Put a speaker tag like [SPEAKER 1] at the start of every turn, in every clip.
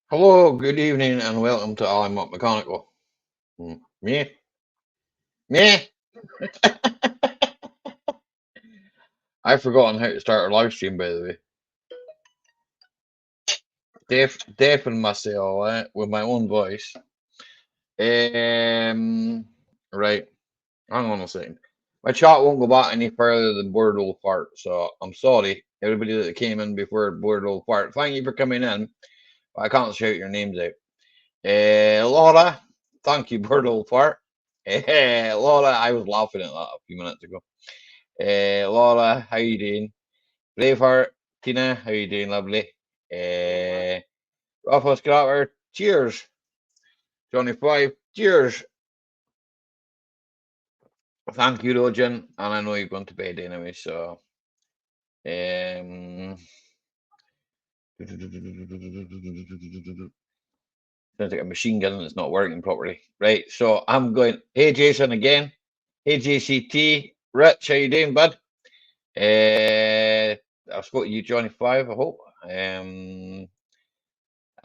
[SPEAKER 1] Hello, good evening, and welcome to Mack-Mechanical. Me? Me? I've forgotten how to start a live stream, by the way. Deafened myself with my own voice. Right. Hang on a second. My chat won't go back any further than Bored Old Fart, so I'm sorry, everybody that came in before Bored Old Fart. Thank you for coming in, but I can't shout your names out. Laura, thank you, Bored Old Fart. Laura, I was laughing at that a few minutes ago. Laura, how you doing? Braveheart, Tina, how you doing, lovely? Rafa Scrapper, cheers. Johnny Five, cheers. Thank you, Rojan, and I know you're going to bed anyway, so sounds like a machine gun that's not working properly. Right, so I'm going. Hey, Jason again. Hey, JCT. Rich, how you doing, bud? I've spoke to you, Johnny Five. I hope.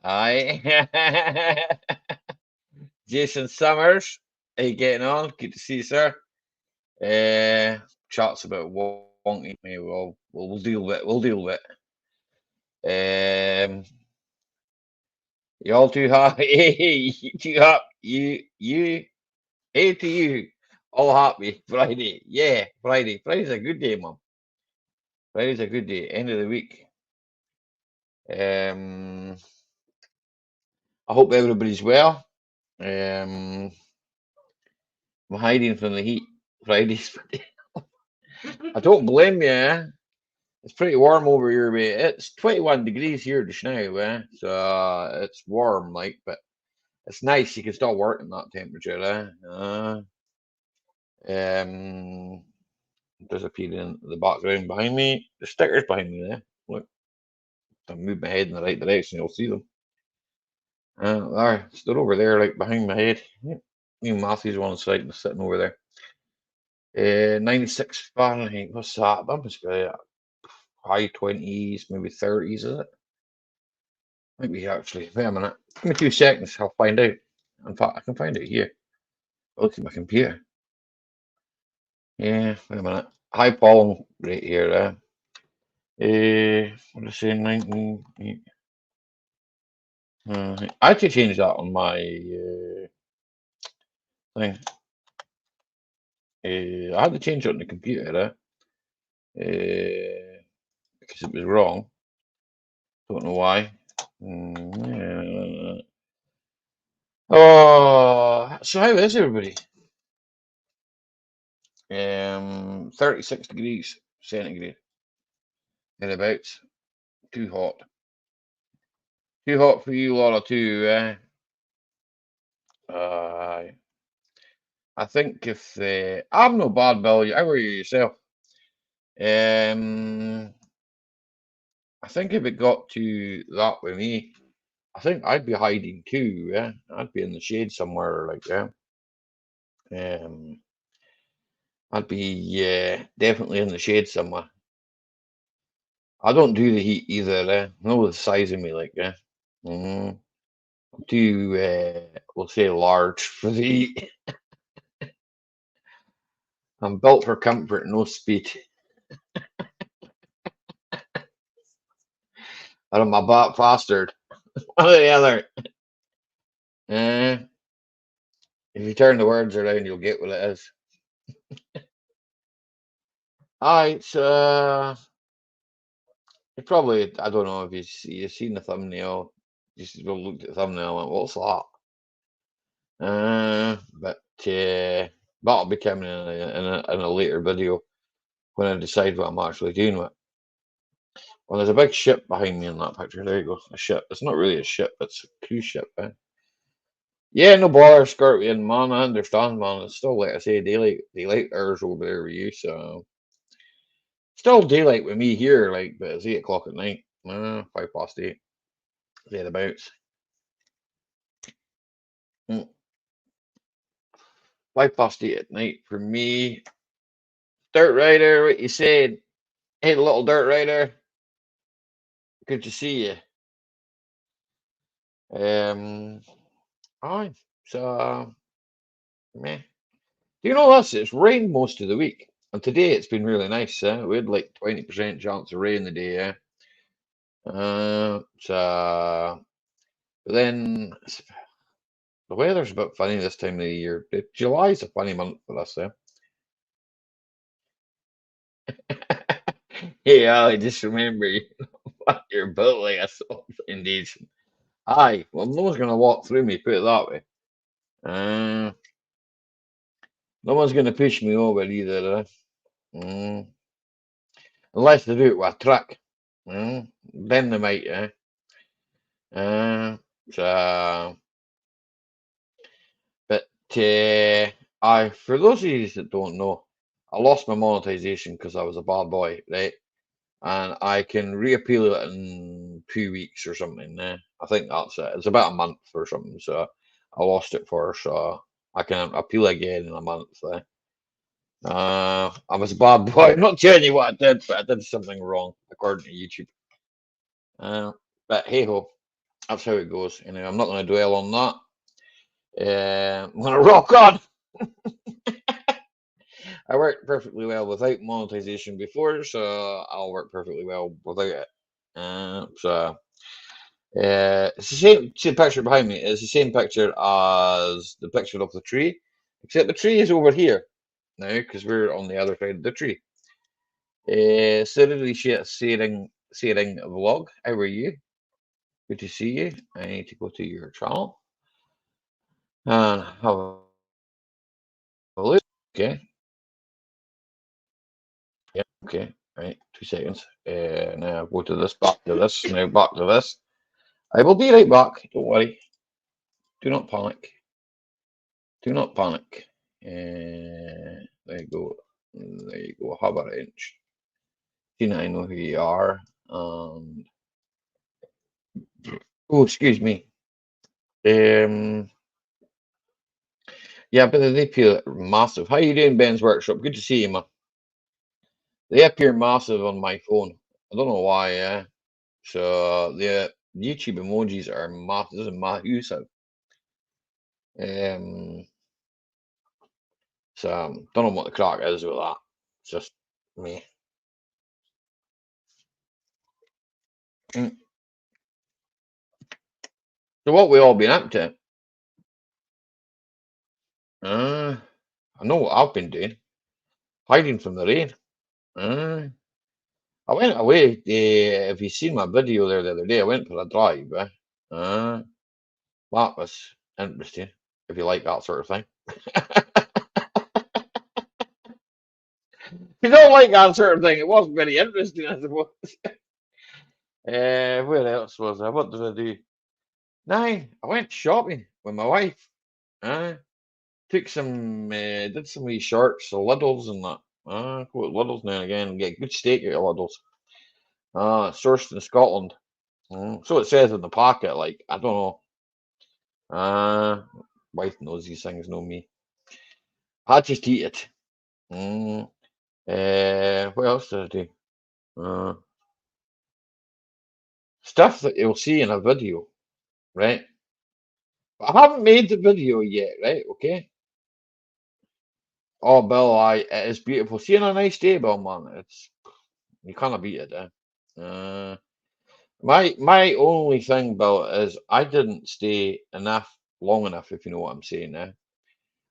[SPEAKER 1] Aye. Jason Summers, how you getting on? Good to see you, sir. Chat's about wonky. We'll deal with it. We'll deal with it. You all too happy? Too happy? Hey to you. All happy. Friday. Yeah, Friday. Friday's a good day, mum. Friday's a good day. End of the week. I hope everybody's well. I'm hiding from the heat. Fridays. I don't blame you. It's pretty warm over here, mate. It's 21 degrees here just now, so it's warm, like, but it's nice. You can still work in that temperature, There's a peeling in the background behind me. The stickers behind me there. Look, if I move my head in the right direction, you'll see them. There, stood over there, like behind my head. Me and Matthew's on the side and sitting over there. 96 Fahrenheit. What's that? That must be high 20s, maybe 30s, is it? Might be actually. Wait a minute. Give me 2 seconds. I'll find out. In fact, I can find it here. Look at my computer. Yeah, wait a minute. High pollen right here. What did I say? 19. I had to change that on my thing. I had to change it on the computer because it was wrong. Don't know why. Oh, so how is everybody? 36 degrees centigrade. Thereabouts. Too hot. Too hot for you, Laura, too. I think if I'm no bad, Bill. How are you yourself? I think if it got to that with me, I think I'd be hiding too. I'd be in the shade somewhere, like that. I'd be definitely in the shade somewhere. I don't do the heat either. No, the size of me, like I'm too, we'll say, large for the heat. I'm built for comfort, no speed. Or I'm a bat bastard. One or the other. If you turn the words around, you'll get what it is. It's it probably, I don't know if you've seen the thumbnail. Just go look at the thumbnail and went, what's that? But that'll be coming in a later video when I decide what I'm actually doing with it. Well, there's a big ship behind me in that picture. There you go. A ship. It's not really a ship, it's a cruise ship. Yeah, no bother, Scorpion, man. I understand, man. It's still, like I say, daylight hours over there with you, so still daylight with me here, like, but it's 8 o'clock at night. 8:05, thereabouts. 8:05 at night for me. Dirt Rider, what you said? Hey, little Dirt Rider, good to see you. Um, aye, so, meh. Do you know this? It's rained most of the week, and today it's been really nice. We had like 20% chance of rain the day. So, but then the weather's a bit funny this time of the year. July's a funny month for us. Hey, I just remember you what you're built like a sort of foundation. Aye, well, no one's gonna walk through me. Put it that way. Uh, no one's gonna push me over either. Mm, unless they do it with a truck. Then they might. Uh, so, but for those of you that don't know, I lost my monetization because I was a bad boy, right? And I can reappeal it in 2 weeks or something. I think that's it. It's about a month or something. So I lost it for, so I can appeal again in a month. I was a bad boy. I'm not telling you what I did, but I did something wrong according to YouTube. Uh, but hey ho, that's how it goes. Anyway, I'm not going to dwell on that. I'm going to rock on. I worked perfectly well without monetization before, so I'll work perfectly well without it. It's the same picture behind me. It's the same picture as the picture of the tree, except the tree is over here now because we're on the other side of the tree. Seriously, sharing a vlog. How are you? Good to see you. I need to go to your channel and have a look. Okay. Yeah. Okay. Right. 2 seconds. Now go to this. Back to this. Now back to this. I will be right back. Don't worry. Do not panic. Do not panic. There you go. There you go. Hover inch. See, I know who you are. And oh, excuse me. Um, yeah, but they appear massive. How you doing, Ben's Workshop? Good to see you, man. They appear massive on my phone. I don't know why. So the YouTube emojis are massive. This is massive. Um, so don't know what the crack is with that. It's just me. Mm. So what we all been up to? Uh, I know what I've been doing. Hiding from the rain. Uh, I went away. If you seen my video there the other day, I went for a drive. Uh, that was interesting. If you like that sort of thing. If you don't like that sort of thing, it wasn't very interesting, I suppose. Where else was I? What did I do? Nah, I went shopping with my wife. Uh, took some, did some wee shorts, so Lidl's and that. Go to Lidl's now and again and get good steak at Lidl's. Sourced in Scotland. So it says in the packet, like, I don't know. Wife knows these things, know me. I just eat it. Mm. What else did I do? Uh, stuff that you'll see in a video, right? But I haven't made the video yet, right? Okay. Oh, Bill, it is beautiful. Seeing a nice day, Bill, man. You can't beat it. Uh, my only thing, Bill, is I didn't stay long enough, if you know what I'm saying.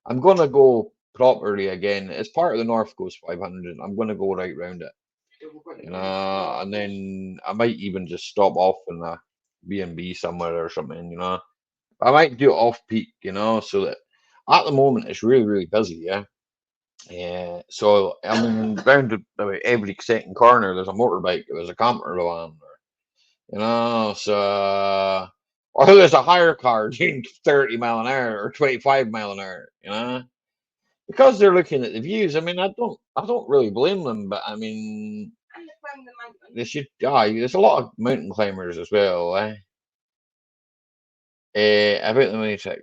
[SPEAKER 1] I'm gonna go properly again. It's part of the North Coast 500. I'm gonna go right round it, and then I might even just stop off in a B&B somewhere or something. I might do it off peak, so that at the moment it's really, really busy, yeah. Yeah, so I mean, round about every second corner there's a motorbike, there's a camper van, so or who has a higher car doing 30 mile an hour or 25 mile an hour, because they're looking at the views. I mean, I don't really blame them, but I mean, they should. There's a lot of mountain climbers as well. About the mini truck.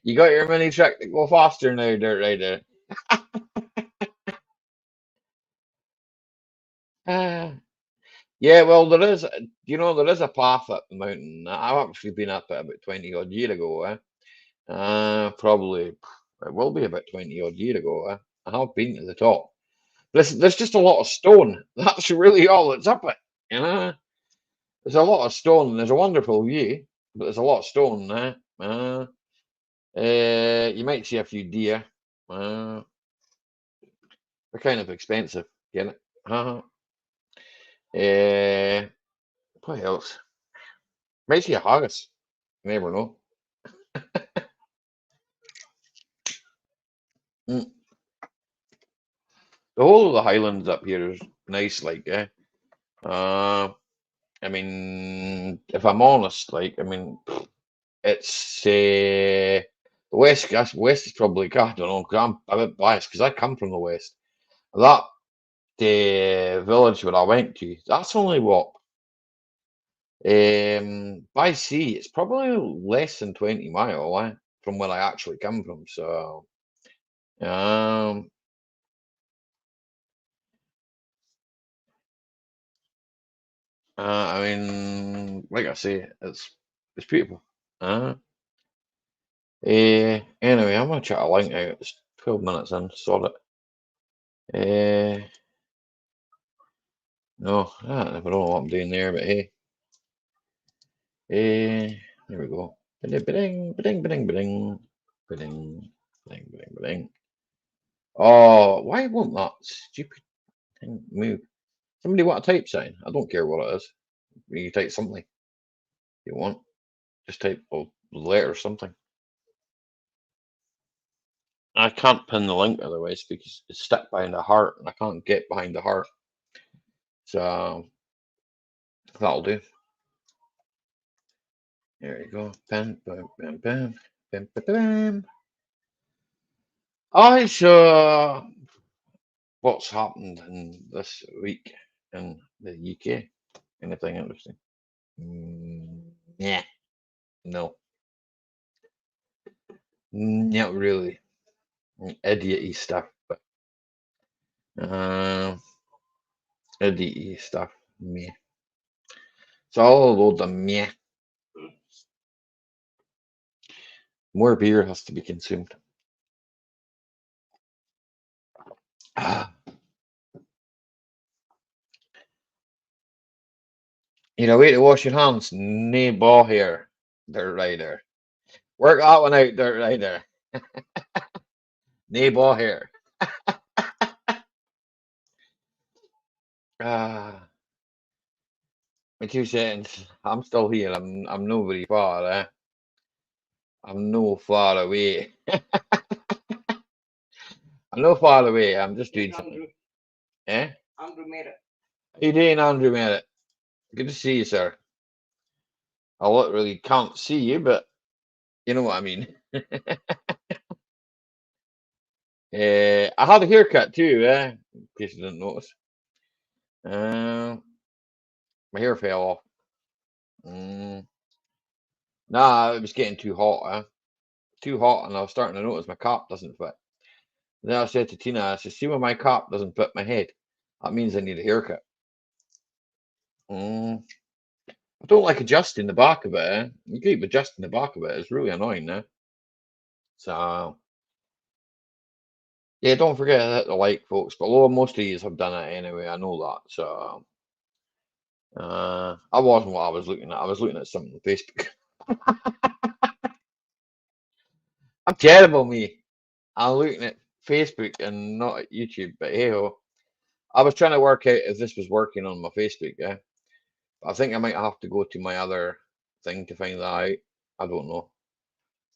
[SPEAKER 1] You got your mini truck to go faster now, dirt rider. Ah, yeah, well, there is a path up the mountain. I've actually been up it about 20 odd year ago. Probably it will be about 20 odd year ago. I have been to the top. There's just a lot of stone. That's really all that's up it. You know, there's a lot of stone. And there's a wonderful view, but there's a lot of stone there. You might see a few deer. Uh, they're kind of expensive. Get it? Uh, what else? Might see a haggis. You never know. Mm. The whole of the Highlands up here is nice. Uh, I mean, if I'm honest, it's the West. West is probably. I don't know. 'Cause I'm a bit biased because I come from the West. That village where I went to, that's only what by sea. It's probably less than 20 mile from where I actually come from. So um, I mean, like I say, it's beautiful. Uh, anyway, I'm gonna try to link out. It's 12 minutes in. Sort it. No, I don't know what I'm doing there, but hey, there we go. Ba-ding, ba-ding, ba-ding, ba-ding, ba-ding, ba-ding, ba-ding, ba-ding. Oh, why won't that stupid thing move? Somebody want a type sign? I don't care what it is. You type something you want. Just type a letter or something. I can't pin the link otherwise because it's stuck behind a heart and I can't get behind the heart. So that'll do. There you go. Bam, bam, bam, bam, bam, bam, bam. I saw what's happened in this week in the UK. Anything interesting? Yeah, no, not really. Idiot-y stuff, but uh, idiot-y stuff. Meh. It's all a load of meh. More beer has to be consumed. Ah, you know, way to wash your hands. Nae ball here. Dirt rider. Work that one out, dirt rider. Nae ball here. Ah, in 2 seconds. I'm still here. I'm no very far. I'm no far away. I'm no far away. I'm just doing something. Eh? How you doing, Andrew Merritt? Good to see you, sir. I literally can't see you, but you know what I mean. I had a haircut too, in case you didn't notice. Uh, my hair fell off. Mm, nah, it was getting too hot, too hot, and I was starting to notice my cap doesn't fit. Then I said to Tina, I said, see when my cap doesn't fit my head, that means I need a haircut. Mm, I don't like adjusting the back of it. You keep adjusting the back of it. It's really annoying now. So yeah, don't forget to hit the like, folks. But most of you have done it anyway. I know that. So I wasn't what I was looking at. I was looking at something on Facebook. I'm terrible, me. I'm looking at Facebook and not at YouTube. But hey ho, I was trying to work out if this was working on my Facebook. Yeah, I think I might have to go to my other thing to find that out. I don't know.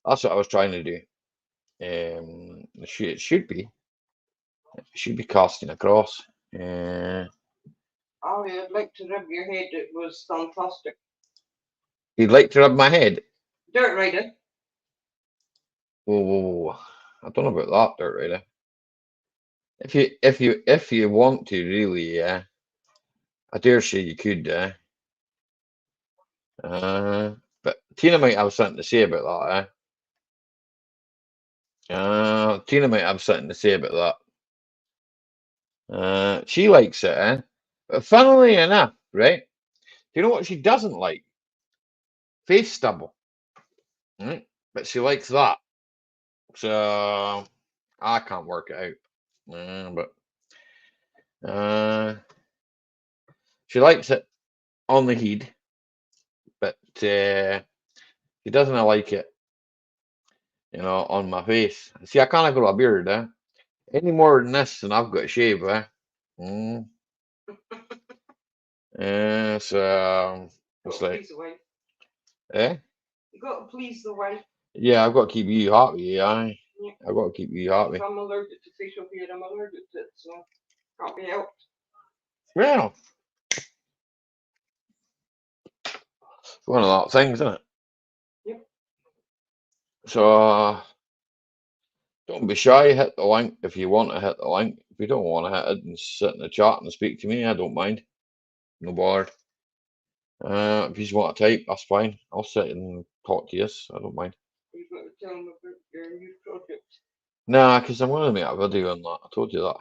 [SPEAKER 1] That's what I was trying to do. It should be casting across. Uh,
[SPEAKER 2] Oh, yeah, I'd like to rub your head. It was fantastic.
[SPEAKER 1] You'd like to rub my head?
[SPEAKER 2] Dirt riding.
[SPEAKER 1] Whoa, whoa, whoa. I don't know about that, Dirt Rider. If you want to, really, yeah. I dare say you could, but Tina might have something to say about that, Tina might have something to say about that. She likes it, But funnily enough, right? Do you know what she doesn't like? Face stubble. Right? But she likes that. So I can't work it out. But she likes it on the head, but she doesn't like it, on my face. See, I can't grow a beard, any more than this, and I've got to shave, Mm. So it's like,
[SPEAKER 2] Please the wife.
[SPEAKER 1] eh?
[SPEAKER 2] You got to please the wife.
[SPEAKER 1] Yeah, I've got to keep you happy, yeah.
[SPEAKER 2] Yeah.
[SPEAKER 1] I've got to keep you happy.
[SPEAKER 2] If I'm allergic to facial hair, I'm allergic to it, so can't be helped.
[SPEAKER 1] Well, it's one of that things, isn't it?
[SPEAKER 2] Yep.
[SPEAKER 1] So don't be shy. Hit the link if you want to hit the link. If you don't want to hit it and sit in the chat and speak to me, I don't mind. No bothered. If you just want to type, that's fine. I'll sit and talk to you. I don't mind.
[SPEAKER 2] You've got to tell them about your new project.
[SPEAKER 1] Nah, because I'm going to make a video on that. I told you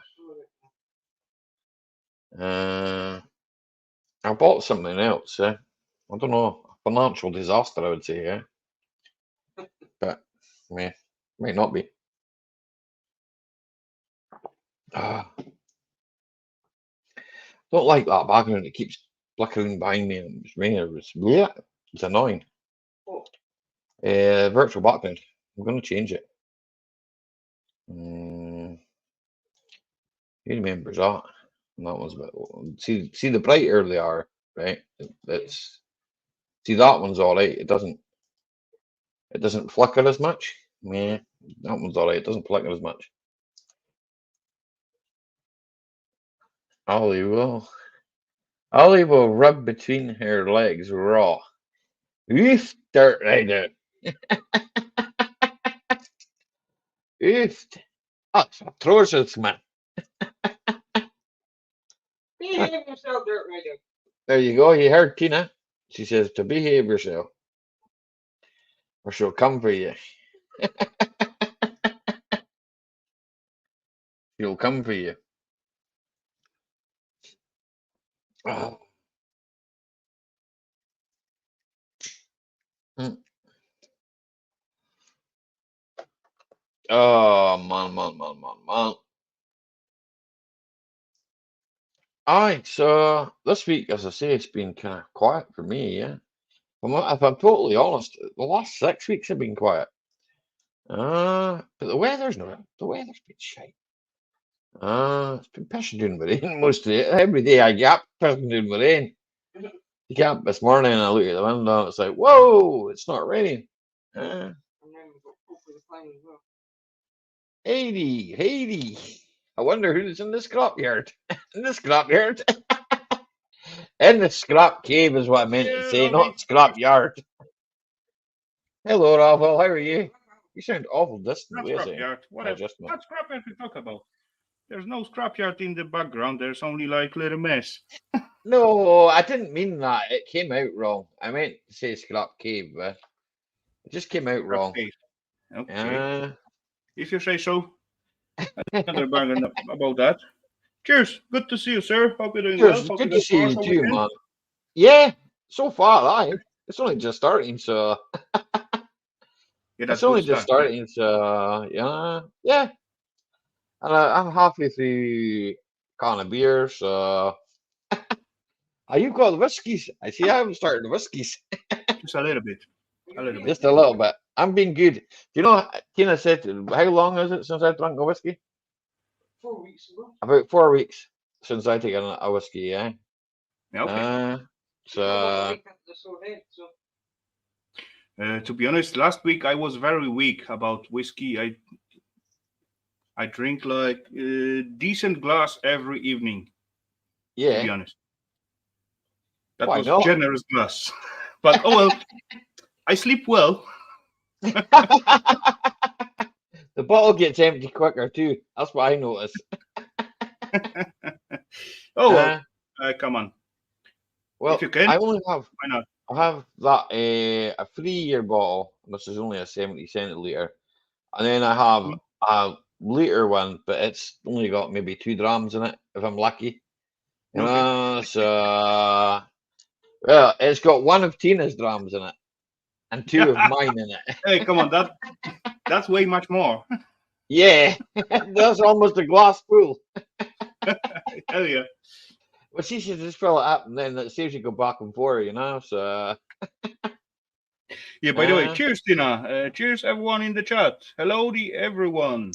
[SPEAKER 1] that. I bought something else. I don't know. A financial disaster, I would say. Yeah, but may not be. Don't like that background. It keeps flickering behind me, and it's annoying.
[SPEAKER 2] Oh.
[SPEAKER 1] Virtual background. I'm going to change it. Who remembers that? And that one's a bit. See the brighter they are, right? It's see that one's all right. It doesn't flicker as much. Yeah, that one's all right. It doesn't flicker as much. Ollie will rub between her legs raw. Oof, Dirt Rider. Oof. That's atrocious, man.
[SPEAKER 2] Behave yourself, Dirt Rider.
[SPEAKER 1] There you go. You heard Tina. She says to behave yourself, or she'll come for you. She'll come for you. Oh, Mm. Oh, man. Aye, so this week, as I say, it's been kind of quiet for me, yeah. If I'm totally honest, the last 6 weeks have been quiet. But the weather's been shite. It's been pissing down with rain most of it. Every day I get up, pissing down with rain. You get up this morning and I look at the window and it's like, whoa, it's not raining.
[SPEAKER 2] And then we've got Pope with the flying as well.
[SPEAKER 1] Haiti. I wonder who's in the scrapyard. In the scrapyard. In the scrap cave is what I meant to say, not scrapyard. Hello, Ravel. How are you? You sound awful distant.
[SPEAKER 3] Not
[SPEAKER 1] Wait a second.
[SPEAKER 3] scrapyard. Whatever.
[SPEAKER 1] Just
[SPEAKER 3] What scrapyard we talk about? There's no scrapyard in the background. There's only like little mess.
[SPEAKER 1] No, I didn't mean that. It came out wrong. I meant to say scrap cave, but it just came out wrong.
[SPEAKER 3] Okay. If you say so. Another banger about that. Cheers. Good to see you, sir. Hope you're doing well. Hope
[SPEAKER 1] Good to see you too,
[SPEAKER 3] weekend.
[SPEAKER 1] man. Yeah, so far, it's only just starting, so it's only just starting, so yeah. And I'm halfway through can of beer, so you've got the whiskies. I see. I haven't started the whiskies.
[SPEAKER 3] Just a little bit.
[SPEAKER 1] Just a little bit. I'm being good. Do you know? Tina said, "How long is it since I drank a whiskey?"
[SPEAKER 2] 4 weeks ago.
[SPEAKER 1] About 4 weeks since I taken a whiskey. Yeah.
[SPEAKER 3] Okay. To be honest, last week I was very weak about whiskey. I drink like a decent glass every evening.
[SPEAKER 1] Yeah.
[SPEAKER 3] To be honest. That
[SPEAKER 1] Why
[SPEAKER 3] was
[SPEAKER 1] not?
[SPEAKER 3] generous glass. But oh well, I sleep well.
[SPEAKER 1] The bottle gets empty quicker too. That's what I notice.
[SPEAKER 3] Oh well,
[SPEAKER 1] Uh,
[SPEAKER 3] come on.
[SPEAKER 1] well,
[SPEAKER 3] If you can,
[SPEAKER 1] I only have
[SPEAKER 3] why not?
[SPEAKER 1] I have that a 3-year bottle, which is only a 70 centiliter, and then I have
[SPEAKER 3] Mhm.
[SPEAKER 1] a liter one, but it's only got maybe 2 drams in it if I'm lucky. You
[SPEAKER 3] Okay.
[SPEAKER 1] know, so well, it's got one of Tina's drams in it and 2 of mine in it.
[SPEAKER 3] Hey, come on, that's way much more.
[SPEAKER 1] Yeah, that's almost a glass full.
[SPEAKER 3] Hell yeah.
[SPEAKER 1] Well, she should just fill it up and then it saves you go back and forth, you know. So,
[SPEAKER 3] Yeah. By the way, cheers, Tina. Cheers, everyone in the chat. Hello, everyone.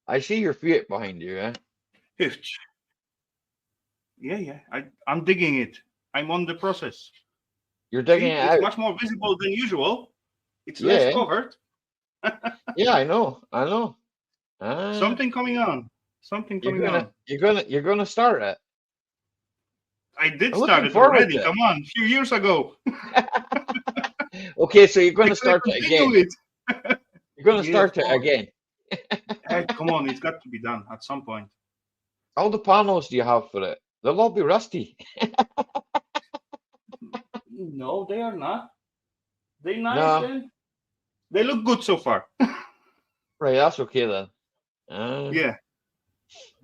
[SPEAKER 1] I see your feet behind you, eh?
[SPEAKER 3] Hitch. Yeah. I'm digging it. I'm on the process.
[SPEAKER 1] You're digging
[SPEAKER 3] See,
[SPEAKER 1] it
[SPEAKER 3] it's
[SPEAKER 1] out.
[SPEAKER 3] much more visible than usual. It's less
[SPEAKER 1] Yeah,
[SPEAKER 3] covered.
[SPEAKER 1] yeah, I know, I know. Ah,
[SPEAKER 3] Something coming on. Something coming on.
[SPEAKER 1] you're gonna start it.
[SPEAKER 3] I did
[SPEAKER 1] I'm
[SPEAKER 3] start
[SPEAKER 1] looking
[SPEAKER 3] it
[SPEAKER 1] forward
[SPEAKER 3] already.
[SPEAKER 1] to
[SPEAKER 3] Come on, a few years ago.
[SPEAKER 1] it. Okay, so you're gonna
[SPEAKER 3] I'm gonna
[SPEAKER 1] start it again.
[SPEAKER 3] continue it.
[SPEAKER 1] You're gonna
[SPEAKER 3] Yeah, of
[SPEAKER 1] start it
[SPEAKER 3] course.
[SPEAKER 1] again.
[SPEAKER 3] Hey, come on, it's got to be done at some point.
[SPEAKER 1] All the panels do you have for it? They'll all be rusty.
[SPEAKER 3] No, they are not. They nice
[SPEAKER 1] No,
[SPEAKER 3] and they look good so far.
[SPEAKER 1] right, that's okay then. Uh,
[SPEAKER 3] Yeah,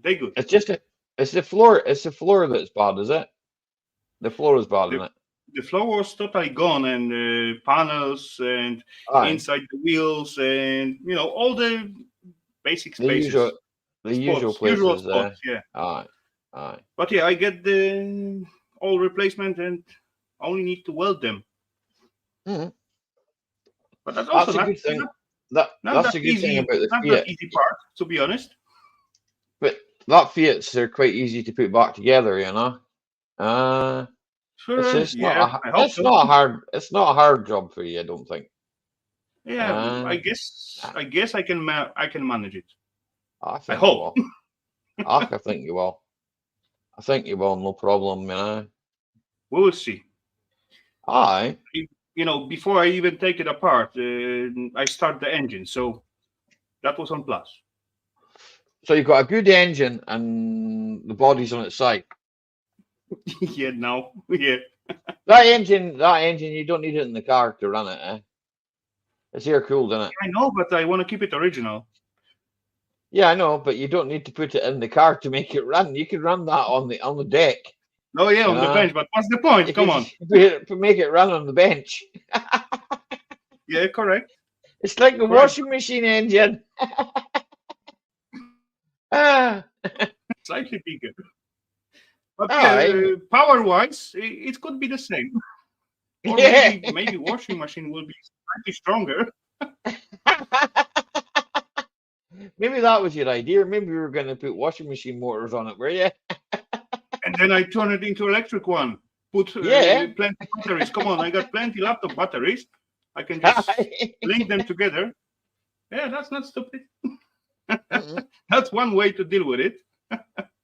[SPEAKER 3] they good.
[SPEAKER 1] it's just it's the floor. It's the floor that's bad, is it? The floor is bad,
[SPEAKER 3] The,
[SPEAKER 1] isn't it?
[SPEAKER 3] the floor was totally gone, and panels and
[SPEAKER 1] Aye,
[SPEAKER 3] inside the wheels, and all the basic
[SPEAKER 1] the usual,
[SPEAKER 3] spaces,
[SPEAKER 1] the usual
[SPEAKER 3] spots, usual
[SPEAKER 1] places there.
[SPEAKER 3] spots. Yeah,
[SPEAKER 1] Aye, aye.
[SPEAKER 3] but yeah, I get the all replacement and only need to weld them.
[SPEAKER 1] Mhm.
[SPEAKER 3] But that's also
[SPEAKER 1] That's a
[SPEAKER 3] not
[SPEAKER 1] good thing.
[SPEAKER 3] not,
[SPEAKER 1] That's
[SPEAKER 3] that
[SPEAKER 1] a good thing
[SPEAKER 3] easy.
[SPEAKER 1] about the
[SPEAKER 3] Not that
[SPEAKER 1] Fiat.
[SPEAKER 3] easy part, to be honest.
[SPEAKER 1] But that Fiats they're quite easy to put back together, you know. Uh
[SPEAKER 3] Sure, yeah, I hope
[SPEAKER 1] it's
[SPEAKER 3] so.
[SPEAKER 1] not a hard job for you, I don't think.
[SPEAKER 3] Yeah,
[SPEAKER 1] Uh
[SPEAKER 3] I guess
[SPEAKER 1] nah,
[SPEAKER 3] I guess I can manage it.
[SPEAKER 1] I
[SPEAKER 3] I
[SPEAKER 1] think you
[SPEAKER 3] hope.
[SPEAKER 1] will. I think you will. I think you will, no problem, you know.
[SPEAKER 3] We will see.
[SPEAKER 1] Aye.
[SPEAKER 3] Before I even take it apart, I start the engine, so that was on plus.
[SPEAKER 1] So you've got a good engine and the body's on its side.
[SPEAKER 3] Yeah, now, yeah,
[SPEAKER 1] That engine, you don't need it in the car to run it, eh? It's air cooled, isn't it?
[SPEAKER 3] I know, but I want to keep it original.
[SPEAKER 1] Yeah, I know, but you don't need to put it in the car to make it run. You can run that on the deck,
[SPEAKER 3] Oh yeah,
[SPEAKER 1] you
[SPEAKER 3] on the
[SPEAKER 1] know.
[SPEAKER 3] bench, but what's the point?
[SPEAKER 1] You
[SPEAKER 3] Come
[SPEAKER 1] can
[SPEAKER 3] on.
[SPEAKER 1] make it run on the bench.
[SPEAKER 3] Yeah, correct.
[SPEAKER 1] It's like a
[SPEAKER 3] Correct.
[SPEAKER 1] washing machine engine. Ah,
[SPEAKER 3] Slightly bigger, but
[SPEAKER 1] aye.
[SPEAKER 3] yeah, power-wise, it could be the same, or
[SPEAKER 1] Yeah.
[SPEAKER 3] maybe washing machine will be slightly stronger.
[SPEAKER 1] Maybe that was your idea. Maybe we were going to put washing machine motors on it, were you?
[SPEAKER 3] And then I turn it into electric one. Put
[SPEAKER 1] Yeah.
[SPEAKER 3] plenty batteries. Come on, I got plenty laptop batteries. I can just
[SPEAKER 1] Aye.
[SPEAKER 3] link them together. Yeah, that's not stupid.
[SPEAKER 1] Mm-mm.
[SPEAKER 3] That's one way to deal with it.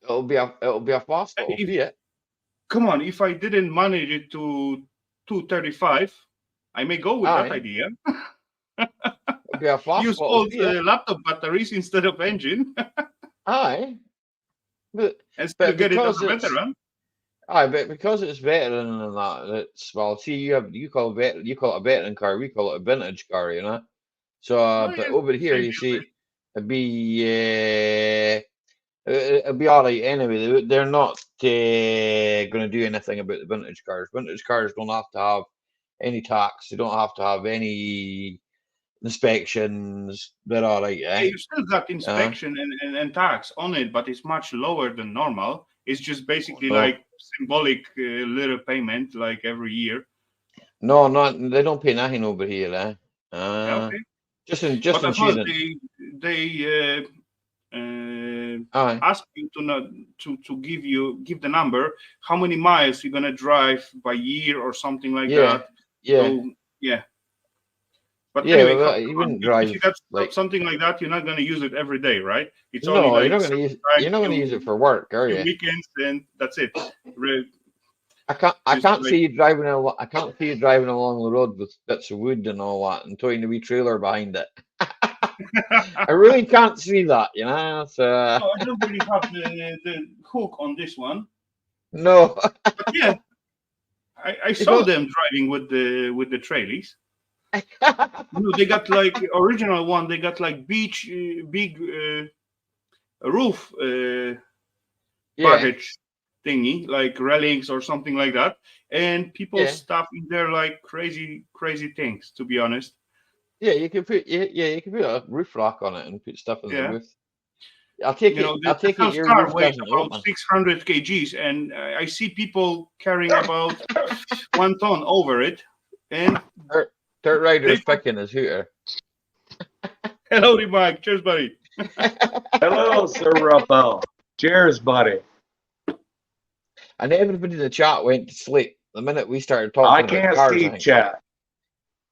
[SPEAKER 1] It'll be a fast little
[SPEAKER 3] If,
[SPEAKER 1] Fiat.
[SPEAKER 3] come on, if I didn't manage it to 235, I may go with that
[SPEAKER 1] Aye.
[SPEAKER 3] idea.
[SPEAKER 1] It'll be a fast
[SPEAKER 3] Use
[SPEAKER 1] little
[SPEAKER 3] old
[SPEAKER 1] Fiat.
[SPEAKER 3] laptop batteries instead of engine,
[SPEAKER 1] Aye. But
[SPEAKER 3] and still get it as
[SPEAKER 1] because
[SPEAKER 3] a
[SPEAKER 1] it's
[SPEAKER 3] veteran.
[SPEAKER 1] because it's veteran and that, it's well. See, you call it a veteran car. We call it a vintage car, you know. So,
[SPEAKER 3] Oh
[SPEAKER 1] but
[SPEAKER 3] yeah,
[SPEAKER 1] over here,
[SPEAKER 3] same
[SPEAKER 1] you
[SPEAKER 3] here.
[SPEAKER 1] see, it'd be it'll be all right anyway. They're not going to do anything about the vintage cars. Vintage cars don't have to have any tax. They don't have to have any inspections. They're all right,
[SPEAKER 3] Yeah,
[SPEAKER 1] eh?
[SPEAKER 3] you still got inspection and tax on it, but it's much lower than normal. It's just basically
[SPEAKER 1] No,
[SPEAKER 3] like symbolic little payment, like every year.
[SPEAKER 1] no, not they don't pay nothing over here, eh?
[SPEAKER 3] Yeah, okay.
[SPEAKER 1] Just
[SPEAKER 3] But as well,
[SPEAKER 1] insurance.
[SPEAKER 3] they
[SPEAKER 1] Aye,
[SPEAKER 3] ask you to not to give the number, how many miles you're gonna drive by year or something like
[SPEAKER 1] yeah,
[SPEAKER 3] that.
[SPEAKER 1] yeah.
[SPEAKER 3] So yeah, But
[SPEAKER 1] Yeah,
[SPEAKER 3] anyway,
[SPEAKER 1] well, you wouldn't drive
[SPEAKER 3] if you got
[SPEAKER 1] like
[SPEAKER 3] something like that, you're not going to use it every day, right? It's only
[SPEAKER 1] no, you're
[SPEAKER 3] like
[SPEAKER 1] not gonna use
[SPEAKER 3] sometimes
[SPEAKER 1] you're not gonna use it for work, are
[SPEAKER 3] few
[SPEAKER 1] you?
[SPEAKER 3] weekends, and that's it.
[SPEAKER 1] I
[SPEAKER 3] Just
[SPEAKER 1] can't
[SPEAKER 3] like
[SPEAKER 1] see you driving I can't see you driving along the road with bits of wood and all that and towing a wee trailer behind it. I really can't see that, you know. So
[SPEAKER 3] no, I don't really have the hook on this one.
[SPEAKER 1] no,
[SPEAKER 3] But yeah, I
[SPEAKER 1] you
[SPEAKER 3] saw
[SPEAKER 1] don't.
[SPEAKER 3] them driving with the traileys. They got like original one. They got like big roof
[SPEAKER 1] Yeah,
[SPEAKER 3] baggage thingy, like railings or something like that, and people
[SPEAKER 1] yeah,
[SPEAKER 3] stuff in there like crazy things. To be honest,
[SPEAKER 1] yeah. You can put a roof rack on it and put stuff in the
[SPEAKER 3] yeah.
[SPEAKER 1] roof. I'll take it.
[SPEAKER 3] The
[SPEAKER 1] I'll take it.
[SPEAKER 3] house
[SPEAKER 1] Your
[SPEAKER 3] car
[SPEAKER 1] roof
[SPEAKER 3] weighs
[SPEAKER 1] doesn't
[SPEAKER 3] about
[SPEAKER 1] open.
[SPEAKER 3] 600 kgs, and I see people carrying about 1 ton over it. And
[SPEAKER 1] Dirt
[SPEAKER 3] they
[SPEAKER 1] Rider's picking his hooter.
[SPEAKER 3] hello, Mike. Cheers, buddy.
[SPEAKER 4] Hello, Sir Raphael. Cheers, buddy.
[SPEAKER 1] And everybody in the chat went to sleep the minute we started
[SPEAKER 4] I
[SPEAKER 1] talking about
[SPEAKER 4] can't
[SPEAKER 1] cars. I
[SPEAKER 4] see
[SPEAKER 1] think
[SPEAKER 4] chat.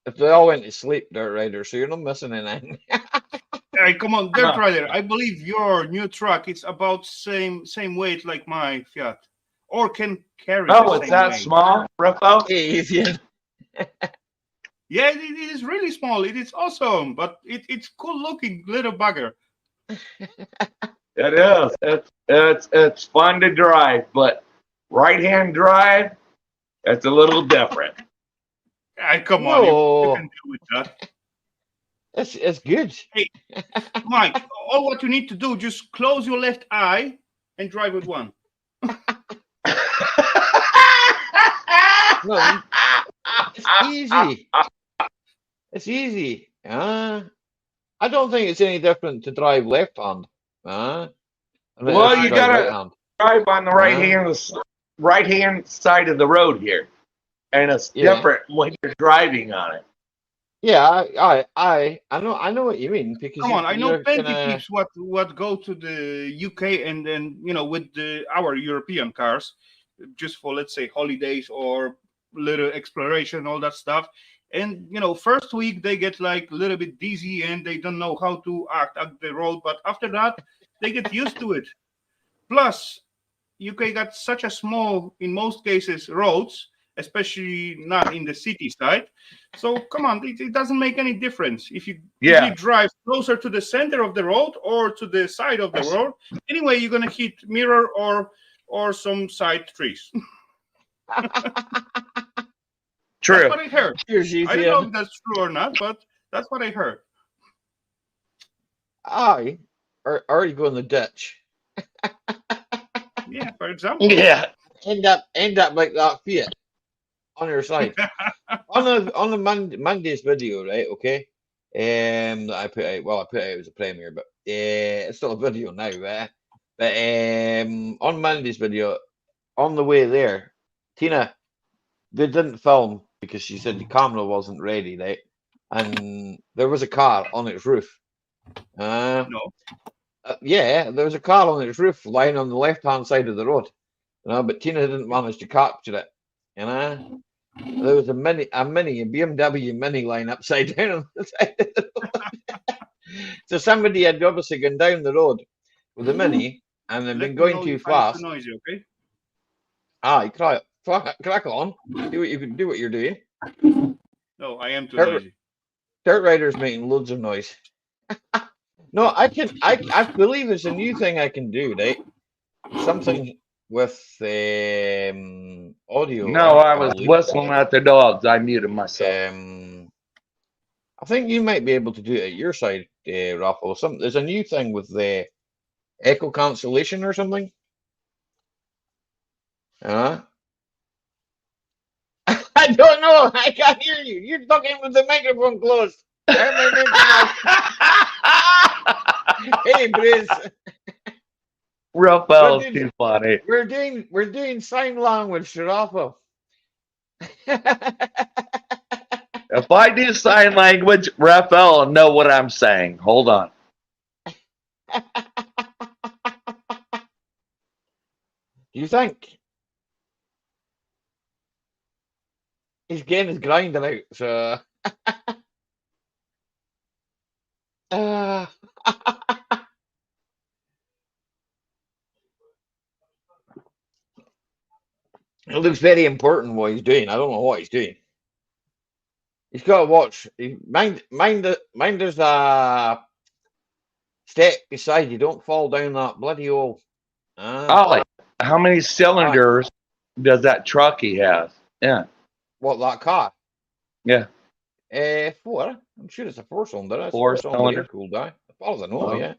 [SPEAKER 1] if they all went to sleep, Dirt Rider, so you're not missing anything.
[SPEAKER 3] Hey, come on, Dirt
[SPEAKER 4] Huh.
[SPEAKER 3] Rider. I believe your new truck is about same weight like my Fiat, or can carry the
[SPEAKER 4] Oh, it's
[SPEAKER 3] same
[SPEAKER 4] that
[SPEAKER 3] weight.
[SPEAKER 4] small, Raphael?
[SPEAKER 1] Easy.
[SPEAKER 3] Yeah, it is really small. It is awesome, but it's cool looking little bugger.
[SPEAKER 4] It is. It's fun to drive, but right-hand drive, it's a little different.
[SPEAKER 3] Hey, come on, you can
[SPEAKER 1] No,
[SPEAKER 3] deal with that.
[SPEAKER 1] it's good.
[SPEAKER 3] Hey, Mike, all what you need to do, just close your left eye and drive with one.
[SPEAKER 1] No, it's easy. It's easy. I don't think it's any different to drive left hand. Than it
[SPEAKER 4] Well,
[SPEAKER 1] is to
[SPEAKER 4] you
[SPEAKER 1] drive right
[SPEAKER 4] gotta
[SPEAKER 1] hand.
[SPEAKER 4] drive on the
[SPEAKER 1] Uh,
[SPEAKER 4] right-hand side of the road here, and it's
[SPEAKER 1] yeah,
[SPEAKER 4] different when you're driving on it.
[SPEAKER 1] yeah. I know what you mean because
[SPEAKER 3] Come on, I know
[SPEAKER 1] you're kind
[SPEAKER 3] plenty
[SPEAKER 1] of
[SPEAKER 3] peeps what go to the UK and then with our European cars, just for let's say holidays or little exploration, all that stuff. And first week they get like a little bit dizzy and they don't know how to act the road, but after that they get used to it. Plus, UK got such a small, in most cases, roads, especially not in the city side. So come on, it doesn't make any difference if you
[SPEAKER 4] Yeah.
[SPEAKER 3] drive closer to the center of the road or to the side of the road. Anyway, you're gonna hit mirror or some side trees. That's
[SPEAKER 4] True.
[SPEAKER 3] what I heard.
[SPEAKER 1] Cheers,
[SPEAKER 3] I don't know
[SPEAKER 1] easy.
[SPEAKER 3] if that's true or not, but that's what I heard.
[SPEAKER 1] Aye, or you go in the ditch.
[SPEAKER 3] Yeah, for example.
[SPEAKER 4] Yeah.
[SPEAKER 1] End up like that Fiat on your side. on the Monday's video, right? Okay. That I put out. Well, I put out as a premiere, but it's still a video now, right? But on Monday's video, on the way there, Tina, they didn't film because she said the camera wasn't ready, right? And there was a car on its roof.
[SPEAKER 3] No.
[SPEAKER 1] Yeah, there was a car on its roof lying on the left-hand side of the road. But Tina didn't manage to capture it. There was a BMW Mini lying upside down on the side of the road. So somebody had obviously gone down the road with a Mini and they've
[SPEAKER 3] Let
[SPEAKER 1] been
[SPEAKER 3] me
[SPEAKER 1] going
[SPEAKER 3] know
[SPEAKER 1] too
[SPEAKER 3] if I'm too
[SPEAKER 1] fast.
[SPEAKER 3] noisy, okay?
[SPEAKER 1] You crack on. Do what you can do what you're doing.
[SPEAKER 3] No, I am too
[SPEAKER 1] Dirt,
[SPEAKER 3] noisy.
[SPEAKER 1] Dirt Rider's making loads of noise. No, I believe there's a new thing I can do, right? Something with audio,
[SPEAKER 4] No, I
[SPEAKER 1] I
[SPEAKER 4] was
[SPEAKER 1] believe.
[SPEAKER 4] whistling at the dogs. I muted myself.
[SPEAKER 1] I think you might be able to do it at your side, Raffle. There's a new thing with the echo cancellation or something. I don't know. I can't hear you. You're talking with the microphone closed. Hey, Bruce.
[SPEAKER 4] Raphael's too funny.
[SPEAKER 1] We're doing sign language, Raffle.
[SPEAKER 4] If I do sign language, Raphael will know what I'm saying. Hold on.
[SPEAKER 1] Do you think? He's getting his grinder out, so Uh, it looks very important what he's doing. I don't know what he's doing. He's got to watch. Mind there's a step beside you. Don't fall down that bloody hole.
[SPEAKER 4] Ollie, how many cylinders does that truck he has? Yeah.
[SPEAKER 1] What, that car?
[SPEAKER 4] Yeah.
[SPEAKER 1] 4. I'm sure it's a 4-cylinder. It's a
[SPEAKER 4] 4-cylinder.
[SPEAKER 1] 4-cylinder air-cooled, as far as I know, yeah.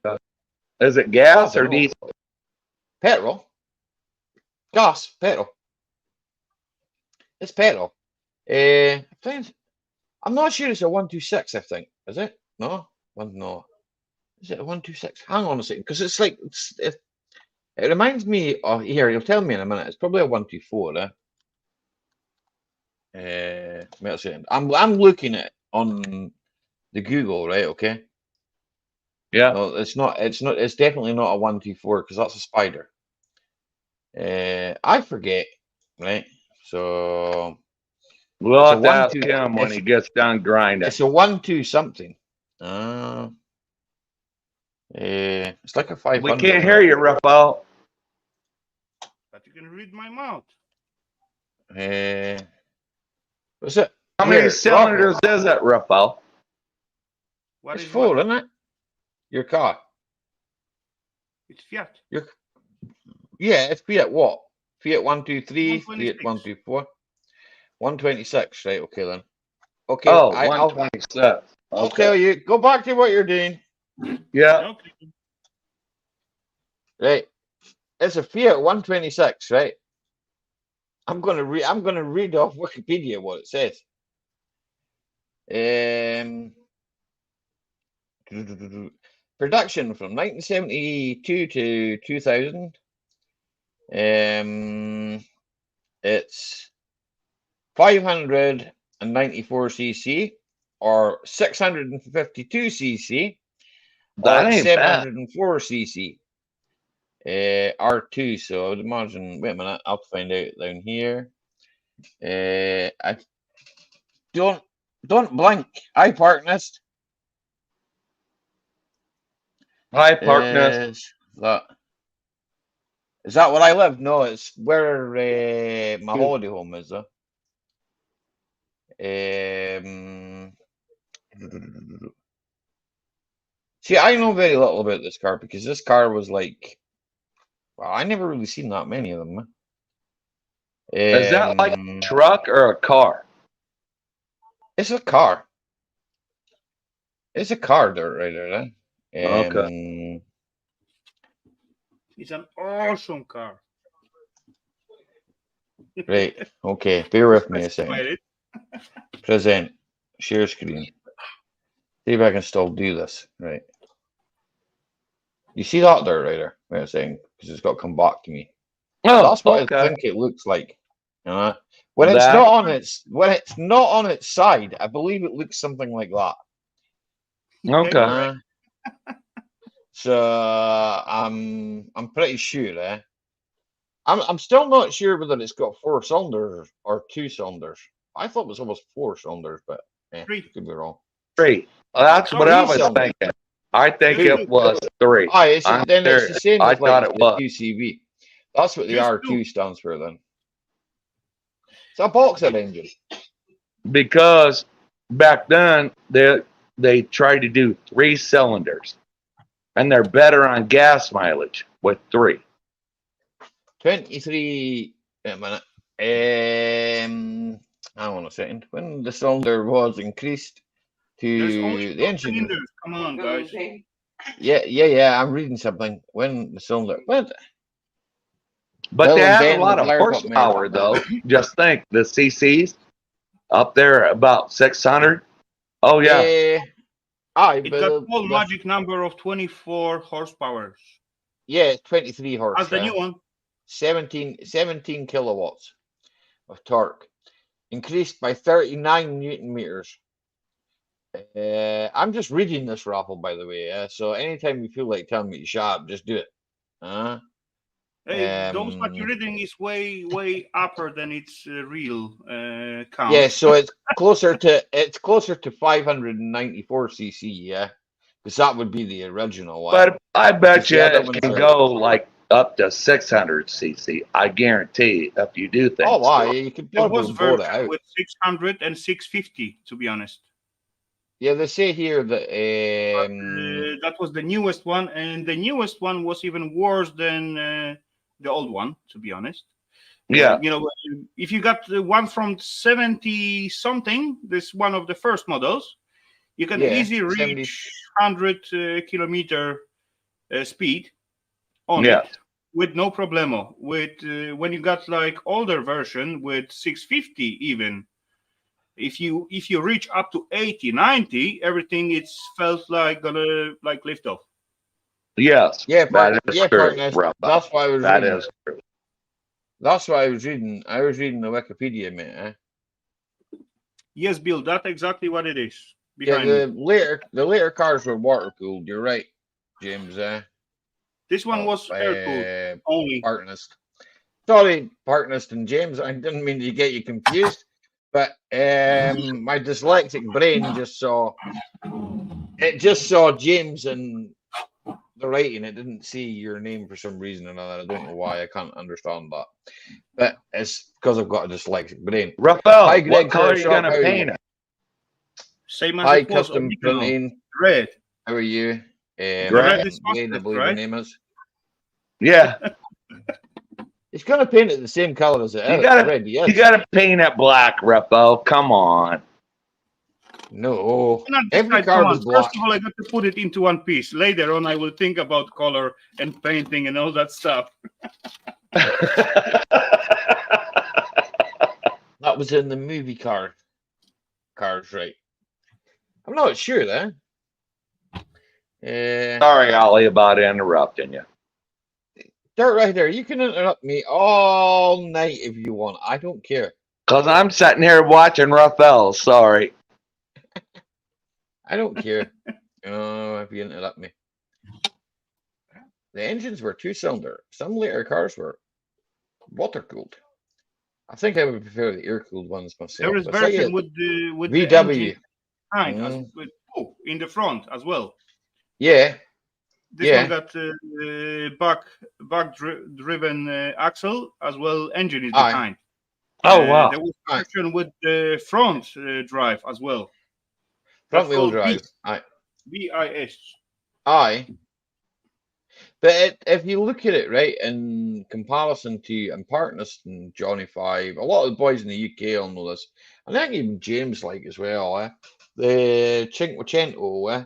[SPEAKER 4] Is it gas
[SPEAKER 1] Oh,
[SPEAKER 4] or
[SPEAKER 1] no.
[SPEAKER 4] diesel?
[SPEAKER 1] Petrol. Gas, petrol. It's petrol. I'm not sure it's a 126, I think. Is it? No? No. Is it a 126? Hang on a second, because it's like, it reminds me of, here, you'll tell me in a minute, it's probably a 124, wait a second. I'm looking at it on the Google, right, okay?
[SPEAKER 4] Yeah.
[SPEAKER 1] No, it's definitely not a 124, because that's a Spider. I forget, right? So
[SPEAKER 4] We'll
[SPEAKER 1] it's a
[SPEAKER 4] have to ask
[SPEAKER 1] 1-2.
[SPEAKER 4] him when he gets done grinding.
[SPEAKER 1] It's a 1-2 something. It's like a 500.
[SPEAKER 4] We can't hear you, Raphael.
[SPEAKER 3] But you can read my mouth.
[SPEAKER 1] What's it?
[SPEAKER 4] How many cylinders is it, Raphael?
[SPEAKER 3] What
[SPEAKER 1] It's
[SPEAKER 3] is
[SPEAKER 1] 4,
[SPEAKER 3] what?
[SPEAKER 1] isn't it? Your car.
[SPEAKER 3] It's Fiat.
[SPEAKER 1] Yeah, it's Fiat what? Fiat 123,
[SPEAKER 3] 126.
[SPEAKER 1] Fiat 124, 126. Right, okay then. Okay,
[SPEAKER 4] Oh,
[SPEAKER 1] I'll
[SPEAKER 4] 126.
[SPEAKER 1] I'll tell you. Go back to what you're doing.
[SPEAKER 4] Yeah.
[SPEAKER 3] Okay.
[SPEAKER 1] Right. It's a Fiat 126, right? I'm gonna read off Wikipedia what it says. Production from 1972 to 2000. It's 594 cc or 652 cc
[SPEAKER 4] That
[SPEAKER 1] or
[SPEAKER 4] ain't bad.
[SPEAKER 1] 704 cc. R2. So I would imagine. Wait a minute, I'll find out down here. I don't blink. I partners.
[SPEAKER 4] Hi, partner.
[SPEAKER 1] Is that where I live? No, it's where my holiday home is. See, I know very little about this car because this car was like, well, I never really seen that many of them.
[SPEAKER 4] Is that like a truck or a car?
[SPEAKER 1] It's a car. It's a car, dirt rider.
[SPEAKER 4] Okay.
[SPEAKER 3] It's an awesome car.
[SPEAKER 1] Right. Okay. Bear with me a second.
[SPEAKER 3] Excited.
[SPEAKER 1] Present. Share screen. See if I can still do this. Right. You see that dirt rider? Wait a second, because it's got to come back to me.
[SPEAKER 4] Oh,
[SPEAKER 1] That's what
[SPEAKER 4] okay.
[SPEAKER 1] I think it looks like. When it's not on its side, I believe it looks something like that.
[SPEAKER 4] Okay.
[SPEAKER 1] So I'm pretty sure. I'm still not sure whether it's got 4 cylinders or 2 cylinders. I thought it was almost 4 cylinders, but could be wrong.
[SPEAKER 4] 3. That's what I was
[SPEAKER 1] cylinder.
[SPEAKER 4] thinking. I think
[SPEAKER 3] Two.
[SPEAKER 4] it was 3.
[SPEAKER 1] It's
[SPEAKER 4] I'm
[SPEAKER 1] the
[SPEAKER 4] serious.
[SPEAKER 1] same
[SPEAKER 4] I
[SPEAKER 1] as
[SPEAKER 4] thought
[SPEAKER 1] like
[SPEAKER 4] it
[SPEAKER 1] the
[SPEAKER 4] was.
[SPEAKER 1] 2CV. That's what the
[SPEAKER 3] Just
[SPEAKER 1] R2 stands for then. It's a boxer engine.
[SPEAKER 4] Because back then they tried to do 3 cylinders, and they're better on gas mileage with 3.
[SPEAKER 1] 23. Wait a minute. Hang on a second. When the cylinder was increased
[SPEAKER 3] There's
[SPEAKER 1] to
[SPEAKER 3] only
[SPEAKER 1] the engine.
[SPEAKER 3] cylinders. Come on, guys.
[SPEAKER 2] Okay.
[SPEAKER 1] Yeah. I'm reading something. When the cylinder. What?
[SPEAKER 4] But
[SPEAKER 1] Bill
[SPEAKER 4] they
[SPEAKER 1] and
[SPEAKER 4] had
[SPEAKER 1] Ben
[SPEAKER 4] a lot of
[SPEAKER 1] declared what
[SPEAKER 4] horsepower, though. Just think, the CCs up there about 600. Oh yeah.
[SPEAKER 3] It got a whole magic number of 24 horsepower.
[SPEAKER 1] Yeah, 23 horse.
[SPEAKER 3] That's the new one.
[SPEAKER 1] 17 kilowatts of torque, increased by 39 Newton meters. I'm just reading this raffle, by the way. So anytime you feel like telling me to shut up, just do it.
[SPEAKER 3] Hey, those what you're reading is way upper than its real count.
[SPEAKER 1] Yeah, so it's closer to 594 cc. Yeah, Because that would be the original one.
[SPEAKER 4] But I bet
[SPEAKER 1] Because
[SPEAKER 4] you
[SPEAKER 1] the other
[SPEAKER 4] it
[SPEAKER 1] ones
[SPEAKER 4] can
[SPEAKER 1] are-
[SPEAKER 4] go like up to 600 cc. I guarantee if you do things.
[SPEAKER 1] Oh, why? You could
[SPEAKER 3] There was
[SPEAKER 1] probably bore it
[SPEAKER 3] version
[SPEAKER 1] out.
[SPEAKER 3] with 600 and 650, to be honest.
[SPEAKER 1] Yeah, they say here that
[SPEAKER 3] That was the newest one, and the newest one was even worse than the old one, to be honest.
[SPEAKER 4] Yeah.
[SPEAKER 3] You know, if you got the one from 70 something, this one of the first models, you can
[SPEAKER 1] Yeah,
[SPEAKER 3] easily
[SPEAKER 1] 70.
[SPEAKER 3] reach 100 kilometer speed on
[SPEAKER 4] Yeah.
[SPEAKER 3] it with no problemo. With when you got like older version with 650 even, if you reach up to 80, 90, everything it's felt like gonna like lift off.
[SPEAKER 4] Yes.
[SPEAKER 1] Yeah,
[SPEAKER 4] that is true.
[SPEAKER 1] partner.
[SPEAKER 4] Rob.
[SPEAKER 1] That's why I was
[SPEAKER 4] That
[SPEAKER 1] reading.
[SPEAKER 4] is true.
[SPEAKER 1] That's why I was reading. I was reading the Wikipedia, mate.
[SPEAKER 3] Yes, Bill, that's exactly what it is
[SPEAKER 1] Yeah,
[SPEAKER 3] behind me.
[SPEAKER 1] the later cars were water cooled. You're right, James.
[SPEAKER 3] This one was air cooled only.
[SPEAKER 1] Partnest. Sorry, Partnest and James. I didn't mean to get you confused, but my dyslexic brain just saw James and the writing. It didn't see your name for some reason or another. I don't know why. I can't understand that, but it's because I've got a dyslexic brain.
[SPEAKER 4] Raphael,
[SPEAKER 1] Hi,
[SPEAKER 4] what
[SPEAKER 1] Greg
[SPEAKER 4] color are you
[SPEAKER 1] Kershaw,
[SPEAKER 4] going
[SPEAKER 1] how
[SPEAKER 4] to
[SPEAKER 1] are
[SPEAKER 4] paint
[SPEAKER 1] you?
[SPEAKER 4] it?
[SPEAKER 3] Same as
[SPEAKER 1] Hi,
[SPEAKER 3] it was
[SPEAKER 1] custom
[SPEAKER 3] original.
[SPEAKER 1] printing.
[SPEAKER 3] Red.
[SPEAKER 1] How are you?
[SPEAKER 3] The red is
[SPEAKER 1] Wayne, I
[SPEAKER 3] fastest,
[SPEAKER 1] believe your
[SPEAKER 3] right?
[SPEAKER 1] name is.
[SPEAKER 4] Yeah.
[SPEAKER 1] He's gonna paint it the same color as it is.
[SPEAKER 4] You gotta-
[SPEAKER 1] Red, yes.
[SPEAKER 4] You got to paint it black, Raphael. Come on.
[SPEAKER 1] No,
[SPEAKER 3] Cannot
[SPEAKER 1] every
[SPEAKER 3] decide,
[SPEAKER 1] card
[SPEAKER 3] come
[SPEAKER 1] is
[SPEAKER 3] on.
[SPEAKER 1] black.
[SPEAKER 3] First of all, I got to put it into one piece. Later on, I will think about color and painting and all that stuff.
[SPEAKER 1] That was in the movie cars, right? I'm not sure though.
[SPEAKER 4] Sorry, Ollie, about interrupting you.
[SPEAKER 1] Dirt right there. You can interrupt me all night if you want. I don't care.
[SPEAKER 4] Because I'm sitting here watching Raphael. Sorry.
[SPEAKER 1] I don't care. If you interrupt me. The engines were two-cylinder. Some later cars were water cooled. I think I would prefer the air cooled ones myself.
[SPEAKER 3] There is
[SPEAKER 1] But say
[SPEAKER 3] version
[SPEAKER 1] it,
[SPEAKER 3] with the
[SPEAKER 1] VW.
[SPEAKER 3] engine behind,
[SPEAKER 1] Mm.
[SPEAKER 3] in the front as well.
[SPEAKER 1] Yeah,
[SPEAKER 3] This
[SPEAKER 1] Yeah.
[SPEAKER 3] one got driven axle as well. Engine is
[SPEAKER 1] Aye.
[SPEAKER 3] behind.
[SPEAKER 4] Oh, wow.
[SPEAKER 3] There was
[SPEAKER 1] Aye.
[SPEAKER 3] version with the front drive as well.
[SPEAKER 1] front
[SPEAKER 3] That's
[SPEAKER 1] wheel
[SPEAKER 3] called
[SPEAKER 1] drive. Aye.
[SPEAKER 3] BIS.
[SPEAKER 1] Aye. But if you look at it right in comparison to and Partners and Johnny Five, a lot of the boys in the UK all know this, and I think even James like as well. The Cinquecento,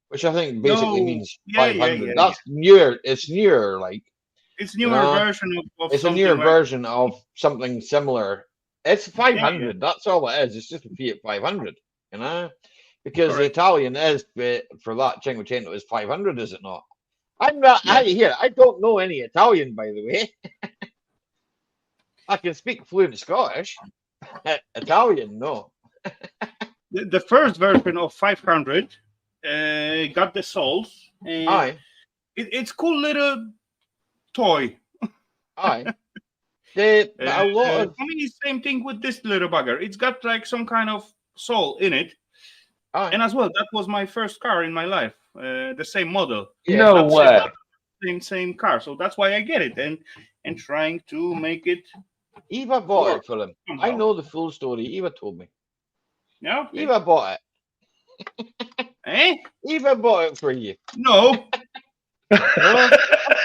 [SPEAKER 1] which I think basically
[SPEAKER 3] No,
[SPEAKER 1] means
[SPEAKER 3] yeah,
[SPEAKER 1] 500.
[SPEAKER 3] yeah.
[SPEAKER 1] That's newer. It's newer, like
[SPEAKER 3] It's newer
[SPEAKER 1] know,
[SPEAKER 3] version of
[SPEAKER 1] it's a
[SPEAKER 3] something
[SPEAKER 1] newer
[SPEAKER 3] like
[SPEAKER 1] version of something similar. It's 500. That's all it is. It's just a Fiat 500. You know, because the
[SPEAKER 3] Correct.
[SPEAKER 1] Italian is for that Cinquecento is 500, is it not? I'm not.
[SPEAKER 3] Yeah.
[SPEAKER 1] I don't know any Italian, by the way. I can speak fluent Scottish. Italian, no.
[SPEAKER 3] The first version of 500 got the souls.
[SPEAKER 1] Aye,
[SPEAKER 3] It's cool little toy.
[SPEAKER 1] aye. But a lot of
[SPEAKER 3] For me, same thing with this little bugger. It's got like some kind of soul in it.
[SPEAKER 1] aye.
[SPEAKER 3] And as well, that was my first car in my life. The same model.
[SPEAKER 1] Yeah,
[SPEAKER 4] No
[SPEAKER 3] That's
[SPEAKER 4] way.
[SPEAKER 3] Same car. So that's why I get it and trying to make it.
[SPEAKER 1] Eva bought
[SPEAKER 3] Work
[SPEAKER 1] it for him.
[SPEAKER 3] somehow.
[SPEAKER 1] I know the full story. Eva told me.
[SPEAKER 3] Yeah.
[SPEAKER 1] Eva bought
[SPEAKER 3] Eh?
[SPEAKER 1] it. Eva bought it for you.
[SPEAKER 3] No.
[SPEAKER 1] No?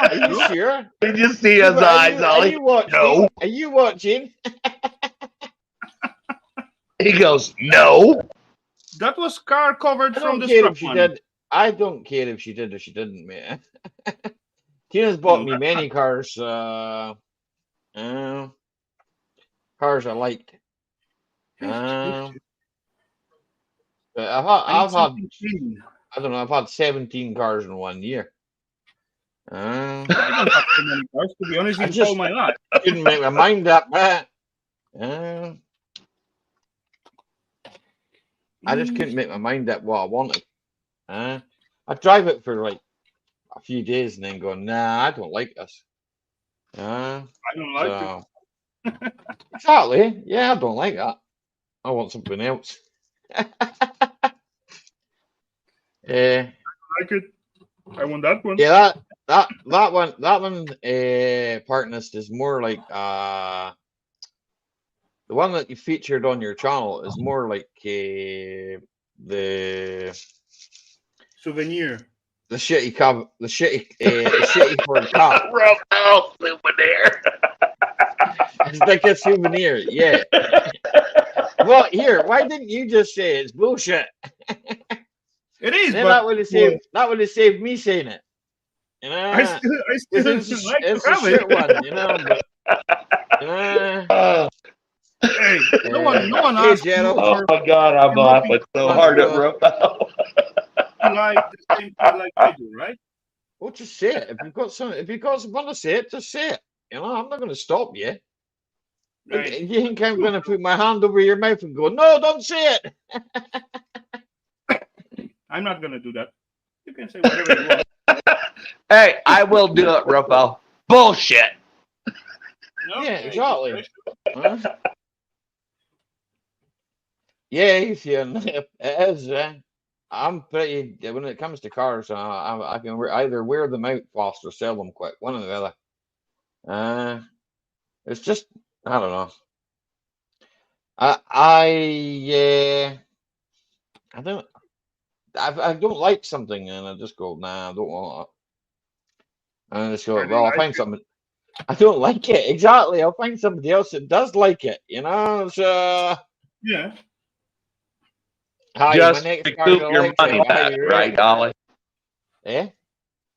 [SPEAKER 1] Are you sure?
[SPEAKER 4] Did you see his
[SPEAKER 1] Eva,
[SPEAKER 4] eyes,
[SPEAKER 1] are
[SPEAKER 4] Ollie?
[SPEAKER 1] you watching?
[SPEAKER 4] No.
[SPEAKER 1] Are you watching?
[SPEAKER 4] He goes, no.
[SPEAKER 3] That was car covered
[SPEAKER 1] I
[SPEAKER 3] from
[SPEAKER 1] don't
[SPEAKER 3] the
[SPEAKER 1] care
[SPEAKER 3] scrap
[SPEAKER 1] if she
[SPEAKER 3] one.
[SPEAKER 1] did. I don't care if she did or she didn't, mate. Tina's bought
[SPEAKER 3] No,
[SPEAKER 1] me
[SPEAKER 3] that's
[SPEAKER 1] many cars. Cars I liked. But
[SPEAKER 3] I need
[SPEAKER 1] I've had
[SPEAKER 3] something clean.
[SPEAKER 1] I don't know. I've had 17 cars in 1 year.
[SPEAKER 3] I don't have so many cars, to be honest,
[SPEAKER 1] I
[SPEAKER 3] in
[SPEAKER 1] just-
[SPEAKER 3] all my life.
[SPEAKER 1] Couldn't make my mind up. I just couldn't make my mind up what I wanted. I drive it for like a few days and then go, nah, I don't like this.
[SPEAKER 3] I don't like it.
[SPEAKER 1] So, exactly. Yeah, I don't like that. I want something else.
[SPEAKER 3] I like it. I want that one.
[SPEAKER 1] Yeah, that one partners is more like the one that you featured on your channel is more like the
[SPEAKER 3] Souvenir.
[SPEAKER 1] shitty cab, the shitty Ford cab.
[SPEAKER 4] Raphael souvenir.
[SPEAKER 1] It's like a souvenir, yeah. Well, here, why didn't you just say it's bullshit?
[SPEAKER 3] It is,
[SPEAKER 1] Then
[SPEAKER 3] but
[SPEAKER 1] that would have saved me saying it. You know,
[SPEAKER 3] I still
[SPEAKER 1] it's
[SPEAKER 3] like
[SPEAKER 1] it's
[SPEAKER 3] to
[SPEAKER 1] a
[SPEAKER 3] have
[SPEAKER 1] shit
[SPEAKER 3] it.
[SPEAKER 1] one, you know. But
[SPEAKER 3] Hey, no one
[SPEAKER 1] hey,
[SPEAKER 3] asked you
[SPEAKER 1] Gerald.
[SPEAKER 4] Oh my God, I'm laughing so hard at Raphael.
[SPEAKER 3] to like the same thing like I do, right?
[SPEAKER 1] Well, just say it. If you've got something to say it, just say it. You know, I'm not going to stop you.
[SPEAKER 3] Right.
[SPEAKER 1] You think I'm going to put my hand over your mouth and go, no, don't say it?
[SPEAKER 3] I'm not gonna do that. You can say whatever you want.
[SPEAKER 4] Hey, I will do it, Raphael. Bullshit.
[SPEAKER 3] No?
[SPEAKER 1] Yeah,
[SPEAKER 3] Hey,
[SPEAKER 1] exactly. Huh? Yeah, if you, it is. I'm pretty, when it comes to cars, I can either wear them out fast or sell them quick, one or the other. It's just, I don't know. I don't, I don't like something and I just go, nah, I don't want it. And I just go,
[SPEAKER 3] I
[SPEAKER 1] well, I'll
[SPEAKER 3] like
[SPEAKER 1] find
[SPEAKER 3] it.
[SPEAKER 1] something. I don't like it. Exactly. I'll find somebody else that does like it, you know? So,
[SPEAKER 3] Yeah.
[SPEAKER 1] hi, my
[SPEAKER 4] Just
[SPEAKER 1] next car's
[SPEAKER 4] recoup your
[SPEAKER 1] electric.
[SPEAKER 4] money
[SPEAKER 1] Hi,
[SPEAKER 4] back,
[SPEAKER 1] you
[SPEAKER 4] right, Dolly?
[SPEAKER 1] Eh?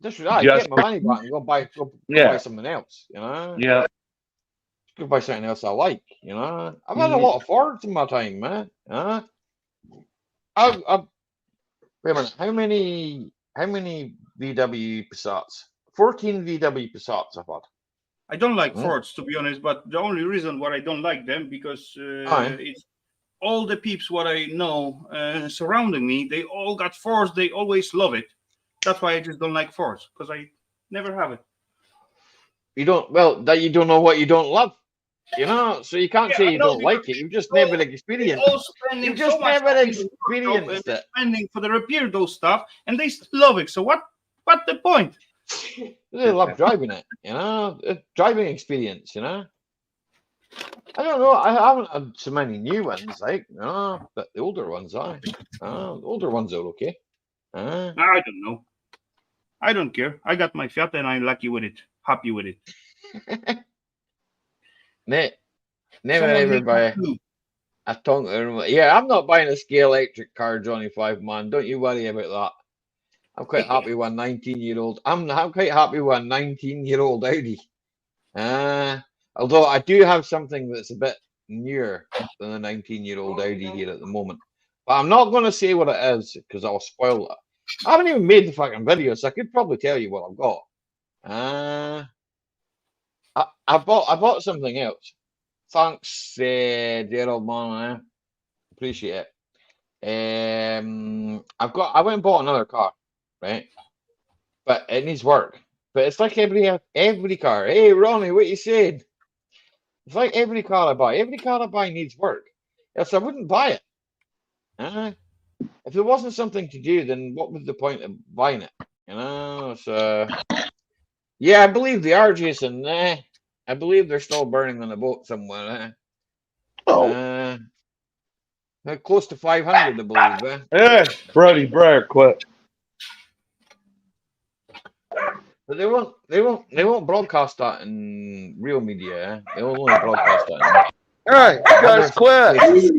[SPEAKER 1] Just right,
[SPEAKER 4] Just
[SPEAKER 1] get my money back and go buy
[SPEAKER 4] yeah,
[SPEAKER 1] something else, you know?
[SPEAKER 4] yeah.
[SPEAKER 1] Go buy something else I like, you know? I've had a
[SPEAKER 4] Mhm.
[SPEAKER 1] lot of Fords in my time, man. I've wait a minute, how many VW Passats? 14 VW Passats I've had.
[SPEAKER 3] I don't like
[SPEAKER 1] Hmm?
[SPEAKER 3] Fords, to be honest, but the only reason why I don't like them because
[SPEAKER 1] Aye.
[SPEAKER 3] it's all the peeps what I know surrounding me. They all got Fords. They always love it. That's why I just don't like Fords because I never have it.
[SPEAKER 1] You don't that you don't know what you don't love. You know, so you can't
[SPEAKER 3] Yeah,
[SPEAKER 1] say
[SPEAKER 3] I
[SPEAKER 1] you
[SPEAKER 3] know
[SPEAKER 1] don't
[SPEAKER 3] because
[SPEAKER 1] like it. You've just never
[SPEAKER 3] they
[SPEAKER 1] experienced.
[SPEAKER 3] all spending
[SPEAKER 1] You've
[SPEAKER 3] so
[SPEAKER 1] just
[SPEAKER 3] much
[SPEAKER 1] never
[SPEAKER 3] time in the workshop and
[SPEAKER 1] experienced
[SPEAKER 3] they're
[SPEAKER 1] it.
[SPEAKER 3] spending for the repair those stuff, and they still love it. So what the point?
[SPEAKER 1] They love driving it, you know, driving experience, you know. I don't know. I haven't had so many new ones, like, but the older ones, the older ones are okay.
[SPEAKER 3] I don't know. I don't care. I got my Fiat and I'm lucky with it. Happy with it.
[SPEAKER 1] Never
[SPEAKER 3] Someone
[SPEAKER 1] ever
[SPEAKER 3] needs that
[SPEAKER 1] buy
[SPEAKER 3] too.
[SPEAKER 1] a Tonka. Yeah, I'm not buying a scale electric car, Johnny 5 man. Don't you worry about that. I'm quite happy with a 19-year-old. I'm quite happy with a 19-year-old Audi. Although I do have something that's a bit newer than a 19-year-old Audi here at the moment. But I'm not going to say what it is because I'll spoil it. I haven't even made the fucking video, so I could probably tell you what I've got. I bought something else. Thanks, Gerald man. Appreciate it. I went and bought another car, right? But it needs work. But it's like every car. Hey Ronnie, what you saying? It's like every car I buy. Every car I buy needs work. Else I wouldn't buy it. If there wasn't something to do, then what was the point of buying it? You know. So yeah, I believe they are, Jason. I believe they're still burning on a boat somewhere.
[SPEAKER 4] Oh,
[SPEAKER 1] Close to 500, I believe.
[SPEAKER 4] hey, Freddie Blair quit.
[SPEAKER 1] But they won't broadcast that in real media. They will only broadcast that in
[SPEAKER 4] Hey, you
[SPEAKER 1] other
[SPEAKER 4] guys quit.
[SPEAKER 1] places.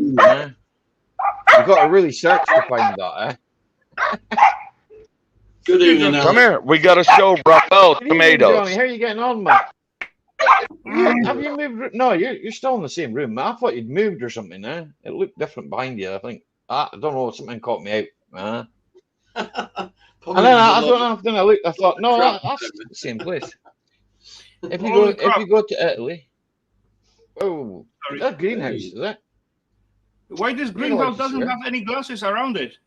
[SPEAKER 1] You got to really search to find that.
[SPEAKER 2] Good evening,
[SPEAKER 4] Come
[SPEAKER 2] Alan.
[SPEAKER 4] here. We got to show Raphael
[SPEAKER 1] Good evening, Johnny.
[SPEAKER 4] tomatoes.
[SPEAKER 1] How are you getting on, man? Have you moved? No, you're still in the same room. I thought you'd moved or something. It looked different behind you. I think I don't know. Something caught me out. And then I don't know. Then I looked. I thought, no, that's the same place. If
[SPEAKER 3] Holy crap.
[SPEAKER 1] you go to Italy, oh,
[SPEAKER 3] Sorry.
[SPEAKER 1] that greenhouse is it?
[SPEAKER 3] Why this
[SPEAKER 1] You'd
[SPEAKER 3] greenhouse
[SPEAKER 1] like to see
[SPEAKER 3] doesn't
[SPEAKER 1] it.
[SPEAKER 3] have any glasses around it?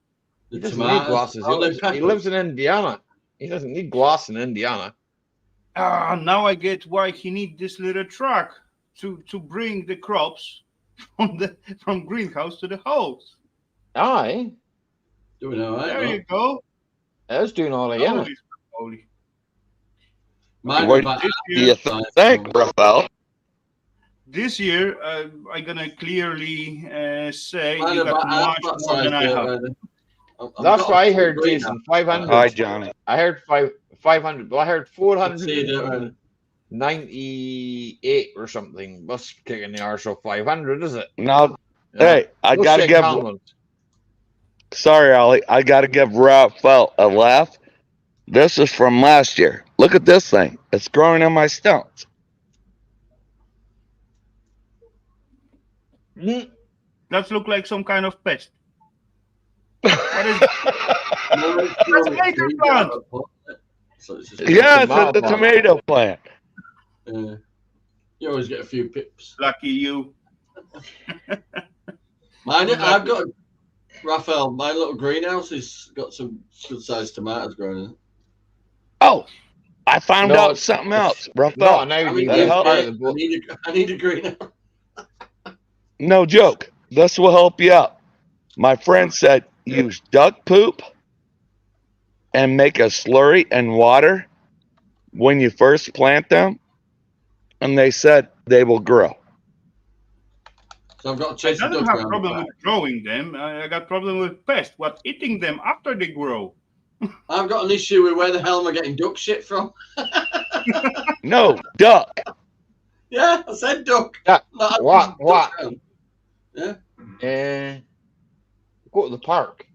[SPEAKER 1] He doesn't need glasses. He lives in Indiana. He doesn't need glass in Indiana.
[SPEAKER 3] Now I get why he needs this little truck to bring the crops from greenhouse to the house.
[SPEAKER 1] Aye.
[SPEAKER 2] Doing all right.
[SPEAKER 3] There
[SPEAKER 2] Well,
[SPEAKER 3] you go.
[SPEAKER 1] It was doing all right, isn't it?
[SPEAKER 3] Holy, holy.
[SPEAKER 5] Mine
[SPEAKER 4] What
[SPEAKER 5] were about
[SPEAKER 3] This
[SPEAKER 4] do you
[SPEAKER 3] year,
[SPEAKER 4] think, Rafael?
[SPEAKER 3] this year, I'm gonna clearly say
[SPEAKER 5] Mine
[SPEAKER 3] you
[SPEAKER 5] are
[SPEAKER 3] got
[SPEAKER 5] about half
[SPEAKER 3] much
[SPEAKER 5] that
[SPEAKER 3] more
[SPEAKER 5] size.
[SPEAKER 3] than I have.
[SPEAKER 1] That's what I heard, Jason.
[SPEAKER 4] Hi,
[SPEAKER 1] 500.
[SPEAKER 4] Johnny.
[SPEAKER 1] I heard 500, but I heard
[SPEAKER 5] See it,
[SPEAKER 1] 498 or something. Must be kicking the arse of 500, is it?
[SPEAKER 4] Now, hey, I
[SPEAKER 1] No
[SPEAKER 4] gotta
[SPEAKER 1] shit
[SPEAKER 4] give.
[SPEAKER 1] common.
[SPEAKER 4] Sorry, Ollie. I gotta give Rafael a laugh. This is from last year. Look at this thing. It's growing on my stumps.
[SPEAKER 1] Mm.
[SPEAKER 3] That look like some kind of pest. What is That's maker plant.
[SPEAKER 4] Yeah, it's
[SPEAKER 1] tomato
[SPEAKER 4] the
[SPEAKER 1] plant.
[SPEAKER 4] tomato plant.
[SPEAKER 5] You always get a few pips.
[SPEAKER 3] lucky you?
[SPEAKER 5] Mine, I've got Raphael. My little greenhouse has got some good sized tomatoes growing in it.
[SPEAKER 4] Oh, I found
[SPEAKER 1] No,
[SPEAKER 4] out something else, Rafael.
[SPEAKER 1] Not now,
[SPEAKER 5] I mean,
[SPEAKER 1] David.
[SPEAKER 4] help-
[SPEAKER 1] Part of the
[SPEAKER 5] I need a greenhouse.
[SPEAKER 4] No joke. This will help you out. My friend said use duck poop and make a slurry and water when you first plant them, and they said they will grow.
[SPEAKER 5] So I've got
[SPEAKER 3] I
[SPEAKER 5] chasing
[SPEAKER 3] don't
[SPEAKER 5] ducks
[SPEAKER 3] have
[SPEAKER 5] around.
[SPEAKER 3] problem
[SPEAKER 5] the
[SPEAKER 3] with
[SPEAKER 5] back.
[SPEAKER 3] growing them. I got problem with pests. What eating them after they grow?
[SPEAKER 5] I've got an issue with where the hell am I getting duck shit from?
[SPEAKER 4] No, duck.
[SPEAKER 5] Yeah, I said duck.
[SPEAKER 1] Yeah,
[SPEAKER 5] Not
[SPEAKER 1] what?
[SPEAKER 5] duck around. Yeah.
[SPEAKER 1] Go to the park.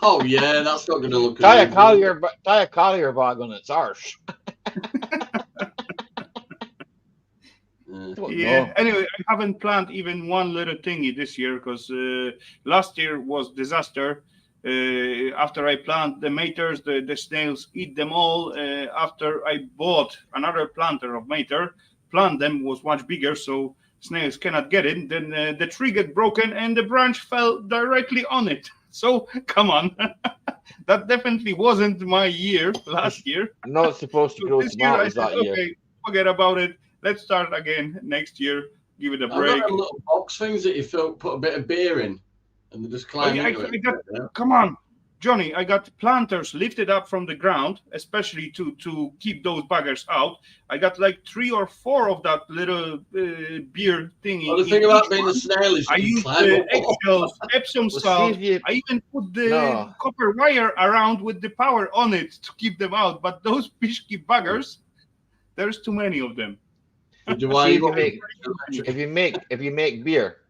[SPEAKER 5] Oh yeah, that's not going to look.
[SPEAKER 1] Tie a
[SPEAKER 5] amazing.
[SPEAKER 1] collier bag on its arse.
[SPEAKER 5] Yeah.
[SPEAKER 1] Don't
[SPEAKER 3] Yeah.
[SPEAKER 1] know.
[SPEAKER 3] Anyway, I haven't planted even one little thingy this year because last year was disaster. After I plant the maters, the snails eat them all. After I bought another planter of mater, plant them was much bigger, so snails cannot get it. Then the tree get broken and the branch fell directly on it. So come on, that definitely wasn't my year last year.
[SPEAKER 1] Not supposed to
[SPEAKER 3] So
[SPEAKER 1] grow
[SPEAKER 3] this year I
[SPEAKER 1] tomatoes
[SPEAKER 3] said,
[SPEAKER 1] that year.
[SPEAKER 3] okay, forget about it. Let's start again next year. Give it a
[SPEAKER 5] I've
[SPEAKER 3] break.
[SPEAKER 5] got them little box things that you put a bit of beer in, and they just climb
[SPEAKER 3] I
[SPEAKER 5] into it.
[SPEAKER 3] got- Come on, Johnny. I got planters lifted up from the ground, especially to keep those buggers out. I got like 3 or 4 of that little beer thingy.
[SPEAKER 5] Well, the
[SPEAKER 3] in
[SPEAKER 5] thing about
[SPEAKER 3] each
[SPEAKER 5] being a
[SPEAKER 3] one.
[SPEAKER 5] snail is
[SPEAKER 3] I
[SPEAKER 5] you can
[SPEAKER 3] used
[SPEAKER 5] climb up.
[SPEAKER 3] eggshells, Epsom
[SPEAKER 1] Well,
[SPEAKER 3] salt.
[SPEAKER 1] see if you,
[SPEAKER 3] I even put the
[SPEAKER 1] No.
[SPEAKER 3] copper wire around with the power on it to keep them out. But those pishki buggers, there's too many of them.
[SPEAKER 5] Would you why
[SPEAKER 1] See
[SPEAKER 5] you
[SPEAKER 1] if you
[SPEAKER 5] got
[SPEAKER 1] make-
[SPEAKER 5] electric?
[SPEAKER 1] if you make beer,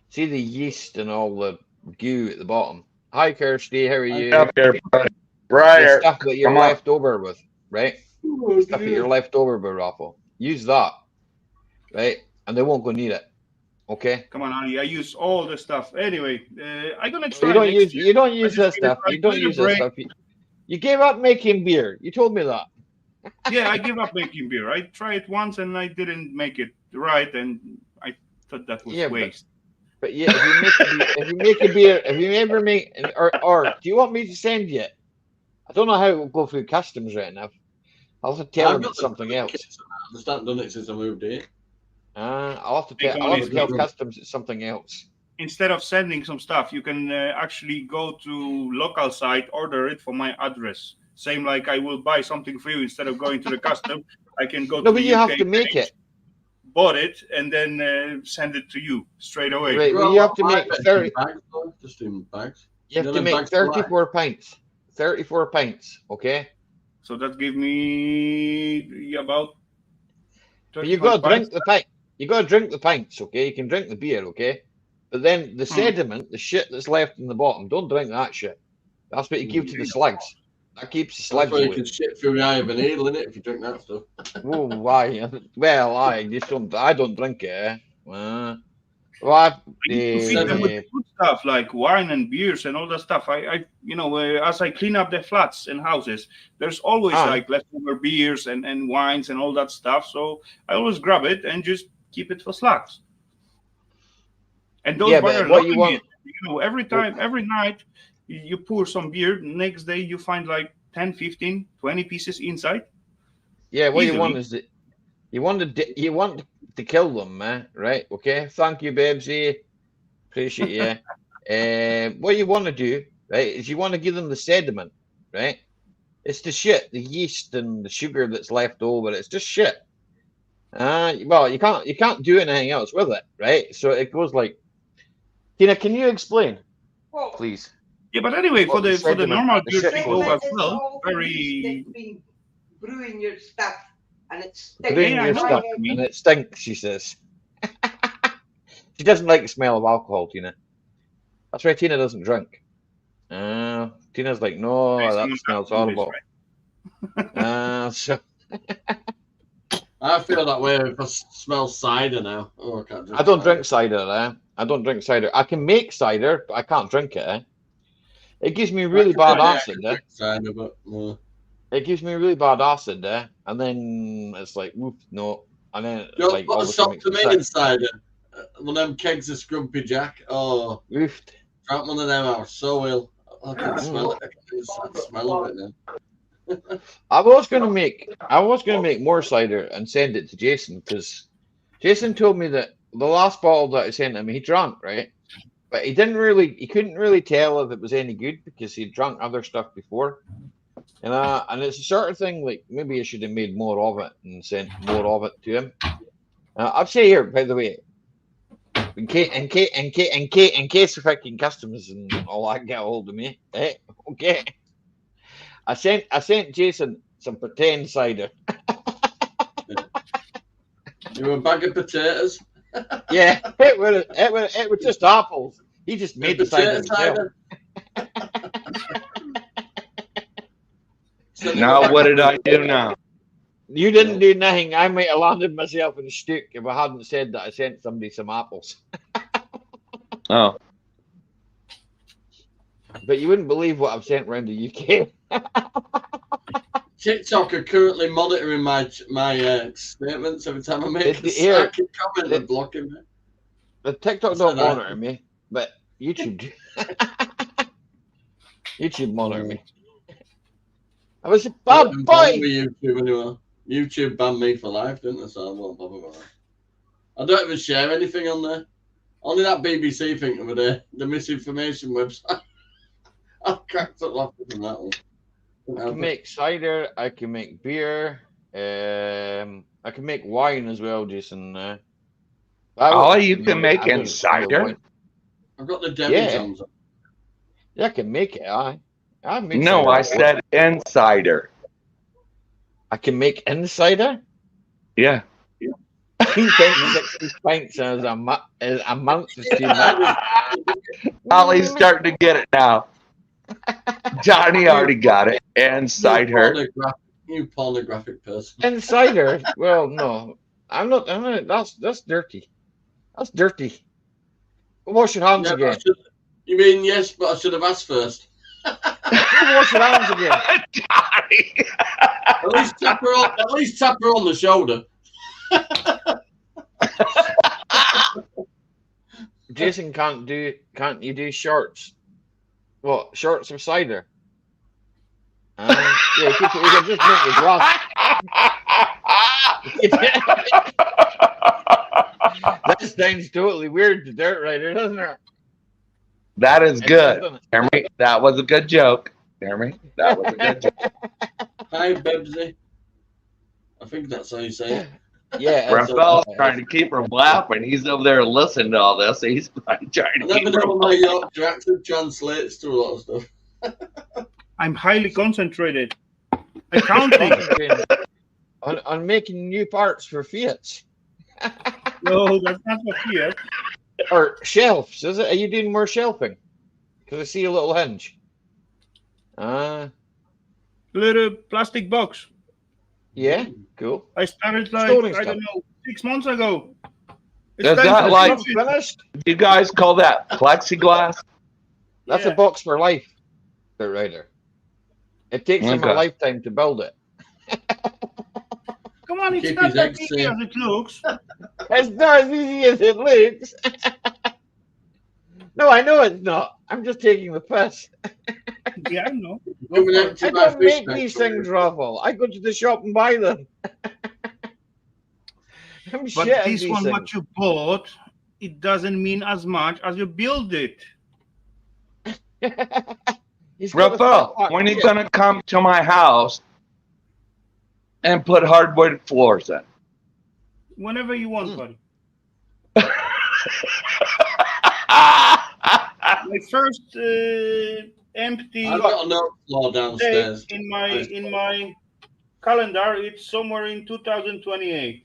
[SPEAKER 1] see the yeast and all the goo at the bottom. Hi, Kirsty. How are you?
[SPEAKER 4] Up there, buddy.
[SPEAKER 1] The
[SPEAKER 4] Right.
[SPEAKER 1] stuff that you're
[SPEAKER 4] Come on.
[SPEAKER 1] left over with, right?
[SPEAKER 5] Oh,
[SPEAKER 1] Stuff that you're left over with, Raffle. Use that, right? And they won't go need it. Okay.
[SPEAKER 3] Come on, honey. I use all the stuff. Anyway, I'm gonna
[SPEAKER 1] So
[SPEAKER 3] try
[SPEAKER 1] you don't
[SPEAKER 3] next
[SPEAKER 1] use
[SPEAKER 3] year.
[SPEAKER 1] you don't use
[SPEAKER 3] just
[SPEAKER 1] that
[SPEAKER 3] give it
[SPEAKER 1] stuff.
[SPEAKER 3] a
[SPEAKER 1] You don't
[SPEAKER 3] little
[SPEAKER 1] use that
[SPEAKER 3] break.
[SPEAKER 1] stuff. You gave up making beer. You told me that.
[SPEAKER 3] Yeah, I give up making beer. I tried it once and I didn't make it right, and I thought that was
[SPEAKER 1] Yeah, but-
[SPEAKER 3] waste.
[SPEAKER 1] But yeah, if you make a beer, if you ever make, or do you want me to send you it? I don't know how it will go through customs right now. I'll have to tell
[SPEAKER 5] I've
[SPEAKER 1] them
[SPEAKER 5] got
[SPEAKER 1] it's something
[SPEAKER 5] the
[SPEAKER 1] else.
[SPEAKER 5] kits. I just haven't done it since I moved here.
[SPEAKER 1] I'll have to
[SPEAKER 3] Hey,
[SPEAKER 1] tell. I'll have to tell
[SPEAKER 5] Tony.
[SPEAKER 1] customs it's something else.
[SPEAKER 3] Instead of sending some stuff, you can actually go to local site, order it for my address. Same like I will buy something for you instead of going to the custom. I can go
[SPEAKER 1] No,
[SPEAKER 3] to
[SPEAKER 1] but
[SPEAKER 3] the
[SPEAKER 1] you
[SPEAKER 3] UK
[SPEAKER 1] have to make
[SPEAKER 3] page,
[SPEAKER 1] it.
[SPEAKER 3] bought it, and then send it to you straight away.
[SPEAKER 1] Right, well, you have to make 30.
[SPEAKER 5] bags, though, just in bags.
[SPEAKER 1] You have
[SPEAKER 5] You
[SPEAKER 1] to
[SPEAKER 5] know,
[SPEAKER 1] make
[SPEAKER 5] bags for life.
[SPEAKER 1] 34 pints. 34 pints. Okay.
[SPEAKER 3] So that gave me about.
[SPEAKER 1] But you got to
[SPEAKER 3] 35
[SPEAKER 1] drink the pint. You got to drink the pints. Okay. You can drink the beer. Okay. But then the sediment, the shit that's left in the bottom, don't drink that shit. That's what you give to the slugs. That keeps the
[SPEAKER 5] That's
[SPEAKER 1] slugs
[SPEAKER 5] why you
[SPEAKER 1] away.
[SPEAKER 5] can shit through the eye of a needle, innit, if you drink that stuff.
[SPEAKER 1] Oh, why? Well, I just don't. I don't drink it. Well, I,
[SPEAKER 3] I need to feed them with
[SPEAKER 1] eh,
[SPEAKER 3] the good stuff like wine and beers and all that stuff. As I clean up the flats and houses, there's always
[SPEAKER 1] Ah.
[SPEAKER 3] like leftover beers and wines and all that stuff. So I always grab it and just keep it for slugs. And those
[SPEAKER 1] Yeah, but
[SPEAKER 3] buggers
[SPEAKER 1] what you
[SPEAKER 3] loving
[SPEAKER 1] want-
[SPEAKER 3] it. Every night you pour some beer. Next day you find like 10, 15, 20 pieces inside.
[SPEAKER 1] yeah. What you want
[SPEAKER 3] Easily.
[SPEAKER 1] is that you want to kill them, man. Right? Okay. Thank you, Babesy. Appreciate you. What you want to do, right, is you want to give them the sediment. right? It's the shit, the yeast and the sugar that's left over. It's just shit. Well, you can't do anything else with it, right? So it goes like, Tina, can you explain,
[SPEAKER 2] Well,
[SPEAKER 1] please?
[SPEAKER 3] Yeah, but anyway, for
[SPEAKER 1] What the
[SPEAKER 3] the
[SPEAKER 1] sediment,
[SPEAKER 3] normal
[SPEAKER 1] the
[SPEAKER 3] dirt
[SPEAKER 1] shit
[SPEAKER 3] to
[SPEAKER 1] goes
[SPEAKER 3] go
[SPEAKER 1] in.
[SPEAKER 3] as
[SPEAKER 2] it's
[SPEAKER 3] well,
[SPEAKER 2] all the yeast
[SPEAKER 3] very.
[SPEAKER 2] that's been brewing your stuff, and it's
[SPEAKER 1] Bring
[SPEAKER 3] Yeah, I
[SPEAKER 1] your
[SPEAKER 3] know
[SPEAKER 1] stuff,
[SPEAKER 3] what you mean.
[SPEAKER 1] and it stinks, she says. She doesn't like the smell of alcohol, Tina. That's why Tina doesn't drink. Tina's like, no, that
[SPEAKER 3] Someone
[SPEAKER 1] smells
[SPEAKER 3] has to do this,
[SPEAKER 1] horrible. So
[SPEAKER 5] I feel that way if I smell cider now. Oh, I can't drink
[SPEAKER 1] I don't
[SPEAKER 5] cider.
[SPEAKER 1] drink cider, I don't drink cider. I can make cider, but I can't drink it, It gives me really bad
[SPEAKER 5] Yeah, I
[SPEAKER 1] acid,
[SPEAKER 5] can drink cider, but
[SPEAKER 1] It gives me really bad acid, And then it's like, whoop, no. And then
[SPEAKER 5] you know
[SPEAKER 1] like
[SPEAKER 5] what
[SPEAKER 1] obviously
[SPEAKER 5] stopped
[SPEAKER 1] makes
[SPEAKER 5] to
[SPEAKER 1] me
[SPEAKER 5] me
[SPEAKER 1] sick.
[SPEAKER 5] in cider? One of them kegs of Scrumpy Jack. Oh,
[SPEAKER 1] Oof.
[SPEAKER 5] drank one of them. I was so ill. I can smell it. I can smell of it now.
[SPEAKER 1] I was gonna make more cider and send it to Jason because Jason told me that the last bottle that I sent him, he drank, right? But he couldn't really tell if it was any good because he'd drunk other stuff before. And it's the sort of thing like maybe I should have made more of it and sent more of it to him. I'll say here, by the way, in case the fucking customers and all that get a hold of me, okay. I sent Jason some pretend cider.
[SPEAKER 5] You were a bag of potatoes.
[SPEAKER 1] Yeah, it was just apples. He just made the cider himself.
[SPEAKER 4] Now what did I do now?
[SPEAKER 1] You didn't do nothing. I might have landed myself in the stick if I hadn't said that I sent somebody some apples.
[SPEAKER 4] Oh,
[SPEAKER 1] But you wouldn't believe what I've sent around the UK.
[SPEAKER 5] TikTok are currently monitoring my statements every time I make a psychic comment and blocking me.
[SPEAKER 1] The TikTok don't monitor me, but YouTube do. YouTube monitor me. I was a bad boy.
[SPEAKER 5] YouTube anyway. YouTube banned me for life, didn't they? So I won't bother with that. I don't even share anything on there. Only that BBC thing over there, the misinformation website. I cracked up laughing from that one.
[SPEAKER 1] I can make cider. I can make beer. I can make wine as well, Jason.
[SPEAKER 4] all you can make in cider?
[SPEAKER 5] I've got the demi-johns.
[SPEAKER 1] Yeah, I can make it. I made
[SPEAKER 4] No,
[SPEAKER 1] cider
[SPEAKER 4] I
[SPEAKER 1] before.
[SPEAKER 4] said insider.
[SPEAKER 1] I can make insider.
[SPEAKER 4] Yeah.
[SPEAKER 1] 260 pints as a month is too much.
[SPEAKER 4] Ollie's starting to get it now. Johnny already got it. Inside her.
[SPEAKER 5] You pornographic person.
[SPEAKER 1] Insider. Well, no, I'm not. That's dirty. That's dirty. Wash your hands again.
[SPEAKER 5] You mean yes, but I should have asked first.
[SPEAKER 1] Wash your hands again.
[SPEAKER 4] Johnny.
[SPEAKER 5] At least tap her on the shoulder.
[SPEAKER 1] Jason, can't you do shorts? What, shorts of cider? Yeah, you can just make your glass. That sounds totally weird to Dirt Rider, doesn't it?
[SPEAKER 4] That is good. Jeremy, that was a good joke. Jeremy, that was a good joke.
[SPEAKER 5] Hi, Bebsy. I think that's how you say it.
[SPEAKER 1] Yeah.
[SPEAKER 4] Raphael's trying to keep from laughing. He's over there listening to all this. He's trying to
[SPEAKER 5] I never
[SPEAKER 4] keep
[SPEAKER 5] know
[SPEAKER 4] from
[SPEAKER 5] my Yorkshire accent translates to a lot of stuff.
[SPEAKER 3] I'm highly concentrated. Accounting.
[SPEAKER 1] on making new parts for Fiats.
[SPEAKER 3] No, that's not what Fiat.
[SPEAKER 1] Or shelves, is it? Are you doing more shelving? Because I see a little hinge.
[SPEAKER 3] Little plastic box.
[SPEAKER 1] Yeah, cool.
[SPEAKER 3] I started like,
[SPEAKER 1] Storing
[SPEAKER 3] I
[SPEAKER 1] stuff.
[SPEAKER 3] don't know, 6 months ago.
[SPEAKER 4] Is that like,
[SPEAKER 1] finished?
[SPEAKER 4] you guys call that plexiglass?
[SPEAKER 1] That's a box for life, the Rider. It takes him a
[SPEAKER 4] Okay.
[SPEAKER 1] lifetime to build it.
[SPEAKER 3] Come on, it's
[SPEAKER 5] Keep
[SPEAKER 3] not
[SPEAKER 5] his
[SPEAKER 3] that
[SPEAKER 5] eggs
[SPEAKER 3] easy
[SPEAKER 5] safe.
[SPEAKER 3] as it looks.
[SPEAKER 1] It's not as easy as it looks. No, I know it's not. I'm just taking the piss.
[SPEAKER 3] Yeah, I know.
[SPEAKER 1] I don't make these things, Raffle. I go to the shop and buy them. I'm
[SPEAKER 3] But
[SPEAKER 1] shit at
[SPEAKER 3] this
[SPEAKER 1] these
[SPEAKER 3] one,
[SPEAKER 1] things.
[SPEAKER 3] what you bought, it doesn't mean as much as you build it.
[SPEAKER 1] He's got the
[SPEAKER 4] Raphael,
[SPEAKER 1] fat
[SPEAKER 4] when are you
[SPEAKER 1] shit.
[SPEAKER 4] gonna come to my house and put hardwood floors in?
[SPEAKER 3] Whenever you want,
[SPEAKER 1] Mm.
[SPEAKER 3] buddy. My first empty
[SPEAKER 5] I've got a note floor
[SPEAKER 3] date
[SPEAKER 5] downstairs.
[SPEAKER 3] in my calendar. It's somewhere in 2028.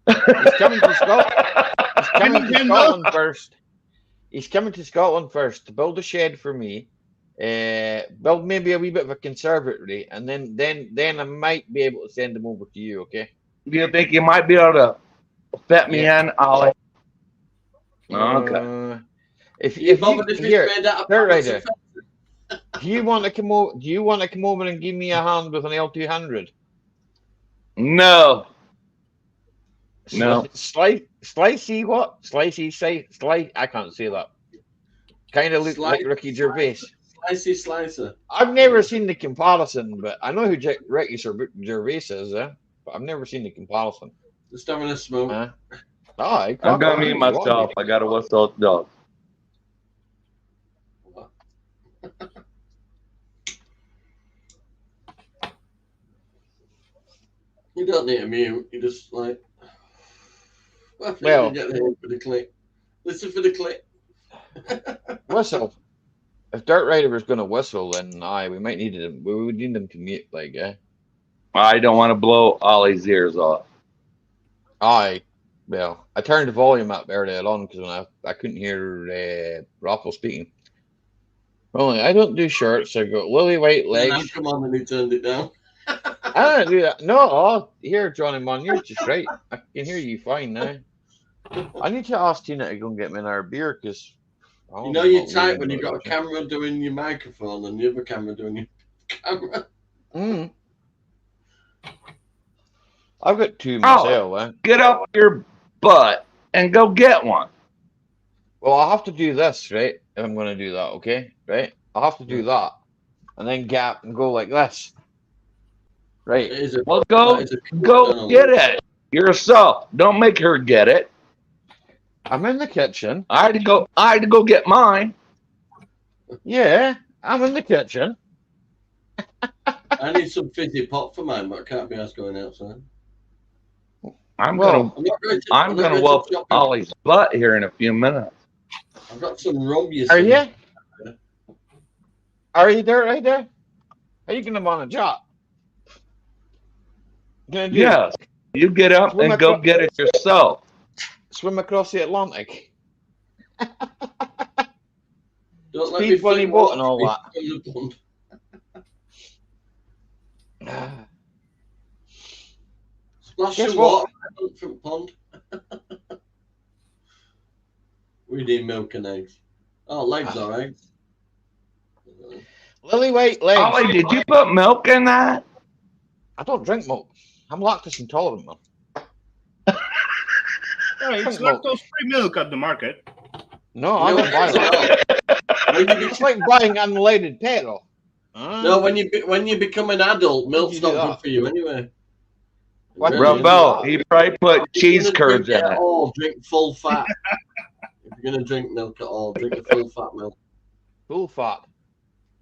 [SPEAKER 1] He's coming to Scotland. He's coming
[SPEAKER 3] Can
[SPEAKER 1] to
[SPEAKER 3] you handle?
[SPEAKER 1] Scotland first. He's coming to Scotland first to build a shed for me. Build maybe a wee bit of a conservatory, and then I might be able to send him over to you. Okay.
[SPEAKER 4] Do you think you might be able to fit me in, Ollie? Okay.
[SPEAKER 1] If
[SPEAKER 5] You
[SPEAKER 1] if
[SPEAKER 5] bothered
[SPEAKER 1] you
[SPEAKER 5] if it's
[SPEAKER 1] here,
[SPEAKER 5] made out of
[SPEAKER 1] they're right
[SPEAKER 5] pallets
[SPEAKER 1] there.
[SPEAKER 5] of
[SPEAKER 1] Do you want to come over? Do you want to come over and give me a hand with an L200?
[SPEAKER 4] No. No.
[SPEAKER 1] Slicey what? Slicey say slice. I can't say that. Kind of look like Ricky Gervais.
[SPEAKER 5] Slicer.
[SPEAKER 1] I've never seen the comparison, but I know who Ricky Gervais is, but I've never seen the comparison.
[SPEAKER 5] Just having a smoke.
[SPEAKER 1] I'm
[SPEAKER 4] gonna mute myself. I gotta whistle at the dog.
[SPEAKER 5] You don't need to mute. You just like.
[SPEAKER 1] Well-
[SPEAKER 5] You get here for the click. Listen for the click.
[SPEAKER 1] Whistle. If Dirt Rider was going to whistle, then we might need him. We would need him to mute, like,
[SPEAKER 4] I don't want to blow Ollie's ears off.
[SPEAKER 1] Well, I turned the volume up earlier on because I couldn't hear Raffle speaking. Only I don't do shirts. I've got lily white
[SPEAKER 5] Then
[SPEAKER 1] legs.
[SPEAKER 5] come on, and he turned it down.
[SPEAKER 1] I don't do that. No, here, Johnny Man, you're just right. I can hear you fine now. I need to ask Tina to go and get me another beer because
[SPEAKER 5] You know you're tight when you got a camera doing your microphone and the other camera doing your camera.
[SPEAKER 1] I've got two myself.
[SPEAKER 4] Get up your butt and go get one.
[SPEAKER 1] Well, I'll have to do this, right? If I'm going to do that, okay? Right? I'll have to do that. And then gap and go like this. Right.
[SPEAKER 4] Well, go get it yourself. Don't make her get it.
[SPEAKER 1] I'm in the kitchen.
[SPEAKER 4] I had to go get mine.
[SPEAKER 1] Yeah, I'm in the kitchen.
[SPEAKER 5] I need some fizzy pop for mine, but I can't be asked going outside.
[SPEAKER 4] I'm
[SPEAKER 1] Well,
[SPEAKER 4] gonna whoop Ollie's butt here in a few minutes.
[SPEAKER 5] I've got some rum.
[SPEAKER 1] Are you? Are you there right there? Are you going to want a job?
[SPEAKER 4] Yes. You get up
[SPEAKER 1] Swim
[SPEAKER 4] and go
[SPEAKER 1] across-
[SPEAKER 4] get it yourself.
[SPEAKER 1] Swim across the Atlantic.
[SPEAKER 5] Don't let
[SPEAKER 1] Speed
[SPEAKER 5] me
[SPEAKER 1] funny
[SPEAKER 5] flick
[SPEAKER 1] boat and
[SPEAKER 5] water
[SPEAKER 1] all that.
[SPEAKER 5] from the pond. Splash
[SPEAKER 1] Guess
[SPEAKER 5] some
[SPEAKER 1] what?
[SPEAKER 5] water from the pond. We need milk and eggs. Oh, legs are eggs.
[SPEAKER 1] Lily white legs.
[SPEAKER 4] Ollie, did you put milk in that?
[SPEAKER 1] I don't drink milk. I'm lactose intolerant, man.
[SPEAKER 3] It's lactose-free milk at the market.
[SPEAKER 1] No, I don't buy that. It's like buying unleaded petrol.
[SPEAKER 5] No, when you become an adult, milk's
[SPEAKER 1] you do
[SPEAKER 5] not good
[SPEAKER 1] that?
[SPEAKER 5] for you anyway.
[SPEAKER 1] What
[SPEAKER 5] Really
[SPEAKER 1] rub-
[SPEAKER 5] isn't.
[SPEAKER 4] Rebel, he probably put
[SPEAKER 5] If
[SPEAKER 4] cheese
[SPEAKER 5] you're gonna
[SPEAKER 4] curds
[SPEAKER 5] drink
[SPEAKER 4] in
[SPEAKER 5] it
[SPEAKER 4] it.
[SPEAKER 5] at all, drink full fat. If you're gonna drink milk at all, drink the full fat milk.
[SPEAKER 1] Full fat.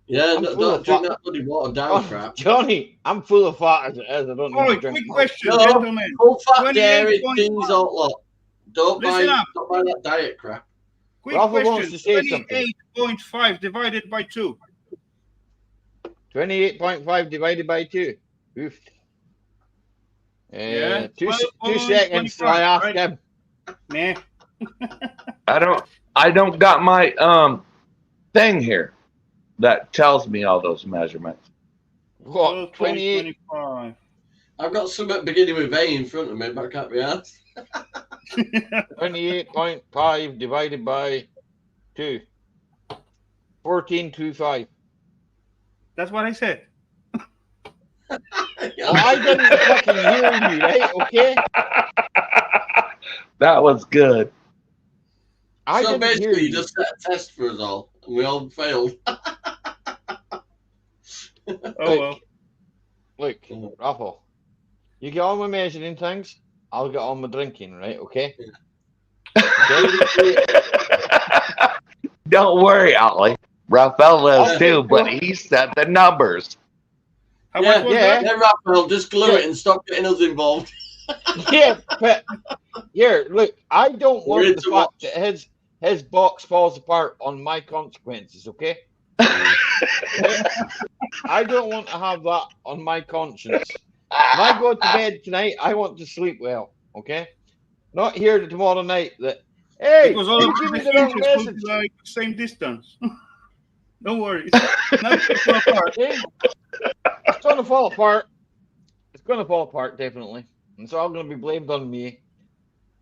[SPEAKER 5] Yeah,
[SPEAKER 1] I'm
[SPEAKER 5] no,
[SPEAKER 1] full
[SPEAKER 5] don't
[SPEAKER 1] of
[SPEAKER 5] drink
[SPEAKER 1] fat.
[SPEAKER 5] that bloody watered down
[SPEAKER 1] Oh,
[SPEAKER 5] crap.
[SPEAKER 1] Johnny, I'm full of fat as it is. I don't need
[SPEAKER 3] Oh,
[SPEAKER 1] to drink
[SPEAKER 3] quick
[SPEAKER 1] milk.
[SPEAKER 3] question,
[SPEAKER 5] No.
[SPEAKER 3] gentlemen.
[SPEAKER 5] Full fat dairy,
[SPEAKER 3] 28.1.
[SPEAKER 5] cheese, all lot. Don't
[SPEAKER 3] Listen up.
[SPEAKER 5] buy that diet crap.
[SPEAKER 3] Quick
[SPEAKER 1] Rafa wants
[SPEAKER 3] question.
[SPEAKER 1] to say something.
[SPEAKER 3] 28.5 divided by 2.
[SPEAKER 1] 28.5 divided by 2. Oof.
[SPEAKER 3] Yeah,
[SPEAKER 1] 2 seconds till I ask
[SPEAKER 3] right?
[SPEAKER 1] him.
[SPEAKER 3] Nah.
[SPEAKER 4] I don't got my thing here that tells me all those measurements.
[SPEAKER 1] What? 28?
[SPEAKER 3] 12.25.
[SPEAKER 5] I've got something beginning with A in front of me, but I can't be asked.
[SPEAKER 1] 28.5 divided by 2. 14.25.
[SPEAKER 3] That's what I said.
[SPEAKER 1] Well, I didn't fucking hear you, right? Okay?
[SPEAKER 4] That was good.
[SPEAKER 1] I
[SPEAKER 5] So
[SPEAKER 1] didn't hear
[SPEAKER 5] basically, you
[SPEAKER 1] you.
[SPEAKER 5] just set a test for us all, and we all failed.
[SPEAKER 3] Oh, well.
[SPEAKER 1] Look, Raffle, you get on with measuring things, I'll get on with drinking, right? Okay? Okay?
[SPEAKER 4] Don't worry, Ollie. Raphael does
[SPEAKER 5] Yeah.
[SPEAKER 4] too, but he said the numbers.
[SPEAKER 3] How much was
[SPEAKER 1] Yeah.
[SPEAKER 3] that?
[SPEAKER 5] Yeah, Raphael, just glue it and stop getting us involved.
[SPEAKER 1] Yeah, but here, look, I don't
[SPEAKER 5] We're here
[SPEAKER 1] want the
[SPEAKER 5] to
[SPEAKER 1] fact
[SPEAKER 5] watch.
[SPEAKER 1] that his box falls apart on my consequences, okay? Okay? I don't want to have that on my conscience. When I go to bed tonight, I want to sleep well, okay? Not here tomorrow night that, hey,
[SPEAKER 3] Because all
[SPEAKER 1] you
[SPEAKER 3] of
[SPEAKER 1] give me
[SPEAKER 3] the
[SPEAKER 1] the wrong
[SPEAKER 3] hinges will
[SPEAKER 1] message.
[SPEAKER 3] be like same distance. Don't worry. It's not gonna fall apart.
[SPEAKER 1] Okay? It's going to fall apart. It's going to fall apart, definitely. And it's all going to be blamed on me.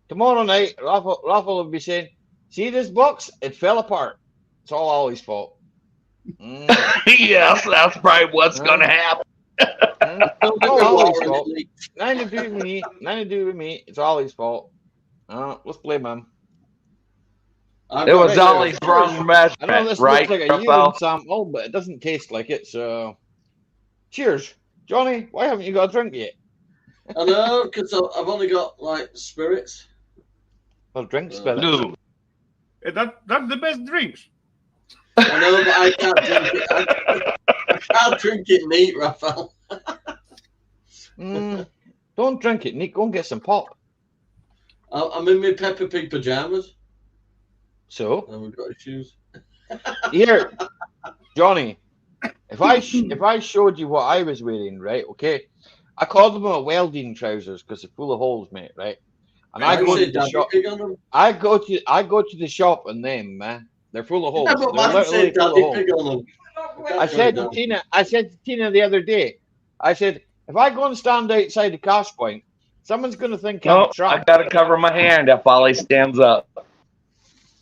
[SPEAKER 1] Tomorrow night, Rafa will be saying, see this box? It fell apart. It's all Ollie's fault.
[SPEAKER 4] Yes, that's probably what's gonna happen.
[SPEAKER 5] Don't
[SPEAKER 1] It's all
[SPEAKER 5] get
[SPEAKER 1] Ollie's
[SPEAKER 5] water in
[SPEAKER 1] fault.
[SPEAKER 5] it leaks.
[SPEAKER 1] Nothing to do with me. Nothing to do with me. It's Ollie's fault. Let's blame him.
[SPEAKER 5] I've
[SPEAKER 4] It
[SPEAKER 5] got
[SPEAKER 4] was
[SPEAKER 5] to-
[SPEAKER 4] Ollie's wrong
[SPEAKER 1] I know
[SPEAKER 4] measurement,
[SPEAKER 1] this
[SPEAKER 4] right,
[SPEAKER 1] looks like a
[SPEAKER 4] Raphael?
[SPEAKER 1] urine sample, but it doesn't taste like it, so cheers. Johnny, why haven't you got a drink yet?
[SPEAKER 5] I know, because I've only got like spirits.
[SPEAKER 1] Well, drink spirits.
[SPEAKER 4] Dude,
[SPEAKER 3] That's the best drinks.
[SPEAKER 5] I know, but I can't drink it. I can't drink it neat, Raphael.
[SPEAKER 1] Don't drink it, Nick. Go and get some pop.
[SPEAKER 5] I'm in my Peppa Pig pajamas.
[SPEAKER 1] So
[SPEAKER 5] And we've got issues.
[SPEAKER 1] here, Johnny, if I showed you what I was wearing, right? Okay, I called them a welding trousers because they're full of holes, mate. Right? And I
[SPEAKER 5] You
[SPEAKER 1] go to
[SPEAKER 5] say
[SPEAKER 1] the
[SPEAKER 5] Daddy
[SPEAKER 1] shop.
[SPEAKER 5] Pig on them?
[SPEAKER 1] I go to the shop and them, man. They're full of holes.
[SPEAKER 5] Yeah, but
[SPEAKER 1] They're
[SPEAKER 5] mine say
[SPEAKER 1] literally full of
[SPEAKER 5] Daddy
[SPEAKER 1] holes.
[SPEAKER 5] Pig on them.
[SPEAKER 1] I said to Tina the other day, I said, if I go and stand outside the cash point, someone's going to think I'm
[SPEAKER 4] no, I
[SPEAKER 1] trapped.
[SPEAKER 4] gotta cover my hand if Ollie stands up.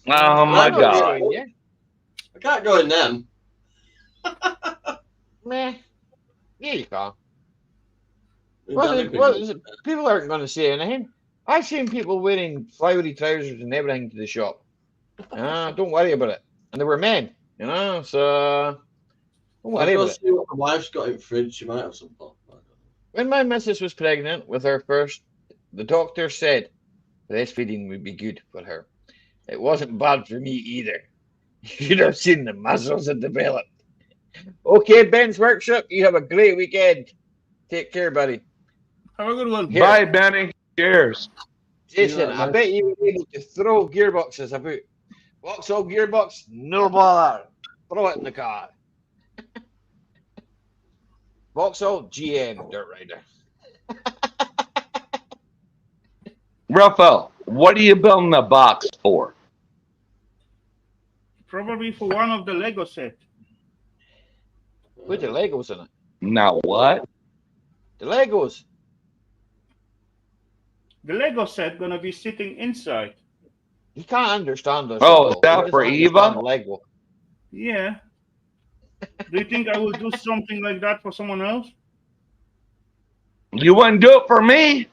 [SPEAKER 4] Oh my
[SPEAKER 1] I'm not
[SPEAKER 4] God.
[SPEAKER 1] showing you.
[SPEAKER 5] I can't go in them.
[SPEAKER 1] Meh. There you go.
[SPEAKER 5] Daddy Pig
[SPEAKER 1] What
[SPEAKER 5] on
[SPEAKER 1] is
[SPEAKER 5] them.
[SPEAKER 1] it? People aren't going to say anything. I've seen people wearing flowery trousers and everything to the shop. Don't worry about it. And they were men, so don't
[SPEAKER 5] I'll
[SPEAKER 1] worry
[SPEAKER 5] go
[SPEAKER 1] about it.
[SPEAKER 5] see what my wife's got in the fridge. She might have some pop. I don't know.
[SPEAKER 1] When my missus was pregnant with her first, the doctor said breastfeeding would be good for her. It wasn't bad for me either. You'd have seen the muscles that developed. Okay, Ben's Workshop, you have a great weekend. Take care, buddy.
[SPEAKER 3] Have a good one.
[SPEAKER 1] Here.
[SPEAKER 4] Bye, Benny. Cheers.
[SPEAKER 1] Jason,
[SPEAKER 5] Yeah,
[SPEAKER 1] I
[SPEAKER 5] man.
[SPEAKER 1] bet you would be able to throw gearboxes about. Vauxhall gearbox, no bother. Throw it in the car. Vauxhall GM Dirt Rider.
[SPEAKER 4] Raphael, what are you building the box for?
[SPEAKER 3] Probably for one of the Lego set.
[SPEAKER 1] Put the Legos in it.
[SPEAKER 4] Now what?
[SPEAKER 1] The Legos.
[SPEAKER 3] The Lego set gonna be sitting inside.
[SPEAKER 1] He can't understand us.
[SPEAKER 4] Oh,
[SPEAKER 1] at
[SPEAKER 4] is
[SPEAKER 1] all.
[SPEAKER 4] that
[SPEAKER 1] He doesn't
[SPEAKER 4] for
[SPEAKER 1] understand
[SPEAKER 4] Eva?
[SPEAKER 1] Lego.
[SPEAKER 3] Yeah. Do you think I will do something like that for someone else?
[SPEAKER 4] You wouldn't do it for me?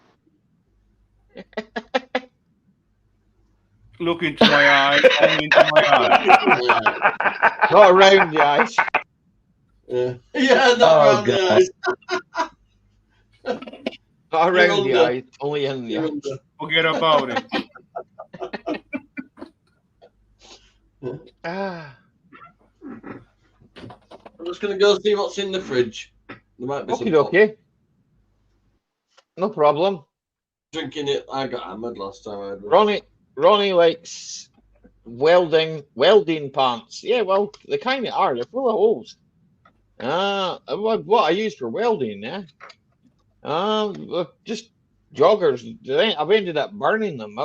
[SPEAKER 3] Look into my eyes. Only into my eyes.
[SPEAKER 1] Not around the eyes.
[SPEAKER 5] Yeah, not
[SPEAKER 4] Oh,
[SPEAKER 5] around the
[SPEAKER 4] God.
[SPEAKER 5] eyes.
[SPEAKER 1] Not around the
[SPEAKER 5] You're
[SPEAKER 1] eyes. Only in the
[SPEAKER 5] You're
[SPEAKER 1] eyes.
[SPEAKER 5] under.
[SPEAKER 3] Forget about it.
[SPEAKER 1] Ah.
[SPEAKER 5] I'm just gonna go see what's in the fridge. There might be some
[SPEAKER 1] Okay. No problem.
[SPEAKER 5] drinking it. I got hammered last time I had one.
[SPEAKER 1] Ronnie likes welding pants. Yeah, well, they kind of are. They're full of holes. What I use for welding, yeah. Just joggers. I've ended up burning them.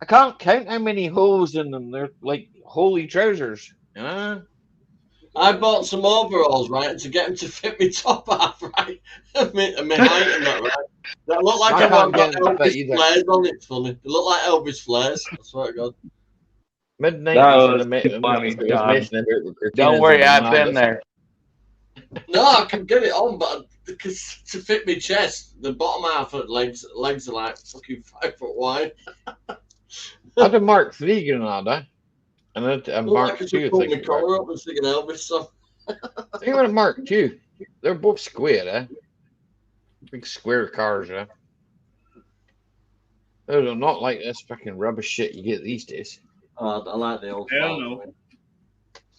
[SPEAKER 1] I can't count how many holes in them. They're like holy trousers.
[SPEAKER 5] I bought some overalls, right, to get them to fit me top half, right, and my height and that, right. That look like
[SPEAKER 1] I
[SPEAKER 5] I've
[SPEAKER 1] can't
[SPEAKER 5] got
[SPEAKER 1] get them to fit
[SPEAKER 5] Elvis
[SPEAKER 1] either.
[SPEAKER 5] flares on it. Funny, they look like Elvis flares. I swear to God.
[SPEAKER 1] Mid
[SPEAKER 4] That
[SPEAKER 1] nineties,
[SPEAKER 4] was too funny, John.
[SPEAKER 1] messing about with
[SPEAKER 4] Don't
[SPEAKER 1] Cortinas
[SPEAKER 4] worry,
[SPEAKER 1] and
[SPEAKER 4] I've been
[SPEAKER 1] Hernandez.
[SPEAKER 4] there.
[SPEAKER 5] No, I can get it on, but because to fit me chest, the bottom half of legs are like fucking 5 foot wide.
[SPEAKER 1] I had a Mark III Granada, and a
[SPEAKER 5] Look
[SPEAKER 1] Mark
[SPEAKER 5] like I
[SPEAKER 1] II.
[SPEAKER 5] just pulled my collar up and sing an Elvis song.
[SPEAKER 1] Think about a Mark II. They're both square, eh? Big square cars, eh? They're not like this fucking rubbish shit you get these days.
[SPEAKER 5] Oh, I like the old
[SPEAKER 3] Hell
[SPEAKER 5] Falcon.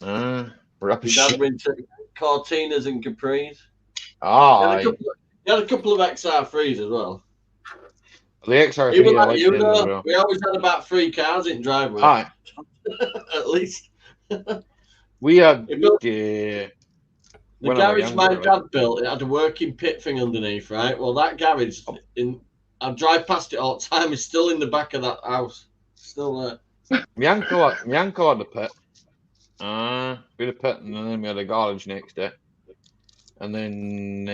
[SPEAKER 3] no.
[SPEAKER 5] Your
[SPEAKER 1] Rubbish.
[SPEAKER 5] dad went to Cortinas and Capris.
[SPEAKER 1] Ah,
[SPEAKER 5] He had a couple of XR3s as well.
[SPEAKER 1] the XR3
[SPEAKER 5] Even
[SPEAKER 1] I
[SPEAKER 5] like
[SPEAKER 1] like
[SPEAKER 5] you
[SPEAKER 1] them
[SPEAKER 5] know,
[SPEAKER 1] as well.
[SPEAKER 5] we always had about 3 cars in driveway,
[SPEAKER 1] Aye,
[SPEAKER 5] at least.
[SPEAKER 1] we had
[SPEAKER 5] It built-
[SPEAKER 1] when
[SPEAKER 5] The
[SPEAKER 1] I was
[SPEAKER 5] garage my
[SPEAKER 1] younger, like,
[SPEAKER 5] dad built, it had a working pit thing underneath, right? Well, that garage, I drive past it all the time, it's still in the back of that house. Still there.
[SPEAKER 1] my uncle had a pit. We had a pit, and then we had a garage next to it. And then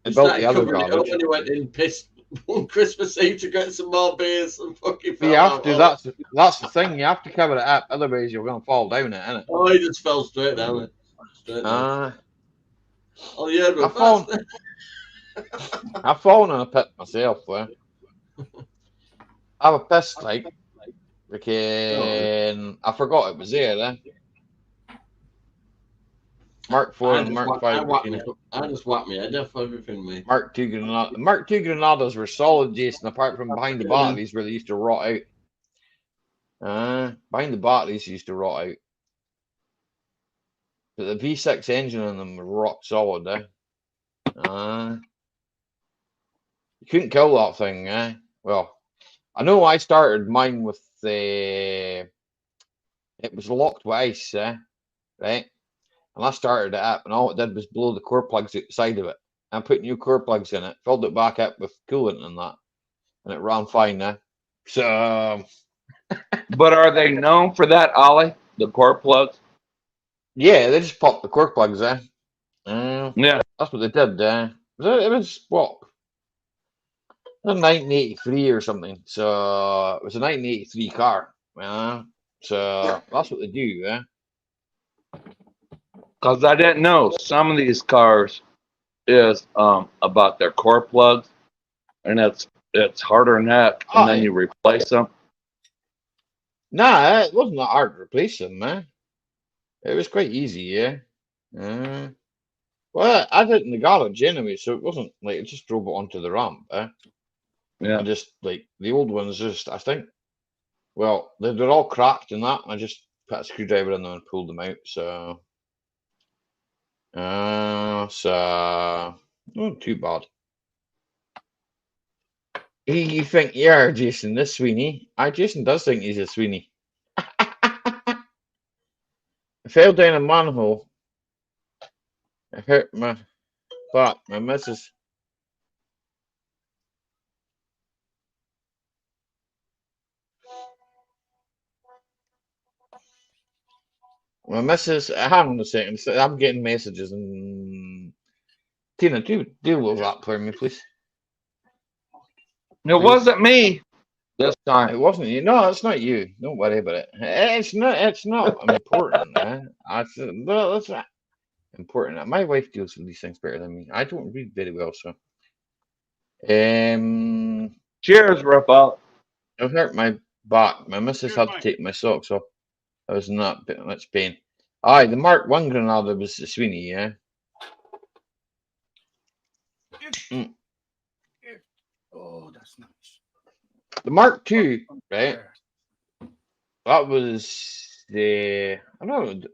[SPEAKER 5] He
[SPEAKER 1] built
[SPEAKER 5] started
[SPEAKER 1] the other
[SPEAKER 5] covering it up
[SPEAKER 1] garage.
[SPEAKER 5] when he went in pissed on Christmas Eve to get some more beers and fucking
[SPEAKER 1] You
[SPEAKER 5] fell
[SPEAKER 1] have to.
[SPEAKER 5] out.
[SPEAKER 1] That's the thing. You have to cover it up, otherwise you're gonna fall down it, innit?
[SPEAKER 5] Oh, he just fell straight down it. Straight down. Oh, yeah,
[SPEAKER 1] I've fallen in a pit myself. I have a piss like, I forgot it was there. Mark 4 and Mark 5.
[SPEAKER 5] I just whacked me head off everything, mate.
[SPEAKER 1] Mark 2 Granada. Mark 2 Granadas were solid, Jason, apart from behind the batteries where they used to rot out. Behind the batteries used to rot out. But the V6 engine in them was rock solid, You couldn't kill that thing, Well, I know I started mine with it was locked with ice, right? And I started it up, and all it did was blow the core plugs out the side of it. And put new core plugs in it, filled it back up with coolant and that, and it ran fine. So,
[SPEAKER 4] But are they known for that, Ollie? The core plugs?
[SPEAKER 1] yeah, they just popped the core plugs,
[SPEAKER 4] Yeah.
[SPEAKER 1] That's what they did. It was what? It was 1983 or something. So it was a 1983 car. So that's what they do.
[SPEAKER 4] Because I didn't know some of these cars is about their core plugs, and it's harder than that, and then you replace them.
[SPEAKER 1] Nah, it wasn't that hard to replace them, man. It was quite easy, well, I did it in the garage anyway, so it wasn't like I just drove it onto the ramp.
[SPEAKER 4] Yeah.
[SPEAKER 1] I just like the old ones. I think, well, they're all cracked and that. And I just put a screwdriver in them and pulled them out. So, not too bad. You think you are, Jason, this Sweeney? Jason does think he's a Sweeney. I fell down a manhole. I hurt my butt. My missus. My missus. Hang on a second. I'm getting messages and Tina, deal with that for me, please.
[SPEAKER 4] It wasn't me this
[SPEAKER 1] It
[SPEAKER 4] time.
[SPEAKER 1] wasn't you. No, it's not you. Don't worry about it. It's not important. That's not important. My wife deals with these things better than me. I don't read very well, so.
[SPEAKER 4] Cheers, Raphael.
[SPEAKER 1] It hurt my back. My missus had to take my socks off. I was not much pain. Aye, the Mark 1 Granada was the Sweeney,
[SPEAKER 3] Oh, that's nice.
[SPEAKER 1] The Mark 2, right? That was the. I don't know.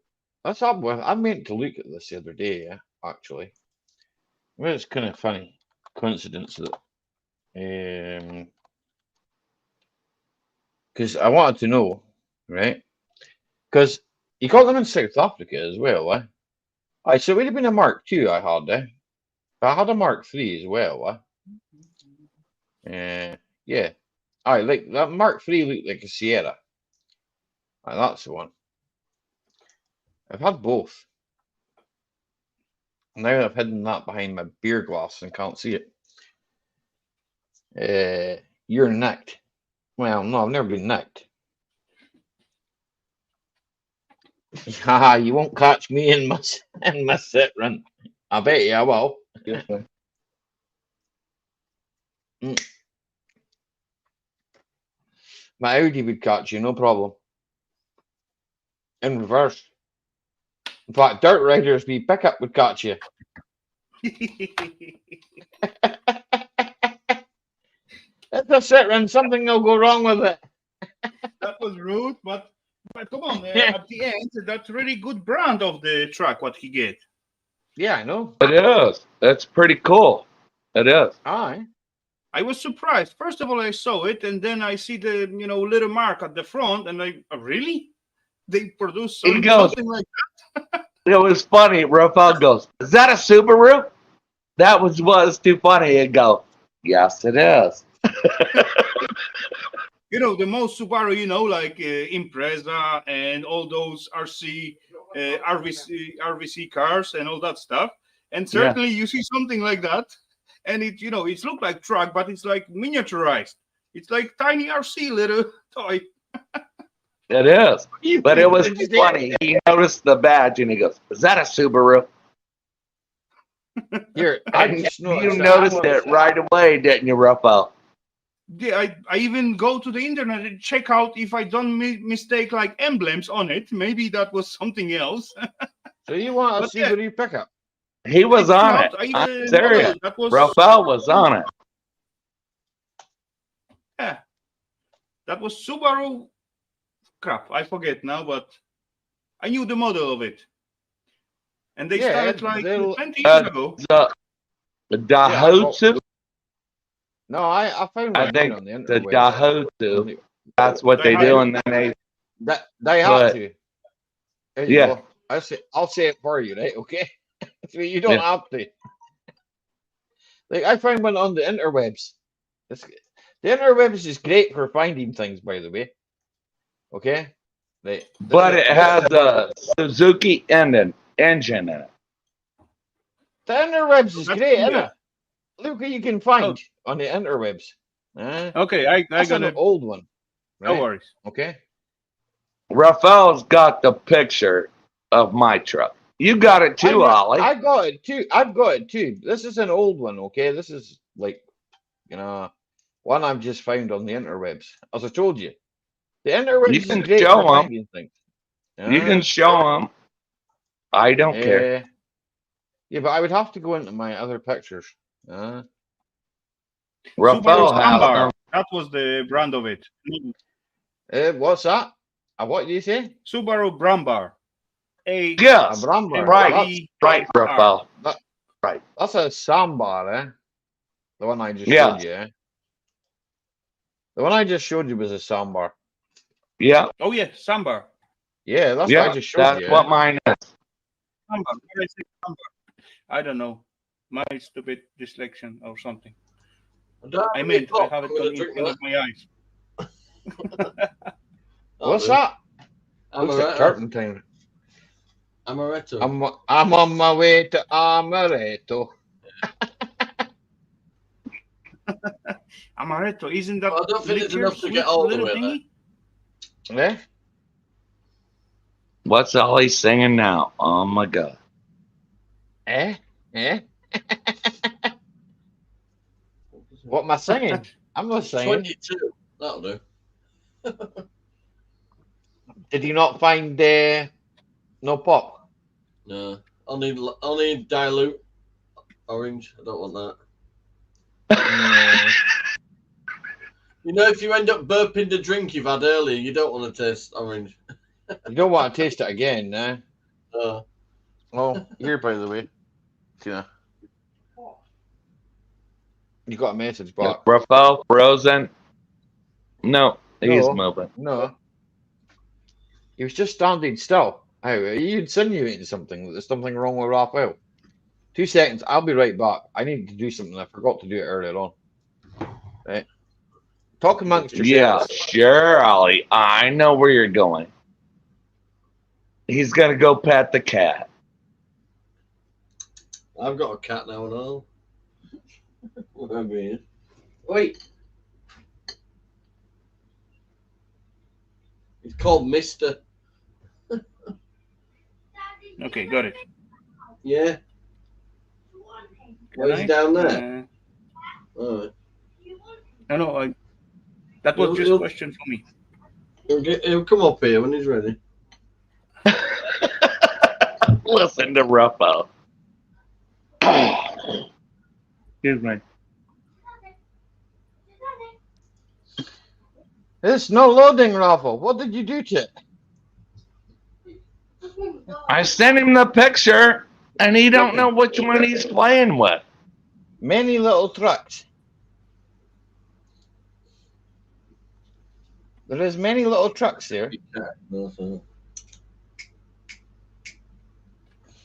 [SPEAKER 1] That's up with. I meant to look at this the other day, actually. Well, it's kind of funny coincidence that. Because I wanted to know, right? Because you got them in South Africa as well, Aye, so it would have been a Mark II I had, But I had a Mark III as well, yeah. Aye, like that Mark III looked like a Sierra. Aye, that's the one. I've had both. Now I've hidden that behind my beer glass and can't see it. You're nicked. Well, no, I've never been nicked. Haha, you won't catch me in my sit run. I bet you I will. My Audi would catch you, no problem. In reverse. In fact, Dirt Riders be pickup would catch you. It's a sit run, something will go wrong with it.
[SPEAKER 3] that was rude, but come on, at the end, that's really good brand of the truck what he get.
[SPEAKER 1] Yeah, I know.
[SPEAKER 4] It is. That's pretty cool. It is.
[SPEAKER 1] Aye.
[SPEAKER 3] I was surprised. First of all, I saw it, and then I see the little mark at the front, and really? They produce
[SPEAKER 4] He goes,
[SPEAKER 3] something like
[SPEAKER 4] it was funny. Rafael goes, is that a Subaru? That was too funny. He'd go, yes, it is.
[SPEAKER 3] the most Subaru, like Impreza and all those RVC cars and all that stuff. And certainly you see something like that, and it look like truck, but it's like miniaturized. It's like tiny RC little toy.
[SPEAKER 4] It is. But it was funny. He noticed the badge and he goes, is that a Subaru?
[SPEAKER 1] Here,
[SPEAKER 4] You noticed it right away, didn't you, Rafael?
[SPEAKER 3] Yeah, I even go to the internet and check out if I don't mistake like emblems on it. Maybe that was something else.
[SPEAKER 1] So you want a
[SPEAKER 3] But
[SPEAKER 1] Subaru pickup?
[SPEAKER 4] He was on it. I'm serious. Rafael was on it.
[SPEAKER 3] Yeah, that was Subaru. Crap, I forget now, but I knew the model of it. And they started like 20 years ago.
[SPEAKER 4] The Daihatsu.
[SPEAKER 1] No, I found
[SPEAKER 4] I
[SPEAKER 1] one
[SPEAKER 4] think
[SPEAKER 1] on the
[SPEAKER 4] the
[SPEAKER 1] internet.
[SPEAKER 4] Daihatsu. That's what they do, and then they.
[SPEAKER 1] Daihatsu. There you
[SPEAKER 4] Yeah.
[SPEAKER 1] go. I'll say it for you, right? Okay. So you don't have to. Like I found one on the interwebs. The interwebs is great for finding things, by the way. Okay.
[SPEAKER 4] But it has a Suzuki engine in it.
[SPEAKER 1] The interwebs is great, isn't it? Look what you can find on the interwebs.
[SPEAKER 3] Okay, I
[SPEAKER 1] That's
[SPEAKER 3] got
[SPEAKER 1] an old one. Right?
[SPEAKER 3] No worries.
[SPEAKER 1] Okay.
[SPEAKER 4] Rafael's got the picture of my truck. You got it too, Ollie.
[SPEAKER 1] I got it too. I've got it too. This is an old one, okay? This is like, one I've just found on the interwebs. As I told you, the interwebs
[SPEAKER 4] You can
[SPEAKER 1] is great
[SPEAKER 4] show
[SPEAKER 1] for
[SPEAKER 4] 'em.
[SPEAKER 1] finding things.
[SPEAKER 4] You can show them. I don't care.
[SPEAKER 1] Yeah, but I would have to go into my other pictures.
[SPEAKER 4] Rafael
[SPEAKER 3] Subaru
[SPEAKER 4] has
[SPEAKER 3] Sambar.
[SPEAKER 4] them.
[SPEAKER 3] That was the brand of it.
[SPEAKER 1] What's that? What did you say?
[SPEAKER 3] Subaru Brambar.
[SPEAKER 4] Yes.
[SPEAKER 1] A Brambar.
[SPEAKER 4] Right. Right, Rafael. Right.
[SPEAKER 1] That's a Sambar, eh? The one I just showed you, eh? The one I just showed you was a Sambar.
[SPEAKER 4] Yeah.
[SPEAKER 3] Oh yeah, Sambar.
[SPEAKER 1] Yeah, that's what I just showed
[SPEAKER 4] that's
[SPEAKER 1] you.
[SPEAKER 4] what mine is.
[SPEAKER 3] Sambar. What did I say? Sambar. I don't know. My stupid dyslexia or something. I meant I have it in front of my eyes.
[SPEAKER 1] What's that?
[SPEAKER 5] Amaretto.
[SPEAKER 1] Looks like curtain time.
[SPEAKER 5] Amaretto.
[SPEAKER 1] I'm on my way to Amaretto.
[SPEAKER 3] Amaretto, isn't that?
[SPEAKER 5] Well, I don't think it's
[SPEAKER 3] liquor,
[SPEAKER 5] enough to
[SPEAKER 3] sweet
[SPEAKER 5] get all the
[SPEAKER 3] little
[SPEAKER 5] way there.
[SPEAKER 3] thingy?
[SPEAKER 1] Eh?
[SPEAKER 4] What's Ollie singing now? Oh my God.
[SPEAKER 1] Eh? Eh? What am I singing? I'm not singing.
[SPEAKER 5] 22. That'll do.
[SPEAKER 1] Did you not find no pop?
[SPEAKER 5] No. Only dilute orange. I don't want that. If you end up burping the drink you've had earlier, you don't want to taste orange.
[SPEAKER 1] You don't want to taste it again, eh?
[SPEAKER 5] No.
[SPEAKER 1] Here, by the way. Yeah. You got a message back.
[SPEAKER 4] Rafael frozen. No, he's
[SPEAKER 1] No.
[SPEAKER 4] moving.
[SPEAKER 1] No. He was just standing still. How are you insinuating something? There's something wrong with Raphael. 2 seconds. I'll be right back. I need to do something. I forgot to do it earlier on. Right. Talk amongst yourselves.
[SPEAKER 4] Yeah, sure, Ollie. I know where you're going. He's gonna go pet the cat.
[SPEAKER 5] I've got a cat now and all. Wait. It's called Mister.
[SPEAKER 3] Okay, got it.
[SPEAKER 5] Yeah. Where's he down there? Alright.
[SPEAKER 3] No, that was just a question for me.
[SPEAKER 5] He'll come up here when he's ready.
[SPEAKER 4] Listen to Rafael. Excuse me.
[SPEAKER 1] It's no loading, Raffle. What did you do to it?
[SPEAKER 4] I sent him the picture, and he don't know which one he's playing with.
[SPEAKER 1] Many little trucks. There is many little trucks there.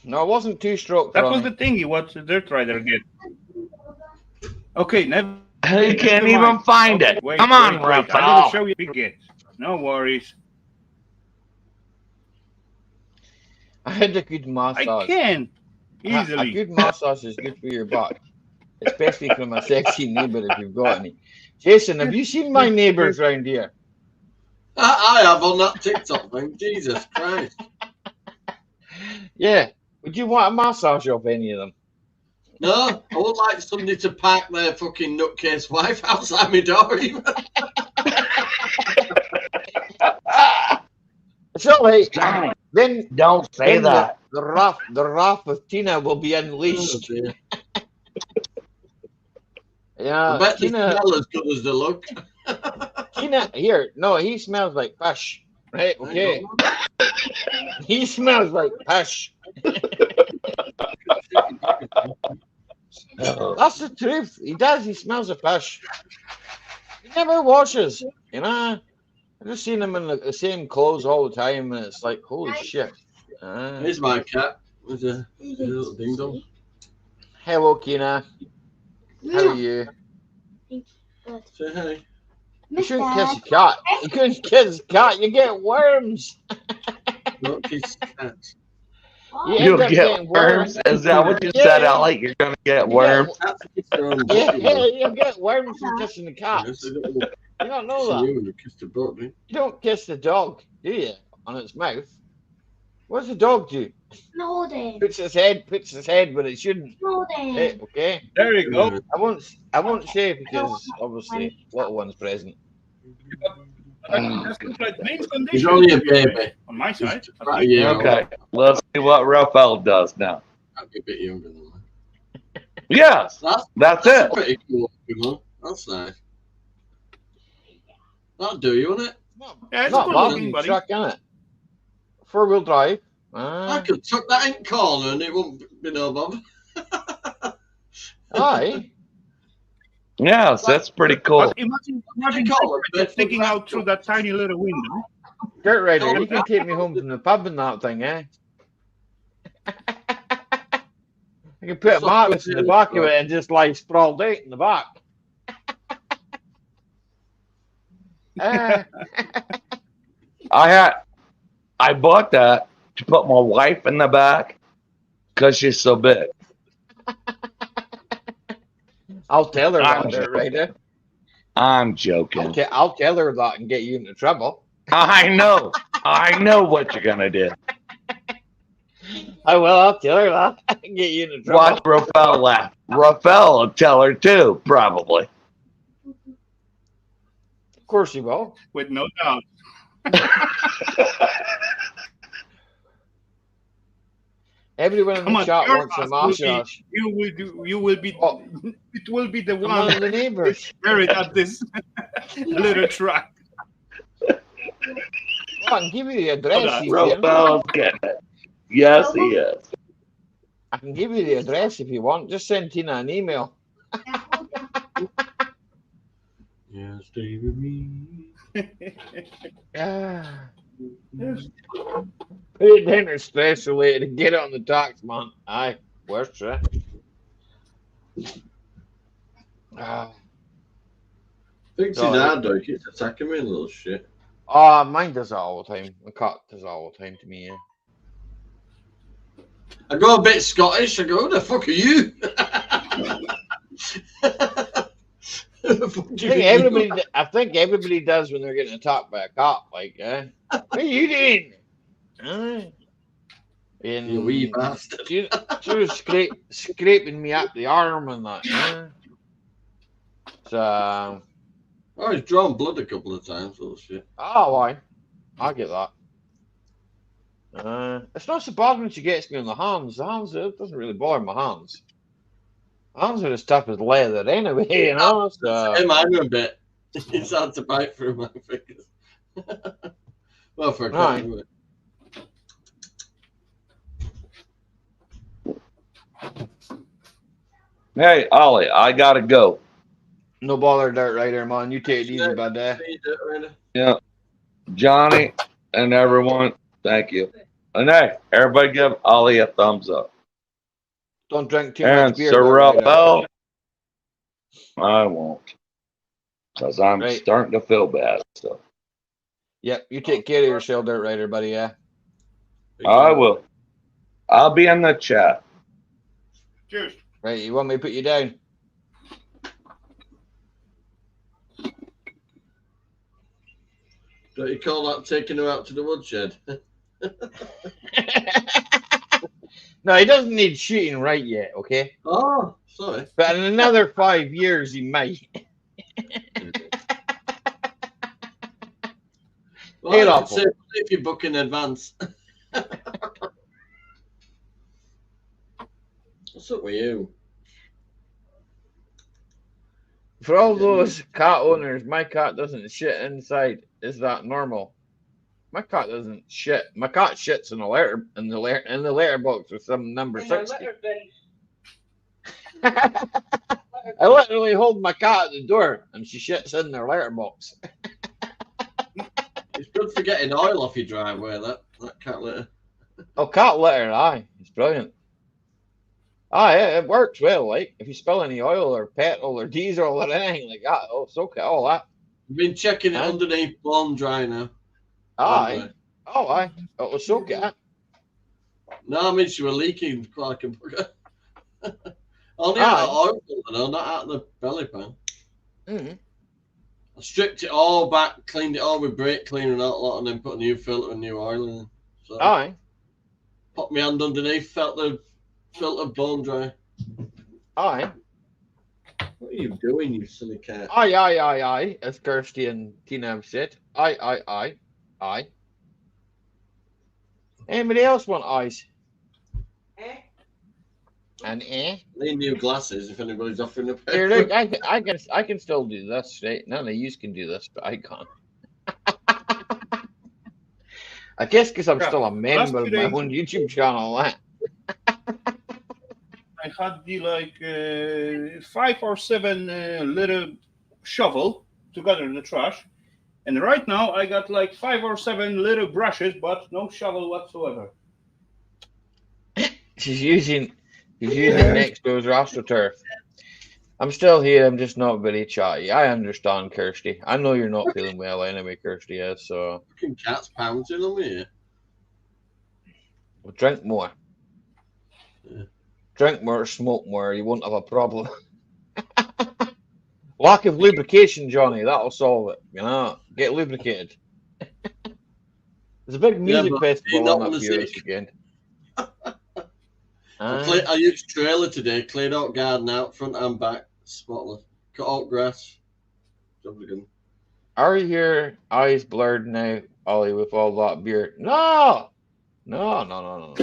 [SPEAKER 1] No, it wasn't two-stroke.
[SPEAKER 3] That was the thingy. What the Dirt Rider get? Okay, never.
[SPEAKER 4] He can't even
[SPEAKER 3] mind.
[SPEAKER 4] find
[SPEAKER 3] Okay,
[SPEAKER 4] it.
[SPEAKER 3] wait,
[SPEAKER 4] Come on,
[SPEAKER 3] wait. I
[SPEAKER 4] Raphael.
[SPEAKER 3] will show you again. No worries.
[SPEAKER 1] I had a good massage.
[SPEAKER 3] I can
[SPEAKER 1] A
[SPEAKER 3] easily.
[SPEAKER 1] good massage is good for your back, especially from a sexy neighbour if you've got any. Jason, have you seen my neighbours round here?
[SPEAKER 5] I have on that TikTok thing. Jesus Christ.
[SPEAKER 1] Yeah. Would you want a massage of any of them?
[SPEAKER 5] No, I would like somebody to park their fucking nutcase wife outside my door even.
[SPEAKER 1] It's all right.
[SPEAKER 4] Johnny,
[SPEAKER 1] Then
[SPEAKER 4] don't say
[SPEAKER 1] then
[SPEAKER 4] that.
[SPEAKER 1] the wrath of Tina will be unleashed.
[SPEAKER 5] Oh, dear.
[SPEAKER 1] Yeah,
[SPEAKER 5] I bet they
[SPEAKER 1] Tina.
[SPEAKER 5] smell as good as they look.
[SPEAKER 1] Tina, here. No, he smells like fish. Right? Okay. He smells like fish. That's the truth. He does. He smells of fish. He never washes. You know. I've just seen him in the same clothes all the time, and it's like, holy shit.
[SPEAKER 5] Here's my cat. There's a little ding dong.
[SPEAKER 1] Hello, Kina. How are you?
[SPEAKER 5] Say hey.
[SPEAKER 1] You shouldn't kiss a cat. You couldn't kiss a cat. You get worms.
[SPEAKER 5] Don't kiss cats.
[SPEAKER 1] You end
[SPEAKER 4] You'll
[SPEAKER 1] up
[SPEAKER 4] get
[SPEAKER 1] getting
[SPEAKER 4] worms. Is that what you said, Alec? You're going to get worms?
[SPEAKER 5] Cats kiss their own
[SPEAKER 1] Yeah,
[SPEAKER 5] butt,
[SPEAKER 1] yeah, you'll get worms from kissing the cat.
[SPEAKER 5] Yes, they
[SPEAKER 1] You
[SPEAKER 5] don't
[SPEAKER 1] don't know
[SPEAKER 5] kiss
[SPEAKER 1] that.
[SPEAKER 5] you when you kiss the butt, do you?
[SPEAKER 1] You don't kiss the dog, do you? On its mouth. What does the dog do?
[SPEAKER 6] Loading.
[SPEAKER 1] Puts his head where it shouldn't.
[SPEAKER 6] Loading.
[SPEAKER 1] Hey, okay.
[SPEAKER 3] There you go.
[SPEAKER 1] I won't say because obviously little one's present.
[SPEAKER 3] That's like main
[SPEAKER 5] He's
[SPEAKER 3] condition.
[SPEAKER 5] only a baby.
[SPEAKER 3] On my side.
[SPEAKER 5] He's about a year old.
[SPEAKER 4] Okay, let's see what Raphael does now.
[SPEAKER 5] Might be a bit younger than that.
[SPEAKER 4] Yes, that's it.
[SPEAKER 5] Pretty cool, you know? That's nice. That'll do you, won't it?
[SPEAKER 3] Yeah, it's
[SPEAKER 1] Not
[SPEAKER 3] good
[SPEAKER 1] bad
[SPEAKER 3] looking,
[SPEAKER 1] new
[SPEAKER 3] buddy.
[SPEAKER 1] truck, innit? 4-wheel drive.
[SPEAKER 5] I could tuck that in corner and it won't be no bother.
[SPEAKER 1] Aye.
[SPEAKER 4] Yes, that's pretty cool.
[SPEAKER 3] But imagine
[SPEAKER 5] Call it,
[SPEAKER 3] sticking out through that tiny little window.
[SPEAKER 1] Dirt Rider, you can take me home from the pub in that thing, eh? I can put a mattress in the back of it and just lie sprawled out in the back.
[SPEAKER 4] I bought that to put my wife in the back because she's so big.
[SPEAKER 1] I'll tell her
[SPEAKER 4] I'm
[SPEAKER 1] that, Dirt Rider.
[SPEAKER 4] I'm joking.
[SPEAKER 1] I'll tell her that and get you into trouble.
[SPEAKER 4] I know what you're gonna do.
[SPEAKER 1] I will. I'll tell her that and get you into trouble.
[SPEAKER 4] Watch Raphael laugh. Raphael will tell her too, probably.
[SPEAKER 1] Of course you will.
[SPEAKER 3] With no doubt.
[SPEAKER 1] Everyone in
[SPEAKER 3] Come
[SPEAKER 1] the
[SPEAKER 3] on,
[SPEAKER 1] chat
[SPEAKER 3] your
[SPEAKER 1] wants a
[SPEAKER 3] house will be-
[SPEAKER 1] massage.
[SPEAKER 3] You will be.
[SPEAKER 1] Oh.
[SPEAKER 3] It will be the
[SPEAKER 1] I'm one of
[SPEAKER 3] one
[SPEAKER 1] the neighbours.
[SPEAKER 3] buried at this little truck.
[SPEAKER 1] Well, I can give you the address. if you want.
[SPEAKER 4] Raphael's getting it. Yes, he is.
[SPEAKER 1] I can give you the address if you want. Just send Tina an email.
[SPEAKER 5] Yeah, stay with me.
[SPEAKER 1] Ah. Put it down to stress related and get it on the tax, man. Aye, worst right.
[SPEAKER 5] Thinks he's hard though, he keeps attacking me, little shit.
[SPEAKER 1] Oh, mine does that all the time. My cat does that all the time to me, yeah.
[SPEAKER 5] I go a bit Scottish, I go, who the fuck are you?
[SPEAKER 1] I think everybody does when they're getting attacked by a cat. Like, what are you doing? And
[SPEAKER 5] You wee bastard.
[SPEAKER 1] she was scraping me up the arm and that. So,
[SPEAKER 5] Oh, he's drawn blood a couple of times, little shit.
[SPEAKER 1] oh, why? I get that. It's not so bad when she gets me on the hands. The hands, it doesn't really bother my hands. Hands are as tough as leather anyway, you know. So.
[SPEAKER 5] Hey, mine are a bit. It's hard to bite through my fingers. Well, for a cat,
[SPEAKER 1] Right.
[SPEAKER 5] anyway.
[SPEAKER 4] Hey, Ollie, I gotta go.
[SPEAKER 1] No bother, Dirt Rider, man. You take it easy, bud.
[SPEAKER 5] See you, Dirt Rider.
[SPEAKER 4] Yeah, Johnny and everyone, thank you. And hey, everybody give Ollie a thumbs up.
[SPEAKER 1] Don't drink too
[SPEAKER 4] And
[SPEAKER 1] much beer, Dirt Rider.
[SPEAKER 4] Sorrel, I won't, because I'm
[SPEAKER 1] Right.
[SPEAKER 4] starting to feel bad. So
[SPEAKER 1] Yep, you take care of yourself, Dirt Rider, buddy, yeah?
[SPEAKER 4] I will. I'll be in the chat.
[SPEAKER 3] Cheers.
[SPEAKER 1] Right, you want me to put you down?
[SPEAKER 5] Don't you call that taking her out to the woodshed?
[SPEAKER 1] No, he doesn't need shooting right yet, okay?
[SPEAKER 5] Oh, sorry.
[SPEAKER 1] But in another 5 years, he might.
[SPEAKER 5] Well,
[SPEAKER 1] Hey,
[SPEAKER 5] I
[SPEAKER 1] lawful.
[SPEAKER 5] could say if you book in advance. What's up with you?
[SPEAKER 1] For all those cat owners, my cat doesn't shit inside. Is that normal? My cat doesn't shit. My cat shits in the letterbox with some number
[SPEAKER 2] In the
[SPEAKER 1] 60.
[SPEAKER 2] letter bin.
[SPEAKER 1] I literally hold my cat at the door and she shits in their letterbox.
[SPEAKER 5] It's good for getting oil off your driveway, that cat litter.
[SPEAKER 1] Oh, cat litter, aye. It's brilliant. Aye, it works well. Like, if you spill any oil or petrol or diesel or anything like that, oh, it's okay. All that.
[SPEAKER 5] I've been checking it
[SPEAKER 1] Huh?
[SPEAKER 5] underneath bone dry now.
[SPEAKER 1] Aye. Oh, aye. It will soak it.
[SPEAKER 5] No, I mean she was leaking like a bugger. Only
[SPEAKER 1] Aye.
[SPEAKER 5] out of oil filter though, not out of the belly pan.
[SPEAKER 1] Mm.
[SPEAKER 5] I stripped it all back, cleaned it all with brake cleaner and all that, and then put a new filter and new oil in. So
[SPEAKER 1] Aye.
[SPEAKER 5] popped my hand underneath, felt the filter bone dry.
[SPEAKER 1] Aye.
[SPEAKER 5] What are you doing, you silly cat?
[SPEAKER 1] Aye, aye, aye, aye. As Kirsty and Tina have said. Aye, aye, aye. Aye. Anybody else want eyes?
[SPEAKER 2] Eh?
[SPEAKER 1] And eh?
[SPEAKER 5] Need new glasses if anybody's offering a pair.
[SPEAKER 1] Here, look, I can still do this, right? None of you can do this, but I can't. I guess because I'm
[SPEAKER 3] Yeah,
[SPEAKER 1] still a
[SPEAKER 3] last
[SPEAKER 1] member of
[SPEAKER 3] few
[SPEAKER 1] my
[SPEAKER 3] days-
[SPEAKER 1] own YouTube channel. That.
[SPEAKER 3] I had the like 5 or 7 little shovel together in the trash, and right now I got like 5 or 7 little brushes, but no shovel whatsoever.
[SPEAKER 1] She's using Nexto's AstroTurf. I'm still here. I'm just not very chatty. I understand, Kirsty. I know you're not feeling well anyway, Kirsty is. So
[SPEAKER 5] Fucking cat's pouncing on me.
[SPEAKER 1] we'll drink more.
[SPEAKER 5] Yeah.
[SPEAKER 1] Drink more, smoke more. You won't have a problem. Lack of lubrication, Johnny. That'll solve it. You know, get lubricated. There's a big music
[SPEAKER 5] but
[SPEAKER 1] festival
[SPEAKER 5] you're not
[SPEAKER 1] on up
[SPEAKER 5] gonna
[SPEAKER 1] here
[SPEAKER 5] see
[SPEAKER 1] this weekend.
[SPEAKER 5] I used trailer today, cleared out garden out, front and back, spotless. Cut out grass. Jobs again.
[SPEAKER 1] Are your eyes blurred now, Ollie, with all that beer? No! No.
[SPEAKER 5] No,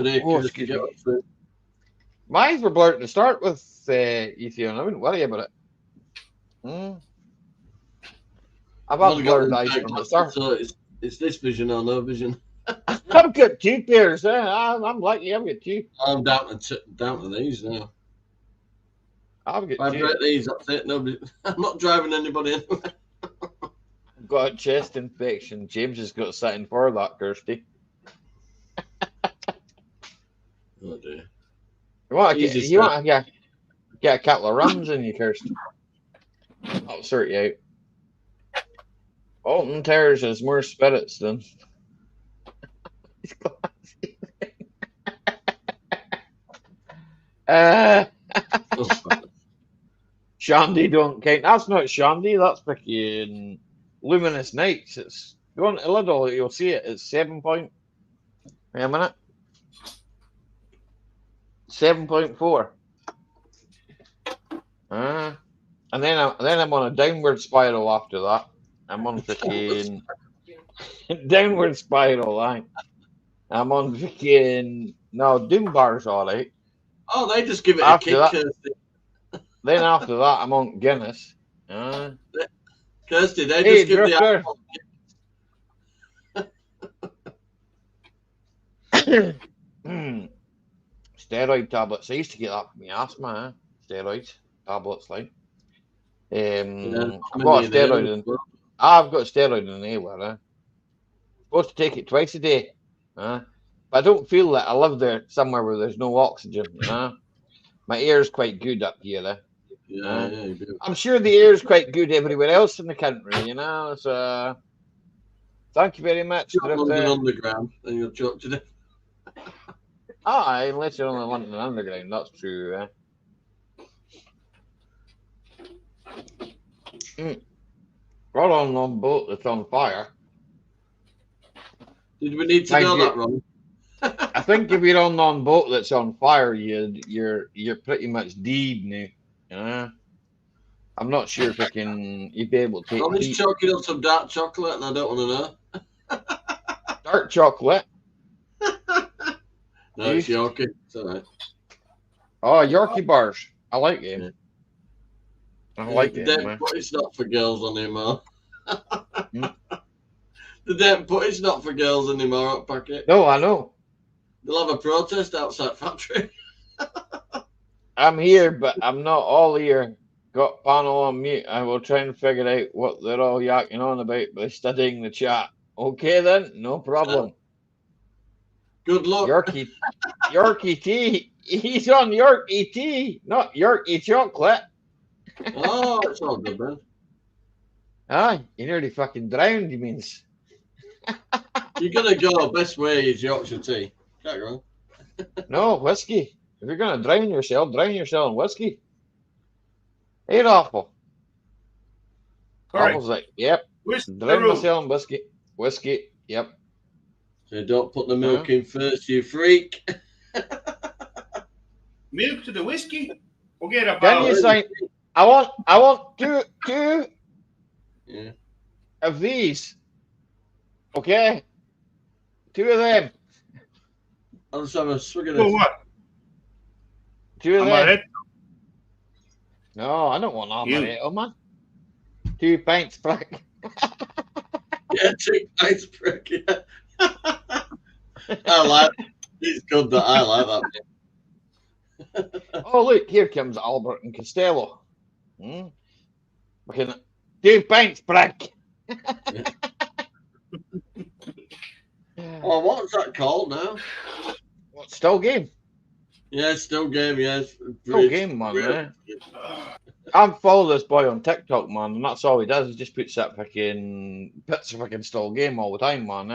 [SPEAKER 5] they
[SPEAKER 1] Oh,
[SPEAKER 5] could
[SPEAKER 1] excuse
[SPEAKER 5] get
[SPEAKER 1] me.
[SPEAKER 5] up through.
[SPEAKER 1] My eyes were blurred to start with, Ethan. I wouldn't worry about it. I've
[SPEAKER 5] I've
[SPEAKER 1] had
[SPEAKER 5] only got
[SPEAKER 1] blurred
[SPEAKER 5] one
[SPEAKER 1] eyes
[SPEAKER 5] pair
[SPEAKER 1] from the
[SPEAKER 5] glasses,
[SPEAKER 1] start.
[SPEAKER 5] so it's this vision or no vision.
[SPEAKER 1] I've got 2 pairs. I'm lucky. I've got 2.
[SPEAKER 5] I'm down to these now.
[SPEAKER 1] I've
[SPEAKER 5] If I
[SPEAKER 1] got 2.
[SPEAKER 5] break these, that's it. Nobody. I'm not driving anybody anywhere.
[SPEAKER 1] I've got a chest infection. James has got something for that, Kirsty.
[SPEAKER 5] Oh dear.
[SPEAKER 1] You want to
[SPEAKER 5] Easy
[SPEAKER 1] get,
[SPEAKER 5] stuff.
[SPEAKER 1] get a couple of runs in you, Kirsty. I'll sort you out. Alton Towers has more spirits than. His glasses.
[SPEAKER 5] Oh, fuck.
[SPEAKER 1] Shandy don't count. That's not Shandy. That's freaking Luminous Nights. It's go on to Lidl. You'll see it. It's 7 point. Wait a minute. 7.4. And then I'm on a downward spiral after that. I'm on freaking downward spiral line. I'm on freaking no Doom Bar's all right.
[SPEAKER 5] Oh, they just give it
[SPEAKER 1] After
[SPEAKER 5] a
[SPEAKER 1] that-
[SPEAKER 5] kick.
[SPEAKER 1] Then after that, I'm on Guinness.
[SPEAKER 5] Kirsty, they
[SPEAKER 1] Hey,
[SPEAKER 5] just give the
[SPEAKER 1] Drifter. Steroid tablets. I used to get that for my asthma. Steroids tablets, like. I've got a steroid in. I've got a steroid in the where supposed to take it twice a day. But I don't feel that I live there somewhere where there's no oxygen. My air's quite good up here.
[SPEAKER 5] Yeah, you do.
[SPEAKER 1] I'm sure the air's quite good everywhere else in the country. So thank you very much,
[SPEAKER 5] London
[SPEAKER 1] Drifter.
[SPEAKER 5] Underground, and you'll talk to them.
[SPEAKER 1] Aye, unless you're on the London Underground, that's true. We're on a boat that's on fire.
[SPEAKER 5] Did we need to
[SPEAKER 1] Mind
[SPEAKER 5] know
[SPEAKER 1] you-
[SPEAKER 5] that, Ron?
[SPEAKER 1] I think if you're on a boat that's on fire, you're pretty much dead now. I'm not sure if you'd be able to take
[SPEAKER 5] Ronnie's
[SPEAKER 1] heat.
[SPEAKER 5] choking on some dark chocolate, and I don't want to know.
[SPEAKER 1] Dark chocolate.
[SPEAKER 5] No, it's Yorkie. It's all right.
[SPEAKER 1] Oh, Yorkie bars. I like them.
[SPEAKER 5] Yeah.
[SPEAKER 1] I like
[SPEAKER 5] They
[SPEAKER 1] them.
[SPEAKER 5] don't
[SPEAKER 1] Man.
[SPEAKER 5] put it's not for girls anymore.
[SPEAKER 1] Hmm?
[SPEAKER 5] They don't put it's not for girls anymore up packet.
[SPEAKER 1] No, I know.
[SPEAKER 5] They'll have a protest outside factory.
[SPEAKER 1] I'm here, but I'm not all here. Got panel on mute. I will try and figure out what they're all yakking on about by studying the chat. Okay then, no problem.
[SPEAKER 5] Good luck.
[SPEAKER 1] Yorkie tea. He's on Yorkie tea, not Yorkie chocolate.
[SPEAKER 5] Oh, it's all good, man.
[SPEAKER 1] Aye, you nearly fucking drowned, he means.
[SPEAKER 5] You're gonna go. Best way is Yorkshire tea. Can't go wrong.
[SPEAKER 1] No, whiskey. If you're gonna drown yourself in whiskey. Ain't awful.
[SPEAKER 3] All right.
[SPEAKER 1] Apple's like, yep,
[SPEAKER 3] Where's the
[SPEAKER 1] drown
[SPEAKER 3] room?
[SPEAKER 1] myself in whiskey. Whiskey, yep.
[SPEAKER 5] So don't put the milk in first, you freak.
[SPEAKER 3] Milk to the whiskey? Forget about
[SPEAKER 1] Can you
[SPEAKER 3] it.
[SPEAKER 1] sign? I want two
[SPEAKER 5] Yeah.
[SPEAKER 1] of these. Okay? Two of them.
[SPEAKER 5] I'll just have a swig of
[SPEAKER 3] For
[SPEAKER 5] this.
[SPEAKER 3] what?
[SPEAKER 1] Two of them.
[SPEAKER 3] Amaretto?
[SPEAKER 1] No, I don't want
[SPEAKER 3] You.
[SPEAKER 1] amaretto, man. 2 pints, Frank.
[SPEAKER 5] Yeah, 2 pints prick. Yeah. I like. It's good that I like that.
[SPEAKER 1] Oh, look, here comes Albert and Costello. We can 2 pints, Frank.
[SPEAKER 5] Oh, what's that called now?
[SPEAKER 1] What, still game?
[SPEAKER 5] Yeah, still game. Yes,
[SPEAKER 1] Still game, man. I'm following this boy on TikTok, man, and that's all he does. He just puts a fucking still game all the time, man.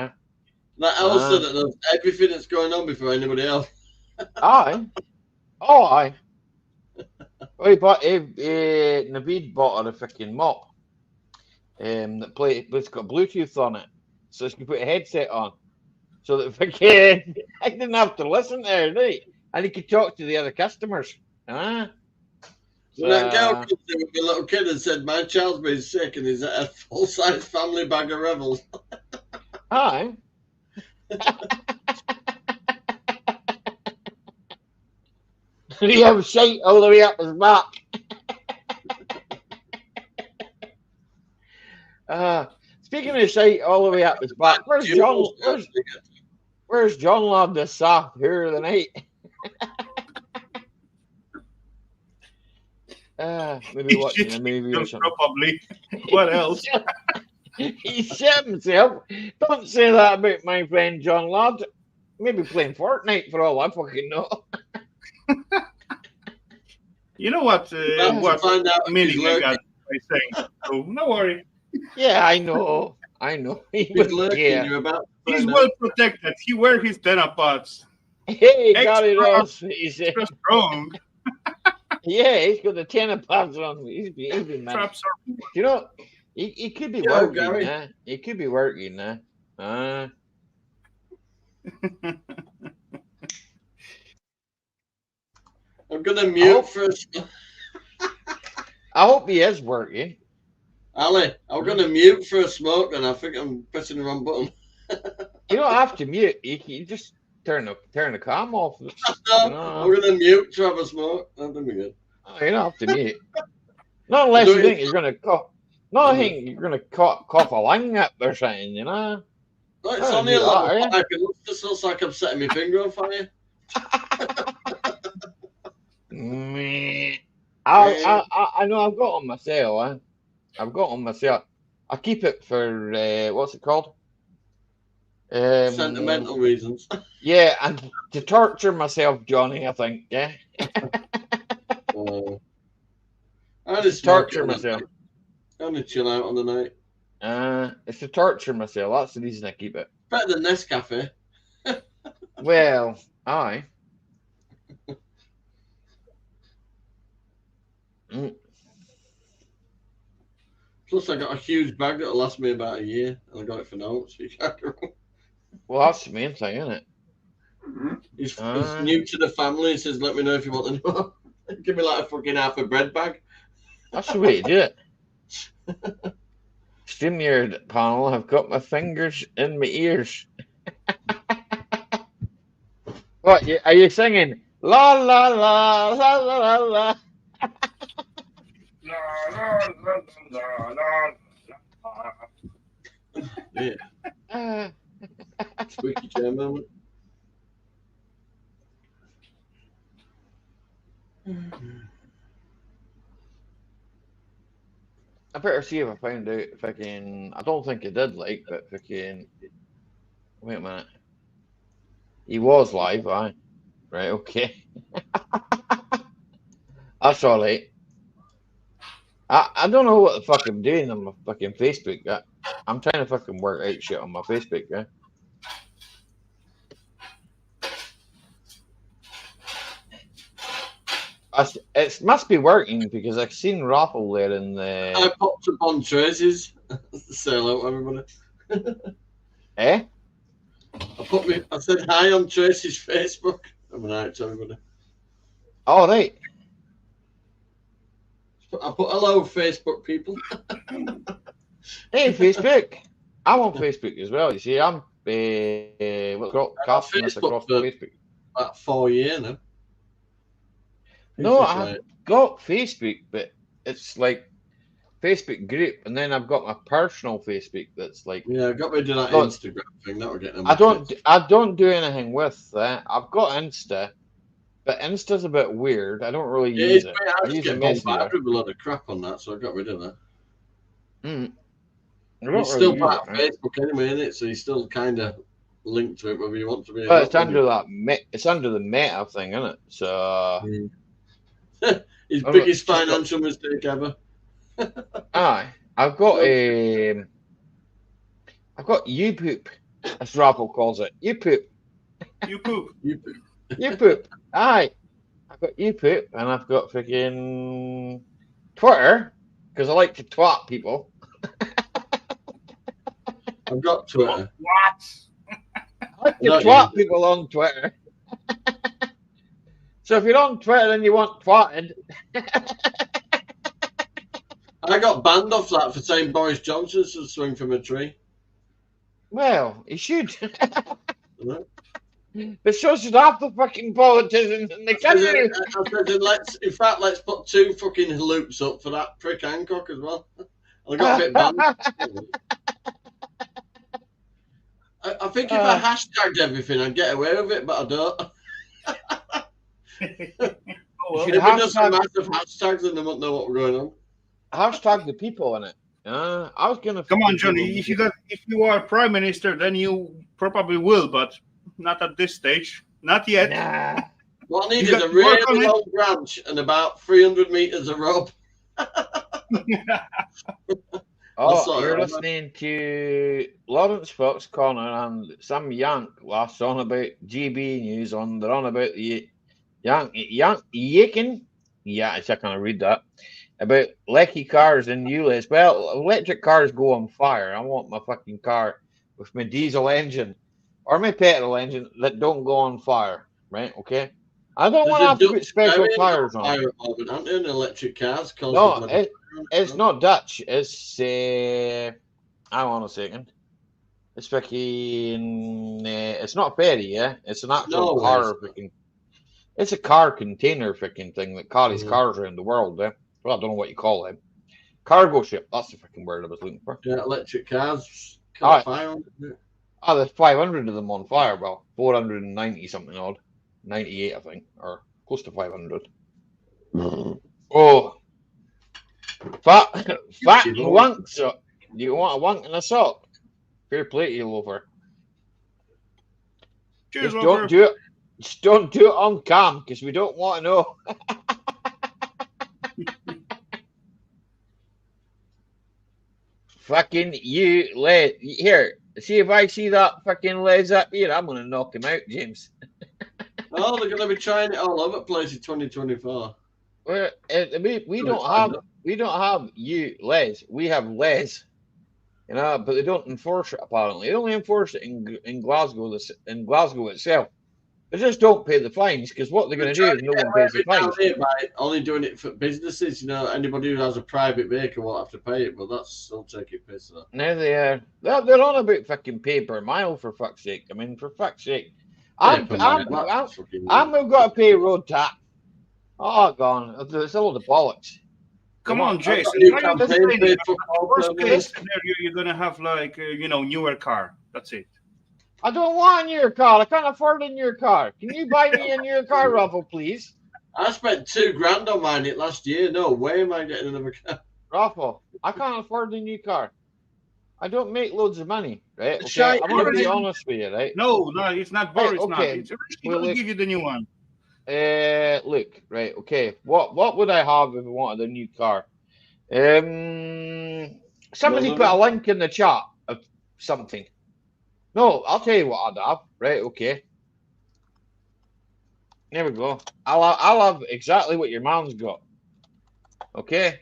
[SPEAKER 5] That Elsa that knows everything that's going on before anybody else.
[SPEAKER 1] Aye. Oh, aye. Well, Naveed bought her a fucking mop. It's got Bluetooth on it, so she can put a headset on, so that fucking I didn't have to listen to her, right? And he could talk to the other customers.
[SPEAKER 5] When that girl comes in with a little kid and said, "My child's been sick and he's at a full-size family bag of Rebels."
[SPEAKER 1] Aye. He have shite all the way up his back. Speaking of shite all the way up his back, where's John Lord this South here of the night? Maybe watching a movie or something.
[SPEAKER 3] Probably. What else?
[SPEAKER 1] He shit himself. Don't say that about my friend John Lord. Maybe playing Fortnite for all I fucking know.
[SPEAKER 3] You know what? What
[SPEAKER 5] find out if
[SPEAKER 3] meaning
[SPEAKER 5] he's
[SPEAKER 3] I got
[SPEAKER 5] lurking.
[SPEAKER 3] by saying? So no worry.
[SPEAKER 1] Yeah, I know. He
[SPEAKER 5] He's
[SPEAKER 1] wouldn't
[SPEAKER 5] lurking.
[SPEAKER 1] care.
[SPEAKER 5] You're about to
[SPEAKER 3] He's
[SPEAKER 5] find
[SPEAKER 3] well
[SPEAKER 5] out.
[SPEAKER 3] protected. He wears his Tenapods.
[SPEAKER 1] Hey, Gary
[SPEAKER 3] Extra-
[SPEAKER 1] Ross. He's
[SPEAKER 3] Extra strong.
[SPEAKER 1] yeah, he's got the 10 pads on. He's been man.
[SPEAKER 3] Traps are
[SPEAKER 1] You know, he could be
[SPEAKER 5] Yo,
[SPEAKER 1] working.
[SPEAKER 5] Gary.
[SPEAKER 1] He could be working.
[SPEAKER 5] I'm gonna mute first.
[SPEAKER 1] I hope he is working.
[SPEAKER 5] Ali, I'm gonna mute for a smoke, and I think I'm pressing the wrong button.
[SPEAKER 1] You don't have to mute. You just turn the cam off.
[SPEAKER 5] No, I'm gonna mute to have a smoke. I'm gonna be good.
[SPEAKER 1] Oh, you don't have to be. Not unless you
[SPEAKER 5] Do
[SPEAKER 1] think
[SPEAKER 5] it.
[SPEAKER 1] you're gonna cough. No, I think you're gonna cough a lung up or something, you know.
[SPEAKER 5] No, it's
[SPEAKER 1] Oh,
[SPEAKER 5] only
[SPEAKER 1] do
[SPEAKER 5] a
[SPEAKER 1] that,
[SPEAKER 5] level
[SPEAKER 1] are you?
[SPEAKER 5] 5. It looks like I'm setting my finger on fire.
[SPEAKER 1] Meh.
[SPEAKER 5] Eh,
[SPEAKER 1] I know I've got on myself. I've got on myself. I keep it for what's it called?
[SPEAKER 5] Sentimental reasons.
[SPEAKER 1] Yeah, and to torture myself, Johnny. I think, yeah,
[SPEAKER 5] I
[SPEAKER 1] to
[SPEAKER 5] just smoke it
[SPEAKER 1] torture
[SPEAKER 5] on the
[SPEAKER 1] myself.
[SPEAKER 5] night. I only chill out on the night.
[SPEAKER 1] It's to torture myself. That's the reason I keep it.
[SPEAKER 5] Better than Nescafe.
[SPEAKER 1] Well, aye. Mm,
[SPEAKER 5] Plus, I got a huge bag that'll last me about a year, and I got it for notes. So you can't go wrong.
[SPEAKER 1] well, that's the main thing, isn't it?
[SPEAKER 5] He's
[SPEAKER 1] Uh,
[SPEAKER 5] new to the family. He says, "Let me know if you want to know." Give me like a fucking half a bread bag.
[SPEAKER 1] That's the way to do it. StreamYard panel. I've got my fingers in my ears. What? Are you singing? La la la la la la la.
[SPEAKER 3] La, la, la, la, la, la.
[SPEAKER 5] Yeah,
[SPEAKER 1] Ah.
[SPEAKER 5] squeaky chair moment.
[SPEAKER 1] I better see if I found out if I can. I don't think I did, like, but if I can. Wait a minute. He was live, aye. Right, okay. That's all right. I don't know what the fuck I'm doing on my fucking Facebook. I'm trying to fucking work out shit on my Facebook, yeah. It must be working because I've seen Raffle there in
[SPEAKER 5] I
[SPEAKER 1] the.
[SPEAKER 5] popped up on Tracy's. Say hello to everybody.
[SPEAKER 1] Eh?
[SPEAKER 5] I said hi on Tracy's Facebook. Have a night to everybody.
[SPEAKER 1] All right.
[SPEAKER 5] I put hello, Facebook people.
[SPEAKER 1] Hey, Facebook. I'm on Facebook as well. You see, I'm what's it called? Casting this
[SPEAKER 5] Facebook
[SPEAKER 1] across
[SPEAKER 5] for-
[SPEAKER 1] Facebook.
[SPEAKER 5] About 4 years now.
[SPEAKER 1] No,
[SPEAKER 5] It's
[SPEAKER 1] I've got Facebook, but it's like Facebook group, and then I've got my personal Facebook that's like
[SPEAKER 5] yeah, I got rid of that
[SPEAKER 1] Don't-
[SPEAKER 5] Instagram thing. That we're getting.
[SPEAKER 1] I don't do anything with that. I've got Insta, but Insta's a bit weird. I don't really use it.
[SPEAKER 5] I
[SPEAKER 1] I
[SPEAKER 5] just
[SPEAKER 1] use
[SPEAKER 5] get
[SPEAKER 1] a messenger.
[SPEAKER 5] bombarded with a lot of crap on that, so I got rid of that.
[SPEAKER 1] Mm. I don't
[SPEAKER 5] It's
[SPEAKER 1] really
[SPEAKER 5] still
[SPEAKER 1] use
[SPEAKER 5] part
[SPEAKER 1] it,
[SPEAKER 5] of
[SPEAKER 1] right?
[SPEAKER 5] Facebook anyway, isn't it? So you still kind of linked to it, whether you want to be. or
[SPEAKER 1] But
[SPEAKER 5] not,
[SPEAKER 1] it's under it's under the Meta thing, isn't it? So
[SPEAKER 5] His
[SPEAKER 1] Oh,
[SPEAKER 5] biggest
[SPEAKER 1] just got-
[SPEAKER 5] financial mistake ever.
[SPEAKER 1] aye, I've got YouPoop, as Rappel calls it. YouPoop,
[SPEAKER 3] You poop.
[SPEAKER 1] YouPoop. Aye, I've got YouPoop, and I've got freaking Twitter because I like to twat people.
[SPEAKER 5] I've got Twitter.
[SPEAKER 3] What?
[SPEAKER 1] I like to
[SPEAKER 5] Not
[SPEAKER 1] twat people on Twitter. So if you're on Twitter and you want twatted,
[SPEAKER 5] I got banned off that for saying Boris Johnson should swing from a tree.
[SPEAKER 1] well, you should.
[SPEAKER 5] Right?
[SPEAKER 1] But so should half the fucking politicians in the country.
[SPEAKER 5] In fact, let's put 2 fucking loops up for that prick Hancock as well. I got a bit banned. I think if I hashtagged everything, I'd get away with it, but I don't.
[SPEAKER 3] Oh, well.
[SPEAKER 1] Should
[SPEAKER 5] If we do some
[SPEAKER 1] hashtag-
[SPEAKER 5] massive hashtags, then they won't know what we're going on.
[SPEAKER 1] Hashtag the people in it. I was gonna.
[SPEAKER 3] Come on,
[SPEAKER 1] fucking
[SPEAKER 3] Johnny.
[SPEAKER 1] Google-
[SPEAKER 3] If you are prime minister, then you probably will, but not at this stage. Not yet.
[SPEAKER 1] Nah.
[SPEAKER 5] What I need
[SPEAKER 3] You
[SPEAKER 5] is
[SPEAKER 3] got
[SPEAKER 5] a
[SPEAKER 3] to work on
[SPEAKER 5] really
[SPEAKER 3] it.
[SPEAKER 5] long branch and about 300 meters of rope.
[SPEAKER 1] Oh,
[SPEAKER 5] sort it
[SPEAKER 1] you're
[SPEAKER 5] out.
[SPEAKER 1] listening to Lawrence Fox Corner and some yank last on about GB News on. They're on about the yaking. Yeah, I can't read that. About lecky cars in ULEZ. Well, electric cars go on fire. I want my fucking car with my diesel engine or my petrol engine that don't go on fire. Right? Okay. I don't want to have to put special tires on.
[SPEAKER 5] Fire at the moment, aren't there, in electric cars?
[SPEAKER 1] No, it's not Dutch. It's hang on a second. It's fucking. It's not ferry, yeah. It's an actual
[SPEAKER 5] No,
[SPEAKER 1] car.
[SPEAKER 5] it's
[SPEAKER 1] Fucking. It's a car container freaking thing that carries cars around the world. Well, I don't know what you call them. Cargo ship. That's the freaking word I was looking for.
[SPEAKER 5] Yeah, electric cars.
[SPEAKER 1] Alright.
[SPEAKER 5] Fire.
[SPEAKER 1] There's 500 of them on fire. Well, 490 something odd. 98, I think, or close to 500. Oh, fat and wank sock. Do you want a wank and a sock? Fair play to you, loafer.
[SPEAKER 3] Cheers,
[SPEAKER 1] Just
[SPEAKER 3] loafer.
[SPEAKER 1] don't do it. Just don't do it on cam because we don't want to know. Fucking you, Les. Here, see if I see that fucking Les up here, I'm gonna knock him out, James.
[SPEAKER 5] Oh, they're gonna be trying it all over the place in 2024.
[SPEAKER 1] Well, we don't have you, Les. We have Les. You know, but they don't enforce it. Apparently, they only enforce it in Glasgow. In Glasgow itself, they just don't pay the fines because what they're going to do is no one pays the fines.
[SPEAKER 5] By only doing it for businesses, you know, anybody who has a private vehicle won't have to pay it, but that's still taking piss. That.
[SPEAKER 1] Now they're on about fucking pay per mile for fuck's sake. I mean, for fuck's sake, I've got to pay road tax. Oh, gone. It's a load of bollocks.
[SPEAKER 3] Come on, Jason. Worst case scenario, you're gonna have like newer car. That's it.
[SPEAKER 1] I don't want a newer car. I can't afford a newer car. Can you buy me a newer car, Ruffle, please?
[SPEAKER 5] I spent $2,000 on mine last year. No way am I getting another car.
[SPEAKER 1] Ruffle, I can't afford a new car. I don't make loads of money, right? Okay, I'm gonna be honest with you, right?
[SPEAKER 3] No, it's not Boris.
[SPEAKER 1] Okay.
[SPEAKER 3] It's gonna give you the new one.
[SPEAKER 1] Look, right, okay. What would I have if I wanted a new car? Somebody put a link in the chat of something. No, I'll tell you what I'd have. Right, okay. There we go. I'll have exactly what your man's got. Okay.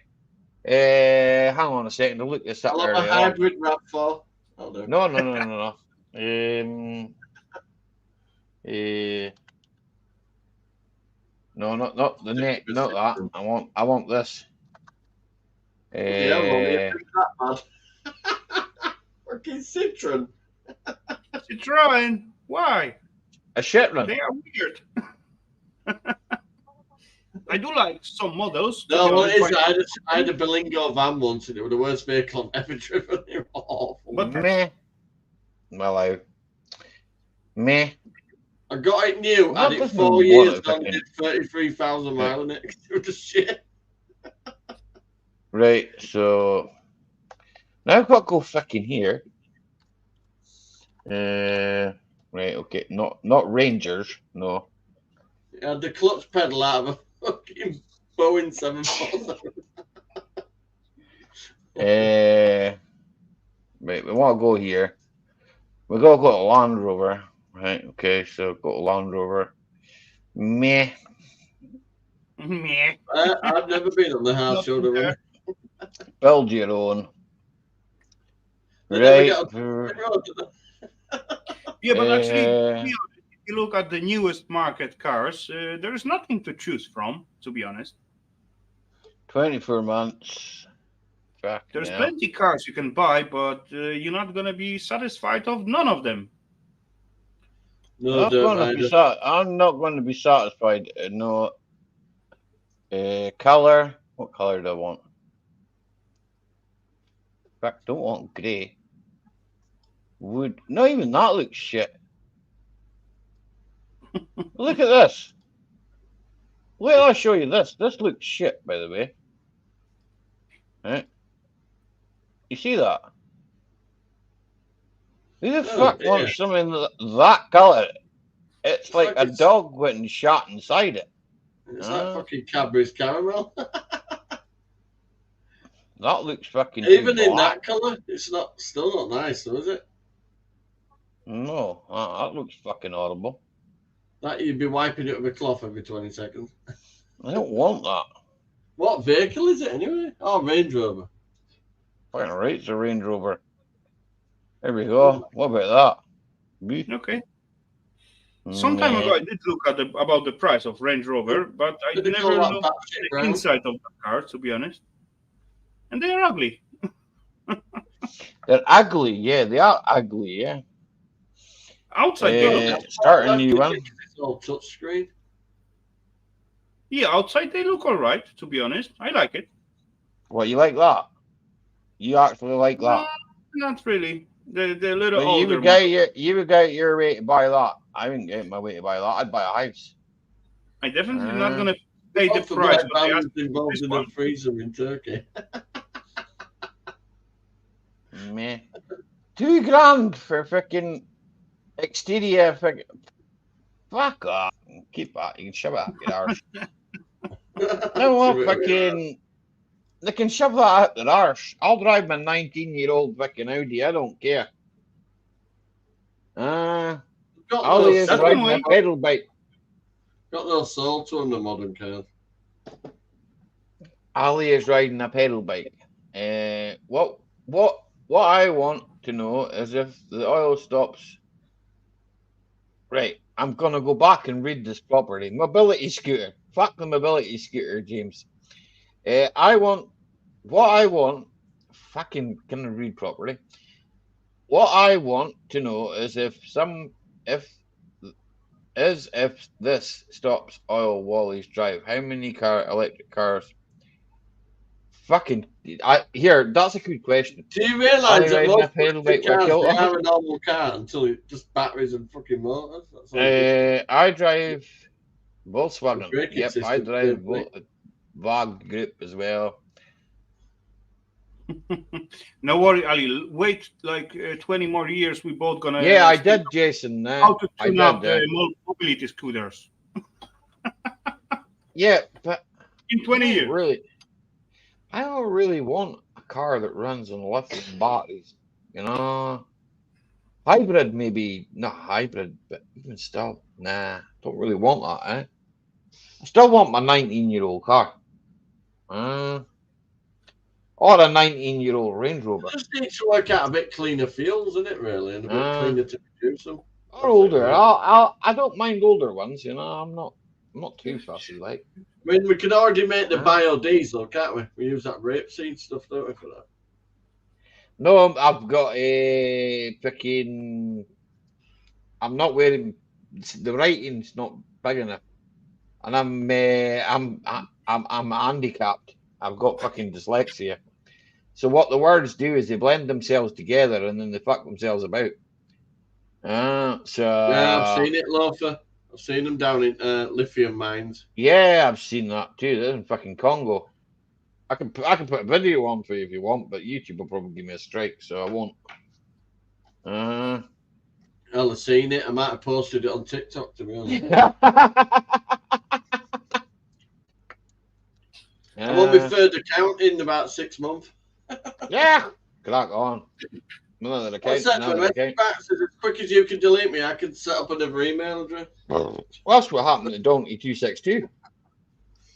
[SPEAKER 1] Hang on a second to look this up.
[SPEAKER 5] I'll have a hybrid RAV4.
[SPEAKER 1] No. No, not the neck, not that. I want this.
[SPEAKER 5] Fucking Citroen.
[SPEAKER 3] Citroen? Why?
[SPEAKER 1] A Shetland.
[SPEAKER 3] They are weird. I do like some models.
[SPEAKER 5] No, what it is, I had a Berlingo van once and it was the worst vehicle I've ever driven. They were awful.
[SPEAKER 3] But
[SPEAKER 1] meh. Well, meh.
[SPEAKER 5] I got it new, had it 4 years and did 33,000 miles on it. It was just shit.
[SPEAKER 1] Right, so now I've got to go fucking here. Right, okay, not Rangers, no.
[SPEAKER 5] I had the clutch pedal out of a fucking Boeing 747.
[SPEAKER 1] Right, we want to go here. We gotta go to Land Rover. Right, okay, so go to Land Rover. Meh.
[SPEAKER 5] I've never been on the hard shoulder one.
[SPEAKER 1] Build your own. Right.
[SPEAKER 3] Yeah, but actually, if you look at the newest market cars, there is nothing to choose from, to be honest.
[SPEAKER 1] 24 months.
[SPEAKER 3] There's plenty cars you can buy, but you're not going to be satisfied of none of them.
[SPEAKER 5] No,
[SPEAKER 1] I'm not going to be satisfied. No. Color. What color do I want? In fact, don't want grey. Wood. Not even that looks shit. Look at this. Wait, I'll show you this. This looks shit, by the way. Right? You see that? Who the fuck wants something that colour? It's like a dog went and shot inside it.
[SPEAKER 5] It's like fucking Cadbury's caramel.
[SPEAKER 1] That looks fucking.
[SPEAKER 5] Even in that colour, it's still not nice, though, is it?
[SPEAKER 1] No, that looks fucking horrible.
[SPEAKER 5] That you'd be wiping it with a cloth every 20 seconds.
[SPEAKER 1] I don't want that.
[SPEAKER 5] What vehicle is it anyway? Oh, Range Rover.
[SPEAKER 1] Fucking right, it's a Range Rover. There we go. What about that?
[SPEAKER 3] Okay. Some time ago, I did look at about the price of Range Rover, but I never looked at the inside of the car, to be honest. And they are ugly.
[SPEAKER 1] They're ugly, yeah. They are ugly, yeah.
[SPEAKER 3] Outside,
[SPEAKER 1] start a new one.
[SPEAKER 5] It's all touchscreen.
[SPEAKER 3] Yeah, outside they look all right. To be honest, I like it.
[SPEAKER 1] What, you like that? You actually like
[SPEAKER 3] No,
[SPEAKER 1] that?
[SPEAKER 3] not really. The little
[SPEAKER 1] But you
[SPEAKER 3] older
[SPEAKER 1] would go
[SPEAKER 3] model.
[SPEAKER 1] your way to buy that. I wouldn't get my way to buy that. I'd buy a house.
[SPEAKER 3] I definitely not gonna
[SPEAKER 5] You
[SPEAKER 3] pay the
[SPEAKER 5] both forgot
[SPEAKER 3] price. But
[SPEAKER 5] about
[SPEAKER 3] they
[SPEAKER 5] what's
[SPEAKER 3] asked for
[SPEAKER 5] involved
[SPEAKER 3] this
[SPEAKER 5] in
[SPEAKER 3] one.
[SPEAKER 5] a freezer in Turkey.
[SPEAKER 1] Meh. $2,000 for freaking exterior. Fuck off. Keep that. You can shove it up your arse. No, well, fucking. They can shove that out their arse. I'll drive my 19-year-old fucking Audi. I don't care. Ali is
[SPEAKER 3] That
[SPEAKER 1] riding
[SPEAKER 3] can
[SPEAKER 1] a
[SPEAKER 3] wait.
[SPEAKER 1] pedal bike.
[SPEAKER 5] Got no soul to them, the modern cars.
[SPEAKER 1] Ali is riding a pedal bike. What I want to know is if the oil stops. Right, I'm gonna go back and read this properly. Mobility scooter. Fuck the mobility scooter, James. I want what I want. Fucking can I read properly? What I want to know is if this stops oil Wally's drive. How many electric cars? Fucking here. That's a good question.
[SPEAKER 5] Do you
[SPEAKER 1] Ali
[SPEAKER 5] realise that
[SPEAKER 1] riding a
[SPEAKER 5] most
[SPEAKER 1] pedal bike
[SPEAKER 5] electric
[SPEAKER 1] will
[SPEAKER 5] cars,
[SPEAKER 1] kill
[SPEAKER 5] they
[SPEAKER 1] us.
[SPEAKER 5] are a normal car until it's just batteries and fucking motors? That's all it is.
[SPEAKER 1] I drive
[SPEAKER 5] The
[SPEAKER 1] Volkswagen.
[SPEAKER 5] braking
[SPEAKER 1] Yep, I
[SPEAKER 5] system,
[SPEAKER 1] drive
[SPEAKER 5] same thing.
[SPEAKER 1] VAG group as well.
[SPEAKER 3] No worry, Ali. Wait like 20 more years. We both gonna.
[SPEAKER 1] Yeah, I
[SPEAKER 3] speak
[SPEAKER 1] did, Jason.
[SPEAKER 3] how to
[SPEAKER 1] I
[SPEAKER 3] tune up
[SPEAKER 1] did.
[SPEAKER 3] mobility scooters
[SPEAKER 1] Yeah, but
[SPEAKER 3] in 20 years.
[SPEAKER 1] really, I don't really want a car that runs on lithium batteries. You know, hybrid maybe not hybrid, but even still, nah, don't really want that. I still want my 19-year-old car. Or a 19-year-old Range Rover.
[SPEAKER 5] Just needs to work out a bit cleaner fuels, isn't it, really? And a bit cleaner to produce them.
[SPEAKER 1] Or older. I don't mind older ones. You know, I'm not too fussy. Like,
[SPEAKER 5] I mean, we can already make the
[SPEAKER 1] Ah.
[SPEAKER 5] biodiesel, can't we? We use that rapeseed stuff, don't we, for that?
[SPEAKER 1] no, I've got a freaking. I'm not wearing the writing's not big enough, and I'm handicapped. I've got fucking dyslexia. So what the words do is they blend themselves together and then they fuck themselves about.
[SPEAKER 5] Yeah, I've seen it, Loafer. I've seen them down in lithium mines.
[SPEAKER 1] Yeah, I've seen that too. They're in fucking Congo. I can put a video on for you if you want, but YouTube will probably give me a strike, so I won't.
[SPEAKER 5] Hell, I've seen it. I might have posted it on TikTok, to be honest. I'm on my third account in about 6 months.
[SPEAKER 1] Yeah, crack on. Another account.
[SPEAKER 5] What's that for?
[SPEAKER 1] Another account.
[SPEAKER 5] As quick as you can delete me, I can set up another email address.
[SPEAKER 1] Well, that's what happened to Donkey 262.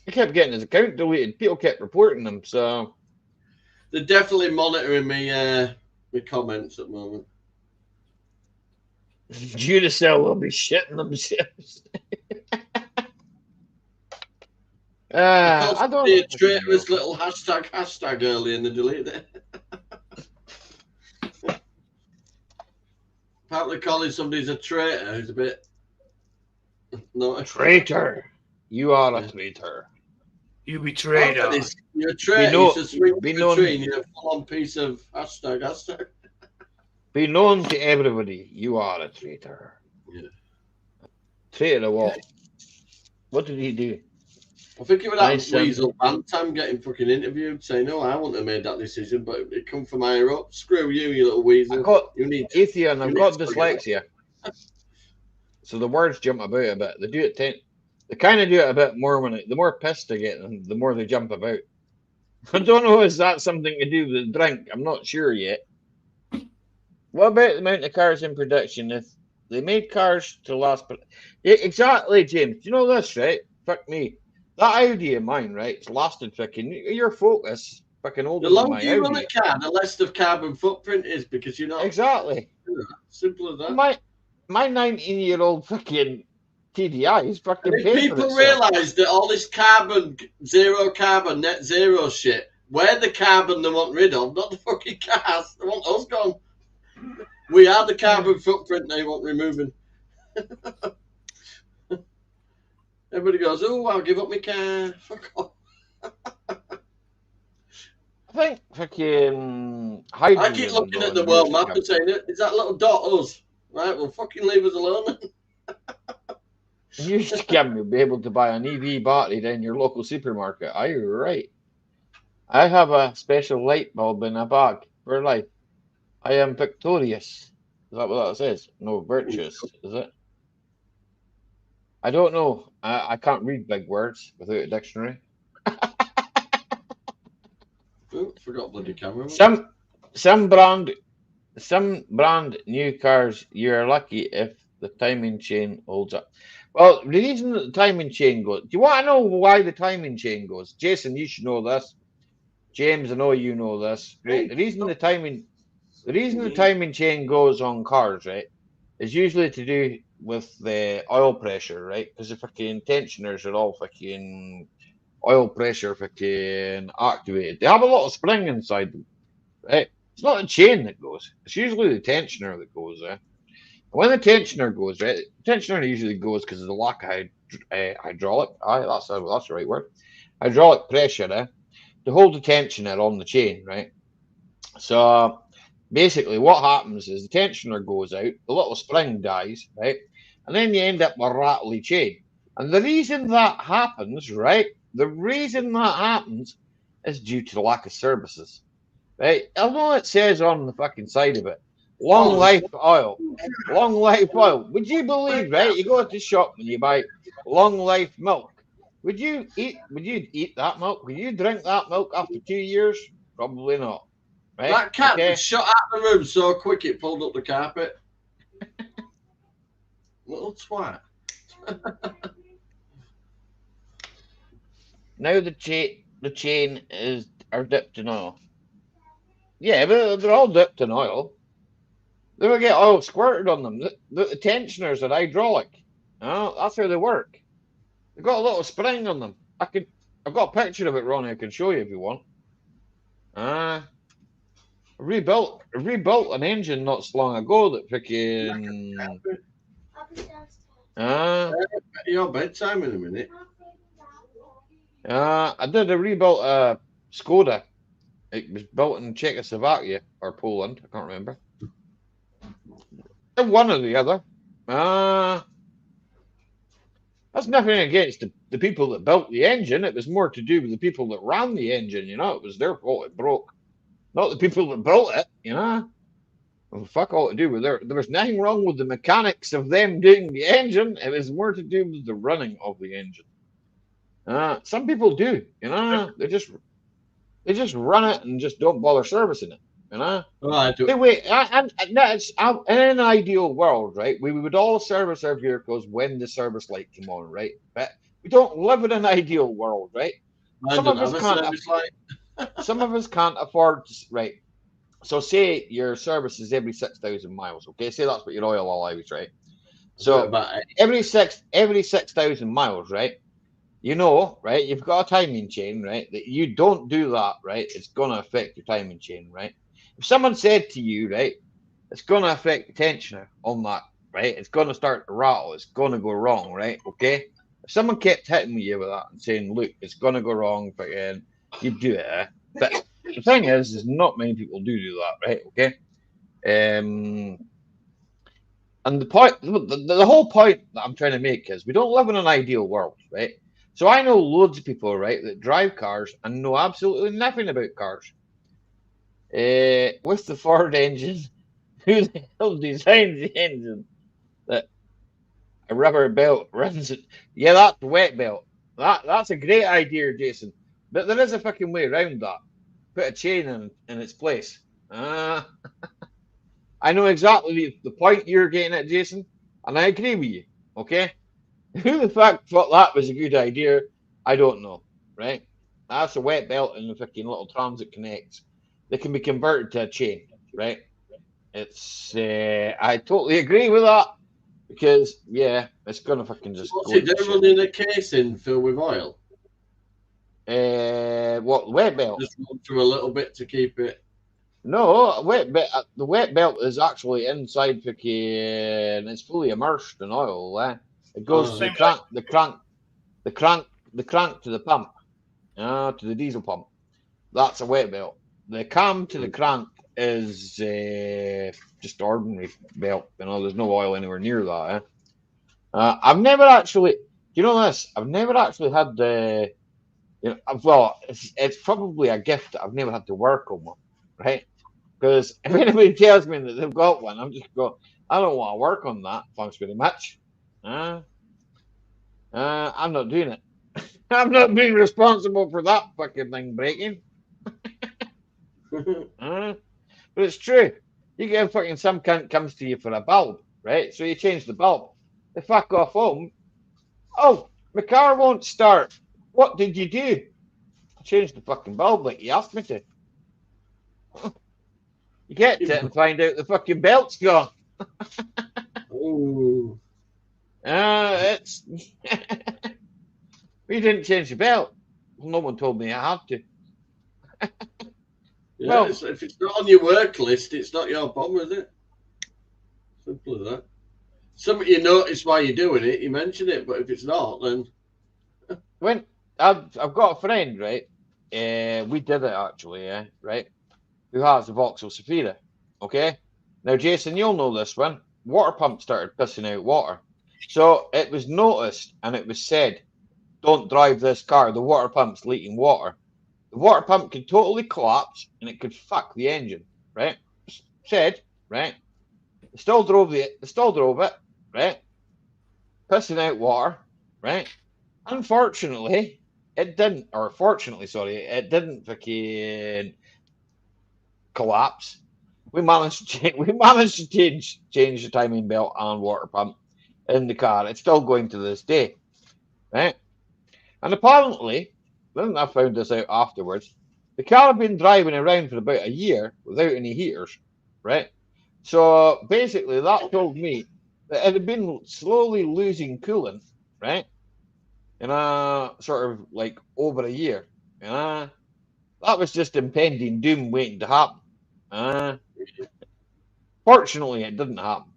[SPEAKER 1] He kept getting his account deleted. People kept reporting him, so
[SPEAKER 5] They're definitely monitoring me, my comments at the moment.
[SPEAKER 1] Duracell will be shitting themselves. I don't
[SPEAKER 5] The
[SPEAKER 1] know.
[SPEAKER 5] traitorous little hashtag earlier and they deleted it. Apparently calling somebody's a traitor is a bit... No,
[SPEAKER 1] Traitor. You are a traitor.
[SPEAKER 3] You betrayed us.
[SPEAKER 5] You're a traitor.
[SPEAKER 1] Be
[SPEAKER 5] You should swing
[SPEAKER 1] be
[SPEAKER 5] the
[SPEAKER 1] known-
[SPEAKER 5] tree and you're a full-on piece of hashtag.
[SPEAKER 1] Be known to everybody. You are a traitor.
[SPEAKER 5] Yeah.
[SPEAKER 1] Traitor of what? What did he do?
[SPEAKER 5] I think it was that
[SPEAKER 1] Nice,
[SPEAKER 5] weasel Bantam getting fucking interviewed saying, no, I wouldn't have made that decision, but it come from higher up. Screw you, you little weasel.
[SPEAKER 1] I got
[SPEAKER 5] You need
[SPEAKER 1] Ethan, I've
[SPEAKER 5] you
[SPEAKER 1] got
[SPEAKER 5] need to forget
[SPEAKER 1] dyslexia. So the words jump about a bit. They do it they kind of do it a bit more the more pissed they get, the more they jump about. I don't know if that's something to do with the drink. I'm not sure yet. What about the amount of cars in production? If they made cars to last, yeah, exactly, James. Do you know this, right? Fuck me. That Audi of mine, right? It's lasted fucking your Focus, fucking older
[SPEAKER 5] The
[SPEAKER 1] than my
[SPEAKER 5] longer you run
[SPEAKER 1] Audi.
[SPEAKER 5] a car, the less the carbon footprint is because you're not...
[SPEAKER 1] Exactly.
[SPEAKER 5] Simple as that.
[SPEAKER 1] My 19-year-old fucking TDI is fucking
[SPEAKER 5] And if
[SPEAKER 1] paying for
[SPEAKER 5] people
[SPEAKER 1] itself.
[SPEAKER 5] realise that all this zero carbon, net zero shit, we're the carbon they want rid of, not the fucking cars. They want us gone. We are the carbon footprint they want removing. Everybody goes, oh, I'll give up my car. Fuck off.
[SPEAKER 1] I think fucking
[SPEAKER 5] I keep
[SPEAKER 1] hydrogen
[SPEAKER 5] looking
[SPEAKER 1] though
[SPEAKER 5] at the
[SPEAKER 1] is
[SPEAKER 5] world
[SPEAKER 1] usually
[SPEAKER 5] map and saying, is that little dot us? Right, well, fucking leave us alone.
[SPEAKER 1] used to give you'll be able to buy an EV battery in your local supermarket. Are you right? I have a special light bulb in a bag for life. I am victorious. Is that what that says? No, virtuous, is it? I don't know. I can't read big words without a dictionary.
[SPEAKER 5] Oh, forgot bloody camera.
[SPEAKER 1] Some brand new cars, you're lucky if the timing chain holds up. Well, the reason that the timing chain goes, do you want to know why the timing chain goes? Jason, you should know this. James, I know you know this. Right? The reason the timing chain goes on cars, right, is usually to do with the oil pressure, right? Because the fucking tensioners are all fucking oil pressure fucking activated. They have a lot of spring inside them, right? It's not the chain that goes. It's usually the tensioner that goes there. When the tensioner goes, right, the tensioner usually goes because of the lack of hydraulic. That's the right word. Hydraulic pressure, to hold the tensioner on the chain, right? So basically, what happens is the tensioner goes out, the little spring dies, right, and then you end up with a rattly chain. And the reason that happens, right, is due to the lack of services, right? Although it says on the fucking side of it, long life oil. Long life oil. Would you believe, right? You go to the shop and you buy long life milk. Would you eat that milk? Would you drink that milk after 2 years? Probably not. Right?
[SPEAKER 5] That cat
[SPEAKER 1] Okay.
[SPEAKER 5] just shot out the room so quick it pulled up the carpet. Little twat.
[SPEAKER 1] Now the chain are dipped in oil. Yeah, but they're all dipped in oil. They will get oil squirted on them. The tensioners are hydraulic. Oh, that's how they work. They've got a little spring on them. I've got a picture of it, Ronnie. I can show you if you want. Rebuilt an engine not so long ago that freaking.
[SPEAKER 5] Your bedtime in a minute.
[SPEAKER 1] I did a rebuilt Skoda. It was built in Czechoslovakia or Poland. I can't remember. One or the other. That's nothing against the people that built the engine. It was more to do with the people that ran the engine. You know, it was their fault it broke, not the people that built it. You know, well, fuck all to do with there. There was nothing wrong with the mechanics of them doing the engine. It was more to do with the running of the engine. Some people do. You know, they just run it and just don't bother servicing it. You know.
[SPEAKER 5] Right.
[SPEAKER 1] Anyway, and that's in an ideal world, right? We would all service our vehicles when the service light came on, right? But we don't live in an ideal world, right? Some of us can't afford, right? So say your service is every 6,000 miles, okay? Say that's what your oil allows, right? So every 6,000 miles, right? You know, right? You've got a timing chain, right? That you don't do that, right? It's gonna affect your timing chain, right? If someone said to you, right, it's going to affect the tensioner on that, right? It's going to start to rattle. It's going to go wrong, right? Okay. If someone kept hitting you with that and saying, look, it's going to go wrong, but you'd do it. But the thing is not many people do that, right? Okay. And the point, the whole point that I'm trying to make is we don't live in an ideal world, right? So I know loads of people, right, that drive cars and know absolutely nothing about cars. With the Ford engine, who the hell designed the engine? That a rubber belt runs it. Yeah, that's wet belt. That's a great idea, Jason. But there is a fucking way around that. Put a chain in its place. I know exactly the point you're getting at, Jason, and I agree with you. Okay, who the fuck thought that was a good idea? I don't know. Right? That's a wet belt and the fucking little transit connects. They can be converted to a chain, right? It's I totally agree with that because it's gonna fucking just.
[SPEAKER 5] What's it do running a casing filled with oil?
[SPEAKER 1] What the wet belt?
[SPEAKER 5] Just run through a little bit to keep it.
[SPEAKER 1] No, the wet belt is actually inside fucking. It's fully immersed in oil. It goes to the crank. the crank to the pump, to the diesel pump. That's a weight belt. The cam to the crank is just ordinary belt. You know, there's no oil anywhere near that. Eh? I've never actually, you know this, I've never actually had the, you know, well, it's probably a gift that I've never had to work on one, right? Because if anybody tells me that they've got one, I'm just go, I don't want to work on that. Thanks very much. I'm not doing it. I'm not being responsible for that fucking thing breaking. But it's true. You get fucking some cunt comes to you for a bulb, right? So you change the bulb. They fuck off home. Oh, my car won't start. What did you do? I changed the fucking bulb like you asked me to. You get to it and find out the fucking belt's gone.
[SPEAKER 5] Ooh.
[SPEAKER 1] It's we didn't change the belt. Well, no one told me I had to.
[SPEAKER 5] Yeah,
[SPEAKER 1] Well-
[SPEAKER 5] if it's not on your work list, it's not your problem, is it? Simple as that. Something you notice while you're doing it, you mention it, but if it's not, then
[SPEAKER 1] When I've got a friend, right? We did it actually, yeah, right? Who has a Vauxhall Safira? Okay. Now, Jason, you'll know this one. Water pump started pissing out water, so it was noticed and it was said, "Don't drive this car. The water pump's leaking water." The water pump could totally collapse and it could fuck the engine, right? Said, right? They still drove it, right? Pissing out water, right? Unfortunately, it didn't, or fortunately, sorry, it didn't fucking collapse. We managed to change the timing belt and water pump in the car. It's still going to this day, right? And apparently, then I found this out afterwards. The car had been driving around for about a year without any heaters, right? So basically, that told me that it had been slowly losing coolant, right? In a sort of like over a year. That was just impending doom waiting to happen. Fortunately, it didn't happen.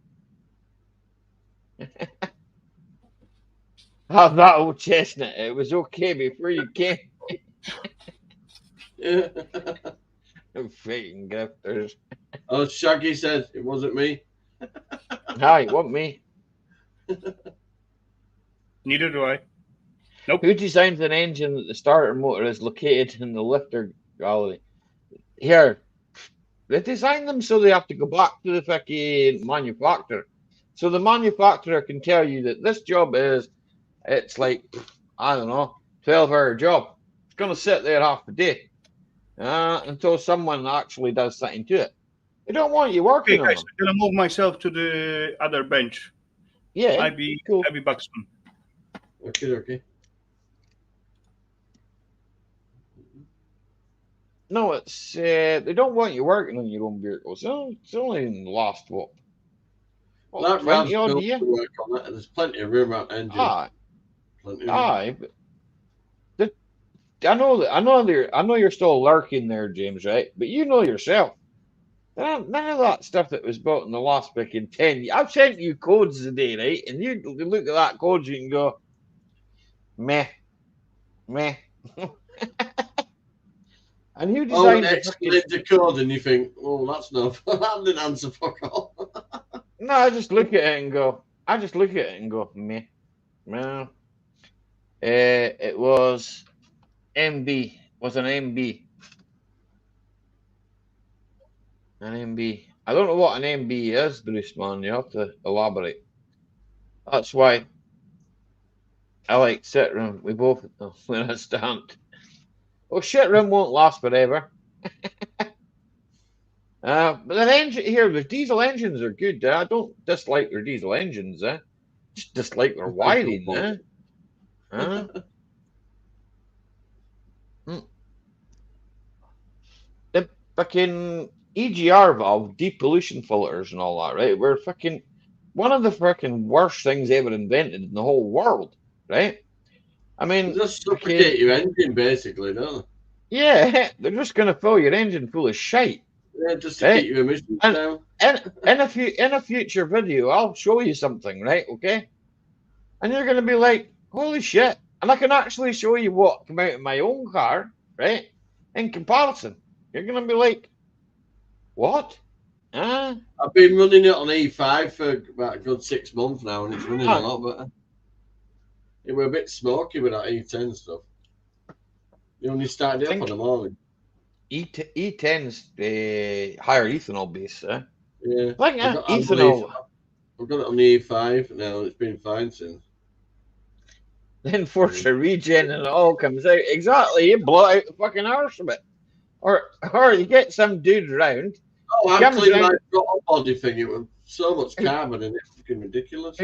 [SPEAKER 1] Have that old chestnut. It was okay before you came.
[SPEAKER 5] yeah.
[SPEAKER 1] Fucking grifters.
[SPEAKER 5] Oh, Shaggy said it wasn't me.
[SPEAKER 1] Hi, what me?
[SPEAKER 3] Neither do I.
[SPEAKER 1] Who designed an engine that the starter motor is located in the lifter gallery? Here, they designed them so they have to go back to the fucking manufacturer. So the manufacturer can tell you that this job is, it's like, I don't know, 12-hour job. It's going to sit there half the day until someone actually does something to it. They don't want you
[SPEAKER 3] Okay,
[SPEAKER 1] working on
[SPEAKER 3] guys,
[SPEAKER 1] them.
[SPEAKER 3] I'm gonna move myself to the other bench.
[SPEAKER 1] Yeah,
[SPEAKER 3] I'll be
[SPEAKER 1] cool.
[SPEAKER 3] back soon.
[SPEAKER 5] Okay.
[SPEAKER 1] No, it's they don't want you working on your own vehicles. It's only in the last what
[SPEAKER 5] That
[SPEAKER 1] 20
[SPEAKER 5] Rav's
[SPEAKER 1] odd
[SPEAKER 5] built
[SPEAKER 1] year.
[SPEAKER 5] to work on it, and there's plenty of room out the engine.
[SPEAKER 1] Aye,
[SPEAKER 5] Plenty of room.
[SPEAKER 1] aye. But I know you're still lurking there, James, right? But you know yourself. None of that stuff that was built in the last fucking 10 years. I've sent you codes today, right? And you look at that code, you can go, meh, meh. And who
[SPEAKER 5] Oh,
[SPEAKER 1] designed
[SPEAKER 5] it
[SPEAKER 1] the
[SPEAKER 5] explains
[SPEAKER 1] fucking...
[SPEAKER 5] the code, and you think, oh, that's no, that didn't answer fuck all.
[SPEAKER 1] No, I just look at it and go, meh. Well, it was MB, was an MB. An MB. I don't know what an MB is, Bruce, man. You have to elaborate. That's why I like sit room. We both when I stand. Well, shit room won't last forever. But the engine here, the diesel engines are good. I don't dislike their diesel engines. Just dislike their wiring. The fucking EGR valve, depollution filters, and all that, right? Were fucking one of the fucking worst things ever invented in the whole world, right? I
[SPEAKER 5] They
[SPEAKER 1] mean,
[SPEAKER 5] just
[SPEAKER 1] fucking,
[SPEAKER 5] suffocate your engine, basically, don't
[SPEAKER 1] yeah, they're just gonna fill your engine full of shite.
[SPEAKER 5] they? Yeah, just to
[SPEAKER 1] Right.
[SPEAKER 5] keep your emissions
[SPEAKER 1] And-
[SPEAKER 5] down.
[SPEAKER 1] In a future video, I'll show you something, right? Okay, and you're gonna be like, "Holy shit! And I can actually show you what came out of my own car, right? In comparison, you're gonna be like, what?
[SPEAKER 5] I've been running it on E5 for about a good 6 months now, and it's running a
[SPEAKER 1] Ah.
[SPEAKER 5] lot better. It were a bit smoky with that E10 stuff. You only started it up
[SPEAKER 1] Think-
[SPEAKER 5] in the morning.
[SPEAKER 1] E10's higher ethanol base, eh?
[SPEAKER 5] Yeah.
[SPEAKER 1] I think
[SPEAKER 5] I've got
[SPEAKER 1] ethanol.
[SPEAKER 5] I've got it on the E5 now, and it's been fine since.
[SPEAKER 1] Then Forza Regen and it all comes out. Exactly, you blow out the fucking arse of it. Or you get some dude around.
[SPEAKER 5] Oh,
[SPEAKER 1] He
[SPEAKER 5] I've
[SPEAKER 1] comes
[SPEAKER 5] cleaned my
[SPEAKER 1] round-
[SPEAKER 5] throttle body thing. It was so much carbon in it, it's fucking ridiculous.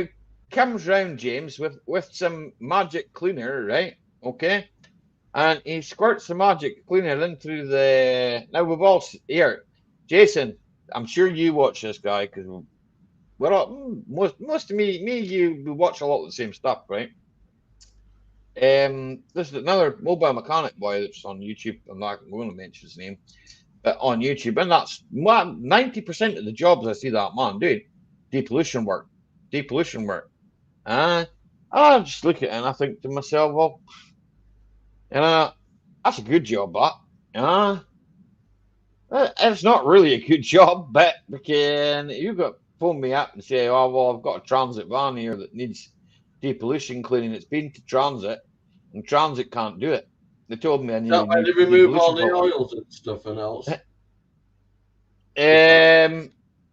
[SPEAKER 1] Comes round, James, with some magic cleaner, right? Okay. And he squirts the magic cleaner in through the. Now we've all here, Jason. I'm sure you watch this guy because we're all most of me, you, we watch a lot of the same stuff, right? This is another mobile mechanic boy that's on YouTube. I'm not going to mention his name, but on YouTube, and that's 90% of the jobs I see that man doing, depollution work. I just look at it and I think to myself, well, that's a good job, that. It's not really a good job, but you got phone me up and say, oh well, I've got a transit van here that needs depollution cleaning. It's been to transit, and transit can't do it. They told me I
[SPEAKER 5] Is
[SPEAKER 1] need
[SPEAKER 5] that why they remove all the
[SPEAKER 1] filter.
[SPEAKER 5] oils and stuff and else?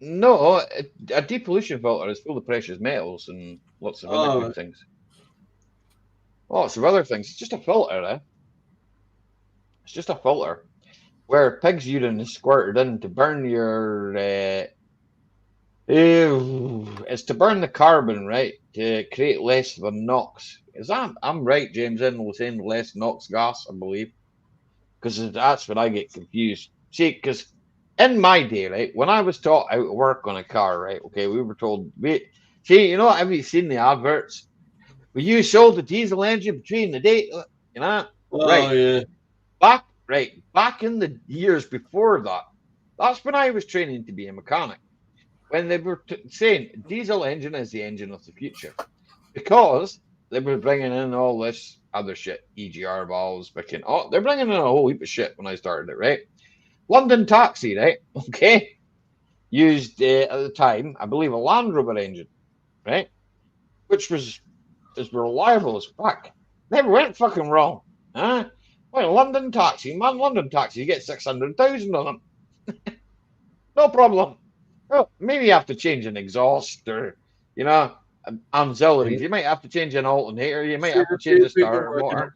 [SPEAKER 1] No, a depollution filter is full of precious metals and lots of other good things. Lots of other things. It's just a filter, eh? It's just a filter where pig's urine is squirted in to burn your. It's to burn the carbon, right? To create less of a NOx. I'm right, James, in saying less NOx gas, I believe. Because that's what I get confused. See, because in my day, right, when I was taught how to work on a car, right, okay, we were told, have you seen the adverts? You sold the diesel engine between the date,
[SPEAKER 5] Oh, yeah.
[SPEAKER 1] Back in the years before that, that's when I was training to be a mechanic. When they were saying diesel engine is the engine of the future, because they were bringing in all this other shit, EGR valves, they're bringing in a whole heap of shit when I started it, right? London Taxi, right? Okay, used at the time, I believe, a Land Rover engine, right? Which was as reliable as fuck. Never went fucking wrong, huh? Well, London Taxi, you get 600,000 on them. No problem. Well, maybe you have to change an exhaust or, ancillaries. You might have to change an alternator. You might have to change the starter motor.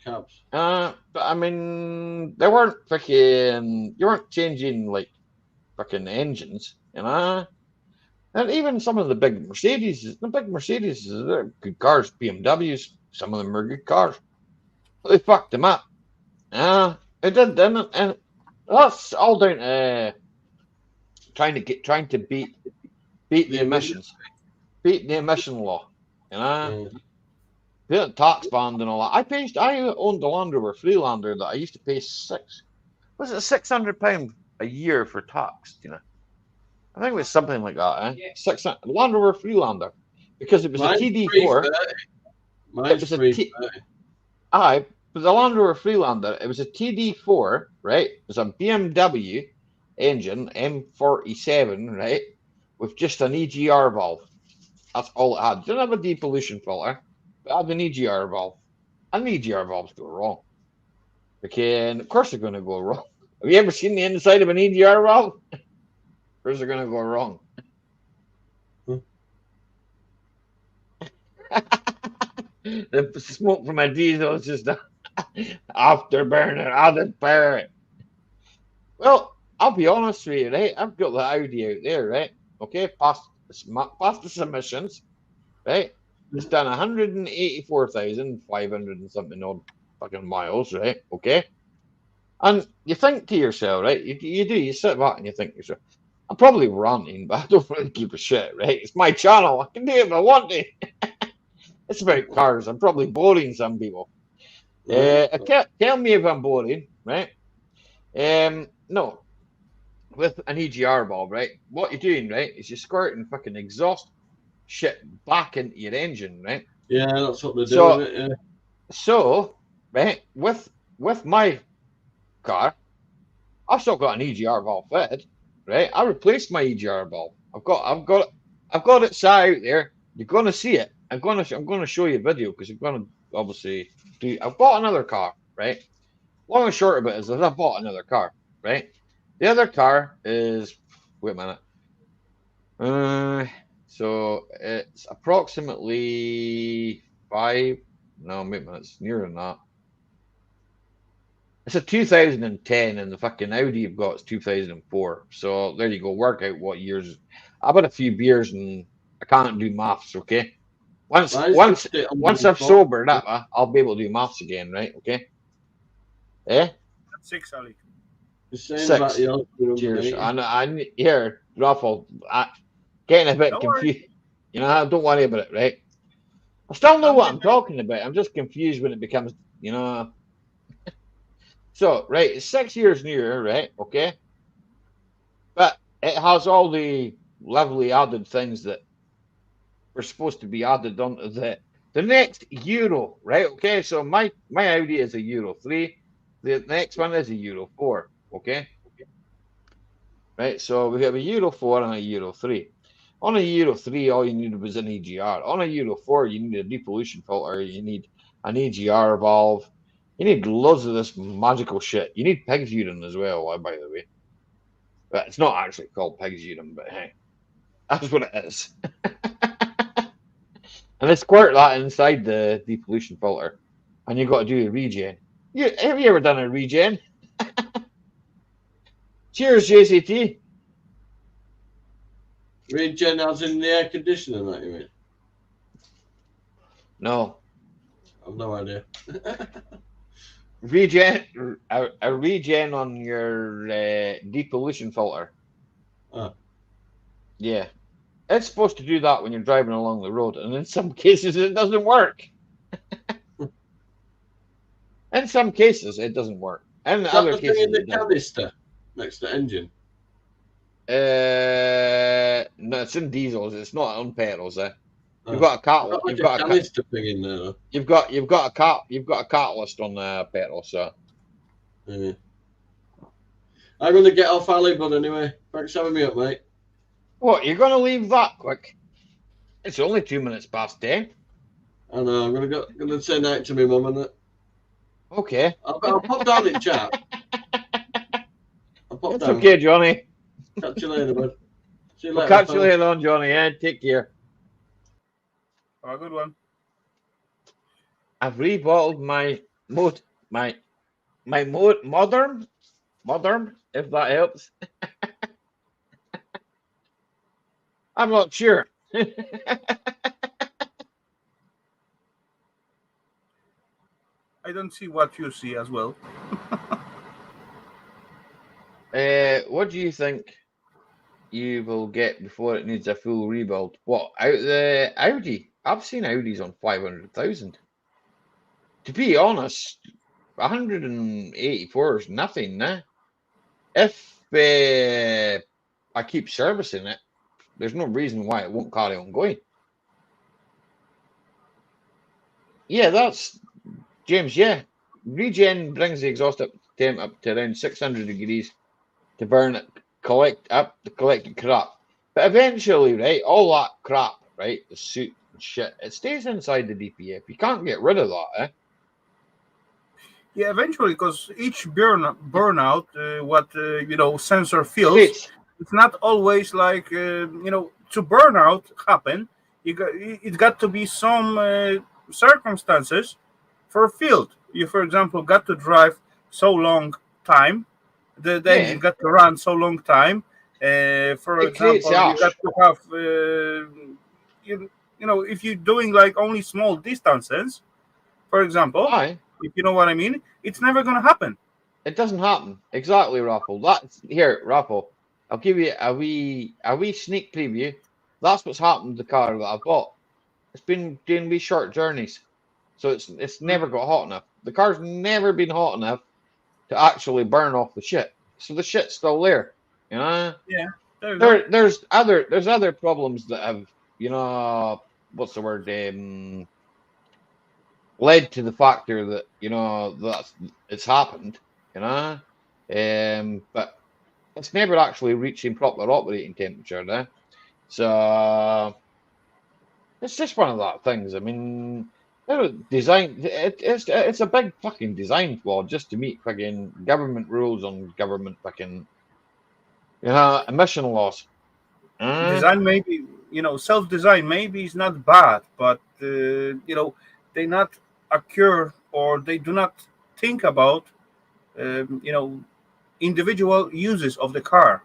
[SPEAKER 5] Cabs.
[SPEAKER 1] But I mean, you weren't changing like fucking engines, And even some of the big Mercedes, they're good cars. BMWs, some of them are good cars. They fucked them up. It did, didn't it? And that's all down to trying to beat the emissions, beat the emission law. The tax band and all that. I owned a Land Rover Freelander that I used to pay £600 a year for tax, I think it was something like that, eh?
[SPEAKER 2] Yeah.
[SPEAKER 1] 600 Land Rover Freelander. Because it was a TD4.
[SPEAKER 5] Mine's
[SPEAKER 1] But the Land Rover Freelander, it was a TD4, right? It was a BMW engine, M47, right? With just an EGR valve. That's all it had. It didn't have a depollution filter, but it had an EGR valve. And the EGR valves go wrong. Okay, and of course they're going to go wrong. Have you ever seen the inside of an EGR valve? Of course they're going to go wrong. The smoke from a diesel is just afterburner, added power. Well, I'll be honest with you, right? I've got the Audi out there, right? Okay, past the submissions, right? It's done 184,500 and something odd fucking miles, right? Okay. And you think to yourself, right? You sit back and you think to yourself, I'm probably ranting, but I don't really give a shit, right? It's my channel. I can do it if I want to. It's about cars. I'm probably boring some people. Tell me if I'm boring, right? No. With an EGR valve, right? What you're doing, right, is you're squirting fucking exhaust shit back into your engine, right?
[SPEAKER 5] Yeah, that's what they're doing.
[SPEAKER 1] So, right, with my car, I've still got an EGR valve fitted, right? I replaced my EGR valve. I've got it sat out there. You're gonna see it. I'm gonna show you a video because you're gonna obviously do. I've bought another car, right? Long and short of it is that I bought another car, right? The other car is wait a minute. So it's approximately five. No, wait a minute. It's nearer than that. It's a 2010, and the fucking Audi you've got is 2004. So there you go. Work out what years. I've had a few beers and I can't do maths. Okay. Once
[SPEAKER 5] Mine's
[SPEAKER 1] once
[SPEAKER 5] 50 on
[SPEAKER 1] once
[SPEAKER 5] the
[SPEAKER 1] I've
[SPEAKER 5] phone.
[SPEAKER 1] sobered up, I'll be able to do maths again. Right? Okay. Eh?
[SPEAKER 3] 6, Ali.
[SPEAKER 5] You're saying about
[SPEAKER 1] 6.
[SPEAKER 5] yours being
[SPEAKER 1] Cheers.
[SPEAKER 5] underneath.
[SPEAKER 1] I here, Raffle. Getting a bit
[SPEAKER 3] Don't worry.
[SPEAKER 1] confused. You know, don't worry about it. Right? I still know
[SPEAKER 3] I'm
[SPEAKER 1] what
[SPEAKER 3] with
[SPEAKER 1] I'm talking about. I'm just confused when it becomes. You know. So right, it's 6 years near. Right? Okay. But it has all the lovely added things that were supposed to be added onto the next Euro, right? Okay, so my Audi is a Euro 3. The next one is a Euro 4. Okay, right. So we have a Euro 4 and a Euro 3. On a Euro 3, all you needed was an EGR. On a Euro 4, you need a depollution filter. You need an EGR valve. You need loads of this magical shit. You need pig's urine as well, by the way. But it's not actually called pig's urine, but hey, that's what it is. And they squirt that inside the depollution filter, and you've got to do a regen. Have you ever done a regen? Cheers, JCT.
[SPEAKER 5] Regen as in the air conditioner, that you mean?
[SPEAKER 1] No,
[SPEAKER 5] I've no idea.
[SPEAKER 1] regen. A regen on your depollution filter.
[SPEAKER 5] Oh.
[SPEAKER 1] Yeah, it's supposed to do that when you're driving along the road, and in some cases it doesn't work. In some cases it doesn't work. In
[SPEAKER 5] Is that
[SPEAKER 1] other
[SPEAKER 5] the thing
[SPEAKER 1] cases
[SPEAKER 5] in the
[SPEAKER 1] it does.
[SPEAKER 5] canister next to the engine?
[SPEAKER 1] No, it's in diesels. It's not on petrols. You've
[SPEAKER 5] Oh.
[SPEAKER 1] got a cat.
[SPEAKER 5] Got like
[SPEAKER 1] You've
[SPEAKER 5] a
[SPEAKER 1] got a
[SPEAKER 5] canister thing in there, though.
[SPEAKER 1] You've got a catalyst on the petrol, so
[SPEAKER 5] Yeah. I'm going to get off Ali, but anyway, thanks for having me up, mate.
[SPEAKER 1] what, you're gonna leave that quick? It's only 2 minutes past 10.
[SPEAKER 5] I know, I'm gonna say night to my mum and that.
[SPEAKER 1] Okay.
[SPEAKER 5] I'll pop down in chat. I'll pop
[SPEAKER 1] It's
[SPEAKER 5] down.
[SPEAKER 1] okay, Johnny.
[SPEAKER 5] Catch you later, bud. See you
[SPEAKER 1] We'll
[SPEAKER 5] later.
[SPEAKER 1] catch you
[SPEAKER 5] pal.
[SPEAKER 1] later on, Johnny. Yeah, take care.
[SPEAKER 3] Have a good one.
[SPEAKER 1] I've rebottled my modern, if that helps. I'm not sure.
[SPEAKER 3] I don't see what you see as well.
[SPEAKER 1] What do you think you will get before it needs a full rebuild? What, out the Audi? I've seen Audis on 500,000. To be honest, 184 is nothing, nah. If I keep servicing it, there's no reason why it won't carry on going. Yeah, that's James. Yeah, regen brings the exhaust temp up to around 600 degrees to burn it, collect up the collected crap. But eventually, right, all that crap, right, the soot and shit, it stays inside the DPF. You can't get rid of that, eh?
[SPEAKER 3] Yeah, eventually, because each burnout, sensor feels, it's not always like to burnout happen. It got to be some circumstances for field. You, for example, got to drive so long time, the engine got to run so long time. For
[SPEAKER 1] It creates
[SPEAKER 3] example, you got
[SPEAKER 1] ash.
[SPEAKER 3] to have if you're doing like only small distances, for example.
[SPEAKER 1] Aye.
[SPEAKER 3] If you know what I mean, it's never going to happen.
[SPEAKER 1] It doesn't happen. Exactly, Raffle. That's here, Raffle. I'll give you a wee sneak preview. That's what's happened to the car that I bought. It's been doing wee short journeys. So it's never got hot enough. The car's never been hot enough to actually burn off the shit. So the shit's still there. You know?
[SPEAKER 3] Yeah.
[SPEAKER 1] There's other problems that have, what's the word? led to the factor that that it's happened, but it's never actually reaching proper operating temperature there. So it's just one of that things. I mean, it's a big fucking design flaw just to meet fucking government rules on government fucking emission laws.
[SPEAKER 3] Design maybe, self-design maybe is not bad, but they not occur, or they do not think about individual uses of the car.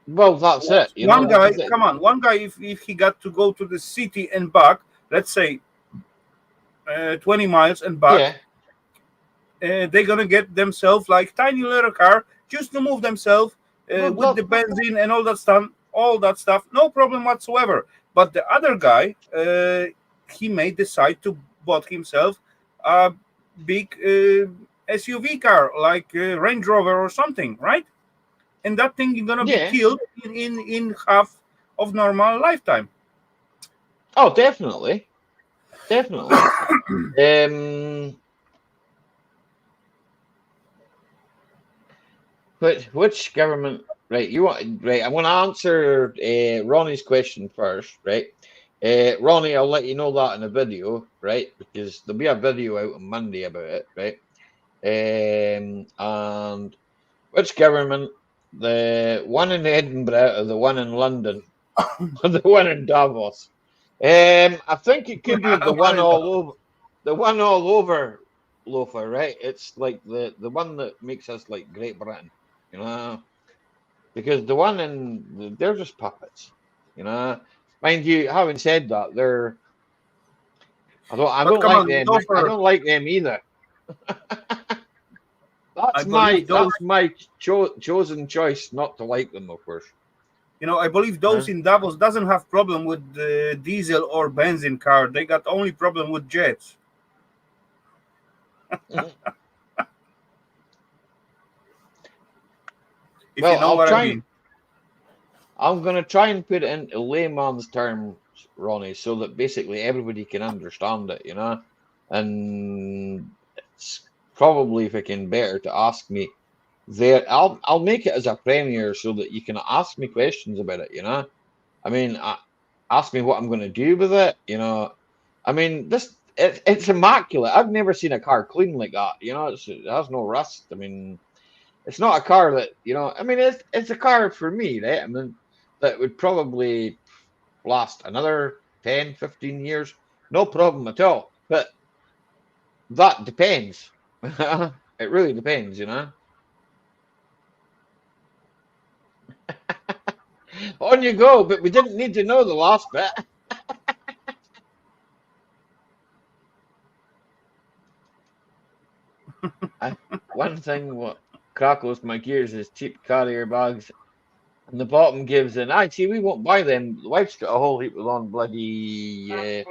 [SPEAKER 1] Well, that's it.
[SPEAKER 3] One guy,
[SPEAKER 1] because
[SPEAKER 3] come on, one guy, if he got to go to the city and back, let's say 20 miles and back,
[SPEAKER 1] yeah,
[SPEAKER 3] they're gonna get themselves like tiny little car just to move themselves
[SPEAKER 1] Well,
[SPEAKER 3] with the benzene and all that stuff, no problem whatsoever. But the other guy, he may decide to bought himself a big SUV car like Range Rover or something, right? And that thing is gonna be
[SPEAKER 1] Yeah.
[SPEAKER 3] killed in half of normal lifetime.
[SPEAKER 1] Oh, definitely. Which government? Right, I'm going to answer Ronnie's question first, right? Ronnie, I'll let you know that in a video, right? Because there'll be a video out on Monday about it, right? And which government? The one in Edinburgh or the one in London or the one in Davos? I think it could be the one all over, Loafer, right? It's like the one that makes us like Great Britain, because the one they're just puppets, Mind you, having said that, I don't
[SPEAKER 3] come
[SPEAKER 1] like
[SPEAKER 3] on,
[SPEAKER 1] them.
[SPEAKER 3] Loafer.
[SPEAKER 1] I don't like them either. That's my chosen choice not to like them, of course.
[SPEAKER 3] I believe those in Davos doesn't have problem with the diesel or benzene car. They got only problem with jets. If
[SPEAKER 1] Well,
[SPEAKER 3] you know what I mean.
[SPEAKER 1] I'm going to try and put it into layman's terms, Ronnie, so that basically everybody can understand it, And it's probably, if I can, better to ask me there. I'll make it as a premiere so that you can ask me questions about it, I mean, ask me what I'm going to do with it, I mean, it's immaculate. I've never seen a car clean like that, it has no rust. I mean, it's not a car that, I mean, it's a car for me, right? I mean, that would probably last another 10, 15 years. No problem at all. But that depends. It really depends, On you go, but we didn't need to know the last bit. One thing what crackles my gears is cheap carrier bags. And the bottom gives in. Actually, we won't buy them. The wife's got a whole heap of on bloody bag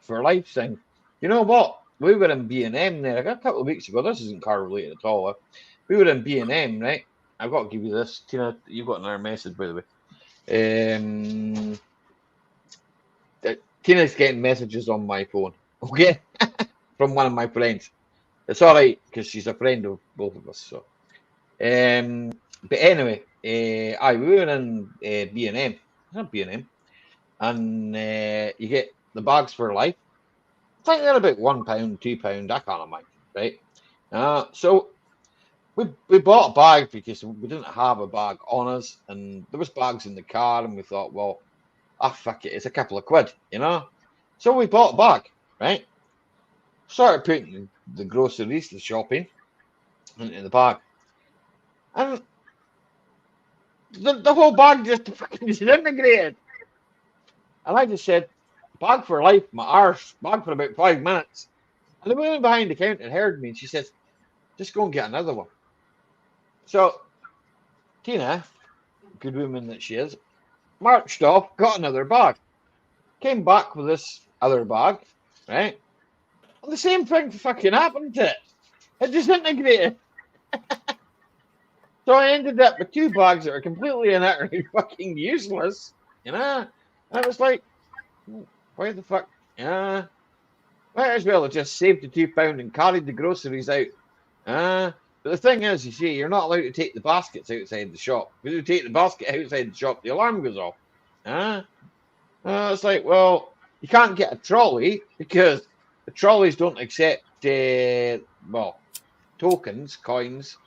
[SPEAKER 1] for life thing. You know what? We were in B&M there a couple of weeks ago. This isn't car related at all. We were in B&M, right? I've got to give you this. Tina, you've got another message, by the way. Tina's getting messages on my phone, okay? From one of my friends. It's all right, because she's a friend of both of us. So, but anyway, we were in B&M, not B&M, and you get the bags for life. I think they're about £1, £2. I can't imagine, right? So we bought a bag because we didn't have a bag on us, and there was bags in the car, and we thought, well, fuck it, it's a couple of quid, So we bought a bag, right? Started putting the groceries, the shopping, into the bag, and the whole bag just fucking disintegrated. And I just said, bag for life, my arse, bag for about 5 minutes. And the woman behind the counter heard me, and she says, just go and get another one. So Tina, good woman that she is, marched off, got another bag, came back with this other bag, right? And the same thing fucking happened to it. It disintegrated. So I ended up with 2 bags that are completely and utterly fucking useless, And I was like, why the fuck? Why Might as well have just saved the £2 and carried the groceries out. But the thing is, you see, you're not allowed to take the baskets outside the shop. If you take the basket outside the shop, the alarm goes off. It's like, well, you can't get a trolley because the trolleys don't accept, tokens, coins.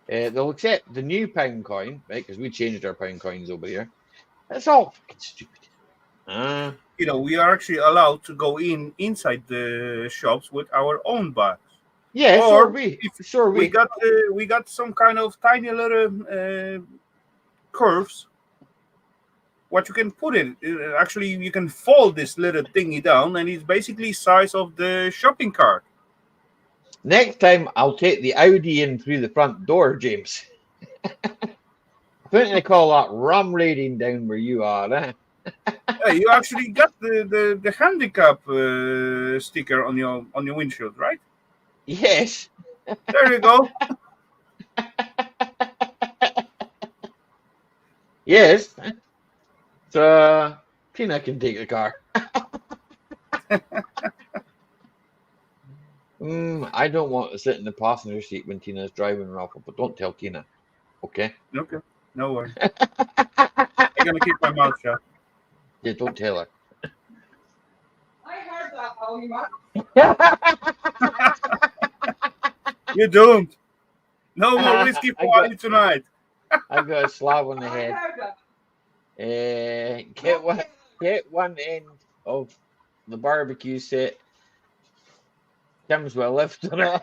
[SPEAKER 1] They'll accept the new pound coin, right? Because we changed our pound coins over here. It's all fucking stupid.
[SPEAKER 3] We are actually allowed to go inside the shops with our own bags.
[SPEAKER 1] Yeah,
[SPEAKER 3] Or
[SPEAKER 1] we
[SPEAKER 3] we got some kind of tiny little curves. What you can put in, actually, you can fold this little thingy down, and it's basically size of the shopping cart.
[SPEAKER 1] Next time, I'll take the Audi in through the front door, James. I think they call that rum raiding down where you are, eh?
[SPEAKER 3] Hey, you actually got the handicap sticker on your windshield, right?
[SPEAKER 1] Yes.
[SPEAKER 3] There you go.
[SPEAKER 1] Yes. So Tina can take the car. I don't want to sit in the passenger seat when Tina's driving, Rafa, but don't tell Tina. Okay?
[SPEAKER 3] Okay, no worries. I'm gonna keep my mouth shut.
[SPEAKER 1] Yeah, don't tell her.
[SPEAKER 2] I heard that, Holy man.
[SPEAKER 3] You don't. No more whiskey for you tonight.
[SPEAKER 1] I got a slab on the
[SPEAKER 2] I
[SPEAKER 1] head.
[SPEAKER 2] heard that.
[SPEAKER 1] Get one end of the barbecue set. Comes with a lift on it.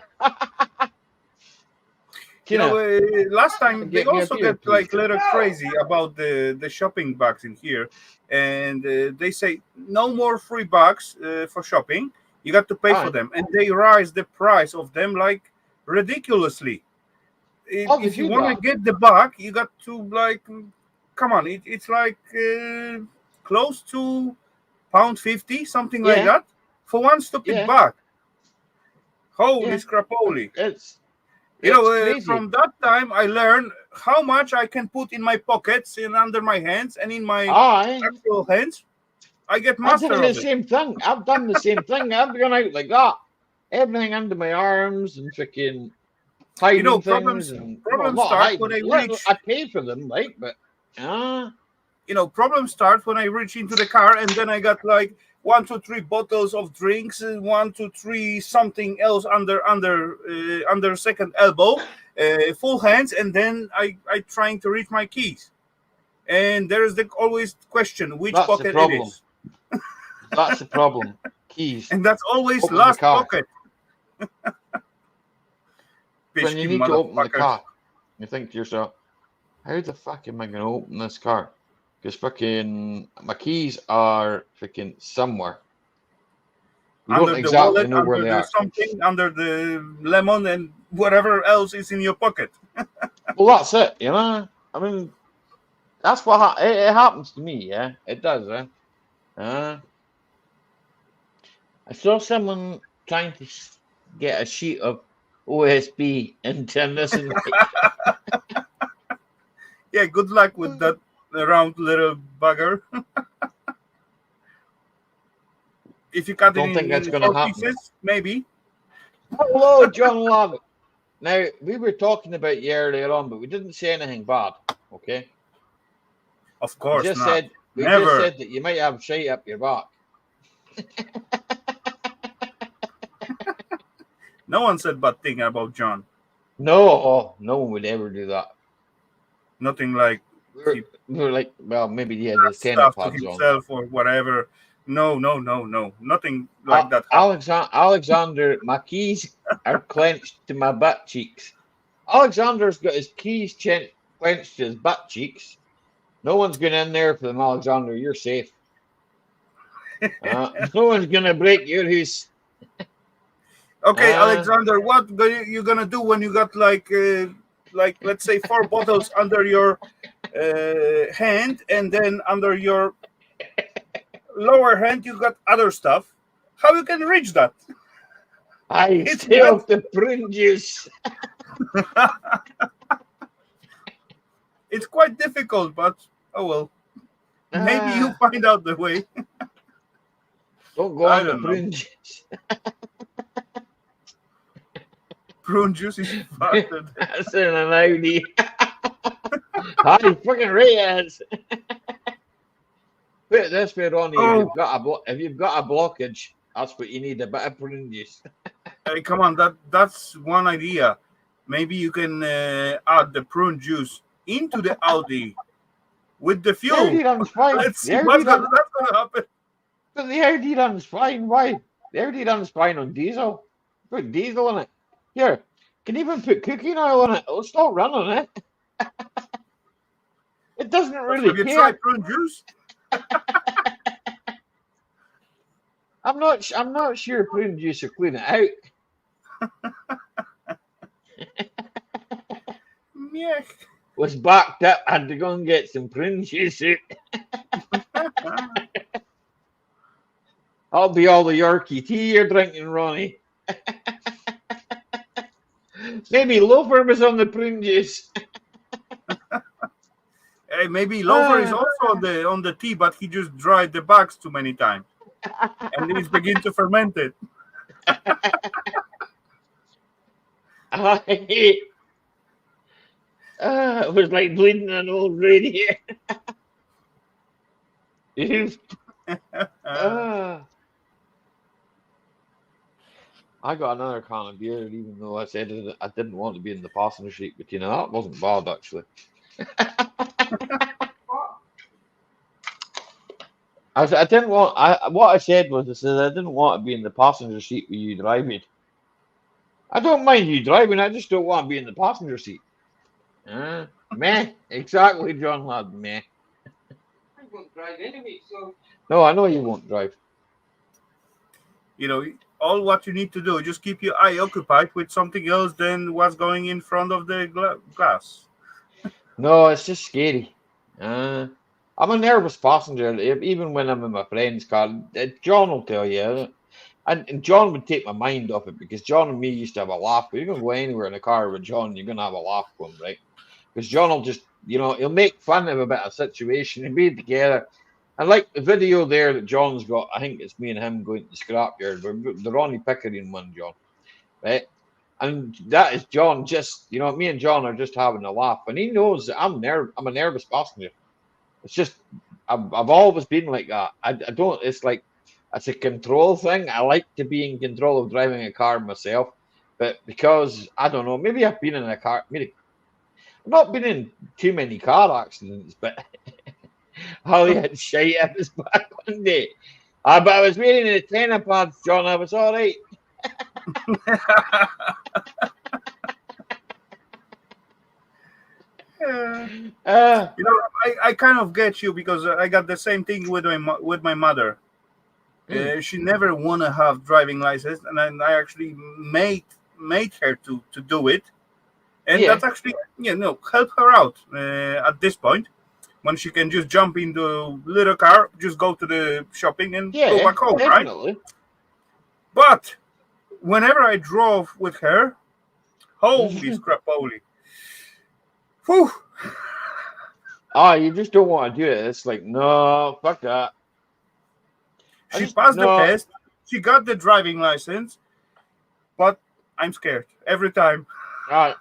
[SPEAKER 3] Last time they
[SPEAKER 1] Get me a
[SPEAKER 3] also
[SPEAKER 1] beer,
[SPEAKER 3] get like
[SPEAKER 1] please.
[SPEAKER 3] little crazy about the shopping bags in here, and they say no more free bags for shopping. You got to pay for
[SPEAKER 1] Right.
[SPEAKER 3] them, and they rise the price of them like ridiculously.
[SPEAKER 1] Oh, they
[SPEAKER 3] If you
[SPEAKER 1] do
[SPEAKER 3] want
[SPEAKER 1] that.
[SPEAKER 3] to get the bag, you got to like, come on, it's like close to £1.50, something like
[SPEAKER 1] Yeah.
[SPEAKER 3] that, for one stupid
[SPEAKER 1] Yeah.
[SPEAKER 3] bag. Holy
[SPEAKER 1] Yeah.
[SPEAKER 3] scrapoly!
[SPEAKER 1] It's crazy.
[SPEAKER 3] From that time, I learned how much I can put in my pockets and under my hands and in my actual hands. I get
[SPEAKER 1] I've
[SPEAKER 3] master
[SPEAKER 1] done
[SPEAKER 3] of
[SPEAKER 1] the
[SPEAKER 3] it.
[SPEAKER 1] same thing. I've done the same thing. I've gone out like that. Everything under my arms and freaking hiding things.
[SPEAKER 3] Problems
[SPEAKER 1] And, well, not
[SPEAKER 3] start
[SPEAKER 1] hiding.
[SPEAKER 3] when I
[SPEAKER 1] Literally,
[SPEAKER 3] reach.
[SPEAKER 1] I pay for them, right? But
[SPEAKER 3] Problems start when I reach into the car and then I got like 1, 2, 3 bottles of drinks, 1, 2, 3 something else under second elbow, full hands, and then I trying to reach my keys. And there's always question which
[SPEAKER 1] That's the
[SPEAKER 3] pocket it
[SPEAKER 1] problem.
[SPEAKER 3] is.
[SPEAKER 1] That's the problem. Keys.
[SPEAKER 3] And that's always
[SPEAKER 1] Open the
[SPEAKER 3] last
[SPEAKER 1] car.
[SPEAKER 3] pocket.
[SPEAKER 1] When you
[SPEAKER 3] Pishkin
[SPEAKER 1] need to open the
[SPEAKER 3] motherfuckers.
[SPEAKER 1] car, you think to yourself, how the fuck am I going to open this car? Because fucking my keys are freaking somewhere. You
[SPEAKER 3] Under
[SPEAKER 1] don't
[SPEAKER 3] the
[SPEAKER 1] exactly
[SPEAKER 3] wallet,
[SPEAKER 1] know where
[SPEAKER 3] under
[SPEAKER 1] they
[SPEAKER 3] the
[SPEAKER 1] are.
[SPEAKER 3] something, under the lemon, and whatever else is in your pocket.
[SPEAKER 1] Well, that's it, you know. I mean, that's what it happens to me. Yeah, it does. I saw someone trying to get a sheet of OSB into this, and
[SPEAKER 3] Yeah, good luck with that round little bugger. If you cut
[SPEAKER 1] don't
[SPEAKER 3] it
[SPEAKER 1] think that's
[SPEAKER 3] in
[SPEAKER 1] going to
[SPEAKER 3] 4
[SPEAKER 1] happen.
[SPEAKER 3] pieces, maybe.
[SPEAKER 1] Hello, John Love. Now we were talking about you earlier on, but we didn't say anything bad. Okay.
[SPEAKER 3] Of course
[SPEAKER 1] We just
[SPEAKER 3] not.
[SPEAKER 1] said that you might have shite up your back.
[SPEAKER 3] No one said bad thing about John.
[SPEAKER 1] No one would ever do that.
[SPEAKER 3] Nothing like
[SPEAKER 1] We were like, well, maybe he had his tennis
[SPEAKER 3] stuff to
[SPEAKER 1] pads on.
[SPEAKER 3] himself or whatever. No. Nothing like that.
[SPEAKER 1] Alexander, my keys are clenched to my butt cheeks. Alexander's got his keys clenched to his butt cheeks. No one's going in there for them, Alexander. You're safe. No one's going to break your house.
[SPEAKER 3] Okay, Alexander, what you gonna do when you got like let's say 4 bottles under your hand, and then under your lower hand you got other stuff? How you can reach that?
[SPEAKER 1] I still have the prune juice.
[SPEAKER 3] It's quite difficult, but oh well. Maybe you find out the way.
[SPEAKER 1] Don't go
[SPEAKER 3] I
[SPEAKER 1] on the
[SPEAKER 3] don't know.
[SPEAKER 1] prune juice.
[SPEAKER 3] Prune juice is farted.
[SPEAKER 1] That's in an Audi. Hi, fucking Reyes. Put it this way, Ronnie.
[SPEAKER 3] Oh.
[SPEAKER 1] If you've got a blockage, that's what you need, a bit of prune juice.
[SPEAKER 3] Hey, come on, that's one idea. Maybe you can add the prune juice into the Audi with the
[SPEAKER 1] The
[SPEAKER 3] fuel.
[SPEAKER 1] Audi runs fine.
[SPEAKER 3] Let's see
[SPEAKER 1] The
[SPEAKER 3] what's
[SPEAKER 1] Audi
[SPEAKER 3] gonna happen.
[SPEAKER 1] But the Audi runs fine. Why? The Audi runs fine on diesel. Put diesel in it. Here, can even put cooking oil in it. It'll still run on it. It doesn't really
[SPEAKER 3] Have you
[SPEAKER 1] care.
[SPEAKER 3] tried prune juice?
[SPEAKER 1] I'm not sure prune juice will clean it out.
[SPEAKER 3] Yeah.
[SPEAKER 1] Was backed up. Had to go and get some prune juice out. That'll be all the Yorkie tea you're drinking, Ronnie. Maybe Loafer was on the prune juice.
[SPEAKER 3] Hey, maybe Lover is also on the tea, but he just dried the bags too many times, and it's begin to ferment it.
[SPEAKER 1] It was like bleeding an old radiator. I got another can of beer, even though I said I didn't want to be in the passenger seat, but that wasn't bad actually. I didn't want. What I said was, I said I didn't want to be in the passenger seat with you driving. I don't mind you driving. I just don't want to be in the passenger seat. Meh. Exactly, John lad. Meh.
[SPEAKER 2] I won't drive anyway, so
[SPEAKER 1] No, I know you won't drive.
[SPEAKER 3] All what you need to do is just keep your eye occupied with something else than what's going in front of the glass.
[SPEAKER 1] No, it's just scary. I'm a nervous passenger, even when I'm in my friend's car. John will tell you. And John would take my mind off it, because John and me used to have a laugh. You're going to go anywhere in a car with John, you're going to have a laugh with him, right? Because John will just, he'll make fun of a bit of situation and be together. And like the video there that John's got, I think it's me and him going to the scrapyard, the Ronnie Pickering one, John, right? And that is John just, me and John are just having a laugh. And he knows that I'm a nervous passenger. It's just, I've always been like that. I don't, it's like, it's a control thing. I like to be in control of driving a car myself. But because, I don't know, maybe I've been in a car, maybe I've not been in too many car accidents, but Holly had shite up his back one day. But I was wearing the tenor pads, John. I was all right.
[SPEAKER 3] I kind of get you, because I got the same thing with my mother. She never want to have driving license, and I actually made her to do it, and that's actually help her out at this point, when she can just jump into a little car, just go to the shopping and go back home,
[SPEAKER 1] definitely.
[SPEAKER 3] right? But whenever I drove with her, holy crap, holy. Whew.
[SPEAKER 1] You just don't want to do it. It's like, no, fuck that.
[SPEAKER 3] She passed the test. She got the driving license, but I'm scared every time.
[SPEAKER 1] My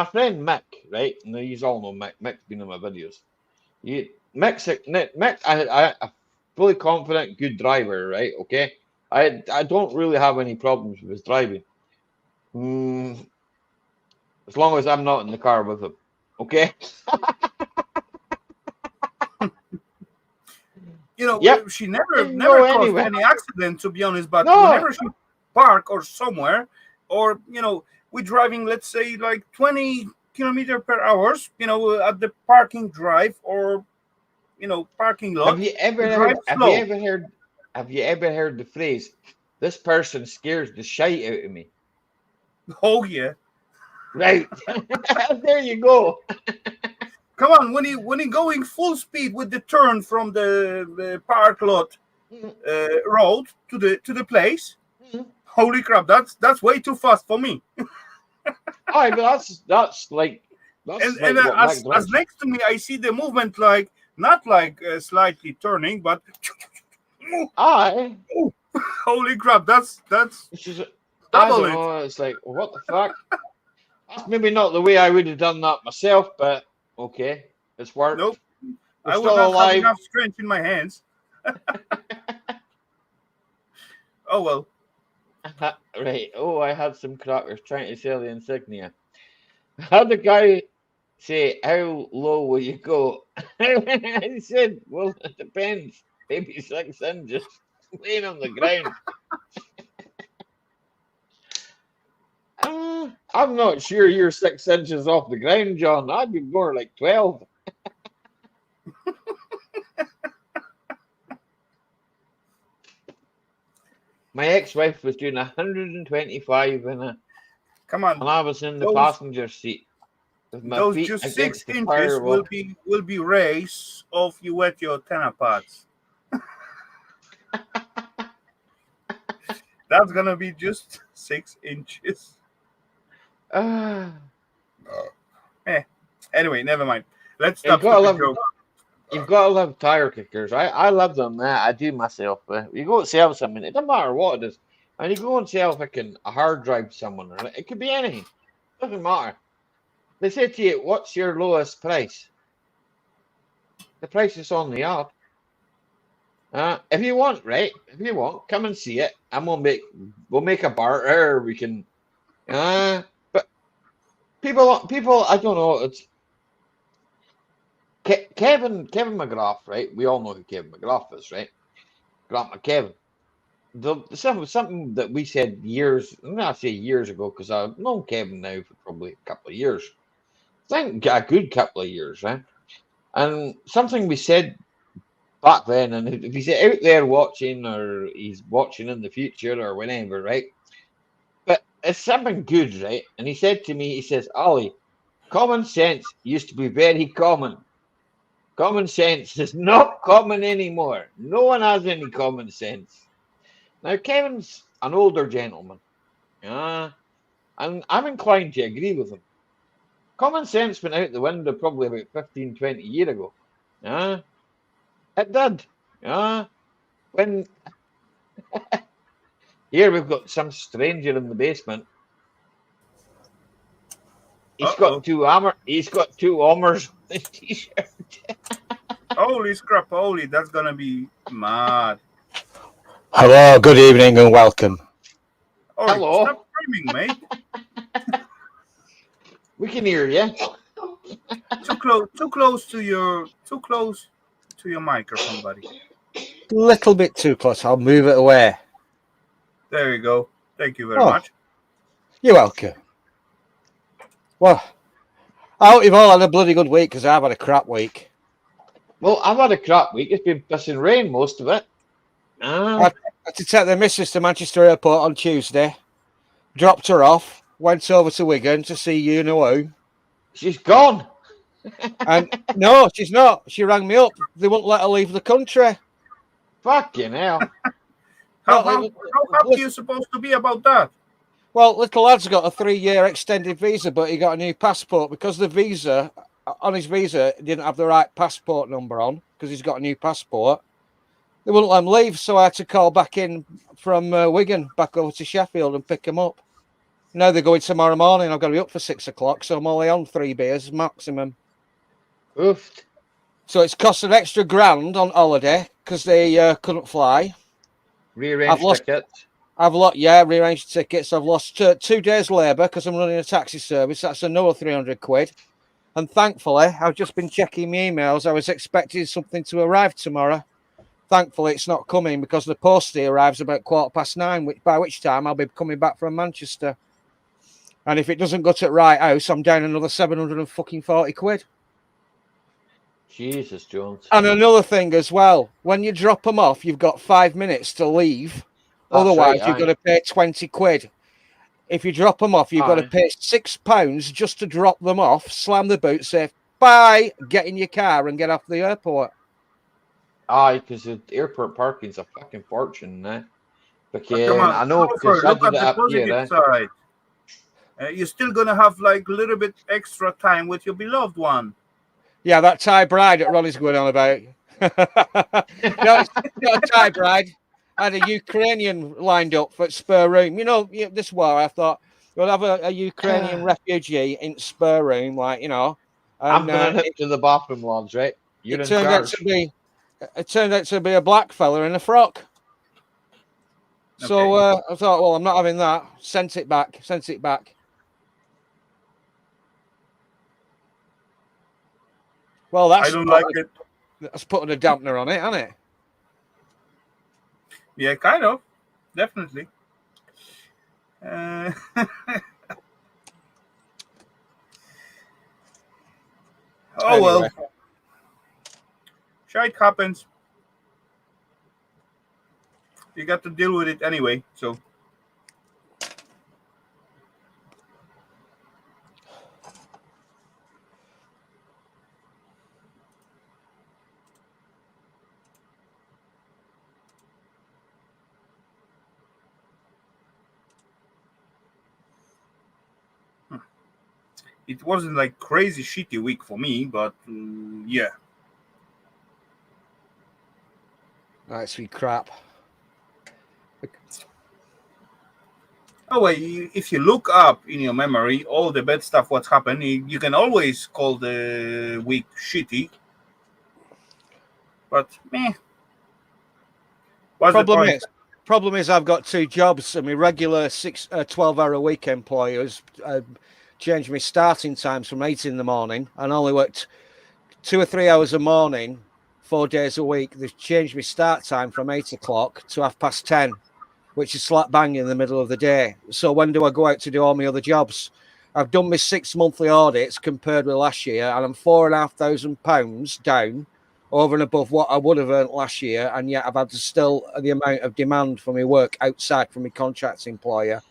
[SPEAKER 1] friend Mick, right? Now you all know Mick. Mick's been in my videos. Mick, I fully confident, good driver, right? Okay. I don't really have any problems with his driving. As long as I'm not in the car with him. Okay.
[SPEAKER 3] She never caused any accident, to be honest, but whenever she park or somewhere, or we're driving, let's say, like 20 kilometers per hour, at the parking drive or parking lot.
[SPEAKER 1] Have you ever heard the phrase, "This person scares the shite out of me"?
[SPEAKER 3] Oh yeah.
[SPEAKER 1] Right. There you go.
[SPEAKER 3] Come on, when he going full speed with the turn from the park lot road to the place, holy crap, that's way too fast for me.
[SPEAKER 1] All right, but that's like
[SPEAKER 3] as next to me, I see the movement, like not like slightly turning, but
[SPEAKER 1] Aye.
[SPEAKER 3] Holy crap! That's
[SPEAKER 1] It's just, I
[SPEAKER 3] double
[SPEAKER 1] don't
[SPEAKER 3] it.
[SPEAKER 1] know. It's like, what the fuck? That's maybe not the way I would have done that myself, but okay, it's worked.
[SPEAKER 3] Nope.
[SPEAKER 1] We're
[SPEAKER 3] I would
[SPEAKER 1] still
[SPEAKER 3] not have
[SPEAKER 1] alive.
[SPEAKER 3] enough strength in my hands. Oh well.
[SPEAKER 1] Right. Oh, I had some crackers trying to sell the insignia. I had the guy say, "How low will you go?" I said, "Well, it depends. Maybe 6 inches." Laying on the ground. I'm not sure you're 6 inches off the ground, John. I'd be more like 12. My ex-wife was doing 125 and
[SPEAKER 3] Come on.
[SPEAKER 1] I was in the
[SPEAKER 3] Those-
[SPEAKER 1] passenger seat with my
[SPEAKER 3] Those
[SPEAKER 1] feet
[SPEAKER 3] just
[SPEAKER 1] against
[SPEAKER 3] 6
[SPEAKER 1] the
[SPEAKER 3] inches
[SPEAKER 1] firewall.
[SPEAKER 3] will be raised of you wet your tenor pads. That's gonna be just 6 inches.
[SPEAKER 1] Ah,
[SPEAKER 3] Anyway, never mind. Let's
[SPEAKER 1] you've
[SPEAKER 3] stop
[SPEAKER 1] got to
[SPEAKER 3] stupid
[SPEAKER 1] love,
[SPEAKER 3] joke.
[SPEAKER 1] you've got to love tire kickers. I love them. I do myself. But you go and sell something, it doesn't matter what it is. And you go and sell fucking a hard drive to someone, or it could be anything. Doesn't matter. They say to you, "What's your lowest price?" The price is on the app. If you want, right? If you want, come and see it, and we'll make a barter. We can. But people, I don't know. It's Kevin McGrath, right? We all know who Kevin McGrath is, right? Grant McKevin. Something that we said years, I say years ago, because I've known Kevin now for probably a couple of years. I think a good couple of years, right? And something we said back then, and if he's out there watching, or he's watching in the future, or whenever, right? But it's something good, right? And he said to me, he says, "Ollie, common sense used to be very common. Common sense is not common anymore. No one has any common sense." Now, Kevin's an older gentleman, and I'm inclined to agree with him. Common sense went out the window probably about 15, 20 years ago. It did. When here we've got some stranger in the basement. He's
[SPEAKER 3] Uh-oh.
[SPEAKER 1] got two armor. He's got two armors on his t-shirt.
[SPEAKER 3] Holy scrap, holy, that's gonna be mad.
[SPEAKER 6] Hello, good evening and welcome.
[SPEAKER 3] Oh,
[SPEAKER 1] Hello.
[SPEAKER 3] stop screaming, mate.
[SPEAKER 1] We can hear you.
[SPEAKER 3] Too close to your microphone, buddy.
[SPEAKER 6] Little bit too close, I'll move it away.
[SPEAKER 3] There you go. Thank you very
[SPEAKER 6] Oh.
[SPEAKER 3] much.
[SPEAKER 6] You're welcome. Well, I hope you've all had a bloody good week, because I've had a crap week.
[SPEAKER 1] Well, I've had a crap week. It's been pissing rain most of it.
[SPEAKER 6] I had to take the missus to Manchester Airport on Tuesday, dropped her off, went over to Wigan to see you know who.
[SPEAKER 1] She's gone.
[SPEAKER 6] And no, she's not. She rang me up. They won't let her leave the country.
[SPEAKER 1] Fucking hell.
[SPEAKER 3] How
[SPEAKER 6] Well,
[SPEAKER 3] happy are you supposed to be about that?
[SPEAKER 6] Well, little lad's got a 3-year extended visa, but he got a new passport because the visa, on his visa, didn't have the right passport number on because he's got a new passport. They wouldn't let him leave, so I had to call back in from Wigan back over to Sheffield and pick him up. Now they're going tomorrow morning. I've got to be up for 6 o'clock, so I'm only on 3 beers maximum.
[SPEAKER 1] Oof.
[SPEAKER 6] So it's cost an extra £1,000 on holiday because they couldn't fly.
[SPEAKER 1] Rearranged tickets.
[SPEAKER 6] I've rearranged tickets. I've lost 2 days' labour because I'm running a taxi service. That's another 300 quid. And thankfully, I've just been checking my emails. I was expecting something to arrive tomorrow. Thankfully, it's not coming because the postie arrives about 9:15, by which time I'll be coming back from Manchester. And if it doesn't go to the right house, I'm down another 740 quid.
[SPEAKER 1] Jesus, Jones.
[SPEAKER 6] And another thing as well, when you drop them off, you've got 5 minutes to leave.
[SPEAKER 1] That's
[SPEAKER 6] Otherwise,
[SPEAKER 1] right,
[SPEAKER 6] you've got to pay 20 quid. If you drop them off, you've got to pay £6 just to drop them off, slam the boot, say bye, get in your car and get off the airport.
[SPEAKER 1] Aye, because the airport parking's a fucking fortune now. Because
[SPEAKER 3] Come on,
[SPEAKER 1] I know, because I
[SPEAKER 3] look
[SPEAKER 1] did
[SPEAKER 3] at
[SPEAKER 1] it
[SPEAKER 3] the
[SPEAKER 1] up here.
[SPEAKER 3] positive side. You're still gonna have like a little bit extra time with your beloved one.
[SPEAKER 6] Yeah, that Thai bride that Ronnie's going on about. No, it's not a tie bride. I had a Ukrainian lined up for spare room. This war, I thought we'll have a Ukrainian refugee in spare room, like,
[SPEAKER 1] I'm
[SPEAKER 6] and
[SPEAKER 1] gonna nip to the bathroom, lads, right? You're
[SPEAKER 6] it
[SPEAKER 1] in
[SPEAKER 6] turned out
[SPEAKER 1] charge.
[SPEAKER 6] to be a black fella in a frock. So I thought, well, I'm not having that. Sent it back. Well,
[SPEAKER 3] I don't like it.
[SPEAKER 6] That's putting a dampener on it, hasn't it?
[SPEAKER 3] Yeah, kind of. Definitely. Oh, well.
[SPEAKER 6] Anyway.
[SPEAKER 3] Shite happens. You got to deal with it anyway, so. It wasn't like crazy shitty week for me, but yeah.
[SPEAKER 6] Right, sweet crap.
[SPEAKER 3] Oh, well, if you look up in your memory all the bad stuff what's happened, you can always call the week shitty. But meh. What's the point?
[SPEAKER 6] Problem is I've got 2 jobs, and my regular 12-hour week employers changed my starting times from 8 in the morning, and only worked 2 or 3 hours a morning, 4 days a week. They've changed my start time from 8 o'clock to 10:30, which is slap bang in the middle of the day. So when do I go out to do all my other jobs? I've done my 6 monthly audits compared with last year, and I'm £4,500 down over and above what I would have earned last year, and yet I've had to still the amount of demand for my work outside from my contract employer.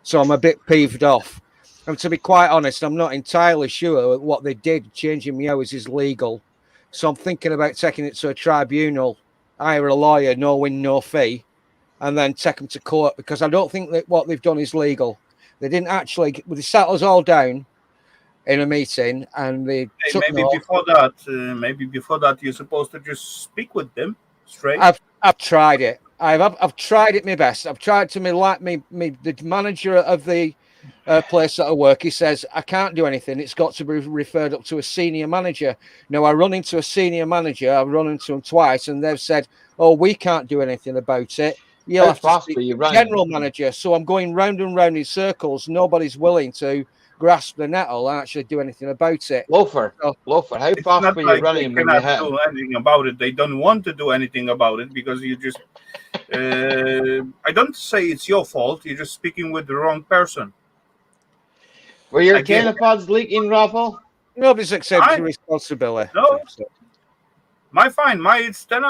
[SPEAKER 6] So I'm a bit peeved off. And to be quite honest, I'm not entirely sure what they did changing my hours is legal. So I'm thinking about taking it to a tribunal, hire a lawyer, no win, no fee, and then take them to court, because I don't think that what they've done is legal. They didn't actually, they sat us all down in a meeting, and they took
[SPEAKER 3] maybe before that you're supposed to just speak with them straight.
[SPEAKER 6] I've tried it. I've tried it my best. I've tried to the manager of the place that I work. He says I can't do anything. It's got to be referred up to a senior manager. Now I run into a senior manager. I've run into them twice, and they've said, "Oh, we can't do anything about it. You'll have to speak to the general manager." So I'm going round and round in circles. Nobody's willing to grasp the nettle and actually do anything about it.
[SPEAKER 1] Loafer, how fast were you running when you hit?
[SPEAKER 3] Do anything about it. They don't want to do anything about it because you just. I don't say it's your fault. You're just speaking with the wrong person.
[SPEAKER 1] Were your canna pods leaking, Raffle?
[SPEAKER 6] Nobody's accepting responsibility.
[SPEAKER 3] No. It's 10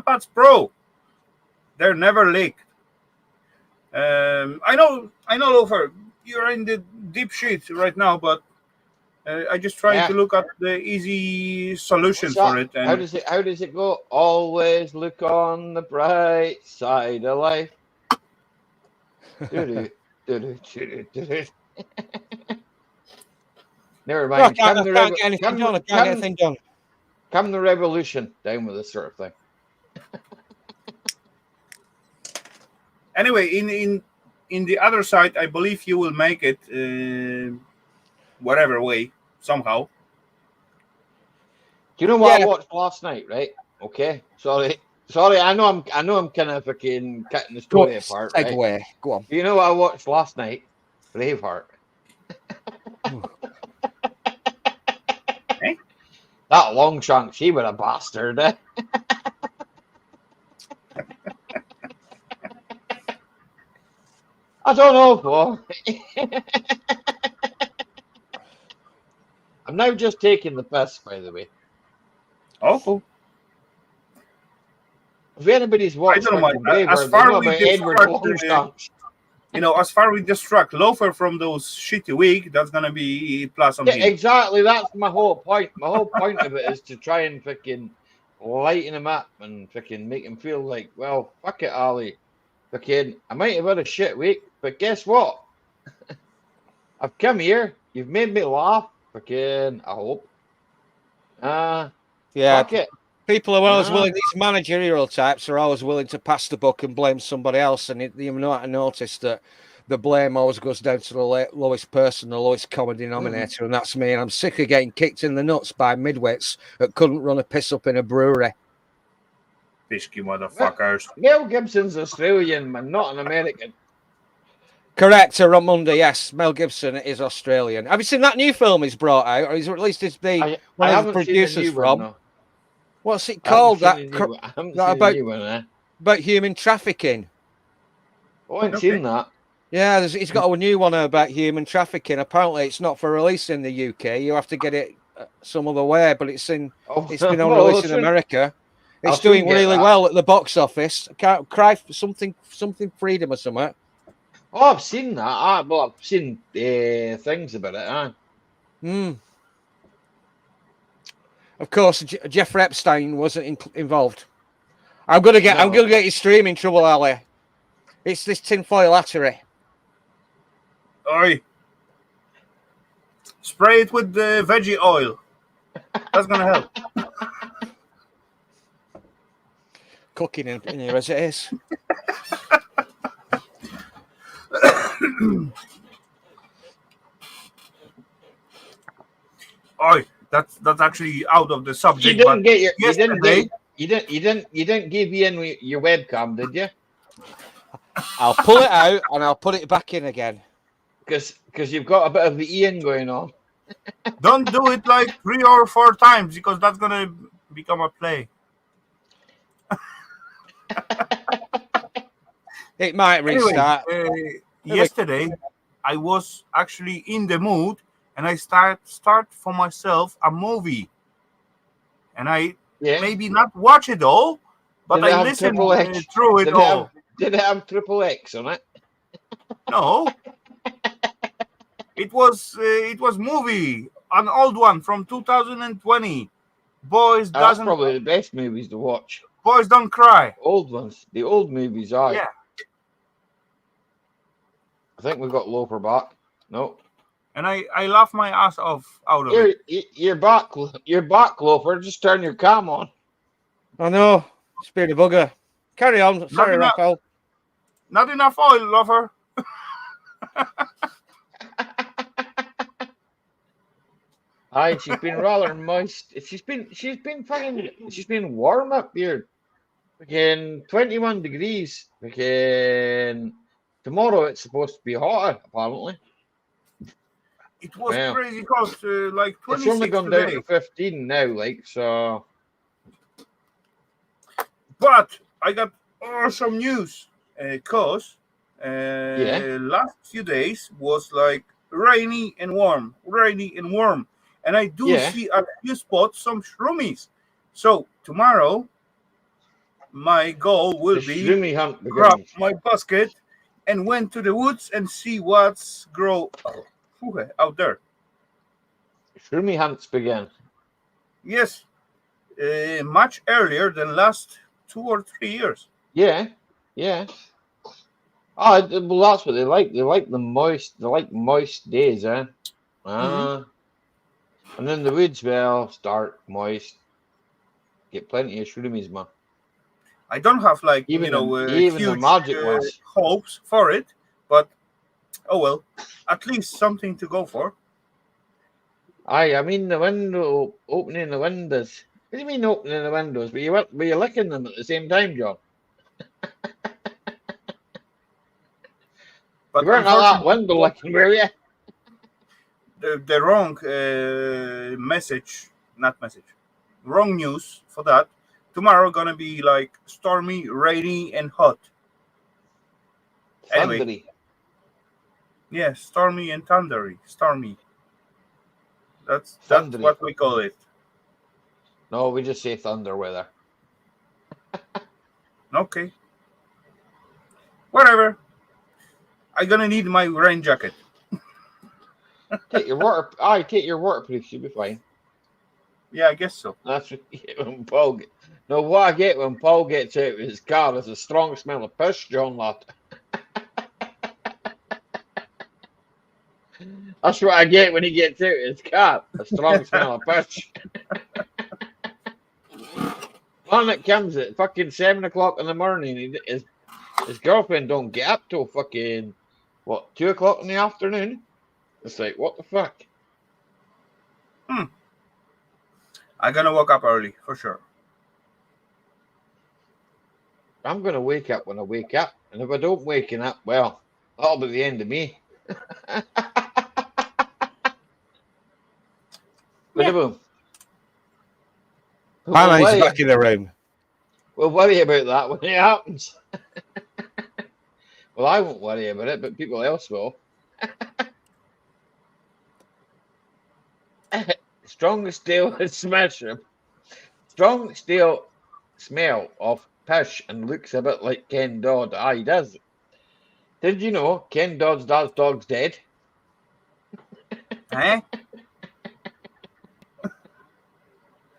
[SPEAKER 3] pods Pro. They're never leaked. I know, Lofer, you're in the deep shit right now, but I just trying to look at the easy solution for it. And
[SPEAKER 1] how does it go? Always look on the bright side of life. Never mind.
[SPEAKER 6] I can't get anything done.
[SPEAKER 1] Come the revolution, down with this sort of thing.
[SPEAKER 3] Anyway, in the other side, I believe you will make it whatever way, somehow.
[SPEAKER 1] Do you know what I watched last night, right? Okay. Sorry, I know I'm kind of fucking cutting the story apart.
[SPEAKER 6] Segue.
[SPEAKER 1] Right?
[SPEAKER 6] Go on.
[SPEAKER 1] You know what I watched last night? Braveheart.
[SPEAKER 3] Eh?
[SPEAKER 1] That Longshanks, he was a bastard, eh? I don't know, Paul. I'm now just taking the piss, by the way.
[SPEAKER 3] Awful.
[SPEAKER 1] If anybody's watched Braveheart,
[SPEAKER 3] as far
[SPEAKER 1] they know about Edward Longshanks.
[SPEAKER 3] As far we distract Loafer from those shitty week, that's gonna be plus on him.
[SPEAKER 1] Exactly, that's my whole point. My whole point of it is to try and fucking lighten him up and fucking make him feel like, well, fuck it, Ali. Fucking, I might have had a shit week, but guess what? I've come here. You've made me laugh. Fucking, I hope.
[SPEAKER 6] Yeah.
[SPEAKER 1] Fuck it.
[SPEAKER 6] People are always
[SPEAKER 1] No.
[SPEAKER 6] willing, these managerial types are always willing to pass the buck and blame somebody else. And you might have noticed that the blame always goes down to the lowest person, the lowest common denominator, and that's me. And I'm sick of getting kicked in the nuts by midwits that couldn't run a piss up in a brewery.
[SPEAKER 3] Pisky motherfuckers.
[SPEAKER 1] Mel Gibson's Australian, man, not an American.
[SPEAKER 6] Correct, Ramonda, yes. Mel Gibson is Australian. Have you seen that new film he's brought out? Or he's at least it's the
[SPEAKER 1] I
[SPEAKER 6] one of the
[SPEAKER 1] haven't seen the
[SPEAKER 6] producers
[SPEAKER 1] new
[SPEAKER 6] from.
[SPEAKER 1] one, no.
[SPEAKER 6] What's it
[SPEAKER 1] I haven't
[SPEAKER 6] called?
[SPEAKER 1] seen
[SPEAKER 6] That
[SPEAKER 1] the new one. I haven't
[SPEAKER 6] that
[SPEAKER 1] seen
[SPEAKER 6] about
[SPEAKER 1] the new one, eh?
[SPEAKER 6] about human trafficking.
[SPEAKER 1] Oh, I haven't
[SPEAKER 3] Okay.
[SPEAKER 1] seen that.
[SPEAKER 6] Yeah, he's got a new one about human trafficking. Apparently, it's not for release in the UK. You have to get it some other way, but it's been
[SPEAKER 1] Oh,
[SPEAKER 6] on
[SPEAKER 1] well,
[SPEAKER 6] release in America.
[SPEAKER 1] I'll
[SPEAKER 6] It's doing
[SPEAKER 1] soon get
[SPEAKER 6] really
[SPEAKER 1] that.
[SPEAKER 6] well at the box office. I can't cry for something freedom or something.
[SPEAKER 1] Oh, I've seen that. Well, I've seen things about it.
[SPEAKER 6] Hmm. Of course, Jeffrey Epstein wasn't involved. I'm gonna get your stream in trouble, Ali. It's this tinfoil hattery.
[SPEAKER 3] Oi. Spray it with the veggie oil. That's gonna help.
[SPEAKER 6] Cooking in here as it is.
[SPEAKER 3] Oi, that's actually out of the
[SPEAKER 1] You
[SPEAKER 3] subject.
[SPEAKER 1] didn't
[SPEAKER 3] But
[SPEAKER 1] get your.
[SPEAKER 3] yesterday,
[SPEAKER 1] You didn't give Ian your webcam, did you?
[SPEAKER 6] I'll pull it out and I'll put it back in again.
[SPEAKER 1] Because you've got a bit of the Ian going on.
[SPEAKER 3] don't do it like 3 or 4 times because that's gonna become a play.
[SPEAKER 6] It might restart.
[SPEAKER 3] Anyway, yesterday I was actually in the mood and I start for myself a movie. And I
[SPEAKER 1] Yeah.
[SPEAKER 3] maybe not watch it all, but
[SPEAKER 1] Did it
[SPEAKER 3] I
[SPEAKER 1] have
[SPEAKER 3] listened
[SPEAKER 1] triple X?
[SPEAKER 3] through it all.
[SPEAKER 1] Did it have triple X on it?
[SPEAKER 3] No. It was movie, an old one from 2020. Boys
[SPEAKER 1] That's
[SPEAKER 3] doesn't
[SPEAKER 1] probably the best movies to watch.
[SPEAKER 3] Boys don't cry.
[SPEAKER 1] Old ones. The old movies are.
[SPEAKER 3] Yeah.
[SPEAKER 1] I think we've got Loper back. No.
[SPEAKER 3] And I laugh my ass off out of it.
[SPEAKER 1] You're back, Loper. Just turn your cam on.
[SPEAKER 6] I know. Spirit of bugger. Carry on. Sorry,
[SPEAKER 3] enough.
[SPEAKER 6] Raphael.
[SPEAKER 3] Not enough oil, lover.
[SPEAKER 1] Aye, she's been rather moist. She's been warm up here. Again, 21 degrees. Again, tomorrow it's supposed to be hotter, apparently.
[SPEAKER 3] It was
[SPEAKER 1] Wow.
[SPEAKER 3] crazy because like
[SPEAKER 1] It's only
[SPEAKER 3] 26
[SPEAKER 1] gone down
[SPEAKER 3] today.
[SPEAKER 1] to 15 now, like, so.
[SPEAKER 3] But I got awesome news because last few days was like rainy and warm, and I do see a few spots, some shroomies. So tomorrow, my goal will
[SPEAKER 1] The
[SPEAKER 3] be
[SPEAKER 1] shroomy hunt
[SPEAKER 3] grab
[SPEAKER 1] begins.
[SPEAKER 3] my basket and went to the woods and see what's grow out there.
[SPEAKER 1] Shroomy hunts begin.
[SPEAKER 3] Yes, much earlier than last 2 or 3 years.
[SPEAKER 1] Yeah. Oh, well, that's what they like. They like the moist. They like moist days, eh? And then the woods, well, start moist. Get plenty of shroomies, man.
[SPEAKER 3] I don't have like
[SPEAKER 1] Even
[SPEAKER 3] huge
[SPEAKER 1] the magic ones.
[SPEAKER 3] hopes for it, but oh well, at least something to go for.
[SPEAKER 1] Aye, I mean the window opening the windows. What do you mean opening the windows? But you're licking them at the same time, John.
[SPEAKER 3] But
[SPEAKER 1] You weren't at that window licking, were you?
[SPEAKER 3] the wrong wrong news for that. Tomorrow gonna be like stormy, rainy, and hot. Anyway.
[SPEAKER 1] Thundery.
[SPEAKER 3] Yeah, stormy and thundery. Stormy. That's
[SPEAKER 1] Thundery.
[SPEAKER 3] what we call it.
[SPEAKER 1] No, we just say thunder weather.
[SPEAKER 3] Okay. Whatever. I'm gonna need my rain jacket.
[SPEAKER 1] Take your waterproof, you'll be fine.
[SPEAKER 3] Yeah, I guess so.
[SPEAKER 1] That's what you get when Paul gets. No, what I get when Paul gets out of his car is a strong smell of piss, John lad. That's what I get when he gets out of his car. A strong smell of piss. One that comes at fucking 7 o'clock in the morning. His girlfriend don't get up till fucking, what, 2 o'clock in the afternoon? It's like, what the fuck?
[SPEAKER 3] I'm gonna wake up early for sure.
[SPEAKER 1] I'm going to wake up when I wake up. And if I don't waking up, well, that'll be the end of me.
[SPEAKER 6] Yeah.
[SPEAKER 1] Boom.
[SPEAKER 6] Barney's back in the room.
[SPEAKER 1] We'll worry about that when it happens. Well, I won't worry about it, but people else will. Strong steel smasher. Strong steel smell of piss and looks a bit like Ken Dodd. Ah, he does. Did you know Ken Dodd's dog's dead?
[SPEAKER 3] Eh?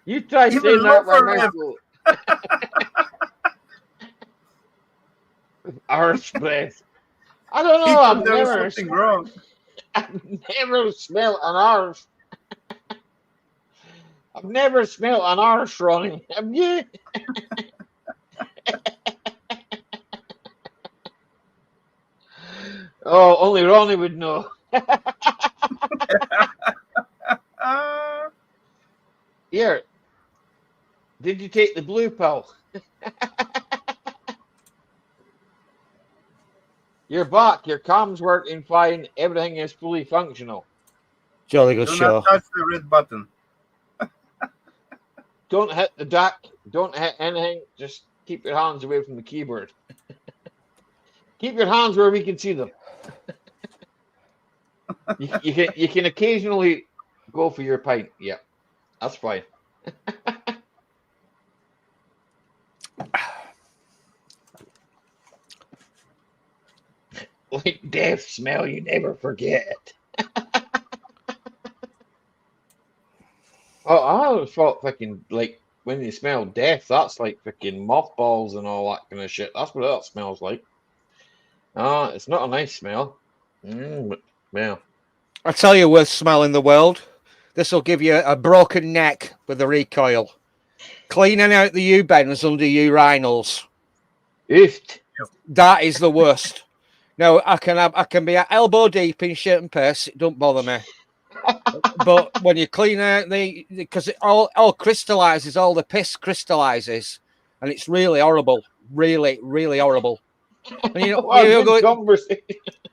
[SPEAKER 1] You try
[SPEAKER 3] Even
[SPEAKER 1] saying that
[SPEAKER 3] lower
[SPEAKER 1] one,
[SPEAKER 3] level.
[SPEAKER 1] Arse breath. I don't
[SPEAKER 3] He
[SPEAKER 1] know.
[SPEAKER 3] thought there was something wrong.
[SPEAKER 1] I've never smelled an arse. I've never smelled an arse, Ronnie. Have you? Oh, only Ronnie would know. Here, did you take the blue pill? You're back. Your comms working fine. Everything is fully functional.
[SPEAKER 6] Jolly good
[SPEAKER 3] Do
[SPEAKER 6] show.
[SPEAKER 3] not touch the red button.
[SPEAKER 1] Don't hit the deck. Don't hit anything. Just keep your hands away from the keyboard. Keep your hands where we can see them. You can occasionally go for your pint. Yeah, that's fine. Like death smell, you never forget. Oh, I always thought fucking like when you smell death, that's like fucking mothballs and all that kind of shit. That's what that smells like. Oh, it's not a nice smell. But well,
[SPEAKER 6] I tell you, worst smell in the world. This will give you a broken neck with the recoil. Cleaning out the U-bends under urinals.
[SPEAKER 1] oofed.
[SPEAKER 6] That is the worst. Now I can be at elbow deep in shit and piss. It don't bother me. But when you clean out because it all crystallizes, all the piss crystallizes, and it's really horrible. Really, really horrible. And
[SPEAKER 1] What a good conversation.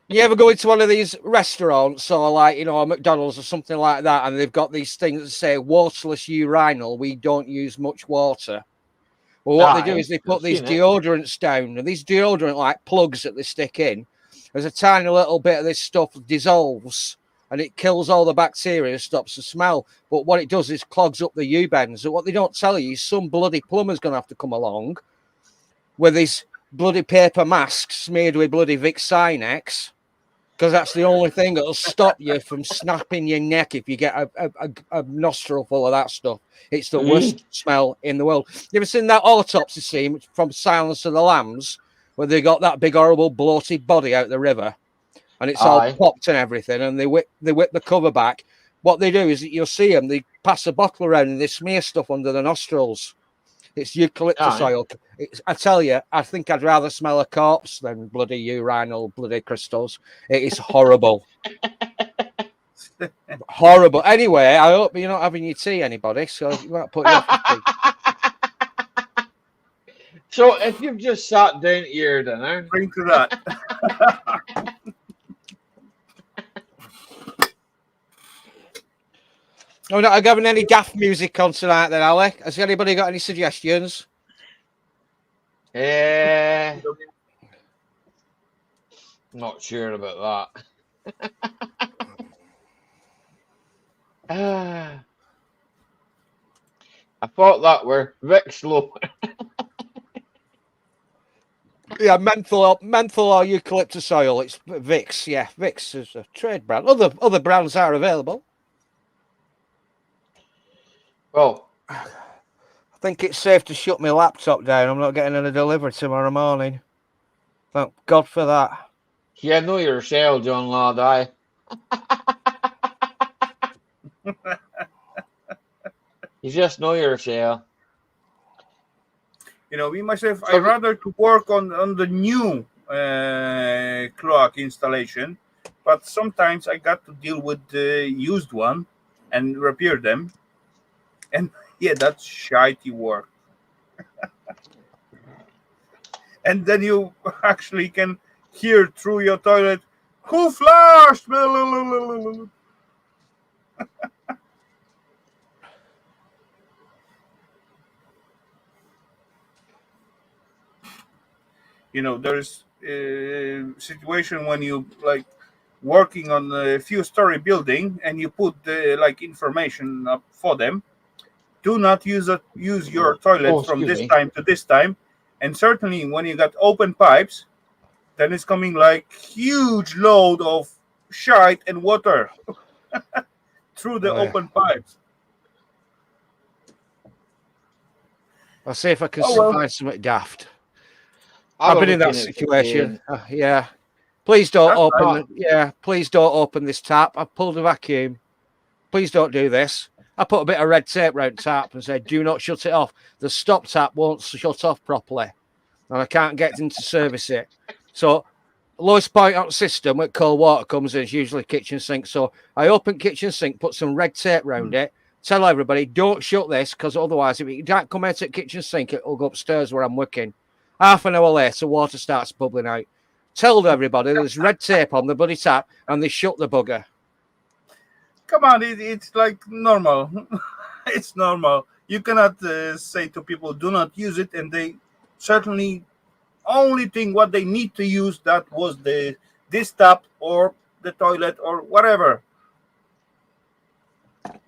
[SPEAKER 6] you ever go into one of these restaurants or like, a McDonald's or something like that, and they've got these things that say waterless urinal, we don't use much water. Well, what they do is they put these deodorants down, and these deodorant like plugs that they stick in. There's a tiny little bit of this stuff dissolves, and it kills all the bacteria and stops the smell. But what it does is clogs up the U-bends. And what they don't tell you is some bloody plumber's going to have to come along with his bloody paper mask smeared with bloody Vicks Sinex, because that's the only thing that'll stop you from snapping your neck if you get a nostril full of that stuff. It's the worst smell in the world. You ever seen that autopsy scene from Silence of the Lambs where they got that big horrible bloated body out the river and it's all popped and everything, and they whip the cover back? What they do is you'll see them, they pass a bottle around and they smear stuff under the nostrils. It's eucalyptus oil. I tell you, I think I'd rather smell a corpse than bloody urinal bloody crystals. It is horrible. Horrible. Anyway, I hope you're not having your tea, anybody, so you might put you off your tea.
[SPEAKER 1] So if you've just sat down to your dinner,
[SPEAKER 3] Bring to that.
[SPEAKER 6] I'm not having any daft music on tonight then, Alec. Has anybody got any suggestions?
[SPEAKER 1] Not sure about that. I thought that were Vicks low.
[SPEAKER 6] Yeah, menthol or eucalyptus oil. It's Vicks. Yeah, Vicks is a trade brand. Other brands are available.
[SPEAKER 1] Well,
[SPEAKER 6] I think it's safe to shut my laptop down. I'm not getting any delivery tomorrow morning. Thank God for that.
[SPEAKER 1] Yeah, know yourself, John Lad. You just know yourself.
[SPEAKER 3] Me myself, I
[SPEAKER 1] So-
[SPEAKER 3] rather to work on the new cloak installation, but sometimes I got to deal with the used one and repair them, and yeah, that's shitey work. And then you actually can hear through your toilet, "Who flushed?" There's a situation when you like working on a few story building and you put the like information up for them. Do not use your toilet from
[SPEAKER 1] excuse
[SPEAKER 3] this
[SPEAKER 1] me.
[SPEAKER 3] time to this time. And certainly when you got open pipes, then it's coming like huge load of shite and water through the
[SPEAKER 6] Oh, yeah.
[SPEAKER 3] open pipes.
[SPEAKER 6] I'll see if I can
[SPEAKER 3] Oh well.
[SPEAKER 6] find something daft.
[SPEAKER 1] I'll
[SPEAKER 6] I've been in
[SPEAKER 1] look
[SPEAKER 6] that
[SPEAKER 1] it
[SPEAKER 6] situation.
[SPEAKER 1] again.
[SPEAKER 6] Yeah. Please don't
[SPEAKER 3] That's
[SPEAKER 6] open.
[SPEAKER 1] right.
[SPEAKER 6] Please don't open this tap. I've pulled a vacuum. Please don't do this. I put a bit of red tape around the tap and said, "Do not shut it off. The stop tap won't shut off properly, and I can't get in to service it." So, lowest point on the system when cold water comes in is usually kitchen sink. So I open kitchen sink, put some red tape around it. Tell everybody, don't shut this, because otherwise, if you don't come out at kitchen sink, it will go upstairs where I'm working. Half an hour later, water starts bubbling out. Tell everybody there's red tape on the bloody tap, and they shut the bugger.
[SPEAKER 3] Come on, it's like normal. It's normal. You cannot say to people, "Do not use it," and they certainly only thing what they need to use that was this tap or the toilet or whatever.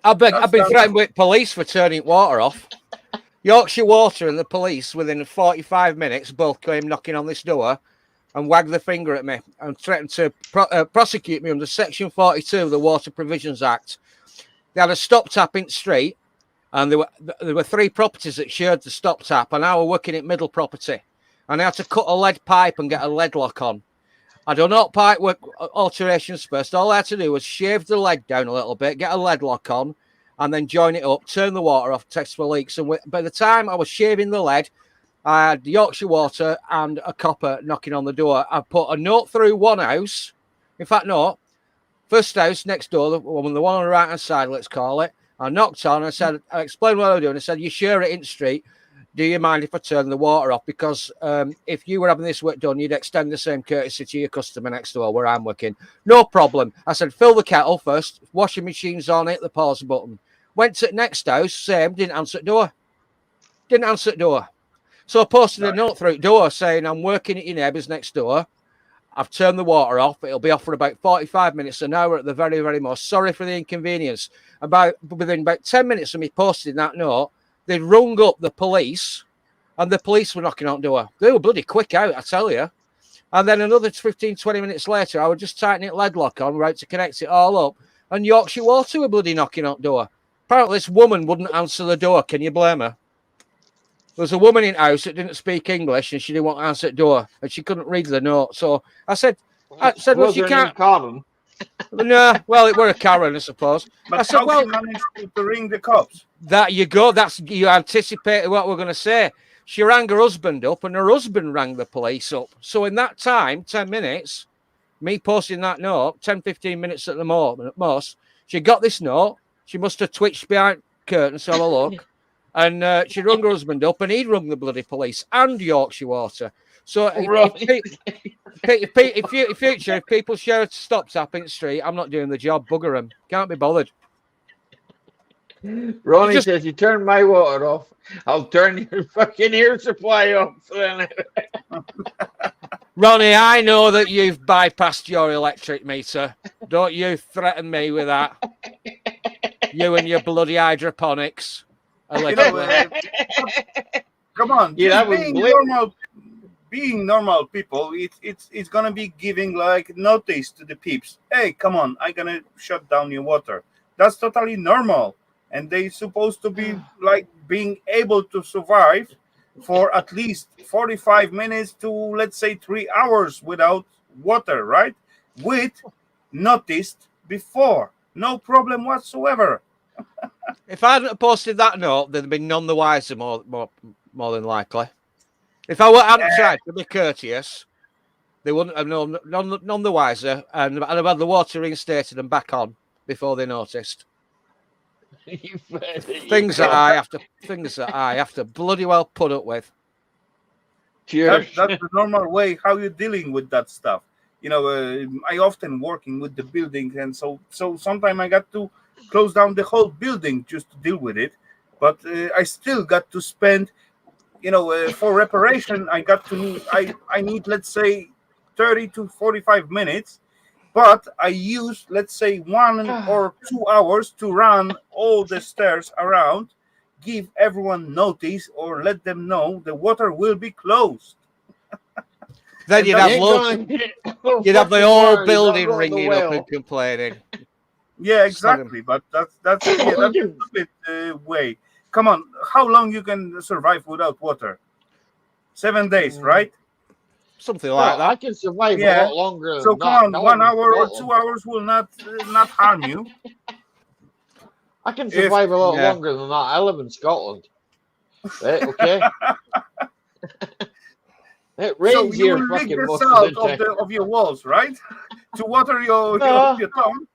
[SPEAKER 6] I've been threatened with police for turning water off. Yorkshire Water and the police, within 45 minutes, both came knocking on this door and wagged their finger at me and threatened to prosecute me under Section 42 of the Water Provisions Act. They had a stop tap in the street, and there were 3 properties that shared the stop tap, and I was working at middle property, and I had to cut a lead pipe and get a lead lock on. I done all pipe work alterations first. All I had to do was shave the lead down a little bit, get a lead lock on, and then join it up, turn the water off, test for leaks. And by the time I was shaving the lead, I had Yorkshire Water and a copper knocking on the door. I put a note through one house. In fact, no. First house next door, the one on the right-hand side, let's call it. I knocked on and said, I explained what I was doing. I said, "You share it in the street. Do you mind if I turn the water off? Because if you were having this work done, you'd extend the same courtesy to your customer next door where I'm working." "No problem." I said, "Fill the kettle first. Washing machine's on it, the pause button." Went to the next house, same, didn't answer the door. So I posted a note through the door saying, "I'm working at your neighbours next door. I've turned the water off. It'll be off for about 45 minutes, an hour at the very, very most. Sorry for the inconvenience." Within about 10 minutes of me posting that note, they'd rung up the police, and the police were knocking on the door. They were bloody quick out, I tell you. And then another 15, 20 minutes later, I was just tightening lead lock on, right, to connect it all up, and Yorkshire Water were bloody knocking on the door. Apparently, this woman wouldn't answer the door. Can you blame her? There was a woman in the house that didn't speak English, and she didn't want to answer the door, and she couldn't read the note. So I said, "Well, you can't."
[SPEAKER 1] Karen?
[SPEAKER 6] No, well, it were a Karen, I suppose.
[SPEAKER 3] But
[SPEAKER 6] I said,
[SPEAKER 3] how
[SPEAKER 6] "Well,
[SPEAKER 3] she managed to ring the cops?"
[SPEAKER 6] that you go. You anticipated what we're going to say." She rang her husband up, and her husband rang the police up. So in that time, 10 minutes, me posting that note, 10, 15 minutes at most, she got this note. She must have twitched behind curtains to have a look. And she rung her husband up, and he'd rung the bloody police and Yorkshire Water. So if future, if people share a stop tap in the street, I'm not doing the job. Bugger them. Can't be bothered.
[SPEAKER 1] Ronnie says, "You turn my water off, I'll turn your fucking air supply off."
[SPEAKER 6] Ronnie, I know that you've bypassed your electric meter. Don't you threaten me with that. You and your bloody hydroponics.
[SPEAKER 3] Come on,
[SPEAKER 1] Yeah,
[SPEAKER 3] being normal people, it's gonna be giving like notice to the peeps. "Hey, come on, I'm gonna shut down your water." That's totally normal, and they're supposed to be like being able to survive for at least 45 minutes to, let's say, 3 hours without water, right? With noticed before, no problem whatsoever.
[SPEAKER 6] If I hadn't posted that note, there'd have been none the wiser, more than likely. If I hadn't tried to be courteous, they wouldn't have known none the wiser, and I'd have had the water reinstated and back on before they noticed. Things that I have to bloody well put up with.
[SPEAKER 1] Cheers.
[SPEAKER 3] That's the normal way how you're dealing with that stuff. I often working with the building, and so sometimes I got to close down the whole building just to deal with it. But I still got to spend, for reparation. I need, let's say, 30 to 45 minutes. But I use, let's say, 1 or 2 hours to run all the stairs around, give everyone notice, or let them know the water will be closed.
[SPEAKER 6] Then you'd have loads. You'd have the whole building ringing up and complaining.
[SPEAKER 3] Yeah, exactly. But that's a stupid way. Come on, how long you can survive without water? 7 days, right?
[SPEAKER 6] Something like that.
[SPEAKER 1] I can survive a lot longer than
[SPEAKER 3] so
[SPEAKER 1] that.
[SPEAKER 3] come on,
[SPEAKER 1] No
[SPEAKER 3] 1
[SPEAKER 1] one
[SPEAKER 3] hour or
[SPEAKER 1] Scotland.
[SPEAKER 3] 2 hours will not harm you.
[SPEAKER 1] I can survive a lot longer than that. I live in Scotland. Right, okay. It rains
[SPEAKER 3] So you
[SPEAKER 1] here
[SPEAKER 3] will lick
[SPEAKER 1] fucking
[SPEAKER 3] the
[SPEAKER 1] most
[SPEAKER 3] salt
[SPEAKER 1] of the time.
[SPEAKER 3] of your walls, right? To water your tongue.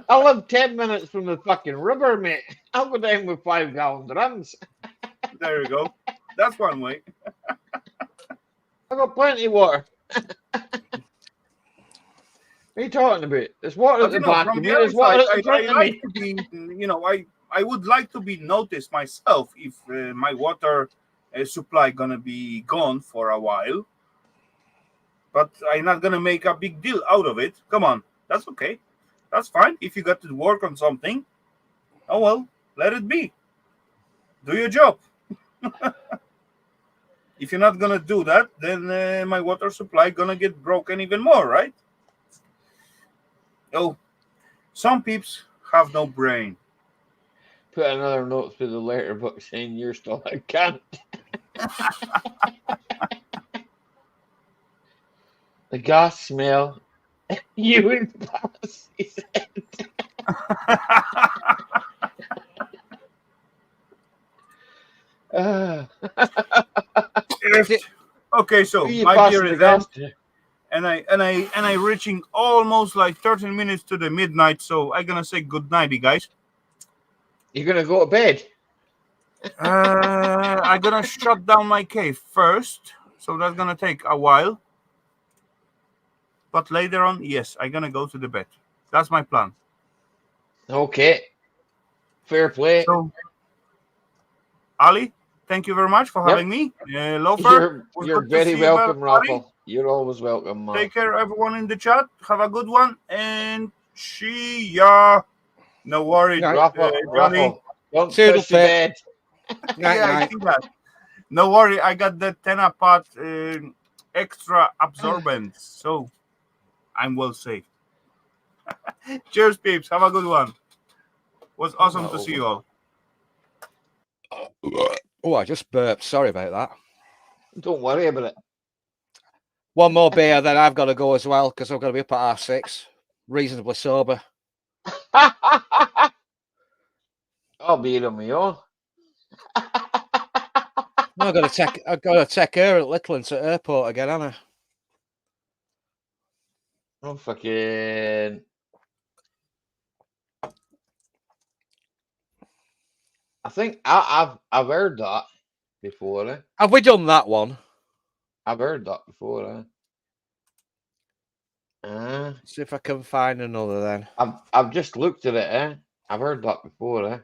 [SPEAKER 1] I live 10 minutes from the fucking river, mate. I'll go down with 5-gallon drums.
[SPEAKER 3] There you go. That's one way.
[SPEAKER 1] I've got plenty of water. What are you talking about? There's water at the back of me. There's water at the front of me.
[SPEAKER 3] To be, I would like to be noticed myself if my water supply gonna be gone for a while. But I'm not gonna make a big deal out of it. Come on, that's okay. That's fine. If you got to work on something, oh well, let it be. Do your job. If you're not gonna do that, then my water supply gonna get broken even more, right? Oh, some peeps have no brain.
[SPEAKER 1] Put another note through the letterbox saying you're still a cunt. The gas smell. You and Pass, he said.
[SPEAKER 3] Okay, so my beer is done, and I reaching almost like 13 minutes to the midnight, so I'm gonna say good nighty, guys.
[SPEAKER 1] You're gonna go to bed?
[SPEAKER 3] I'm gonna shut down my cave first, so that's gonna take a while. But later on, yes, I'm gonna go to the bed. That's my plan.
[SPEAKER 1] Okay. Fair play.
[SPEAKER 3] So, Ali, thank you very much for having me. Loafer,
[SPEAKER 1] you're very welcome, Raffle. You're always welcome, man.
[SPEAKER 3] Take care, everyone in the chat. Have a good one, and see ya. No worries,
[SPEAKER 1] Raffle. Don't
[SPEAKER 6] Toodle
[SPEAKER 1] touch the bed.
[SPEAKER 3] I see that. No worry, I got the 10-pot extra absorbent, so I'm well safe. Cheers, peeps. Have a good one. Was awesome to see you all.
[SPEAKER 6] Oh, I just burped. Sorry about that.
[SPEAKER 1] Don't worry about it.
[SPEAKER 6] One more beer, then I've got to go as well because I've got to be up at 6:30, reasonably sober.
[SPEAKER 1] I'll be on my own.
[SPEAKER 6] I've got to take her at Licklands at airport again, haven't I?
[SPEAKER 1] Oh fucking! I think I've heard that before. Eh?
[SPEAKER 6] Have we done that one?
[SPEAKER 1] I've heard that before.
[SPEAKER 6] See if I can find another then.
[SPEAKER 1] I've just looked at it. Eh? I've heard that before. Eh?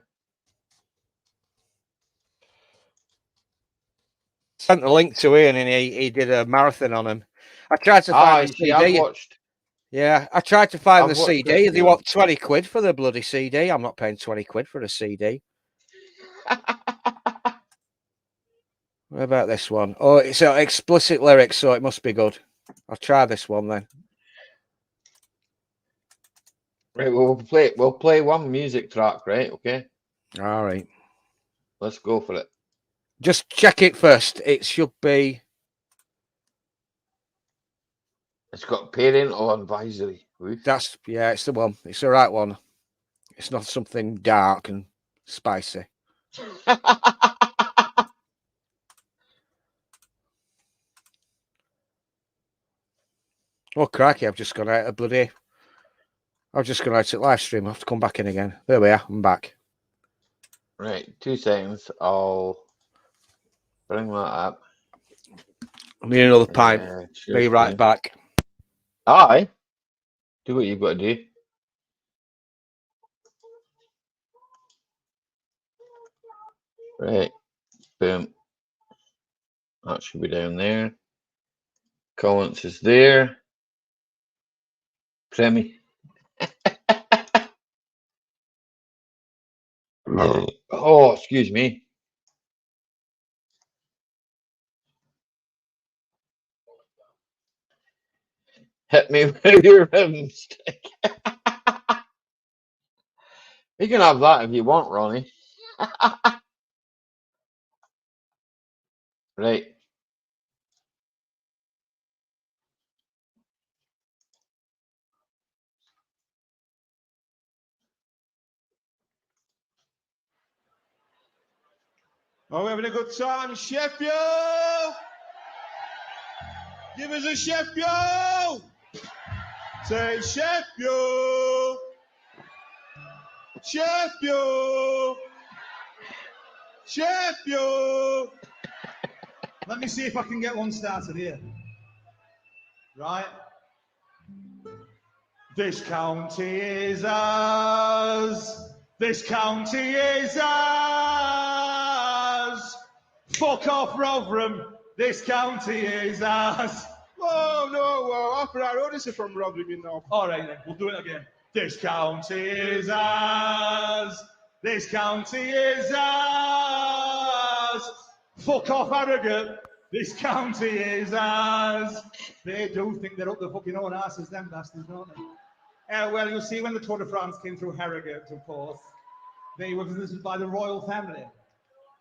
[SPEAKER 6] Sent the link to Ian and he did a marathon on him. I tried to find the CD.
[SPEAKER 1] I've watched.
[SPEAKER 6] Yeah, I tried to find the CD. They want 20 quid for the bloody CD. I'm not paying 20 quid for a CD. What about this one? Oh, it's explicit lyrics, so it must be good. I'll try this one then.
[SPEAKER 1] Right, we'll play one music track, right? Okay.
[SPEAKER 6] All right.
[SPEAKER 1] Let's go for it.
[SPEAKER 6] Just check it first. It should be.
[SPEAKER 1] It's got parental advisory.
[SPEAKER 6] It's the one. It's the right one. It's not something dark and spicy. Oh, crikey, I've just gone out of bloody... I've just gone out to live stream. I have to come back in again. There we are. I'm back.
[SPEAKER 1] Right, 2 seconds. I'll bring that up.
[SPEAKER 6] I need another pint.
[SPEAKER 1] Share
[SPEAKER 6] Be right
[SPEAKER 1] screen.
[SPEAKER 6] back.
[SPEAKER 1] Aye. Do what you've got to do. Right. Boom. That should be down there. Comments is there. Premi. Oh, excuse me. Hit me with your rhythm stick. You can have that if you want, Ronnie. Right.
[SPEAKER 7] Are we having a good time, Chef Yo? Give us a Chef Yo! Say Chef Yo! Chef Yo! Chef Yo! Let me see if I can get one started here. Right? This county is ours. This county is ours. Fuck off, Rotherham. This county is ours. Whoa, no, whoa. After I wrote this from Rotherham, you know. All right, then. We'll do it again. This county is ours. This county is ours. Fuck off, Harrogate. This county is ours. They do think they're up their fucking own asses, them bastards, don't they? Well, you'll see when the Tour de France came through Harrogate, of course, they were visited by the royal family.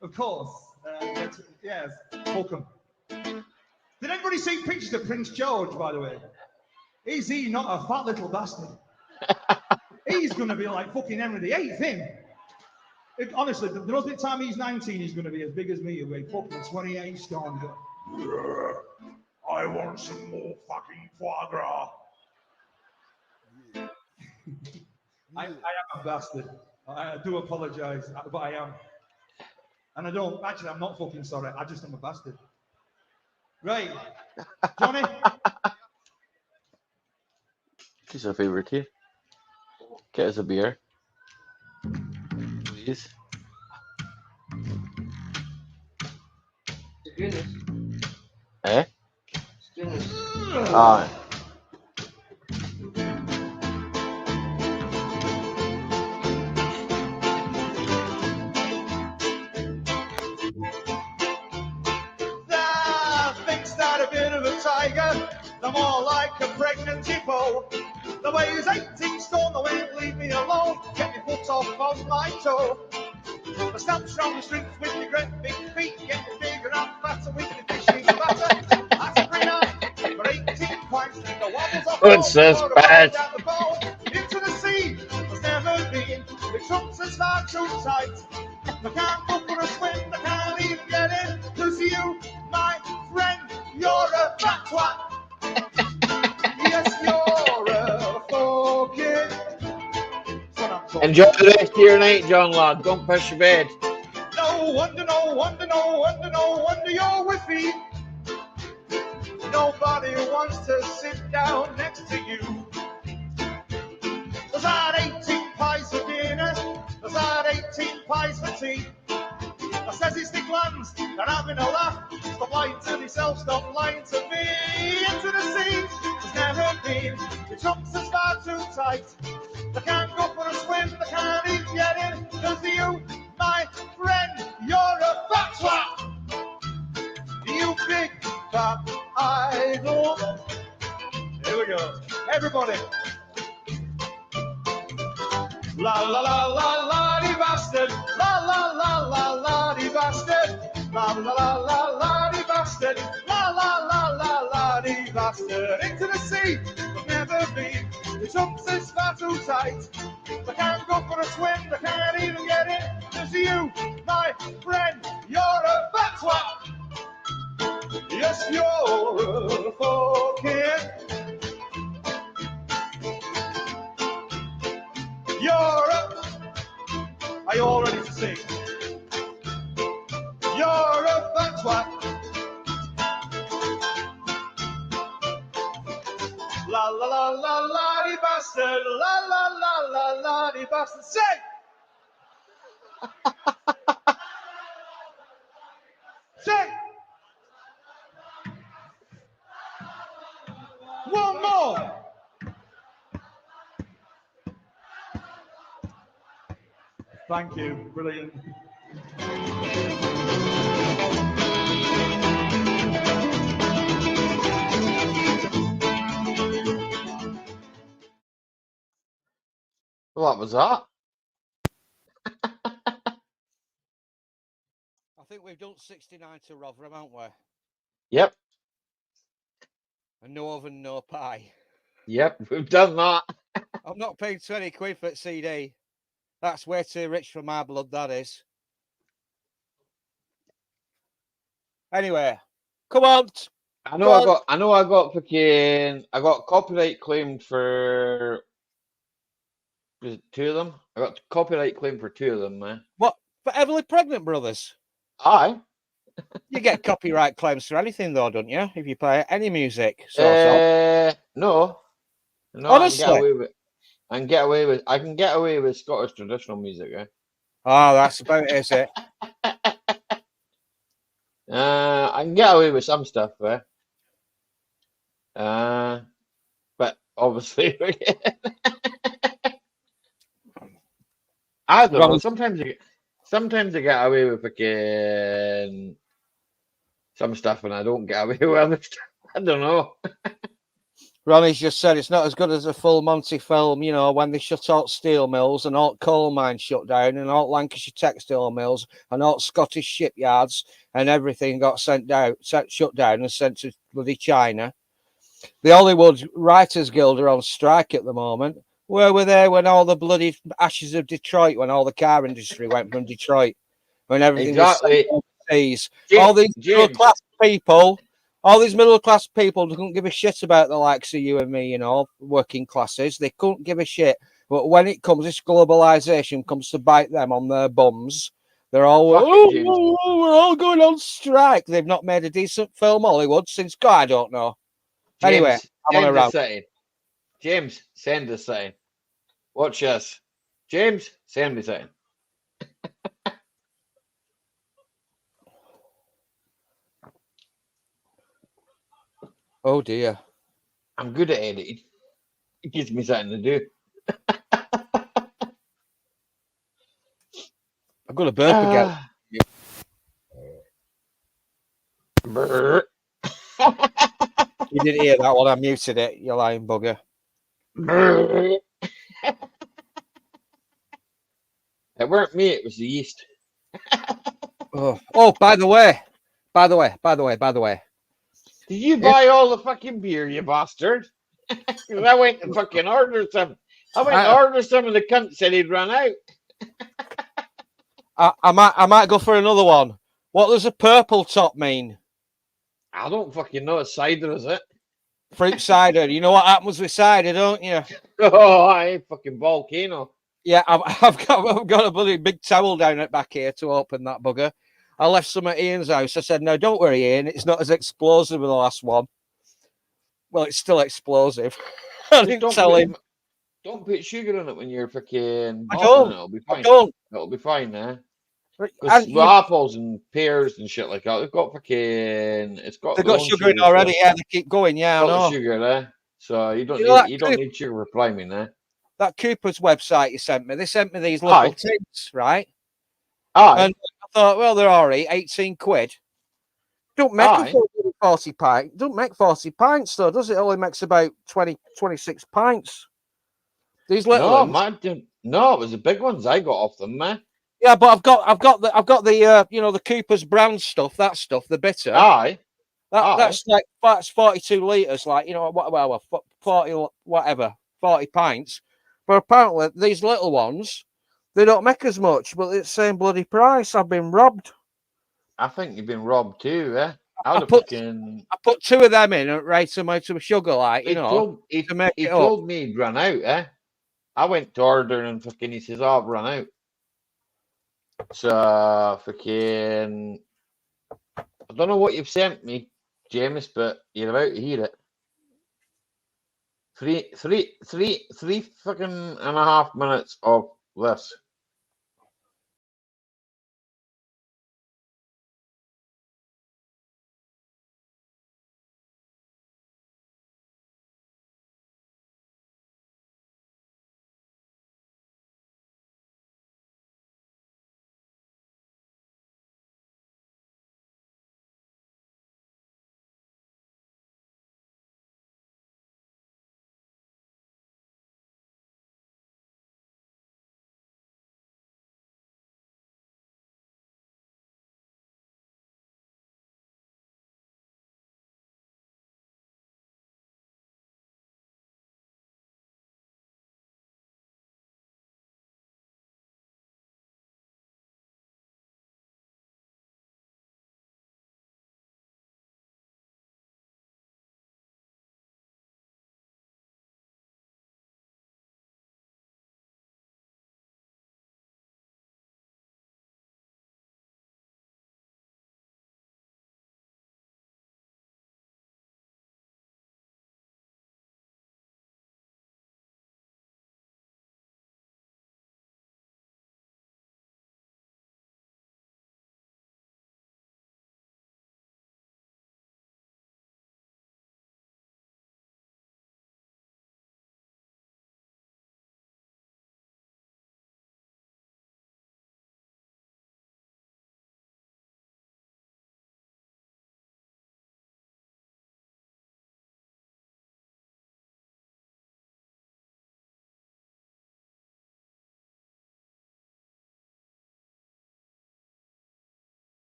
[SPEAKER 7] Of course. Yes, welcome. Did anybody see pictures of Prince George, by the way? Is he not a fat little bastard? He's going to be like fucking Henry VIII, him. Honestly, the most of the time he's 19, he's going to be as big as me. He'll be fucking 28 stone. I want some more fucking foie gras. I am a bastard. I do apologise, but I am. And I don't, actually, I'm not fucking sorry. I just am a bastard. Right. Johnny?
[SPEAKER 1] What's your favourite here? Get us a beer. Please.
[SPEAKER 2] Guinness.
[SPEAKER 1] Eh?
[SPEAKER 2] Guinness.
[SPEAKER 1] Aye.
[SPEAKER 7] Thinks that a bit of a tiger, the more like a pregnant hippo. The way is 18 stone, the way it leave me alone. Get your foot off of my toe. The stamps round the streets with your great big feet, get your bigger and fatter with your dishes batter. That's every night for 18 pints, and the wobbles off
[SPEAKER 1] What's this bad?
[SPEAKER 7] down the bowl. Into the sea, there's never been. The trunks are far too tight. They can't go for a swim, they can't even get in. Cause you, my friend, you're a fat twat. Yes, you're a fucking.
[SPEAKER 1] Enjoy the rest of your night, John lad. Don't push your bed.
[SPEAKER 7] No wonder, no wonder, no wonder, no wonder you're with me. Nobody wants to sit down next to you. There's had 18 pies for dinner. There's had 18 pies for tea. I says it's the glands, they're having a laugh. Stop lying to myself, stop lying to me. Into the sea, there's never been. The trunks are far too tight. They can't go for a swim, they can't even get in. Cause you, my friend, you're a fat twat. You big fat idol. Here we go. Everybody. La la la la la di bastard. La la la la la di bastard. La la la la la di bastard. La la la la la di bastard. Into the sea, but never been. The trunks is far too tight. They can't go for a swim, they can't even get in. Cause you, my friend, you're a fat twat. Yes, you're a fucking. la la la la la di bastard, la la la la la di bastard. Sing! Sing! One more! Thank you, brilliant.
[SPEAKER 1] What was that?
[SPEAKER 6] I think we've done 69 to Rotherham, haven't we?
[SPEAKER 1] Yep.
[SPEAKER 6] And no oven, no pie.
[SPEAKER 1] Yep. We've done that.
[SPEAKER 6] I'm not paying 20 quid for a CD. That's way too rich for my blood, that is. Anyway, come on.
[SPEAKER 1] I know I got copyright claimed for was it 2 of them? I got copyright claimed for 2 of them, man.
[SPEAKER 6] What? For Heavily Pregnant Brothers?
[SPEAKER 1] Aye.
[SPEAKER 6] You get copyright claims for anything, though, don't you? If you play any music, sort of.
[SPEAKER 1] No. No,
[SPEAKER 6] Honestly?
[SPEAKER 1] I can get away with Scottish traditional music, eh?
[SPEAKER 6] Oh, that's about it, is it?
[SPEAKER 1] I can get away with some stuff, eh? But obviously, I don't know. Sometimes I get away with fucking some stuff, and I don't get away with other stuff. I don't know.
[SPEAKER 6] Ronnie's just said it's not as good as a full Monty film, you know, when they shut out steel mills and all coal mines shut down and all Lancashire textile mills and all Scottish shipyards and everything got shut down and sent to bloody China. The Hollywood Writers Guild are on strike at the moment. Where were they when all the bloody ashes of Detroit, when all the car industry went from Detroit, when everything was sent overseas? All these middle-class people... All these middle-class people don't give a shit about the likes of you and me, you know, working classes. They couldn't give a shit. But when it comes, this globalization comes to bite them on their bums. They're all, we're all going on strike. They've not made a decent film, Hollywood, since, God, I don't know.
[SPEAKER 1] James,
[SPEAKER 6] anyway, I'm on a round.
[SPEAKER 1] James, send us something. Watch us. James, send me something.
[SPEAKER 6] Oh dear.
[SPEAKER 1] I'm good at editing. It gives me something to do.
[SPEAKER 6] I've got a burp again. You didn't hear that one. I muted it, you lying bugger.
[SPEAKER 1] It weren't me, it was the yeast.
[SPEAKER 6] Oh, by the way.
[SPEAKER 1] Did you buy all the fucking beer, you bastard? I went and fucking ordered some. I went and ordered some, and the cunt said he'd run out.
[SPEAKER 6] I might go for another one. What does a purple top mean?
[SPEAKER 1] I don't fucking know. It's cider, is it?
[SPEAKER 6] Fruit cider. You know what happens with cider, don't you?
[SPEAKER 1] Oh, I fucking volcano.
[SPEAKER 6] Yeah, I've got a bloody big towel down at back here to open that bugger. I left some at Ian's house. I said, no, don't worry, Ian. It's not as explosive as the last one. Well, it's still explosive. I didn't tell him.
[SPEAKER 1] Don't put sugar in it when you're fucking.
[SPEAKER 6] I don't.
[SPEAKER 1] It'll be fine. It'll be fine, eh? Because apples and pears and shit like that, they've got fucking. They've
[SPEAKER 6] got sugar in already. Yeah, they keep going. Yeah, I know.
[SPEAKER 1] Sugar, eh? So you don't need sugar for priming, eh?
[SPEAKER 6] That Cooper's website you sent me. They sent me these little tins, right?
[SPEAKER 1] Aye.
[SPEAKER 6] And I thought, well, they're all right, 18 quid. Don't make a 40 pint. Don't make 40 pints, though, does it? Only makes about 26 pints. These little ones.
[SPEAKER 1] No, it was the big ones I got off them, man.
[SPEAKER 6] Yeah, but I've got the you know, the Cooper's brand stuff, that stuff, the bitter.
[SPEAKER 1] Aye.
[SPEAKER 6] That's 42 litres, like, you know, 40 pints. But apparently these little ones, they don't make as much, but it's the same bloody price. I've been robbed.
[SPEAKER 1] I think you've been robbed too, eh?
[SPEAKER 6] I put 2 of them in and rate them out of sugar, like, you know.
[SPEAKER 1] He told me he'd run out, eh? I went to order and fucking he says, I've run out. So fucking I don't know what you've sent me, James, but you're about to hear it. Three fucking and a half minutes of this.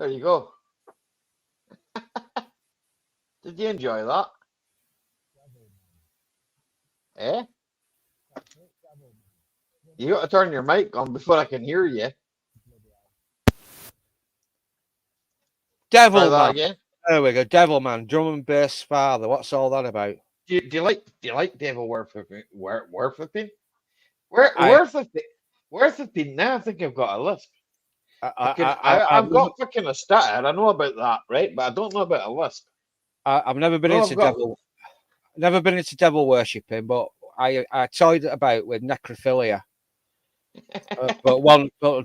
[SPEAKER 1] There you go. Did you enjoy that? Eh? You got to turn your mic on before I can hear you. Try
[SPEAKER 6] Devil
[SPEAKER 1] that
[SPEAKER 6] Man.
[SPEAKER 1] again.
[SPEAKER 6] There we go. Devil Man, drum and bass father. What's all that about?
[SPEAKER 1] Do you like Devil Worthiping? Worthiping?
[SPEAKER 6] I,
[SPEAKER 1] Worthiping. Now I think I've got a list.
[SPEAKER 6] I've
[SPEAKER 1] I've got fucking a stat. I know about that, right? But I don't know about a list.
[SPEAKER 6] I've never been
[SPEAKER 1] No,
[SPEAKER 6] into
[SPEAKER 1] I've got.
[SPEAKER 6] devil worshipping, but I toyed about with necrophilia.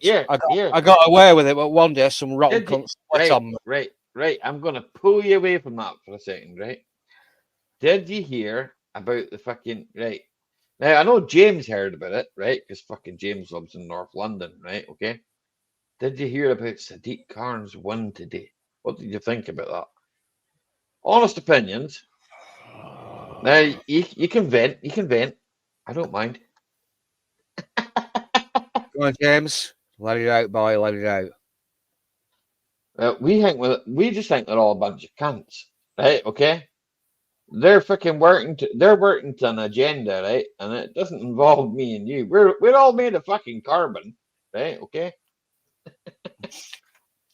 [SPEAKER 1] Yeah,
[SPEAKER 6] I got away with it. But one day, some rotten
[SPEAKER 1] Did you,
[SPEAKER 6] cunt split on me.
[SPEAKER 1] right. I'm gonna pull you away from that for a second, right? Did you hear about the fucking right? Now I know James heard about it, right? Because fucking James lives in North London, right? Okay. Did you hear about Sadiq Khan's win today? What did you think about that? Honest opinions. Now you can vent. You can vent. I don't mind.
[SPEAKER 6] Go on, James. Let it out, boy. Let it out.
[SPEAKER 1] We just think they're all a bunch of cunts, right? Okay, they're fucking they're working to an agenda, right? And it doesn't involve me and you. We're all made of fucking carbon, right? Okay.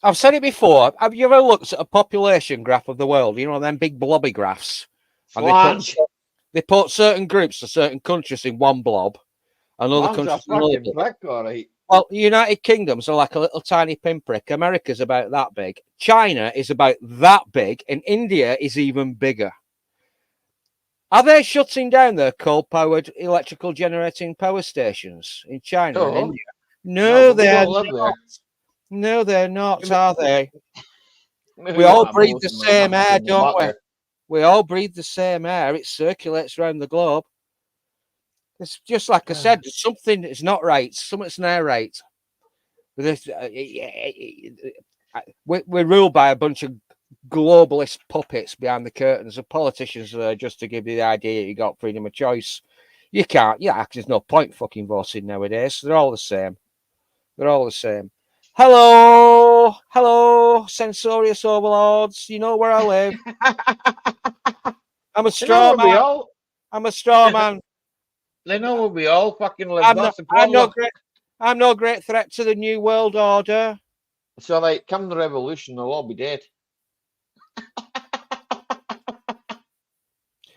[SPEAKER 6] I've said it before. Have you ever looked at a population graph of the world? You know, them big blobby graphs. And
[SPEAKER 1] Slants.
[SPEAKER 6] they put certain groups to certain countries in one blob, and other
[SPEAKER 1] Slants a
[SPEAKER 6] countries in another
[SPEAKER 1] fucking
[SPEAKER 6] blob.
[SPEAKER 1] prick, all right.
[SPEAKER 6] Well, United Kingdoms are like a little tiny pinprick. America's about that big. China is about that big, and India is even bigger. Are they shutting down their coal-powered electrical generating power stations in China and
[SPEAKER 1] No.
[SPEAKER 6] India?
[SPEAKER 1] No,
[SPEAKER 6] No,
[SPEAKER 1] but we
[SPEAKER 6] they're
[SPEAKER 1] don't live
[SPEAKER 6] not.
[SPEAKER 1] there.
[SPEAKER 6] No, they're not,
[SPEAKER 1] Maybe-
[SPEAKER 6] are they?
[SPEAKER 1] Maybe
[SPEAKER 6] We all
[SPEAKER 1] not
[SPEAKER 6] breathe
[SPEAKER 1] most
[SPEAKER 6] the
[SPEAKER 1] of them are
[SPEAKER 6] same
[SPEAKER 1] nuts
[SPEAKER 6] air,
[SPEAKER 1] in the
[SPEAKER 6] don't we?
[SPEAKER 1] butter.
[SPEAKER 6] We all breathe the same air. It circulates around the globe. It's just like I said, there's something that's not right. Something's not right. But this, we're ruled by a bunch of globalist puppets behind the curtains. The politicians are there just to give you the idea you got freedom of choice. You can't. Yeah, there's no point fucking voting nowadays. They're all the same. They're all the same. Hello, hello, censorious overlords. You know where I live. I'm a
[SPEAKER 1] They know
[SPEAKER 6] straw
[SPEAKER 1] where we
[SPEAKER 6] man.
[SPEAKER 1] all.
[SPEAKER 6] I'm a straw man.
[SPEAKER 1] They know where we all fucking live.
[SPEAKER 6] I'm
[SPEAKER 1] That's
[SPEAKER 6] not.
[SPEAKER 1] the
[SPEAKER 6] I'm no
[SPEAKER 1] problem.
[SPEAKER 6] great. I'm no great threat to the new world order.
[SPEAKER 1] So, like, come the revolution, they'll all be dead.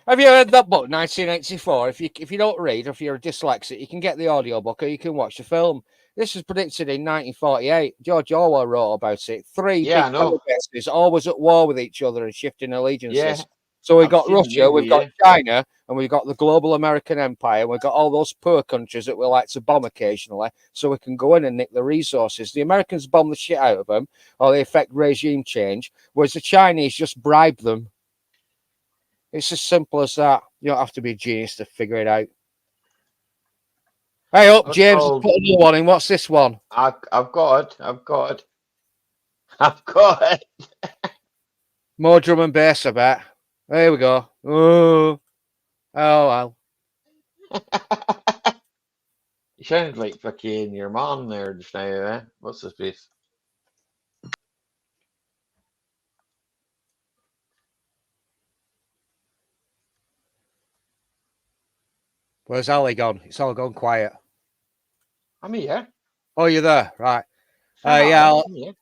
[SPEAKER 6] Have you heard that book, 1984? If you don't read, or if you're a dyslexic, you can get the audiobook or you can watch the film. This was predicted in 1948. George Orwell wrote about it. Three
[SPEAKER 1] Yeah, I
[SPEAKER 6] big
[SPEAKER 1] know.
[SPEAKER 6] power bases, always at war with each other and shifting allegiances.
[SPEAKER 1] Yeah,
[SPEAKER 6] So we've
[SPEAKER 1] I've
[SPEAKER 6] got
[SPEAKER 1] seen the
[SPEAKER 6] Russia, we've
[SPEAKER 1] movie,
[SPEAKER 6] got
[SPEAKER 1] yeah.
[SPEAKER 6] China, and we've got the global American empire. We've got all those poor countries that we like to bomb occasionally, so we can go in and nick the resources. The Americans bomb the shit out of them, or they effect regime change, whereas the Chinese just bribe them. It's as simple as that. You don't have to be a genius to figure it out. Hey up,
[SPEAKER 1] That's
[SPEAKER 6] James,
[SPEAKER 1] called-
[SPEAKER 6] put another one in. What's this one?
[SPEAKER 1] I've got it. I've got it. I've got it.
[SPEAKER 6] More drum and bass, I bet. There we go. Oh well.
[SPEAKER 1] You sounded like fucking your mom there just now, eh? What's this piece?
[SPEAKER 6] Where's Ali gone? It's all gone quiet.
[SPEAKER 1] I'm here.
[SPEAKER 6] Oh, you're there, right?
[SPEAKER 1] Hi,
[SPEAKER 6] Yeah,
[SPEAKER 1] I'm here.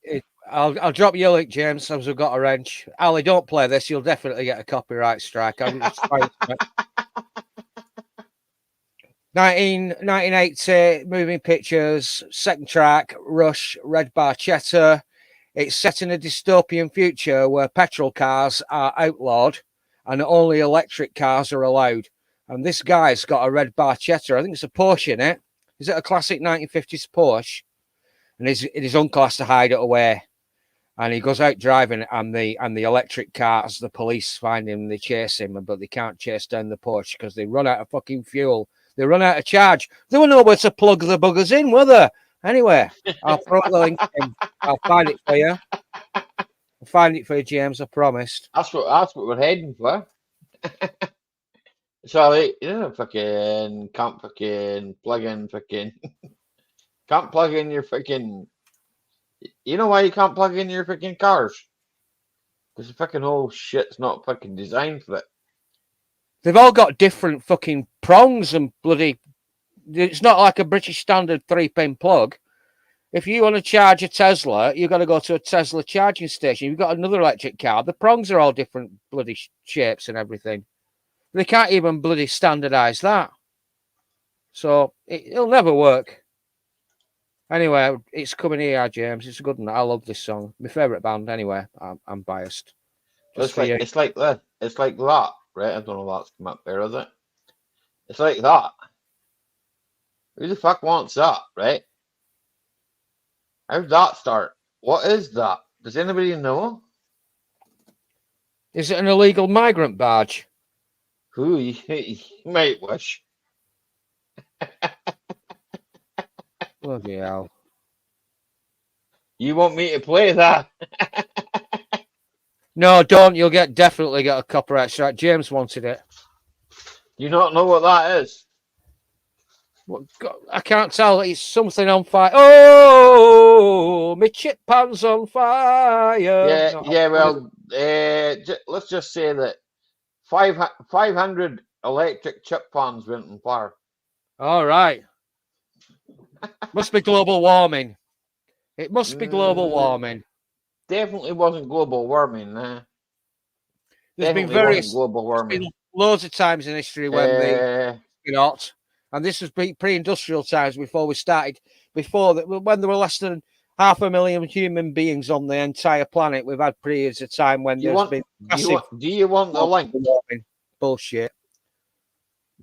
[SPEAKER 6] I'll drop you a link, James, as we've got a wrench. Ali, don't play this. You'll definitely get a copyright strike. 1980, moving pictures, second track, Rush, Red Barchetta. It's set in a dystopian future where petrol cars are outlawed and only electric cars are allowed. And this guy's got a red Barchetta. I think it's a Porsche in it. Is it a classic 1950s Porsche? And his uncle has to hide it away. And he goes out driving, and the electric cars, the police find him, they chase him, but they can't chase down the Porsche because they run out of fucking fuel. They run out of charge. They were nowhere to plug the buggers in, were they? Anyway, I'll throw the link in. I'll find it for you. I'll find it for you, James. I promised.
[SPEAKER 1] That's what we're heading for. Sorry, you know, fucking can't fucking plug in fucking can't plug in your fucking. You know why you can't plug in your fucking cars? Because the fucking whole shit's not fucking designed for it.
[SPEAKER 6] They've all got different fucking prongs and bloody. It's not like a British standard 3-pin plug. If you want to charge a Tesla, you've got to go to a Tesla charging station. You've got another electric car. The prongs are all different bloody shapes and everything. They can't even bloody standardize that. So it'll never work. Anyway, it's coming here, James. It's a good one. I love this song. My favourite band, anyway. I'm biased.
[SPEAKER 1] It's like that. It's like that, right? I don't know if that's come up there, is it? It's like that. Who the fuck wants that, right? How did that start? What is that? Does anybody know?
[SPEAKER 6] Is it an illegal migrant barge?
[SPEAKER 1] Who you might wish.
[SPEAKER 6] Bloody hell.
[SPEAKER 1] You want me to play that?
[SPEAKER 6] No, don't. You'll definitely get a copyright strike. James wanted it.
[SPEAKER 1] You not know what that is?
[SPEAKER 6] What, God, I can't tell. It's something on fire. Oh, my chip pan's on fire.
[SPEAKER 1] Yeah,
[SPEAKER 6] No,
[SPEAKER 1] yeah. Well, let's just say that 500 electric chip pans went on fire.
[SPEAKER 6] all right. Must be global warming. It must be global warming.
[SPEAKER 1] Definitely wasn't global warming.
[SPEAKER 6] There's been
[SPEAKER 1] Definitely wasn't
[SPEAKER 6] various,
[SPEAKER 1] global
[SPEAKER 6] there's been
[SPEAKER 1] warming.
[SPEAKER 6] loads of times in history when they
[SPEAKER 1] Uh,
[SPEAKER 6] not, and this was pre-industrial times before we started. Before that, when there were less than 500,000 human beings on the entire planet, we've had periods of time when
[SPEAKER 1] do you
[SPEAKER 6] there's
[SPEAKER 1] want?
[SPEAKER 6] been
[SPEAKER 1] Do you
[SPEAKER 6] massive
[SPEAKER 1] want? Do you want the link?
[SPEAKER 6] warming bullshit.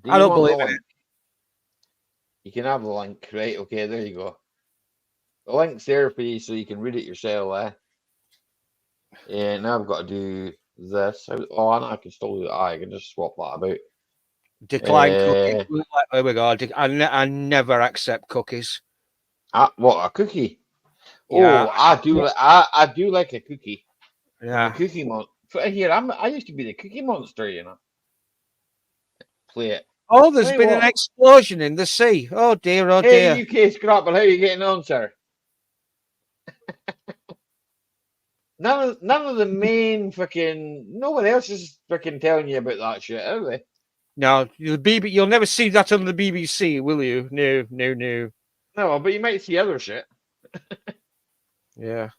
[SPEAKER 1] Do
[SPEAKER 6] I
[SPEAKER 1] you
[SPEAKER 6] don't
[SPEAKER 1] want the
[SPEAKER 6] believe in
[SPEAKER 1] link? You can have the link, right? Okay, there you go. The link's there for you, so you can read it yourself. And now I've got to do this. Oh, and I can still do that. I can just swap that about.
[SPEAKER 6] Decline cookies. There we go. I never accept cookies.
[SPEAKER 1] What, a cookie?
[SPEAKER 6] Yeah.
[SPEAKER 1] Oh, I do like a cookie. I'm a
[SPEAKER 6] Yeah.
[SPEAKER 1] cookie monster. Here, I used to be the cookie monster, you know. Play it.
[SPEAKER 6] Oh, there's
[SPEAKER 1] Tell you
[SPEAKER 6] been an
[SPEAKER 1] what.
[SPEAKER 6] explosion in the sea. Oh dear, oh dear.
[SPEAKER 1] Hey, UK Scrapper, how you getting on, sir? None of the main fucking no one else is fucking telling you about that shit, are they?
[SPEAKER 6] No, you'll never see that on the BBC, will you? No, no, no.
[SPEAKER 1] No, but you might see other shit.
[SPEAKER 6] Yeah.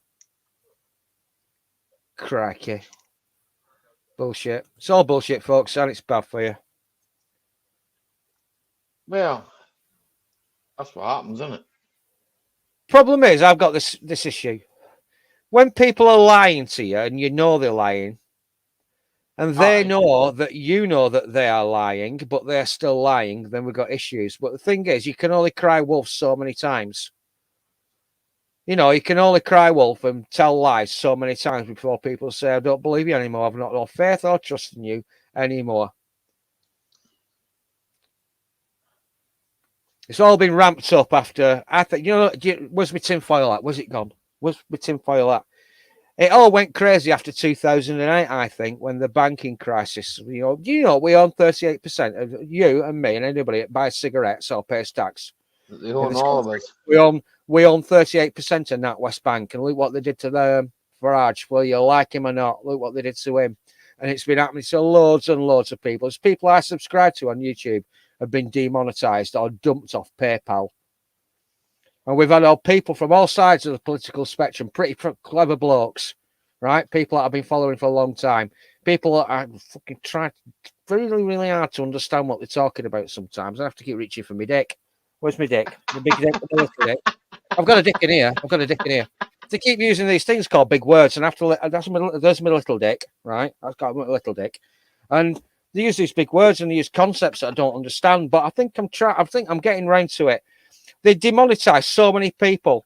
[SPEAKER 6] Crikey. Bullshit. It's all bullshit, folks, and it's bad for you.
[SPEAKER 1] Well, that's what happens, isn't it?
[SPEAKER 6] Problem is, I've got this issue. When people are lying to you and you know they're lying, and they
[SPEAKER 1] Aye.
[SPEAKER 6] know that you know that they are lying, but they're still lying, then we've got issues. But the thing is, you can only cry wolf so many times. You know, you can only cry wolf and tell lies so many times before people say, I don't believe you anymore. I've not no faith or trust in you anymore. It's all been ramped up after, I think, where's my tinfoil at? Where's it gone? Where's my tinfoil at? It all went crazy after 2008, I think, when the banking crisis, we own 38% of you and me and anybody that buys cigarettes or pays tax.
[SPEAKER 1] They own all of us.
[SPEAKER 6] We own 38% of NatWest Bank, and look what they did to Farage. Well, you like him or not, look what they did to him. And it's been happening to loads and loads of people. There's people I subscribe to on YouTube have been demonetized or dumped off PayPal. And we've had people from all sides of the political spectrum, pretty clever blokes, right? People that I've been following for a long time. People that I fucking try really, really hard to understand what they're talking about sometimes. I have to keep reaching for my dick. Where's my dick? The big dick, the little dick. I've got a dick in here. They keep using these things called big words, and after there's my little dick, right? I've got my little dick. And they use these big words and they use concepts that I don't understand. But I think I'm getting round to it. They demonetize so many people.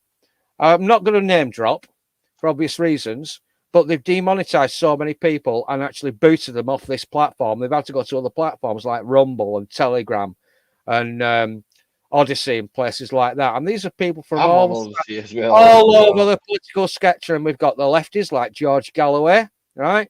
[SPEAKER 6] I'm not going to name drop for obvious reasons, but they've demonetized so many people and actually booted them off this platform. They've had to go to other platforms like Rumble and Telegram and Odyssey and places like that. And these are people from all over the political spectrum. We've got the lefties like George Galloway, right?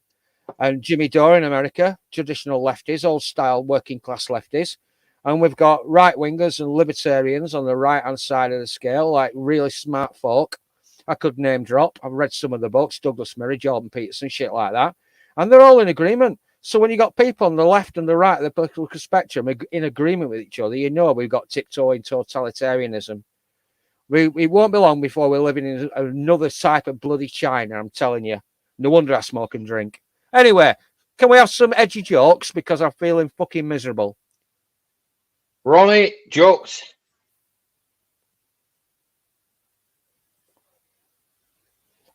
[SPEAKER 6] And Jimmy Dore in America, traditional lefties, old style working class lefties. And we've got right wingers and libertarians on the right hand side of the scale, like really smart folk. I could name drop. I've read some of the books, Douglas Murray, Jordan Peterson, shit like that. And they're all in agreement. So when you got people on the left and the right of the political spectrum in agreement with each other, you know we've got tiptoeing totalitarianism. We won't be long before we're living in another type of bloody China, I'm telling you. No wonder I smoke and drink. Anyway, can we have some edgy jokes? Because I'm feeling fucking miserable.
[SPEAKER 1] Ronnie, jokes.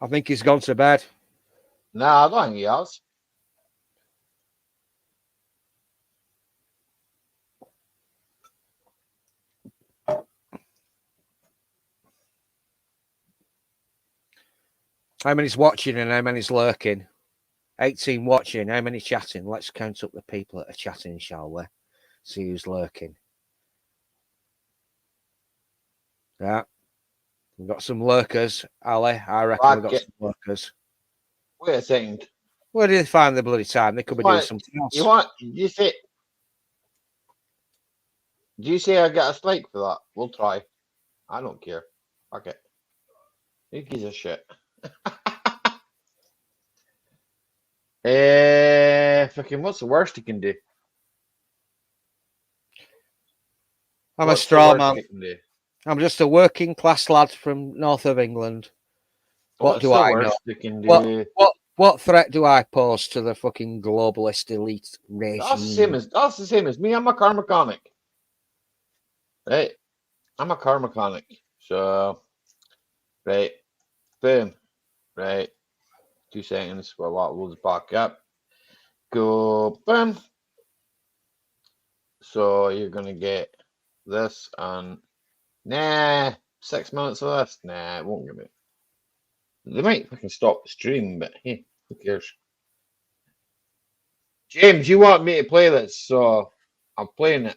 [SPEAKER 6] I think he's gone to bed.
[SPEAKER 1] Nah, I don't think he has.
[SPEAKER 6] How many's watching and how many's lurking? 18 watching, how many chatting? Let's count up the people that are chatting, shall we? See who's lurking. Yeah. We've got some lurkers, Ali. I reckon we've got some lurkers.
[SPEAKER 1] Wait a second.
[SPEAKER 6] Where do they find the bloody time? They could be doing something else.
[SPEAKER 1] You say Do you say I got a strike for that? We'll try. I don't care. Fuck it. Who gives a shit? Fucking, what's the worst you can do?
[SPEAKER 6] I'm
[SPEAKER 1] What's
[SPEAKER 6] a
[SPEAKER 1] the
[SPEAKER 6] straw
[SPEAKER 1] worst
[SPEAKER 6] man.
[SPEAKER 1] you can do?
[SPEAKER 6] I'm just a working class lad from north of England. What
[SPEAKER 1] What's
[SPEAKER 6] do
[SPEAKER 1] the
[SPEAKER 6] I know?
[SPEAKER 1] worst you can do?
[SPEAKER 6] What threat do I pose to the fucking globalist elite regime?
[SPEAKER 1] That's the same as me. I'm a car mechanic. Right? I'm a car mechanic. So, right, boom, right. 2 seconds. Well, that will back up. Go, boom. So you're gonna get this and 6 minutes of this. Nah, it won't give me. They might fucking stop the stream, but hey, who cares? James, you want me to play this, so I'm playing it.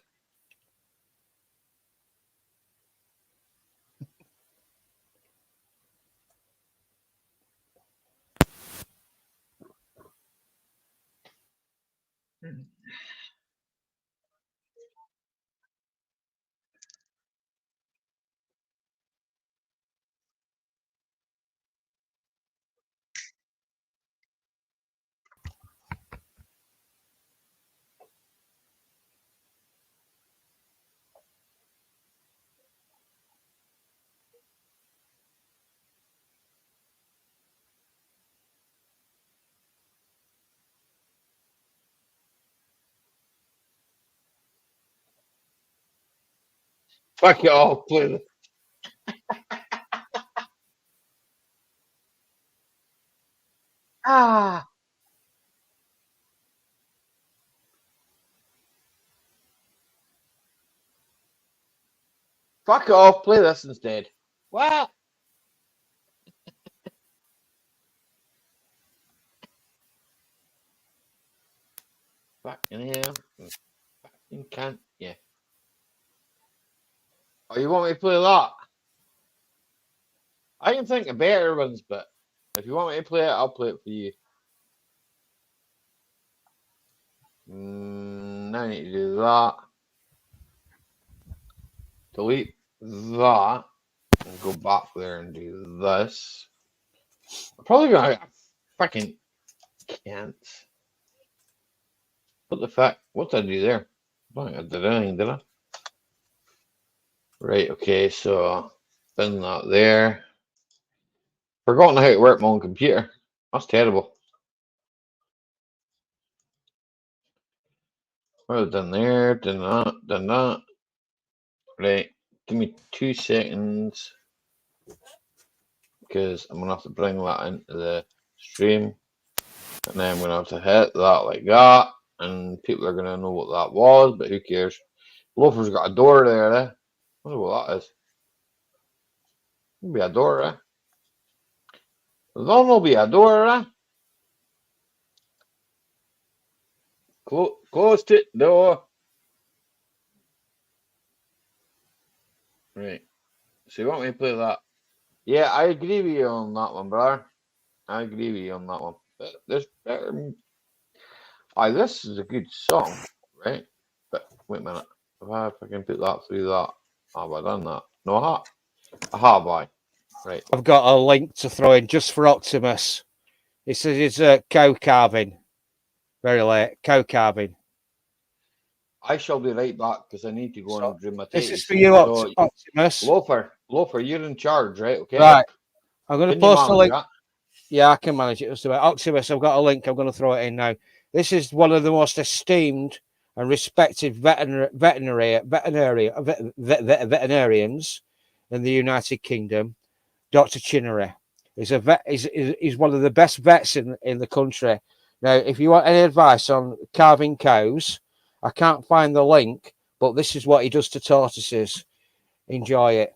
[SPEAKER 1] Fuck it all, play this. Ah. Fuck it off, play this instead. What? Fucking hell. Fucking can't. Yeah. Oh, you want me to play that? I can think of better ones, but if you want me to play it, I'll play it for you. Now I need to do that. Delete that. And go back there and do this. I'm probably gonna fucking can't. What the fuck? What did I do there? I don't think I did anything, did I? Right, okay, so spin that there. Forgotten how to work my own computer. That's terrible. Well, done there, done that, done that. Right, give me 2 seconds because I'm gonna have to bring that into the stream, and then I'm gonna have to hit that like that, and people are gonna know what that was, but who cares? Loafer's got a door there, eh? I wonder what that is. Maybe a door, eh? There'll be a door, eh? Close to the door. Right. So you want me to play that? Yeah, I agree with you on that one, brother. I agree with you on that one. But there's better. Aye, this is a good song, right? But wait a minute. If I can put that through that, have I done that? No, I have, I. Right.
[SPEAKER 6] I've got a link to throw in just for Optimus. It says it's cow carving. Very late. Cow carving.
[SPEAKER 1] I shall be right back because I need to go and do my
[SPEAKER 6] This
[SPEAKER 1] tape.
[SPEAKER 6] is for you,
[SPEAKER 1] So,
[SPEAKER 6] Optimus.
[SPEAKER 1] Loafer, you're in charge, right? Okay.
[SPEAKER 6] Right. I'm going to
[SPEAKER 1] Can you
[SPEAKER 6] post a
[SPEAKER 1] manage
[SPEAKER 6] link.
[SPEAKER 1] that?
[SPEAKER 6] Yeah, I can manage it. Just about Optimus, I've got a link. I'm going to throw it in now. This is one of the most esteemed and respected veterinarians in the United Kingdom. Dr. Chinnery. He's a vet. He's one of the best vets in the country. Now, if you want any advice on carving cows, I can't find the link, but this is what he does to tortoises. Enjoy it.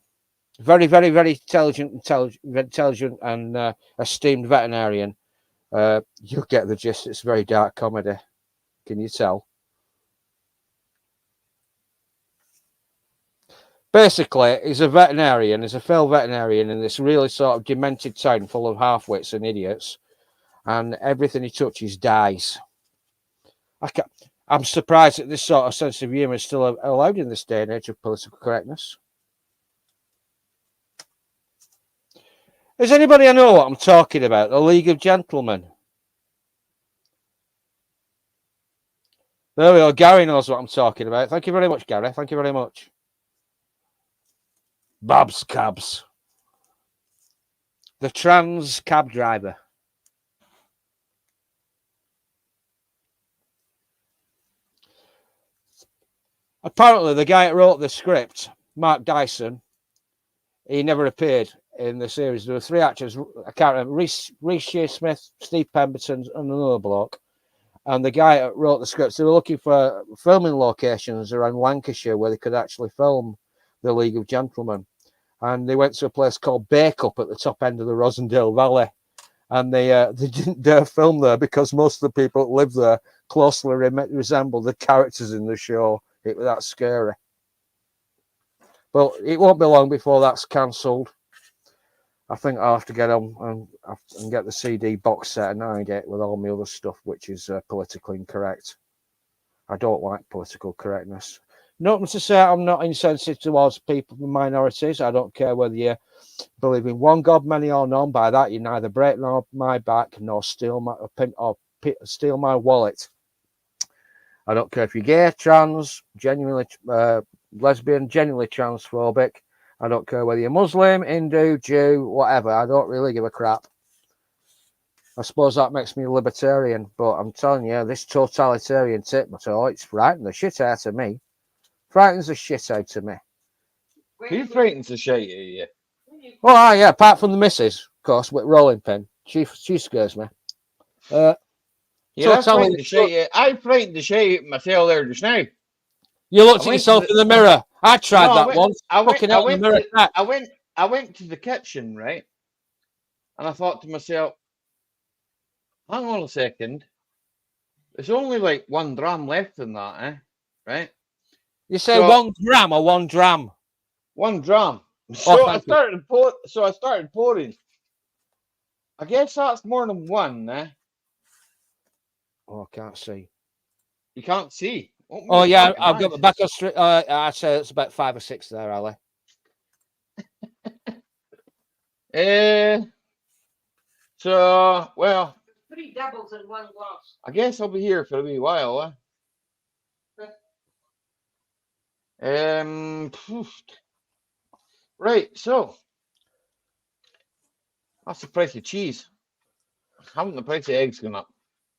[SPEAKER 6] Very, very, very intelligent and esteemed veterinarian. You'll get the gist. It's very dark comedy. Can you tell? Basically, he's a veterinarian. He's a failed veterinarian in this really sort of demented town full of half-wits and idiots. And everything he touches dies. I'm surprised that this sort of sense of humour is still allowed in this day and age of political correctness. Does anybody know what I'm talking about? The League of Gentlemen. There we go. Gary knows what I'm talking about. Thank you very much, Gary. Thank you very much. Babs Cabs. The trans cab driver. Apparently, the guy that wrote the script, Mark Dyson, he never appeared in the series. There were 3 actors. I can't remember. Reece Shearsmith, Steve Pemberton, and another bloke. And the guy that wrote the scripts, they were looking for filming locations around Lancashire where they could actually film the League of Gentlemen. And they went to a place called Bacup at the top end of the Rosendale Valley. And they didn't dare film there because most of the people that live there closely resemble the characters in the show. It was that scary. But it won't be long before that's cancelled. I think I'll have to get on and get the CD box set and hide it with all my other stuff, which is politically incorrect. I don't like political correctness. Nothing to say I'm not insensitive towards people with minorities. I don't care whether you believe in one God, many or none. By that, you neither break my back nor steal my wallet. I don't care if you're gay, trans, genuinely lesbian, genuinely transphobic. I don't care whether you're Muslim, Hindu, Jew, whatever. I don't really give a crap. I suppose that makes me a libertarian, but I'm telling you, this totalitarian tip, it's frightening the shit out of me. Frightens the shit out of me.
[SPEAKER 1] Who frightens the shit out of you?
[SPEAKER 6] Oh, yeah, apart from the missus, of course, with rolling pin. She scares me.
[SPEAKER 1] Yeah, I frightened the shit out of myself there just now.
[SPEAKER 6] You looked at yourself in the mirror. I tried that once.
[SPEAKER 1] I went to the kitchen, right? And I thought to myself, hang on a second. There's only like 1 dram left in that, Right?
[SPEAKER 6] You say 1 gram or 1 dram?
[SPEAKER 1] 1 dram. So I started pouring. I guess that's more than 1,
[SPEAKER 6] Oh, I can't see.
[SPEAKER 1] You can't see.
[SPEAKER 6] Oh yeah, I've got the back of street. I'd say it's about 5 or 6 there, Ali.
[SPEAKER 1] So, well,
[SPEAKER 2] 3 doubles in 1 glass.
[SPEAKER 1] I guess I'll be here for a wee while, Right, so that's the price of cheese. Haven't the price of eggs gone up?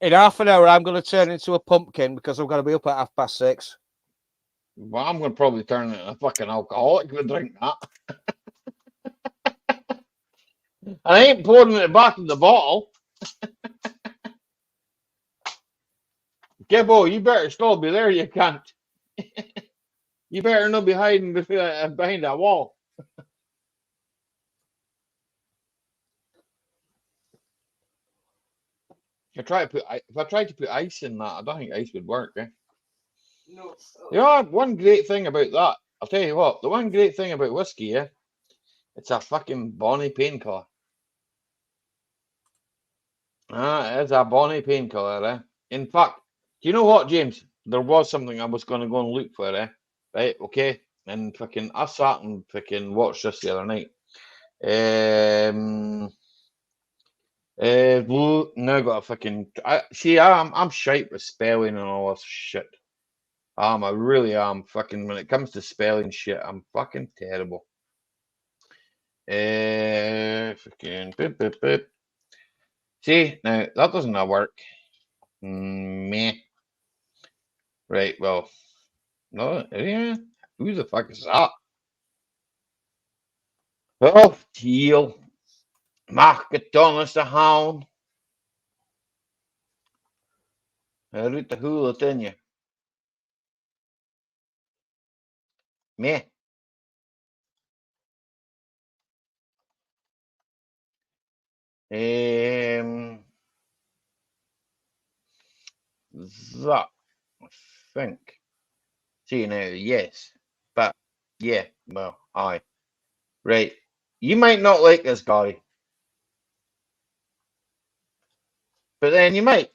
[SPEAKER 6] In half an hour, I'm going to turn into a pumpkin because I'm going to be up at 6:30.
[SPEAKER 1] Well, I'm going to probably turn into a fucking alcoholic if I drink that. I ain't pouring it back in the bottle. Gibbo, you better still be there, you can't. You better not be hiding behind that wall. If I tried to put ice in that, I don't think ice would work,
[SPEAKER 2] No.
[SPEAKER 1] You know, one great thing about that, I'll tell you what, the one great thing about whiskey, it's a fucking bonny painkiller. It's a bonny painkiller, In fact, do you know what, James? There was something I was going to go and look for, Right, okay. And fucking, I sat and fucking watched this the other night. Now got a fucking. I'm shite with spelling and all this shit. I really am. Fucking, when it comes to spelling shit, I'm fucking terrible. Fucking boop, boop, boop. See, now that doesn't work. Meh. Right, well, no, yeah. Who the fuck is that? Oh, teal. Mack-Mechanical the hound. Uit de hula in you. Meh. That, I think. See now, yes. But, yeah, well, aye. Right. You might not like this guy. But then you might.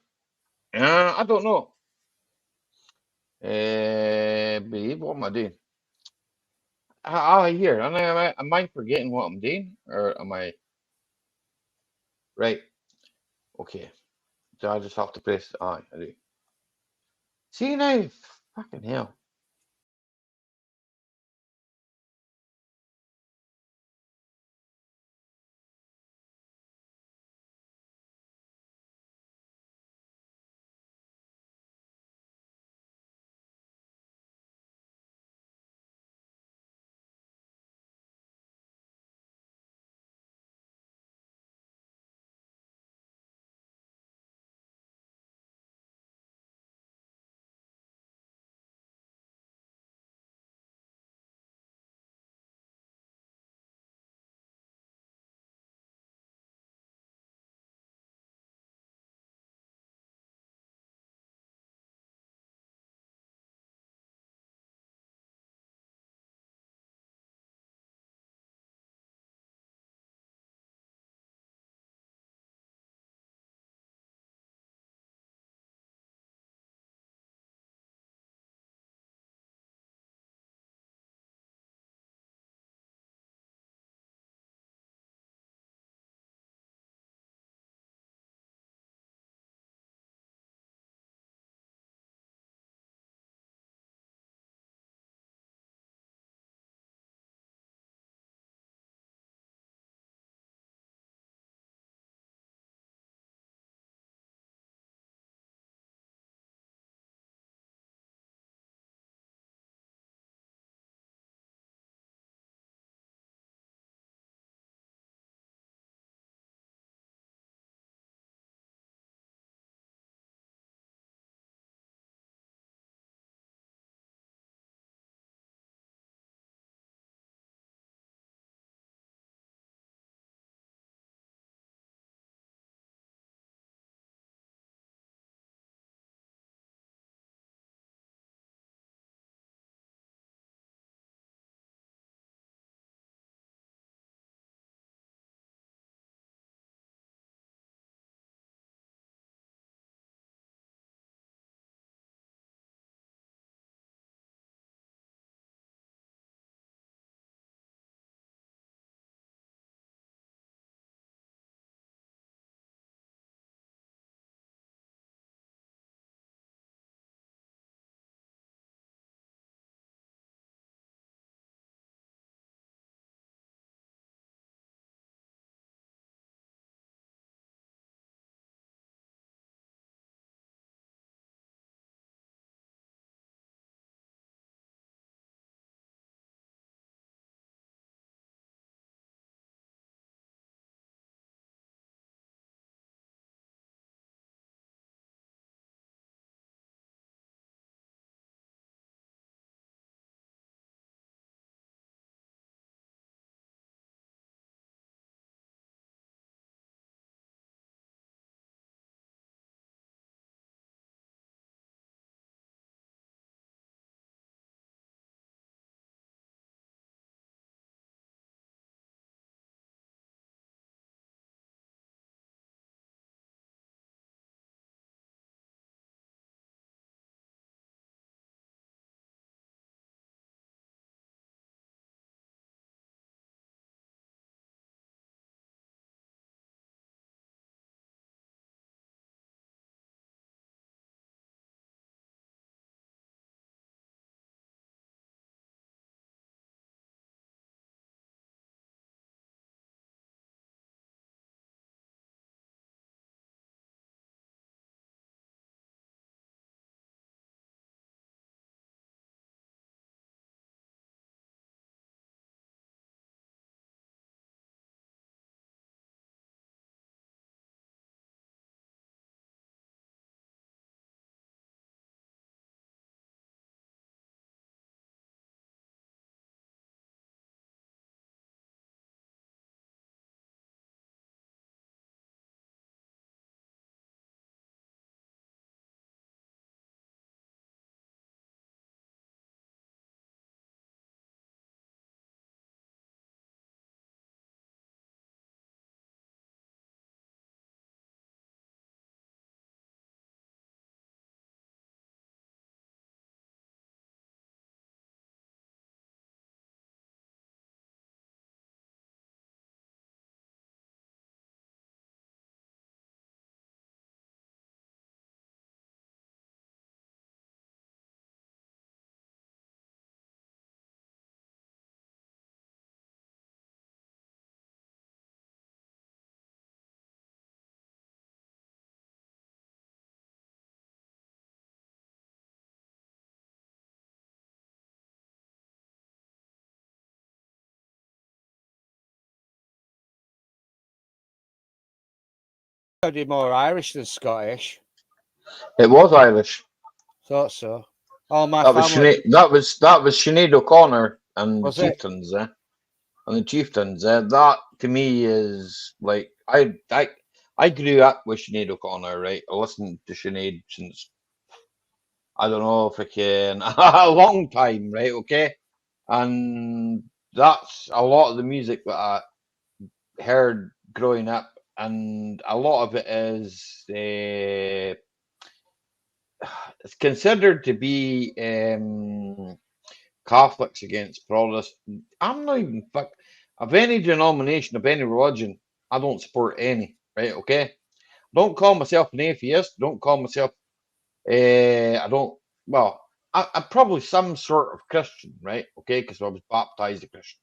[SPEAKER 1] I don't know. Babe, what am I doing? Ah, here. Am I forgetting what I'm doing? Or am I. Right. Okay. So I just have to press. I do. See now? Fucking hell.
[SPEAKER 6] sounded more Irish than Scottish.
[SPEAKER 1] It was Irish.
[SPEAKER 6] Thought so. All my
[SPEAKER 1] That was
[SPEAKER 6] family.
[SPEAKER 1] Sinead, that was Sinead O'Connor and
[SPEAKER 6] Was
[SPEAKER 1] the
[SPEAKER 6] it?
[SPEAKER 1] Chieftains, eh? And the Chieftains, that to me is like I grew up with Sinead O'Connor, right? I listened to Sinead since I don't know if I can a long time, right? Okay, and that's a lot of the music that I heard growing up, and a lot of it is it's considered to be Catholics against Protestants. I'm not even of any denomination, of any religion. I don't support any. Right? Okay. Don't call myself an atheist. Don't call myself. I don't. Well, I'm probably some sort of Christian, right? Okay, because I was baptized a Christian.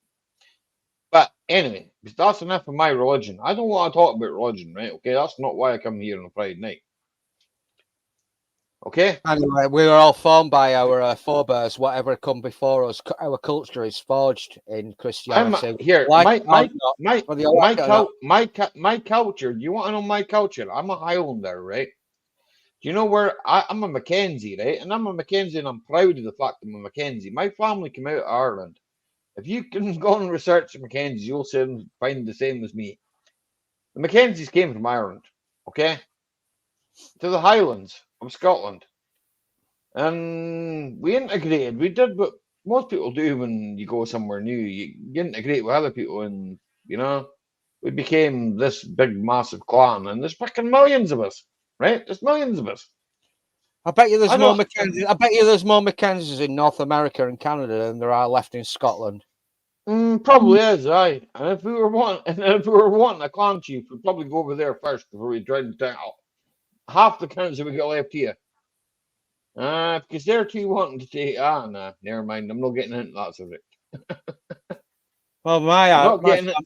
[SPEAKER 1] But anyway, that's enough of my religion. I don't want to talk about religion, right? Okay, that's not why I come here on a Friday night. Okay.
[SPEAKER 6] Anyway, we were all formed by our forebears. Whatever come before us, our culture is forged in Christianity.
[SPEAKER 1] Here.
[SPEAKER 6] Like
[SPEAKER 1] My
[SPEAKER 6] it or not,
[SPEAKER 1] my
[SPEAKER 6] whether you
[SPEAKER 1] my
[SPEAKER 6] like it or not.
[SPEAKER 1] my culture. Do you want to know my culture? I'm a Highlander, right? Do you know where I'm a Mackenzie, right? And I'm a Mackenzie, and I'm proud of the fact I'm a Mackenzie. My family came out of Ireland. If you can go and research the Mackenzies, you'll find the same as me. The Mackenzies came from Ireland, okay, to the Highlands of Scotland, and we integrated. We did what most people do when you go somewhere new. You integrate with other people, and you know, we became this big, massive clan, and there's fucking millions of us, right? There's millions of us.
[SPEAKER 6] I bet you there's
[SPEAKER 1] I
[SPEAKER 6] more
[SPEAKER 1] don't.
[SPEAKER 6] Mackenzies. I bet you there's more Mackenzies in North America and Canada than there are left in Scotland.
[SPEAKER 1] Probably is, aye. And if we were wanting a clan chief, we'd probably go over there first before we tried to take out half the counts that we got left here. Because they're too wanting to take. Nah, never mind. I'm not getting into that subject.
[SPEAKER 6] Well, my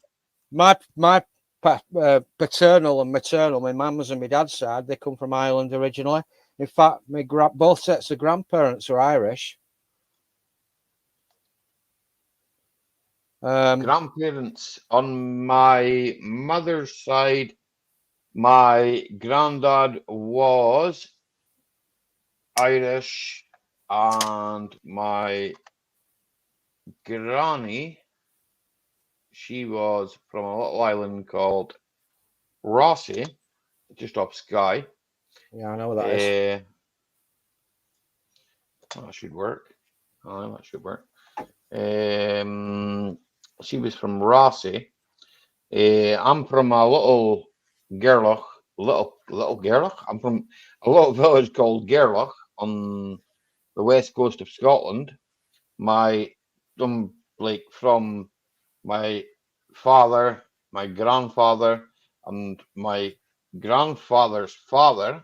[SPEAKER 6] paternal and maternal, my mum's and my dad's side, they come from Ireland originally. In fact, both sets of grandparents are Irish.
[SPEAKER 1] Grandparents on my mother's side, my granddad was Irish, and my granny, she was from a little island called Rossi, just off Skye.
[SPEAKER 6] Yeah, I know what that is.
[SPEAKER 1] That should work. Oh, that should work. She was from Rossi. I'm from a little Gerlach, little Gerlach. I'm from a little village called Gerlach on the west coast of Scotland. From my father, my grandfather, and my grandfather's father,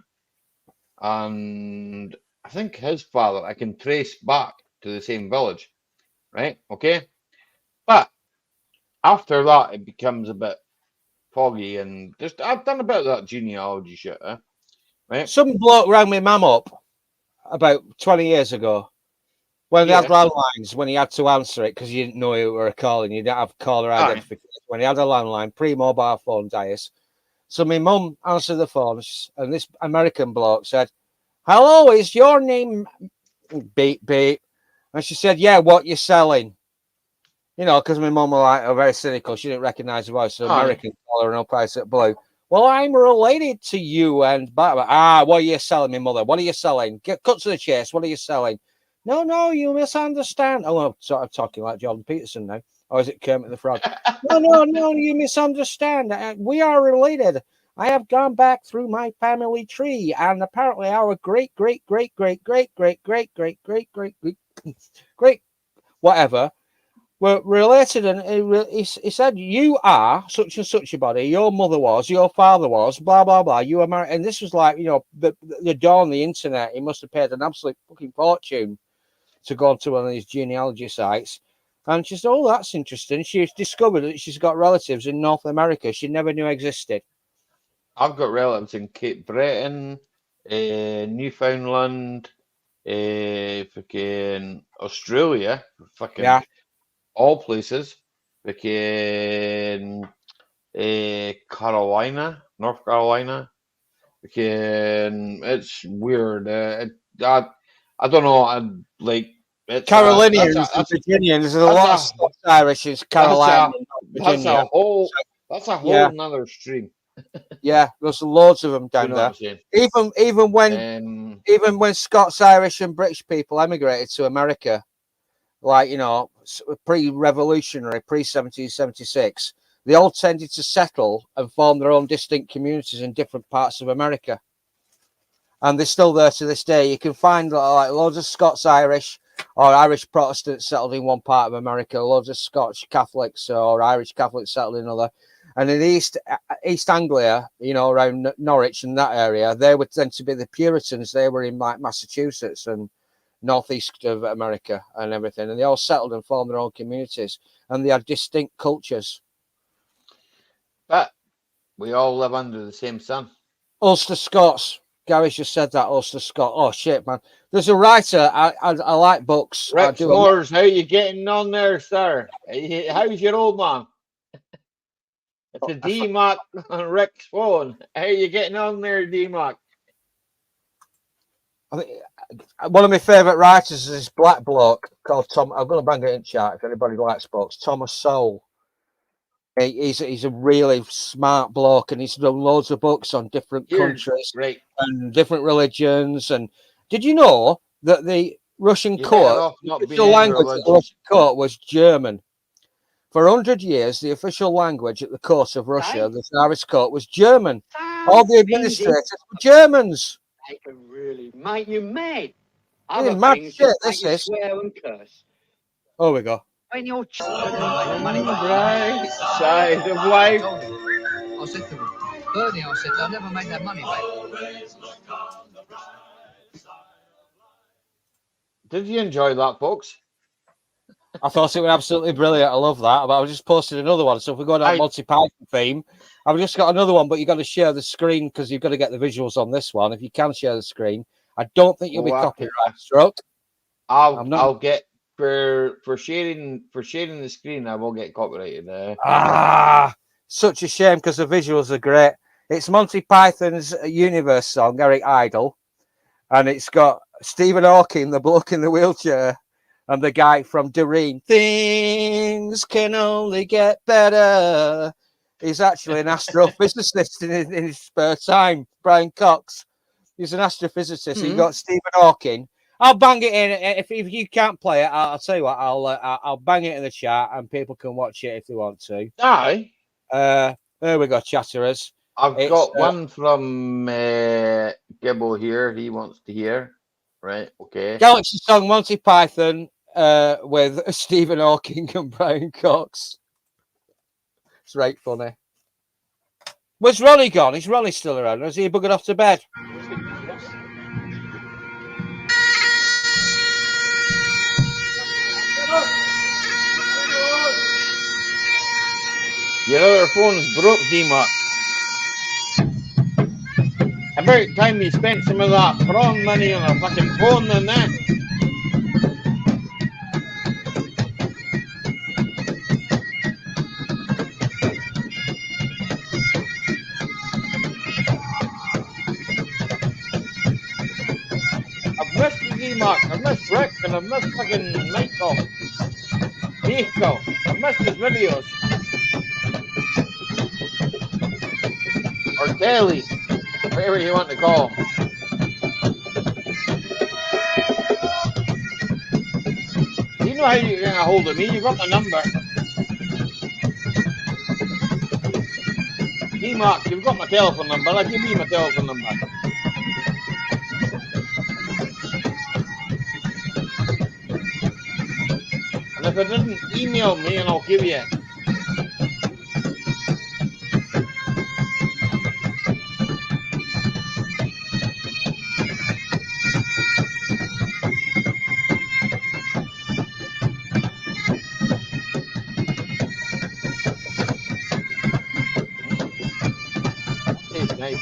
[SPEAKER 1] and I think his father, I can trace back to the same village, right? Okay. But after that, it becomes a bit foggy, and just I've done a bit of that genealogy shit, right?
[SPEAKER 6] Some bloke rang my mum up about 20 years ago when they had landlines, when he had to answer it because you didn't know who you were calling. You didn't have caller identification. When he had a landline, pre-mobile phone dials. So my mum answered the phone, and this American bloke said, "Hello, is your name beep beep?" And she said, "Yeah, what you selling?" You know, because my mum was very cynical. She didn't recognize the voice. So American caller and no price at blue. Well, I'm related to you and what are you selling, me mother? What are you selling? Cut to the chase. What are you selling? No, you misunderstand. Oh, I'm sort of talking like Jordan Peterson now. Or is it Kermit the Frog? No, you misunderstand. We are related. I have gone back through my family tree, and apparently our great whatever were related, and he said, "You are such and such a body. Your mother was, your father was, blah blah blah. You are married." And this was like, the dawn of the internet. He must have paid an absolute fucking fortune to go onto one of these genealogy sites. And she said, "Oh, that's interesting." She's discovered that she's got relatives in North America she never knew existed.
[SPEAKER 1] I've got relatives in Cape Breton, Newfoundland, fucking Australia, fucking all places, fucking Carolina, North Carolina, It's weird. I don't know. I like it's
[SPEAKER 6] Carolinians and Virginians. There's a lot of Scots Irish in Carolina and Virginia.
[SPEAKER 1] That's a
[SPEAKER 6] Yeah.
[SPEAKER 1] whole nother stream.
[SPEAKER 6] Yeah, there's loads of them down
[SPEAKER 1] You know what
[SPEAKER 6] there.
[SPEAKER 1] I'm saying?
[SPEAKER 6] Even when Scots, Irish, and British people emigrated to America, like pre-revolutionary, pre-1776, they all tended to settle and form their own distinct communities in different parts of America, and they're still there to this day. You can find like loads of Scots, Irish, or Irish Protestants settled in one part of America, loads of Scotch Catholics or Irish Catholics settled in another. And in East Anglia, around Norwich and that area, they would tend to be the Puritans. They were in like Massachusetts and northeast of America and everything. And they all settled and formed their own communities. And they had distinct cultures.
[SPEAKER 1] But we all live under the same sun.
[SPEAKER 6] Ulster Scots. Gary's just said that, Ulster Scott. Oh, shit, man. There's a writer. I like books.
[SPEAKER 1] Rex Moores, how you getting on there, sir? How's your old man? It's a D-Mac on Rick's phone. How you getting on there, D-Mac?
[SPEAKER 6] I think one of my favourite writers is this black bloke called Tom. I'm going to bang it in chat if anybody likes books. Thomas Sowell. He's a really smart bloke, and he's done loads of books on different countries and different religions. And did you know that the Russian court, the official language of the Russian court was German? For 100 years, the official language at the court of Russia, the Tsarist court, was German. All the administrators were Germans.
[SPEAKER 8] They can really make you mad.
[SPEAKER 6] Mad shit, this is.
[SPEAKER 8] Swear and curse.
[SPEAKER 6] Oh, we go.
[SPEAKER 8] When you're
[SPEAKER 1] right side of life.
[SPEAKER 9] I said to him, Bernie, I said, they'll never make that money back.
[SPEAKER 1] Did you enjoy that, folks?
[SPEAKER 6] I thought it was absolutely brilliant. I love that. But I just posted another one. So if we go down Monty Python theme, I've just got another one, but you've got to share the screen because you've got to get the visuals on this one. If you can share the screen, I don't think you'll be copyright struck.
[SPEAKER 1] I'll get for sharing the screen. I will get copyrighted.
[SPEAKER 6] Such a shame because the visuals are great. It's Monty Python's Universe song, Eric Idle, and it's got Stephen Hawking, the bloke in the wheelchair, and the guy from Doreen. Things can only get better. He's actually an astrophysicist in his spare time. Brian Cox. He's an astrophysicist. You've got Stephen Hawking. I'll bang it in. If you can't play it, I'll tell you what. I'll bang it in the chat, and people can watch it if they want to.
[SPEAKER 1] Aye.
[SPEAKER 6] There we go, chatterers.
[SPEAKER 1] I've got one from Gibbo here. He wants to hear. Right. Okay.
[SPEAKER 6] Galaxy song Monty Python with Stephen Hawking and Brian Cox. It's right funny. Where's Ronnie gone? Is Ronnie still around? Or is he buggered off to bed?
[SPEAKER 1] Your other phone's broke, D-Mac. About time you spent some of that prawn money on a fucking phone than that. I've missed the D-Mac, I've missed Rick, and I've missed fucking Michael. I've missed his videos. Or Kelly, whatever you want to call him. You know how you get a hold of me, you got my number. D-Mac, you've got my telephone number, I'll give you my telephone number. And if it didn't, email me and I'll give you it. Tastes nice.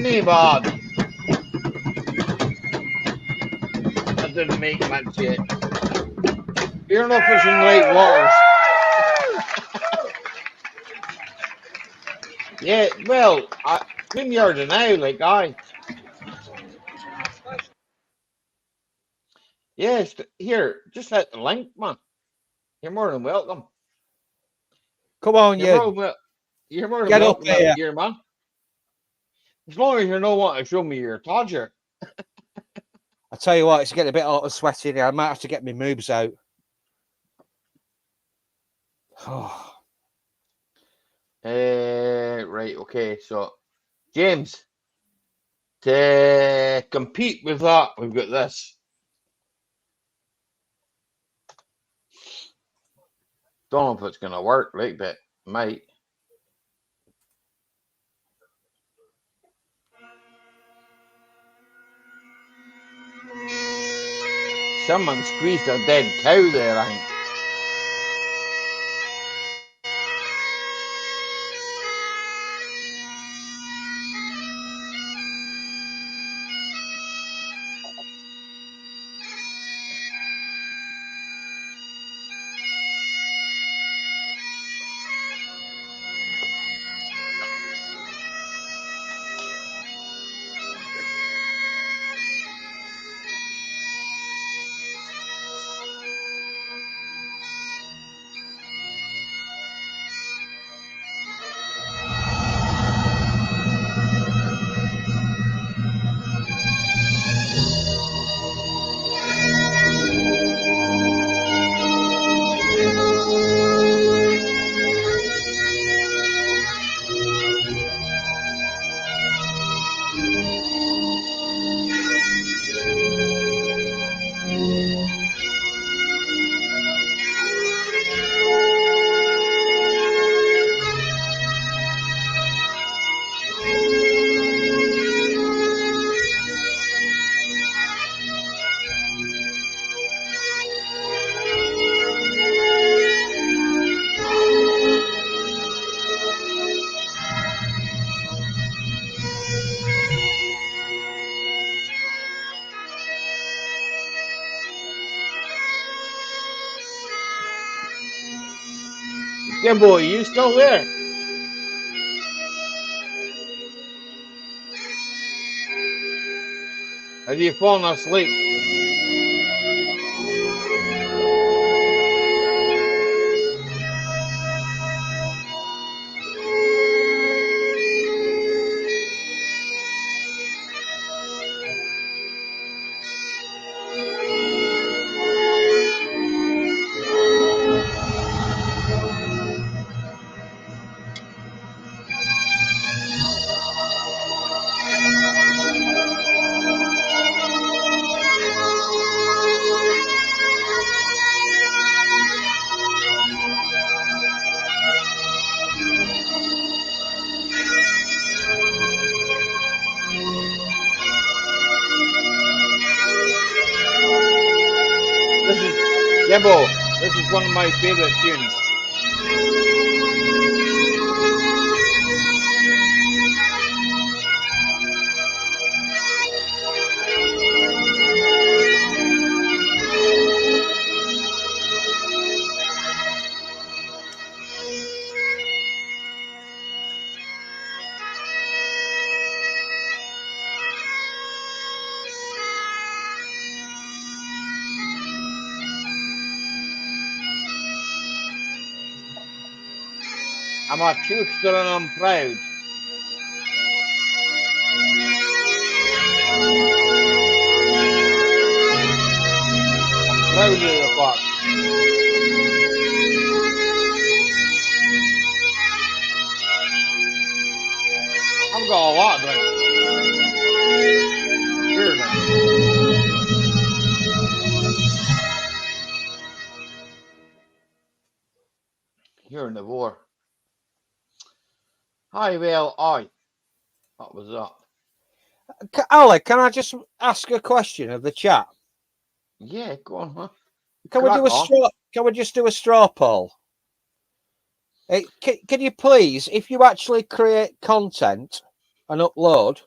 [SPEAKER 1] me, Bob. That didn't make much yet. You're not fishing the right waters. Yeah, well, swim yards are now, like I. Yes, here, just hit the link, man. You're more than welcome.
[SPEAKER 6] Come on,
[SPEAKER 1] You're more
[SPEAKER 6] you.
[SPEAKER 1] than, you're more than
[SPEAKER 6] Get up
[SPEAKER 1] welcome out
[SPEAKER 6] here.
[SPEAKER 1] here, man. As long as you don't want to show me your todger.
[SPEAKER 6] I tell you what, it's getting a bit hot and sweaty in here. I might have to get my moves out.
[SPEAKER 1] Right, okay, so James, to compete with that, we've got this. Don't know if it's gonna work, right, but might. Someone squeezed a dead cow there, I think. Yeah, boy, you still there? Have you fallen asleep? This is Yebo. This is one of my favorite tunes. I'm a Chooster and I'm proud. I'm proud of the fact. I've got a lot of drink. Here now. Here in the war. Hi, well, aye. What was that?
[SPEAKER 6] Ali, can I just ask a question of the chat?
[SPEAKER 1] Yeah, go on, huh?
[SPEAKER 6] Can we do a straw? Can we just do a straw poll? Can you please, if you actually create content and upload,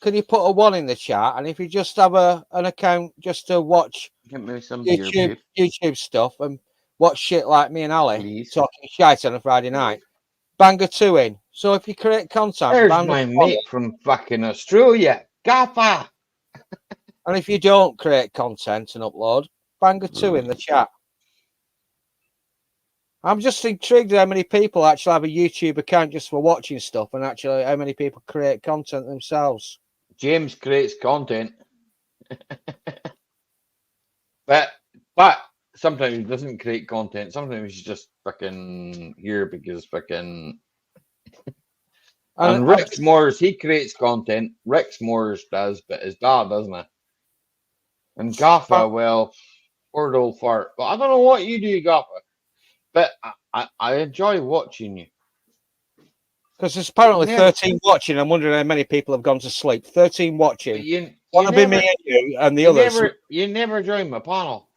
[SPEAKER 6] can you put a 1 in the chat? And if you just have an account just to watch
[SPEAKER 1] Give me some beer, babe.
[SPEAKER 6] YouTube stuff and watch shit like me and Ali
[SPEAKER 1] Please.
[SPEAKER 6] talking shite on a Friday night, bang a 2 in. So if you create content,
[SPEAKER 1] There's
[SPEAKER 6] bang
[SPEAKER 1] my
[SPEAKER 6] a 1
[SPEAKER 1] mate from fucking Australia, Gaffer.
[SPEAKER 6] and if you don't create content and upload, bang a 2 in the chat. I'm just intrigued how many people actually have a YouTube account just for watching stuff, and actually how many people create content themselves.
[SPEAKER 1] James creates content, but sometimes he doesn't create content. Sometimes he's just fucking here because fucking. And Rex Moores, he creates content. Rex Moores does, but his dad doesn't. And Gaffer, well, poor old fart. But I don't know what you do, Gaffer. But I enjoy watching you.
[SPEAKER 6] Because there's apparently 13 watching. I'm wondering how many people have gone to sleep. 13 watching. One will be me and you, and the others.
[SPEAKER 1] You never join my panel.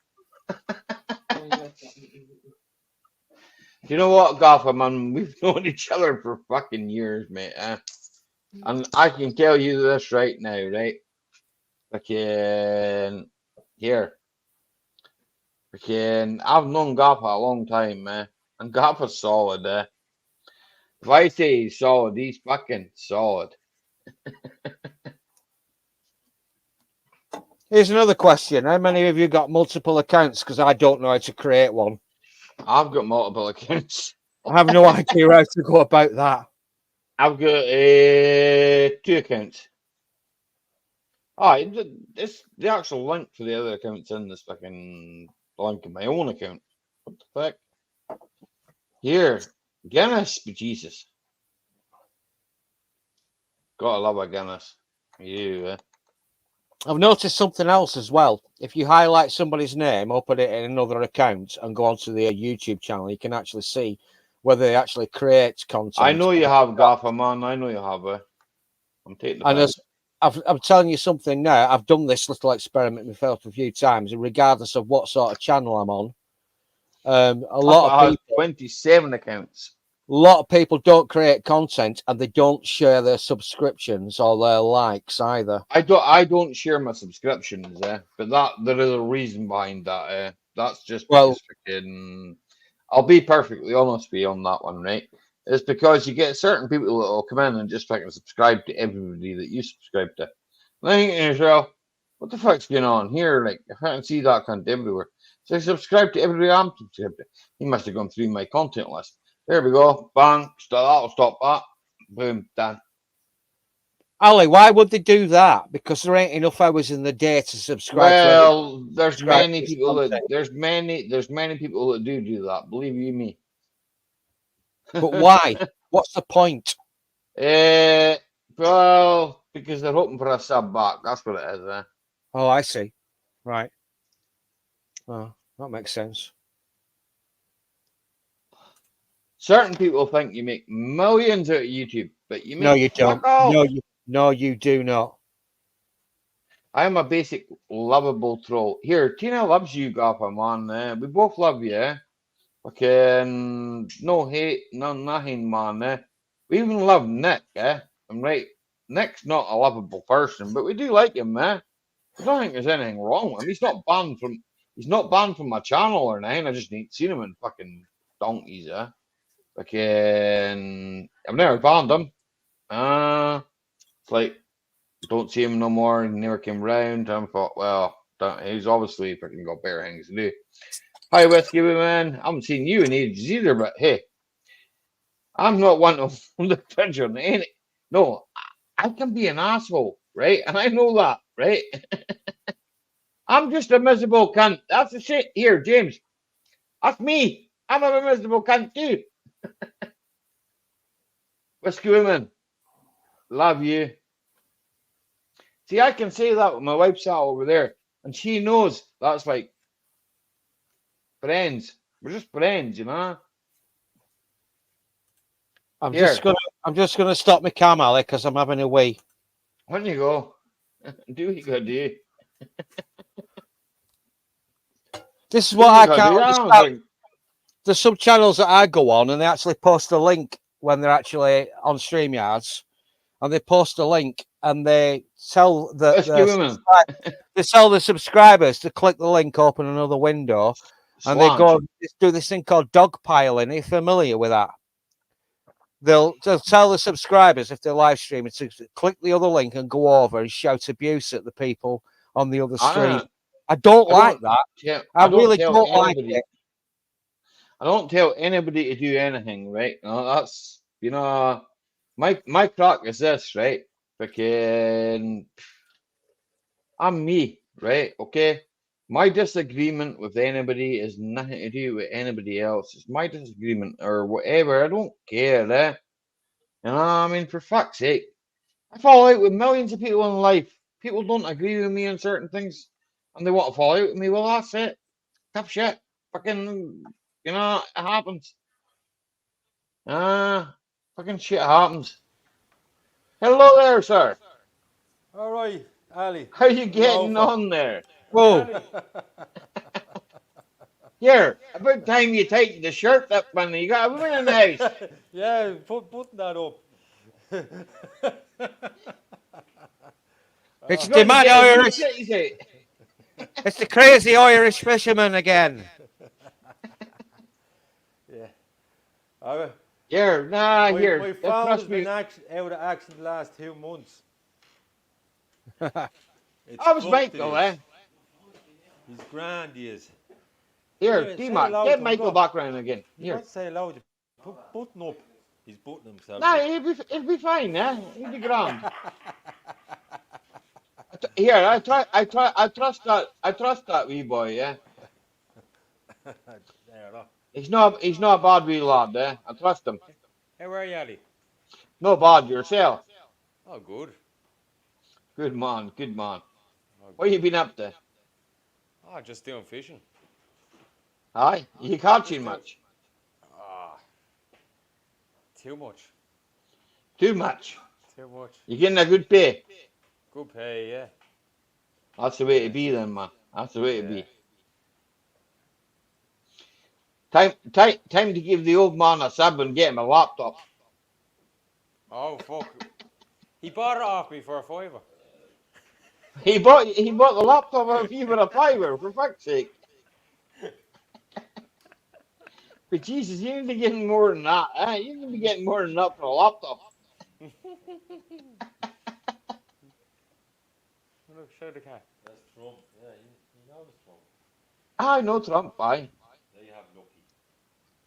[SPEAKER 1] You know what, Gaffer, man? We've known each other for fucking years, mate. And I can tell you this right now, right? Fucking here. Fucking I've known Gaffer a long time, man. And Gaffer's solid, If I say he's solid, he's fucking solid.
[SPEAKER 6] Here's another question. How many of you got multiple accounts? Because I don't know how to create one.
[SPEAKER 1] I've got multiple accounts.
[SPEAKER 6] I have no idea how to go about that.
[SPEAKER 1] I've got 2 accounts. It's the actual link for the other accounts in this fucking link of my own account. What the fuck? Here, Guinness, Jesus. Gotta love a Guinness.
[SPEAKER 6] I've noticed something else as well. If you highlight somebody's name or put it in another account and go onto their YouTube channel, you can actually see whether they actually create content.
[SPEAKER 1] I know you have, Gaffer, man. I know you have. I'm taking the
[SPEAKER 6] and I'm telling you something now. I've done this little experiment myself a few times, and regardless of what sort of channel I'm on, a lot of people,
[SPEAKER 1] 27 accounts.
[SPEAKER 6] A lot of people don't create content and they don't share their subscriptions or their likes either.
[SPEAKER 1] I don't share my subscriptions, but there is a reason behind that. That's just because freaking. I'll be perfectly honest with you on that one, right? It's because you get certain people that will come in and just fucking subscribe to everybody that you subscribe to. And I think to yourself, what the fuck's going on here? Like, I can't see that content everywhere. So I subscribe to everybody I'm subscribed to. He must have gone through my content list. There we go. Bang. That'll stop that. Boom. Done.
[SPEAKER 6] Ali, why would they do that? Because there ain't enough hours in the day to subscribe.
[SPEAKER 1] Well, there's many people that there's many people that do that. Believe you me.
[SPEAKER 6] But why? What's the point?
[SPEAKER 1] Well, because they're hoping for a sub back. That's what it is.
[SPEAKER 6] Oh, I see. Right. Oh, that makes sense.
[SPEAKER 1] Certain people think you make millions out of YouTube, but you make
[SPEAKER 6] no, you don't. No, you do not.
[SPEAKER 1] I'm a basic lovable troll. Here, Tina loves you, Gaffer, man. We both love you. Fucking no hate, no nothing, man. We even love Nick, I'm right. Nick's not a lovable person, but we do like him, man. I don't think there's anything wrong with him. He's not banned from my channel or anything. I just ain't seen him in fucking donkeys, Fucking I've never banned him. It's like don't see him no more. He never came round. I thought, well, he's obviously fucking got better things to do. Hi, Whiskey Man. I haven't seen you in ages either, but hey, I'm not one of the picture. No, I can be an asshole, right? And I know that, right? I'm just a miserable cunt. That's the shit here, James. That's me. I'm a miserable cunt too. Whiskey Woman, love you. See, I can say that with my wife sat over there, and she knows that's like friends. We're just friends, you know.
[SPEAKER 6] I'm just gonna stop my cam, Ali, because I'm having a wee.
[SPEAKER 1] When you go, do what you gotta do.
[SPEAKER 6] This is what I can't understand. There's some channels that I go on and they actually post a link when they're actually on StreamYards, and they post a link and they tell
[SPEAKER 1] Rescue women.
[SPEAKER 6] they tell the subscribers to click the link, open another window, and they go do this thing called dogpiling. Are you familiar with that? They'll tell the subscribers if they're live streaming to click the other link and go over and shout abuse at the people on the other stream. I don't like that. I really don't like it.
[SPEAKER 1] I don't tell anybody to do anything, right? That's my crack is this, right? Freaking, I'm me, right? Okay. My disagreement with anybody is nothing to do with anybody else. It's my disagreement or whatever. I don't care, eh? I mean, for fuck's sake. I fall out with millions of people in life. People don't agree with me on certain things and they want to fall out with me. Well, that's it. Tough shit. Fucking, it happens. Fucking shit happens. Hello there, sir.
[SPEAKER 10] All right, Ali.
[SPEAKER 1] How you getting on there?
[SPEAKER 6] Whoa.
[SPEAKER 1] Here, about time you take the shirt up, man. You got a woman in the house.
[SPEAKER 10] Yeah, putting that up.
[SPEAKER 6] It's the mad Irish. It's the crazy Irish fisherman again.
[SPEAKER 10] Yeah.
[SPEAKER 1] Here, here.
[SPEAKER 10] My phone has been out of action the last 2 months.
[SPEAKER 1] I was Michael, eh?
[SPEAKER 10] He's grand, he is.
[SPEAKER 1] Here, D-Mac, get Michael back round again. Here.
[SPEAKER 10] Don't say loud. Button up. He's buttoning himself.
[SPEAKER 1] No, it'll be fine, eh? He'll be grand. Here, I trust that wee boy, yeah. He's not a bad wee lad, eh? I trust him.
[SPEAKER 10] How are you, Ali?
[SPEAKER 1] No bad yourself.
[SPEAKER 10] Oh, good.
[SPEAKER 1] Good man, good man. What you been up to?
[SPEAKER 10] Oh, just doing fishing.
[SPEAKER 1] Aye, you catching much?
[SPEAKER 10] Too much.
[SPEAKER 1] Too much?
[SPEAKER 10] Too much.
[SPEAKER 1] You getting a good pay?
[SPEAKER 10] Good pay, yeah.
[SPEAKER 1] That's the way to be then, man. That's the way to be. Time to give the old man a sub and get him a laptop.
[SPEAKER 10] Oh, fuck. He bought it off me for a $5.
[SPEAKER 1] He bought the laptop off you for a $5, for fuck's sake. But Jesus, you need to be getting more than that, eh? You need to be getting more than that for a laptop.
[SPEAKER 10] Look, show the cat. That's Trump. Yeah, you know it's Trump.
[SPEAKER 1] I know Trump, aye.
[SPEAKER 10] There you have lucky.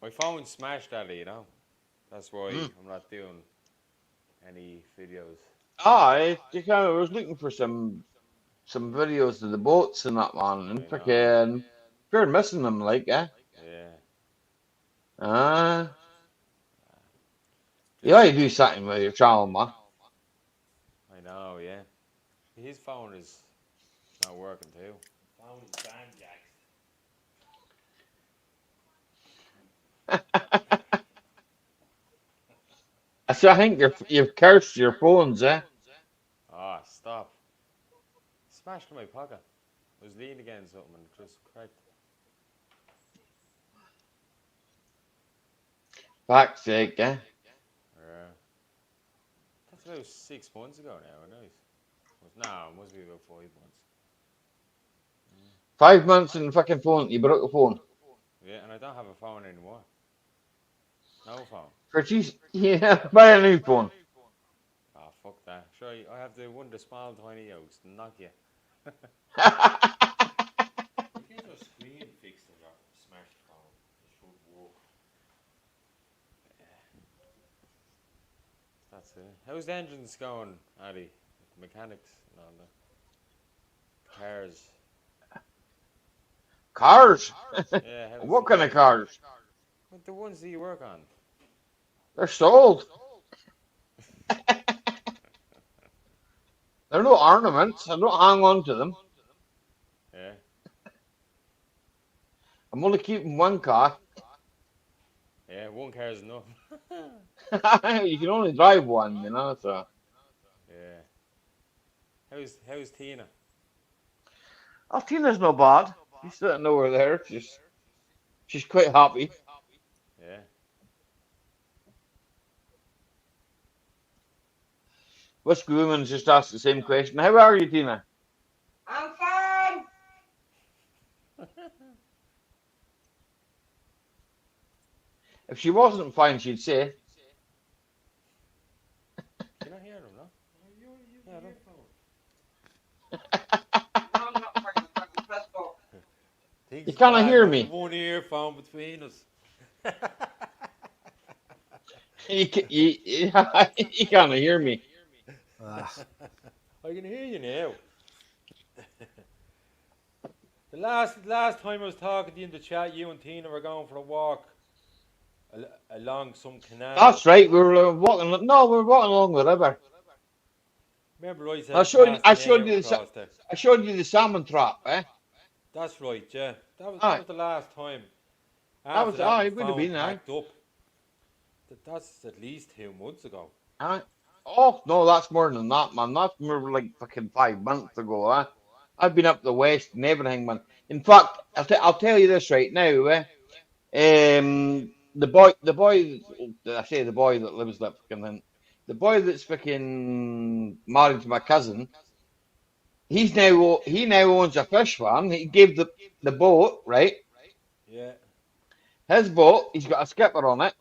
[SPEAKER 10] My phone smashed, Ali, you know. That's why I'm not doing any videos.
[SPEAKER 1] I was looking for some videos of the boats and that, man, and freaking you're missing them, like, eh?
[SPEAKER 10] Yeah.
[SPEAKER 1] You ought to do something with your channel, man.
[SPEAKER 10] I know, yeah. His phone is not working too. Phone is banjaxed.
[SPEAKER 1] So I think you've cursed your phones, eh?
[SPEAKER 10] Ah, stop. Smashed in my pocket. I was leaning against something and it just cracked.
[SPEAKER 1] Fuck's sake, eh?
[SPEAKER 10] Yeah. That's about 6 months ago now, nice. No, it must be about 5 months.
[SPEAKER 1] 5 months in the fucking phone, you broke the phone.
[SPEAKER 10] Yeah, and I don't have a phone anymore. No phone.
[SPEAKER 1] For Jesus, yeah, buy a new phone.
[SPEAKER 10] Ah, fuck that. Sure, I have the one, the small tiny house, Nokia. You get your screen fixed on your smartphone. It should work. That's it. How's the engines going, Addy? The mechanics and all that. Cars.
[SPEAKER 1] Cars?
[SPEAKER 10] Yeah.
[SPEAKER 1] What kind of cars?
[SPEAKER 10] What the ones that you work on?
[SPEAKER 1] They're sold. They're no ornaments. I don't hang on to them.
[SPEAKER 10] Yeah.
[SPEAKER 1] I'm only keeping one car.
[SPEAKER 10] Yeah, one car is enough.
[SPEAKER 1] You can only drive one, so.
[SPEAKER 10] Yeah. How's Tina?
[SPEAKER 1] Oh, Tina's no bad. She's sitting over there. She's quite happy.
[SPEAKER 10] Yeah.
[SPEAKER 1] Whiskey Woman's just asked the same question. How are you, Tina?
[SPEAKER 2] I'm fine.
[SPEAKER 1] If she wasn't fine, she'd say.
[SPEAKER 10] Can I hear him, no? Yeah, I don't.
[SPEAKER 2] No, I'm not pregnant. I can press go.
[SPEAKER 10] Things
[SPEAKER 1] You
[SPEAKER 10] is
[SPEAKER 1] cannot
[SPEAKER 10] bad.
[SPEAKER 1] hear
[SPEAKER 10] Only
[SPEAKER 1] me.
[SPEAKER 10] one earphone between us.
[SPEAKER 1] You can't hear me.
[SPEAKER 6] Ah,
[SPEAKER 10] I can hear you now. The last time I was talking to you in the chat, you and Tina were going for a walk along some canal.
[SPEAKER 1] That's right. We were walking. No, we were walking along the river.
[SPEAKER 10] Remember I
[SPEAKER 1] I
[SPEAKER 10] said
[SPEAKER 1] showed.
[SPEAKER 10] cast
[SPEAKER 1] I
[SPEAKER 10] the net
[SPEAKER 1] showed
[SPEAKER 10] out
[SPEAKER 1] you
[SPEAKER 10] across there.
[SPEAKER 1] I showed you the salmon trap. Eh?
[SPEAKER 10] That's right, yeah. That
[SPEAKER 1] Aye.
[SPEAKER 10] was the last time.
[SPEAKER 1] That
[SPEAKER 10] After
[SPEAKER 1] was.
[SPEAKER 10] that,
[SPEAKER 1] Aye.
[SPEAKER 10] my
[SPEAKER 1] It would have
[SPEAKER 10] phone
[SPEAKER 1] been. Aye.
[SPEAKER 10] packed up. That's at least 2 months ago.
[SPEAKER 1] Aye. Oh no, that's more than that, man. That's more like fucking 5 months ago. Eh? I've been up the west and everything, man. In fact, I'll tell you this right now. The boy. I say the boy that lives that fucking thing. The boy that's fucking married to my cousin. He now owns a fish farm. He gave the boat, right?
[SPEAKER 10] Yeah.
[SPEAKER 1] His boat. He's got a skipper on it,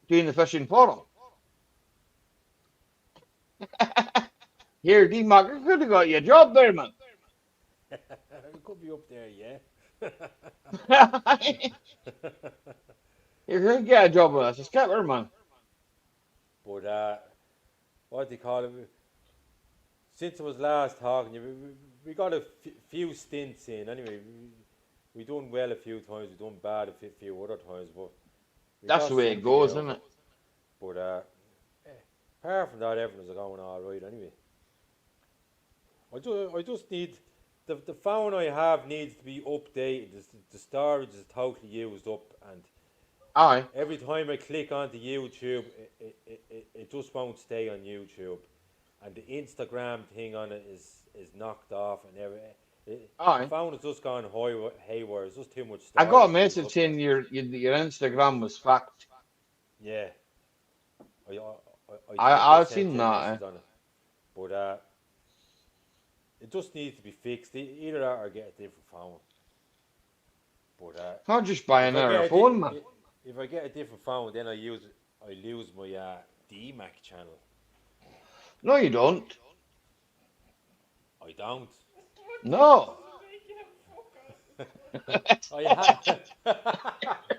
[SPEAKER 1] doing the fishing for him. Here, D Mac, I could have got you a job there, man.
[SPEAKER 10] It could be up there, yeah.
[SPEAKER 1] You could get a job with us, a skipper, man.
[SPEAKER 10] But what do you call it? Since I was last talking, we got a few stints in. Anyway, we done well a few times. We done bad a few other times, but we
[SPEAKER 1] That's
[SPEAKER 10] got
[SPEAKER 1] the way it
[SPEAKER 10] something
[SPEAKER 1] goes,
[SPEAKER 10] out
[SPEAKER 1] isn't
[SPEAKER 10] of
[SPEAKER 1] it?
[SPEAKER 10] But apart from that, everything's going all right. Anyway, I just need the phone I have needs to be updated. The storage is totally used up, and
[SPEAKER 1] Aye.
[SPEAKER 10] every time I click onto YouTube, it just won't stay on YouTube, and the Instagram thing on it is knocked off, and the
[SPEAKER 1] Aye.
[SPEAKER 10] phone has just gone haywire. It's just too much
[SPEAKER 1] I
[SPEAKER 10] storage.
[SPEAKER 1] got a
[SPEAKER 10] used
[SPEAKER 1] message
[SPEAKER 10] up
[SPEAKER 1] saying
[SPEAKER 10] there.
[SPEAKER 1] your Instagram was fucked.
[SPEAKER 10] Yeah, I think I
[SPEAKER 1] I've
[SPEAKER 10] sent
[SPEAKER 1] seen
[SPEAKER 10] you a
[SPEAKER 1] that.
[SPEAKER 10] message on it, but it just needs to be fixed. Either that or get a different phone. But
[SPEAKER 1] I'll just buy
[SPEAKER 10] if I
[SPEAKER 1] another
[SPEAKER 10] get a
[SPEAKER 1] phone, man.
[SPEAKER 10] if I get a different phone, then I lose my DMAC channel.
[SPEAKER 1] No, you don't.
[SPEAKER 10] I don't.
[SPEAKER 1] No.
[SPEAKER 10] I had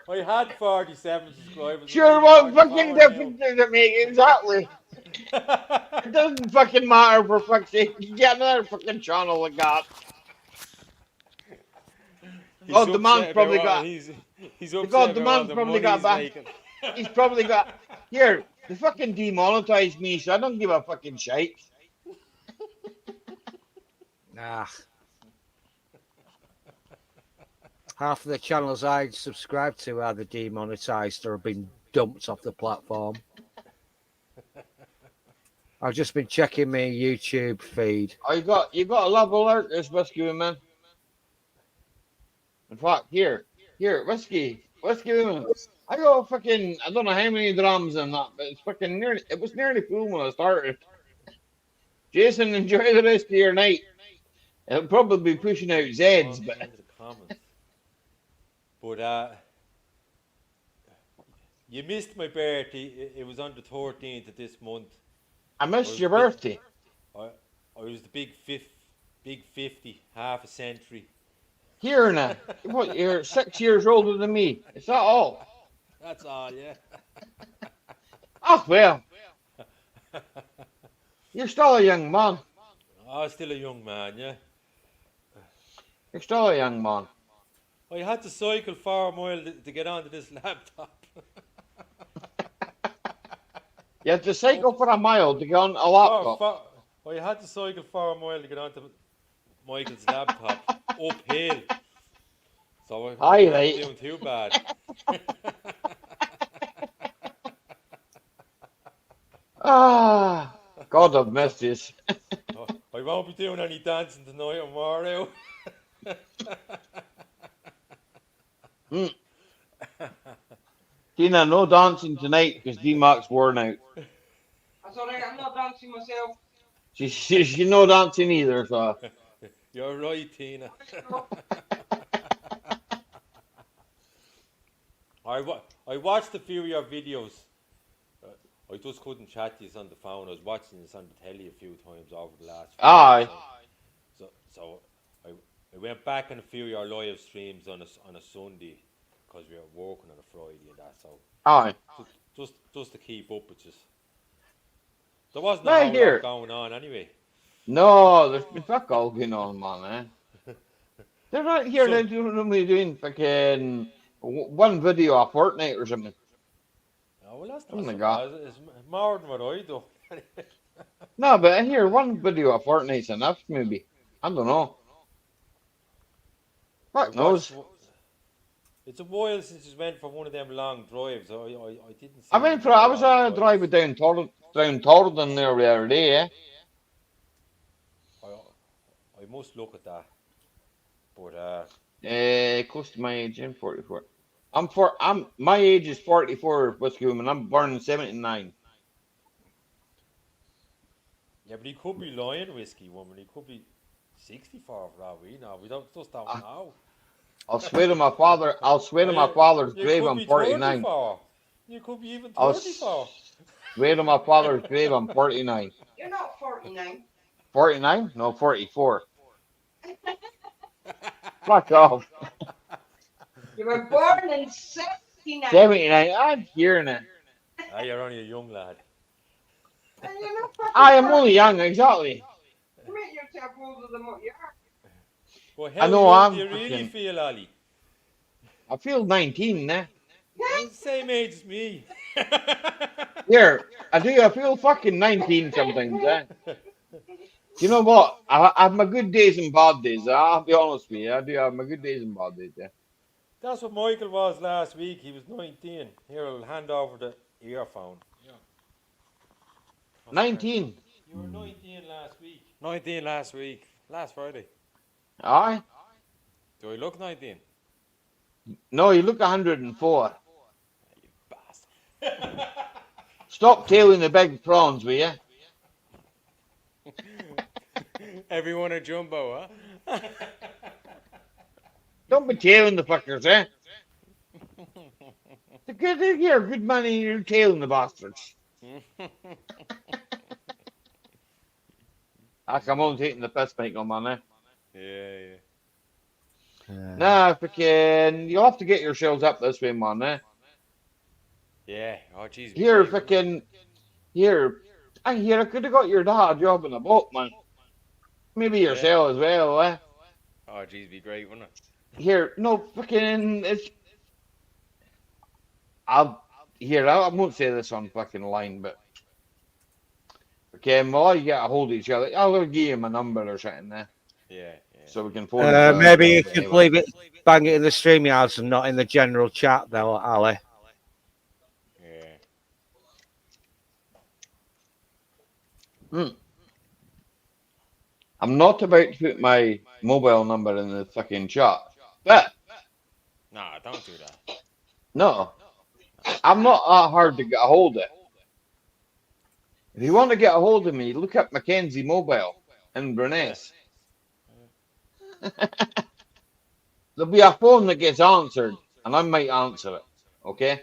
[SPEAKER 10] I had 47 subscribers.
[SPEAKER 1] Sure, what fucking difference does it make? Exactly. It doesn't fucking matter for fuck's sake. You get another fucking channel like that.
[SPEAKER 10] He's
[SPEAKER 1] The man's
[SPEAKER 10] upset
[SPEAKER 1] probably
[SPEAKER 10] about what
[SPEAKER 1] got.
[SPEAKER 10] he's upset
[SPEAKER 1] The
[SPEAKER 10] about all
[SPEAKER 1] man's
[SPEAKER 10] the
[SPEAKER 1] probably
[SPEAKER 10] money
[SPEAKER 1] got
[SPEAKER 10] he's
[SPEAKER 1] back.
[SPEAKER 10] making.
[SPEAKER 1] He's probably got. Here, they fucking demonetized me, so I don't give a fucking shite.
[SPEAKER 6] nah. Half of the channels I subscribe to are either demonetized or have been dumped off the platform. I've just been checking my YouTube feed.
[SPEAKER 1] Oh, you got a love alert, this whiskey woman. In fact, here, whiskey woman. I got fucking, I don't know how many drums in that, but it was nearly full when I started. Jason, enjoy the rest of your night. It'll probably be pushing out Zeds, but
[SPEAKER 10] Into the comments. But you missed my birthday. It was on the 13th of this month.
[SPEAKER 1] I missed your birthday.
[SPEAKER 10] I was the big 50, half a century.
[SPEAKER 1] Here now, what? You're 6 years older than me. Is that all?
[SPEAKER 10] That's all, yeah.
[SPEAKER 1] Oh well, you're still a young man.
[SPEAKER 10] I was still a young man, yeah.
[SPEAKER 1] You're still a young man.
[SPEAKER 10] I had to cycle 4 miles to get onto this laptop.
[SPEAKER 1] You had to cycle for a mile to get on a laptop.
[SPEAKER 10] I had to cycle 4 miles to get onto Michael's laptop uphill. So I wasn't doing too bad.
[SPEAKER 1] God, I've missed this.
[SPEAKER 10] I won't be doing any dancing tonight on Mario.
[SPEAKER 1] Tina, no dancing tonight because D-Mac's worn out.
[SPEAKER 2] That's alright, I'm not dancing myself.
[SPEAKER 1] She no dancing either, so.
[SPEAKER 10] You're right, Tina. I watched a few of your videos. I just couldn't chat to you on the phone. I was watching this on the telly a few times over the last few
[SPEAKER 1] Aye.
[SPEAKER 10] days. So I went back on a few of your live streams on a Sunday because we were working on a Friday and that. So
[SPEAKER 1] Aye.
[SPEAKER 10] just to keep up with you. There wasn't a
[SPEAKER 1] Right
[SPEAKER 10] whole
[SPEAKER 1] here.
[SPEAKER 10] lot going on anyway.
[SPEAKER 1] No, there's been fuck all going on, man. They're right here.
[SPEAKER 10] So-
[SPEAKER 1] They're doing fucking one video of Fortnite or something.
[SPEAKER 10] Oh, well, that's
[SPEAKER 1] Oh
[SPEAKER 10] not
[SPEAKER 1] my
[SPEAKER 10] so
[SPEAKER 1] God.
[SPEAKER 10] bad. It's more than what I do.
[SPEAKER 1] No, but here one video of Fortnite's enough, maybe. I don't know. Fuck knows.
[SPEAKER 10] It's a while since you went for one of them long drives. I didn't see
[SPEAKER 1] I went
[SPEAKER 10] you
[SPEAKER 1] for. I
[SPEAKER 10] on
[SPEAKER 1] was
[SPEAKER 10] long
[SPEAKER 1] driving down Torrington there the other day. Eh?
[SPEAKER 10] I must look at that. But
[SPEAKER 1] Close to my age, I'm 44. My age is 44, Whiskey Woman. I'm born in 79.
[SPEAKER 10] yeah, but he could be lying, Whiskey Woman. He could be 64 for all we know. We don't just don't know.
[SPEAKER 1] I'll swear to my father. I'll swear to my father's
[SPEAKER 10] You
[SPEAKER 1] grave.
[SPEAKER 10] could
[SPEAKER 1] I'm
[SPEAKER 10] be
[SPEAKER 1] 49.
[SPEAKER 10] 34. You could be even
[SPEAKER 1] I'll
[SPEAKER 10] 34.
[SPEAKER 1] swear to my father's grave. I'm 49.
[SPEAKER 2] You're not 49.
[SPEAKER 1] 49? No, 44. Fuck off.
[SPEAKER 2] You were born in 79.
[SPEAKER 1] 79. I'm hearing it.
[SPEAKER 10] Ah, you're only a young lad.
[SPEAKER 2] And you're not
[SPEAKER 1] I am only young, exactly.
[SPEAKER 2] You make yourself older than what you are.
[SPEAKER 10] Well,
[SPEAKER 1] I
[SPEAKER 10] how
[SPEAKER 1] know,
[SPEAKER 10] young
[SPEAKER 1] I'm
[SPEAKER 10] do you really
[SPEAKER 1] fucking-
[SPEAKER 10] feel, Ali?
[SPEAKER 1] I feel 19 now.
[SPEAKER 10] Well, same age as me.
[SPEAKER 1] Here, I do. I feel fucking 19 sometimes. Eh? You know what? I have my good days and bad days. I'll be honest with you. I do have my good days and bad days. Yeah.
[SPEAKER 10] That's what Michael was last week. He was 19. Here, I'll hand over the earphone. Yeah.
[SPEAKER 1] 19.
[SPEAKER 10] You were 19 last week. 19 last week. Last Friday.
[SPEAKER 1] Aye.
[SPEAKER 10] Do I look 19?
[SPEAKER 1] No, you look 104.
[SPEAKER 10] You bastard.
[SPEAKER 1] Stop tailing the big prawns, will you?
[SPEAKER 10] Everyone a jumbo, huh?
[SPEAKER 1] Don't be tailing the fuckers, eh? You're good money, you're tailing the bastards. I'm only taking the piss, Michael, man, eh?
[SPEAKER 10] Yeah.
[SPEAKER 1] Nah, fucking, you'll have to get yourselves up this way, man, eh?
[SPEAKER 10] Yeah. Oh, jeez.
[SPEAKER 1] Here, fucking, here. I could have got your dad a job in a boat, man. Maybe yourself as well, eh?
[SPEAKER 10] Oh, jeez, be great, wouldn't it?
[SPEAKER 1] Here, no, fucking, I won't say this on fucking line, but okay, well, you get a hold of each other. I'll give you my number or something there.
[SPEAKER 10] Yeah.
[SPEAKER 1] So we can phone each other.
[SPEAKER 6] Maybe you should
[SPEAKER 1] Anyway.
[SPEAKER 6] leave it, bang it in the stream yards and not in the general chat, though, Ali.
[SPEAKER 10] Yeah.
[SPEAKER 1] I'm not about to put my mobile number in the fucking chat, but
[SPEAKER 10] Nah, don't do that.
[SPEAKER 1] no, I'm not that hard to get a hold of. If you want to get a hold of me, look up Mackenzie Mobile in Bruness. There'll be a phone that gets answered, and I might answer it. Okay.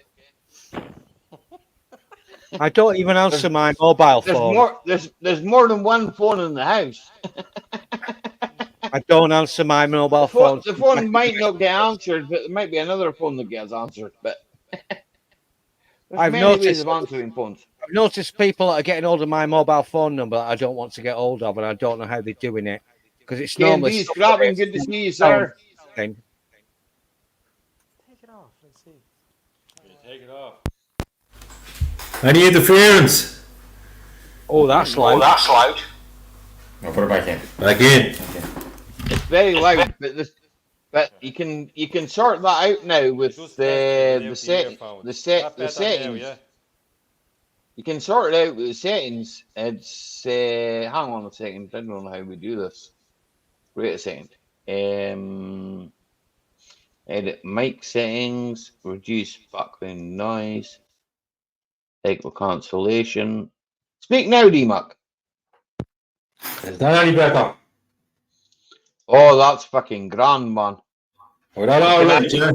[SPEAKER 6] I don't even answer my mobile phone.
[SPEAKER 1] There's more than one phone in the house.
[SPEAKER 6] I don't answer my mobile phone.
[SPEAKER 1] The phone might not get answered, but there might be another phone that gets answered. But there's many ways of answering phones.
[SPEAKER 6] I've noticed people that are getting hold of my mobile phone number that I don't want to get hold of, and I don't know how they're doing it because it's normally.
[SPEAKER 1] Scrapping, good to see you, sir.
[SPEAKER 10] Take it off. Let's see. Yeah, take it off.
[SPEAKER 11] Any interference?
[SPEAKER 6] Oh, that's loud.
[SPEAKER 11] I'll put it back in. Back in.
[SPEAKER 1] It's very loud, but you can sort that out now with the settings.
[SPEAKER 10] Yeah.
[SPEAKER 1] You can sort it out with the settings. It's hang on a second. I don't know how we do this. Wait a second. Edit mic settings. Reduce background noise. Echo cancellation. Speak now, D-Muck.
[SPEAKER 11] Is that any better?
[SPEAKER 1] Oh, that's fucking grand, man.
[SPEAKER 11] Well, that all right, yeah.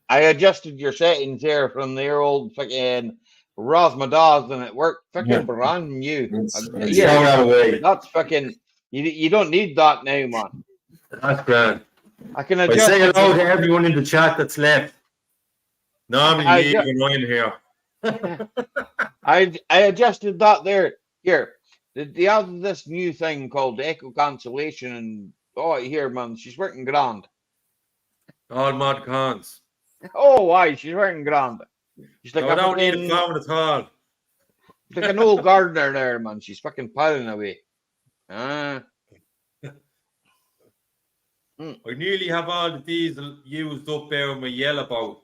[SPEAKER 1] I adjusted your settings there from the old fucking Rosmadas and it worked fucking brand new.
[SPEAKER 11] Let's throw
[SPEAKER 1] Yeah,
[SPEAKER 11] that away.
[SPEAKER 1] that's fucking. You don't need that now, man.
[SPEAKER 11] That's grand.
[SPEAKER 1] I can
[SPEAKER 11] I
[SPEAKER 1] adjust.
[SPEAKER 11] say hello to everyone in the chat that's left. Normally, me and Ryan here.
[SPEAKER 1] I adjusted that there. Here, they added this new thing called echo cancellation, and here, man, she's working grand.
[SPEAKER 11] All mod cons.
[SPEAKER 1] Oh, why? She's working grand. She's like
[SPEAKER 11] I don't need a phone at all.
[SPEAKER 1] Like an old gardener there, man. She's fucking piling away.
[SPEAKER 11] I nearly have all the diesel used up there with my yellow boat.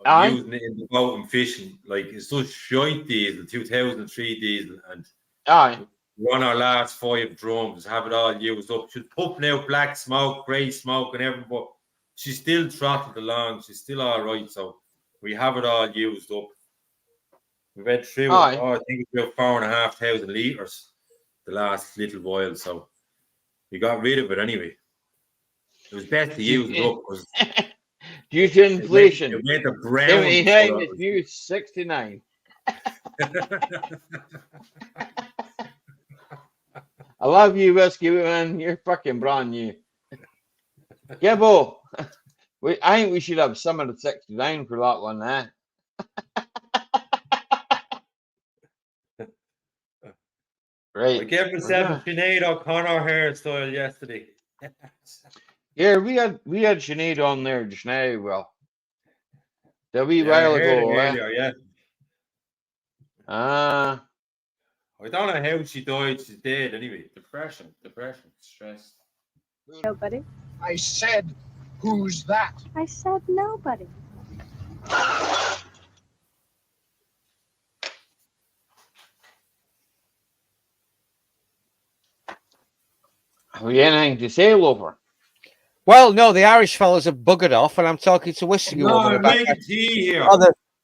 [SPEAKER 11] I'm using it in the boat and fishing. Like, it's such shite diesel, 2003 diesel. And run our last 5 drums, have it all used up. She's pumping out black smoke, grey smoke, and everything, but she's still trotted along. She's still all right. So we have it all used up. We went through it. I think it's about 4,500 litres the last little while. So we got rid of it anyway. It was best to use it up because
[SPEAKER 1] due to inflation.
[SPEAKER 11] It went a brown.
[SPEAKER 1] 79 is new 69. I love you, Whiskey Man. You're fucking brand new. Gibbo, I think we should have some of the 69 for that one, eh? Right.
[SPEAKER 11] I gave myself a Sinead O'Connor hairstyle yesterday.
[SPEAKER 1] Yeah, we had Sinead on there just now. Well, a wee while ago.
[SPEAKER 11] Earlier, yeah.
[SPEAKER 1] I
[SPEAKER 11] don't know how she died. She's dead anyway. Depression, stress.
[SPEAKER 12] Nobody.
[SPEAKER 9] I said, who's that?
[SPEAKER 12] I said nobody.
[SPEAKER 1] Have you anything to say, Lover?
[SPEAKER 6] Well, no, the Irish fellas have buggered off, and I'm talking to Whiskey Woman about
[SPEAKER 11] making tea here.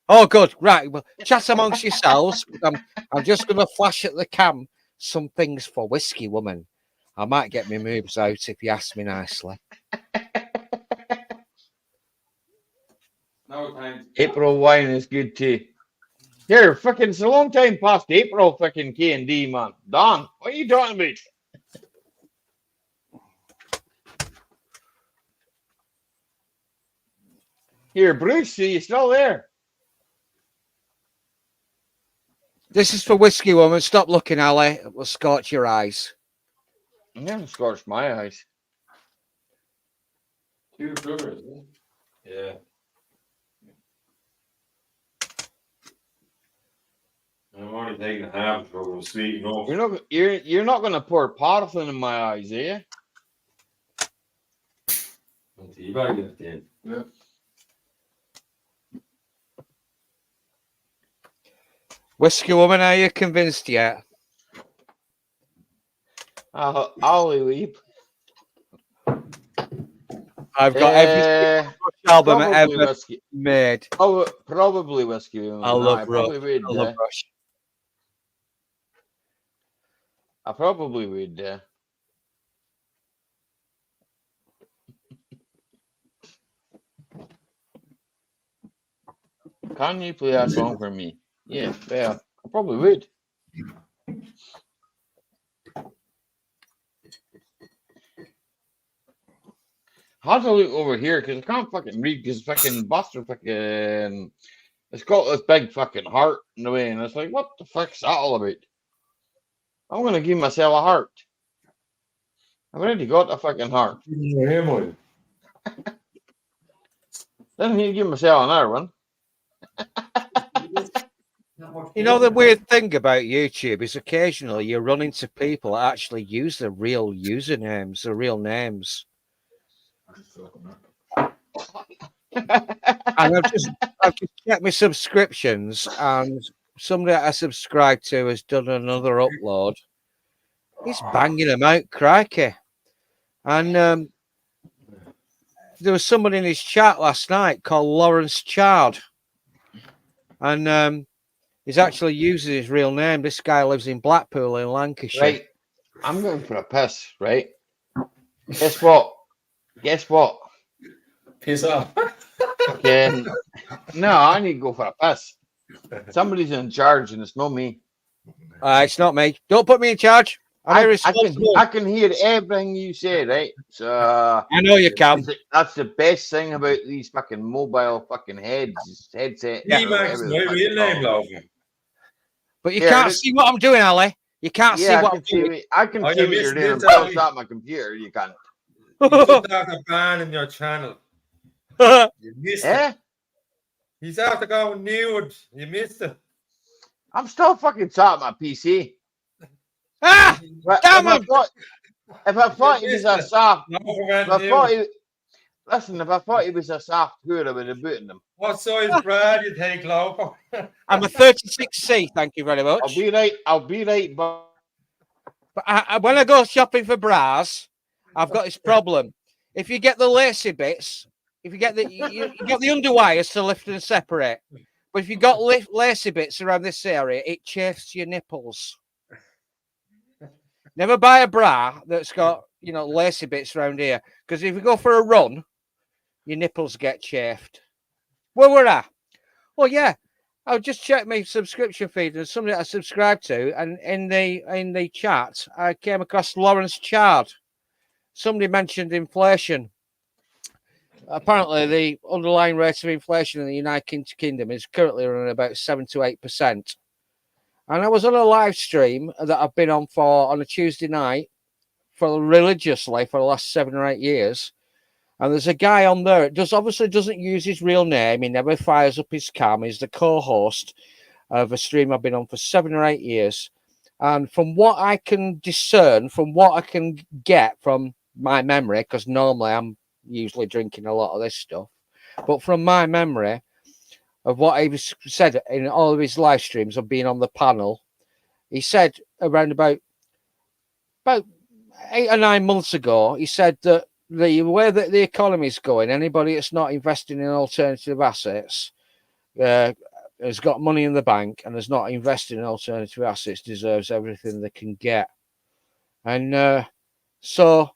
[SPEAKER 6] Oh, good. Right. Well, chat amongst yourselves. I'm just going to flash at the cam some things for Whiskey Woman. I might get my moves out if you ask me nicely.
[SPEAKER 11] No time.
[SPEAKER 1] April wine is good too. Here, fucking, it's a long time past April fucking K&D, man. Don, what are you talking about? Here, Bruce, are you still there?
[SPEAKER 6] This is for Whiskey Woman. Stop looking, Ali. It will scorch your eyes.
[SPEAKER 1] I never scorched my eyes.
[SPEAKER 11] 2 sugars, yeah. I'm only taking half sugar. I'm sweet enough.
[SPEAKER 1] You're not going to pour paraffin in my eyes, are you?
[SPEAKER 11] Teabag it then. Yeah.
[SPEAKER 6] Whiskey Woman, are you convinced yet?
[SPEAKER 1] Ollie Leap.
[SPEAKER 6] I've got every album ever
[SPEAKER 1] whiskey.
[SPEAKER 6] made.
[SPEAKER 1] Probably Whiskey Woman.
[SPEAKER 6] I love Rush.
[SPEAKER 1] I love Rush. I probably would. Can you play that song for me? Yeah, I probably would. I had to look over here because I can't fucking read because fucking Buster fucking it's got this big fucking heart in the way, and it's like, what the fuck's that all about? I'm gonna give myself a heart. I've already got a fucking heart. Then I need to give myself another one.
[SPEAKER 6] You know, the weird thing about YouTube is occasionally you run into people that actually use the real usernames, the real names. And I've just checked my subscriptions, and somebody that I subscribe to has done another upload. He's banging them out, crikey. And there was somebody in his chat last night called Lawrence Chard. And He's actually using his real name. This guy lives in Blackpool in Lancashire.
[SPEAKER 1] Right. I'm going for a piss, right? Guess what? Guess what?
[SPEAKER 11] Piss off.
[SPEAKER 1] Okay. No, I need to go for a piss. Somebody's in charge and it's not me.
[SPEAKER 6] It's not me. Don't put me in charge. I'm irresponsible.
[SPEAKER 1] I can hear everything you say, right? So
[SPEAKER 6] I know you can.
[SPEAKER 1] that's the best thing about these fucking mobile fucking headset.
[SPEAKER 11] D-Max, my real name, love.
[SPEAKER 6] But you can't see what I'm doing, Ali. You can't see what I'm doing.
[SPEAKER 1] I can
[SPEAKER 11] Oh,
[SPEAKER 1] see
[SPEAKER 11] you're
[SPEAKER 1] what you're
[SPEAKER 11] missing
[SPEAKER 1] doing.
[SPEAKER 11] this,
[SPEAKER 1] But
[SPEAKER 11] Ali.
[SPEAKER 1] it's not my computer. You can't.
[SPEAKER 11] You put that a ban in your channel. You missed it. He's after going nude. You missed it.
[SPEAKER 1] I'm still fucking sat at my PC.
[SPEAKER 6] Ah!
[SPEAKER 1] But
[SPEAKER 6] Damn
[SPEAKER 1] if I thought he was a soft, listen, if I thought he was a soft tour, I would have booted him.
[SPEAKER 11] What size bread you take, Loco?
[SPEAKER 6] I'm a 36C, thank you very much.
[SPEAKER 1] I'll be right back.
[SPEAKER 6] But when I go shopping for bras, I've got this problem. If you get the lacy bits, if you get the you got the underwires to lift and separate, but if you got lacy bits around this area, it chafes your nipples. Never buy a bra that's got lacy bits around here, because if you go for a run, your nipples get chafed. Where were I? Well, yeah, I just checked my subscription feed and somebody I subscribed to, and in the chat, I came across Lawrence Chard. Somebody mentioned inflation. Apparently, the underlying rate of inflation in the United Kingdom is currently around about 7 to 8%. And I was on a live stream that I've been on on a Tuesday night religiously for the last 7 or 8 years. And there's a guy on there that obviously doesn't use his real name. He never fires up his cam. He's the co-host of a stream I've been on for 7 or 8 years. And from what I can discern, from what I can get from my memory, because normally I'm usually drinking a lot of this stuff, but from my memory of what he said in all of his live streams of being on the panel, he said around about 8 or 9 months ago, he said that the way that the economy is going, anybody that's not investing in alternative assets has got money in the bank and has not invested in alternative assets deserves everything they can get. And so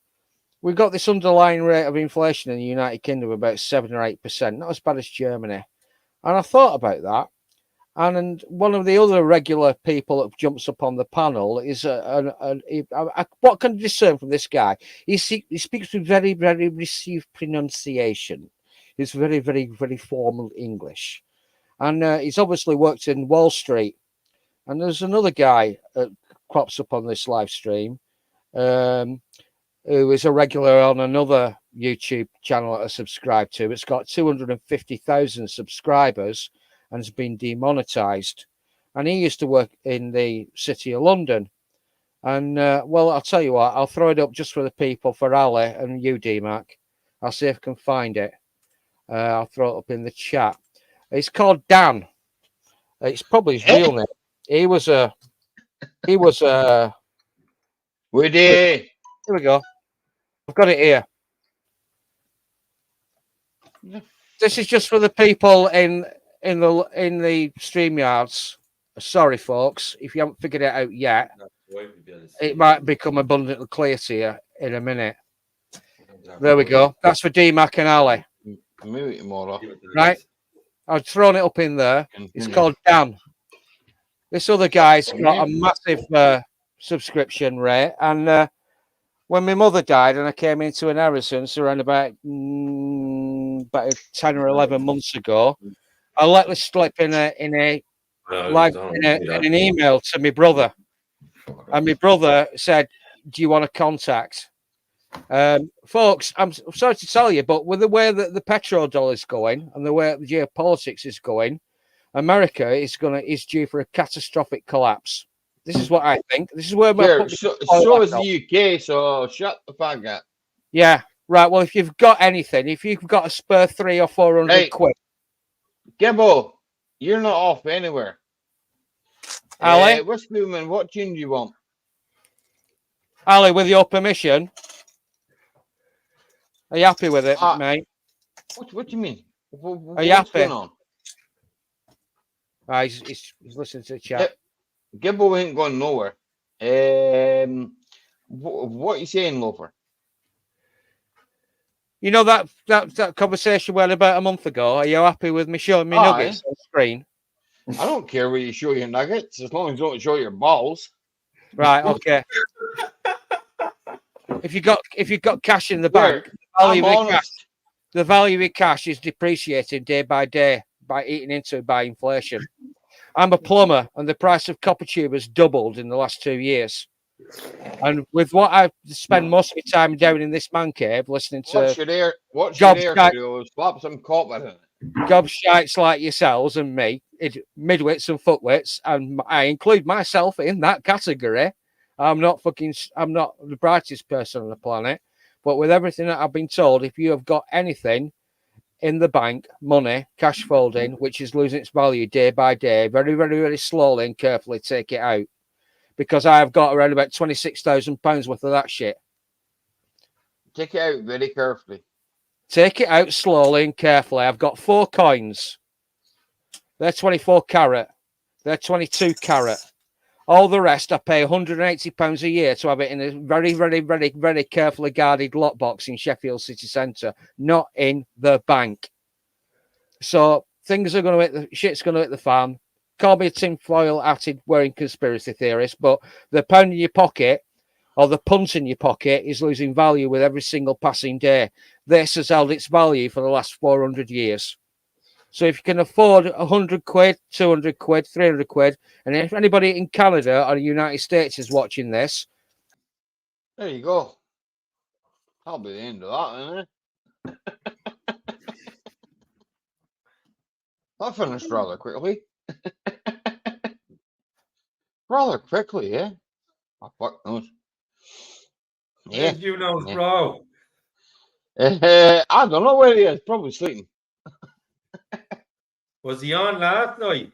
[SPEAKER 6] we've got this underlying rate of inflation in the United Kingdom about 7 or 8%, not as bad as Germany. And I thought about that. And one of the other regular people that jumps up on the panel is what can I discern from this guy? He speaks with very, very received pronunciation. He's very, very, very formal English. And he's obviously worked in Wall Street. And there's another guy that crops up on this live stream who is a regular on another YouTube channel that I subscribe to. It's got 250,000 subscribers and has been demonetized. And he used to work in the City of London. And, well, I'll tell you what, I'll throw it up just for the people, for Ali and you, D-Mac. I'll see if I can find it. I'll throw it up in the chat. It's called Dan. It's probably his real name. He was
[SPEAKER 1] Woody.
[SPEAKER 6] Here we go. I've got it here. This is just for the people in the StreamYards. Sorry, folks, if you haven't figured it out yet. It might become abundantly clear to you in a minute. There we go. That's for D-Mac and Ali.
[SPEAKER 1] Maybe tomorrow.
[SPEAKER 6] Right? I've thrown it up in there. It's called Dan. This other guy's got a massive subscription rate. And when my mother died and I came into an inheritance around about 10 or 11 months ago, I let this slip in an email to my brother. And my brother said, do you want to contact? Folks, I'm sorry to tell you, but with the way that the petrodollar is going and the way the geopolitics is going, America is due for a catastrophic collapse. This is what I think. This is where
[SPEAKER 1] so is the UK, so shut the fuck up.
[SPEAKER 6] Yeah, right. Well, if you've got anything, if you've got a spare 300 or 400 quid.
[SPEAKER 1] Gibbo, you're not off anywhere.
[SPEAKER 6] Ali?
[SPEAKER 1] Whiskeyman, what tune do you want?
[SPEAKER 6] Ali, with your permission. Are you happy with it, mate?
[SPEAKER 1] What do you mean?
[SPEAKER 6] Are you happy?
[SPEAKER 1] Going on?
[SPEAKER 6] He's listening to the chat.
[SPEAKER 1] Gibbo ain't going nowhere. What are you saying, Loafer?
[SPEAKER 6] You know that conversation we had about a month ago. Are you happy with me showing me nuggets on screen?
[SPEAKER 1] I don't care where you show your nuggets, as long as you don't show your balls.
[SPEAKER 6] Right, okay. If you got cash in the bank,
[SPEAKER 1] I'm honest.
[SPEAKER 6] The value of cash is depreciating day by day by eating into by inflation. I'm a plumber, and the price of copper tube has doubled in the last 2 years. And with what I spend most of my time doing in this man cave, listening to
[SPEAKER 1] gobshites, slap some copper in it.
[SPEAKER 6] Gobshites like yourselves and me, midwits and footwits, and I include myself in that category. I'm not the brightest person on the planet, but with everything that I've been told, if you have got anything in the bank, money, cash folding, which is losing its value day by day, very, very, very slowly and carefully take it out. Because I have got around about £26,000 worth of that shit.
[SPEAKER 1] Take it out very carefully.
[SPEAKER 6] Take it out slowly and carefully. I've got 4 coins. They're 24 carat. They're 22 carat. All the rest, I pay £180 a year to have it in a very, very, very, very carefully guarded lockbox in Sheffield city centre, not in the bank. So shit's going to hit the fan. Call me a tinfoil hatted wearing conspiracy theorist, but the pound in your pocket or the punt in your pocket is losing value with every single passing day. This has held its value for the last 400 years. So if you can afford 100 quid, 200 quid, 300 quid, and if anybody in Canada or the United States is watching this,
[SPEAKER 1] there you go. That'll be the end of that, isn't it? That finished rather quickly. Rather quickly, yeah. Oh, fuck knows.
[SPEAKER 11] Yeah. You know, bro.
[SPEAKER 1] I don't know where he is. Probably sleeping.
[SPEAKER 11] Was he on last night?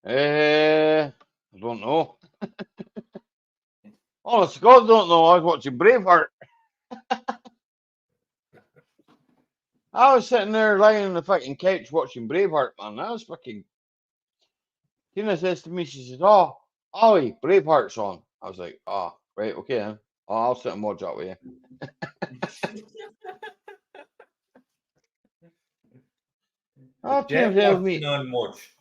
[SPEAKER 1] I don't know. Honest to God, don't know. I was watching Braveheart. I was sitting there lying on the fucking couch watching Braveheart, man. I was fucking. Tina says to me, she says, "Oh, Ollie, Braveheart's on." I was like, "Oh, right, okay then. Oh, I'll sit and watch that with you."
[SPEAKER 11] Not much.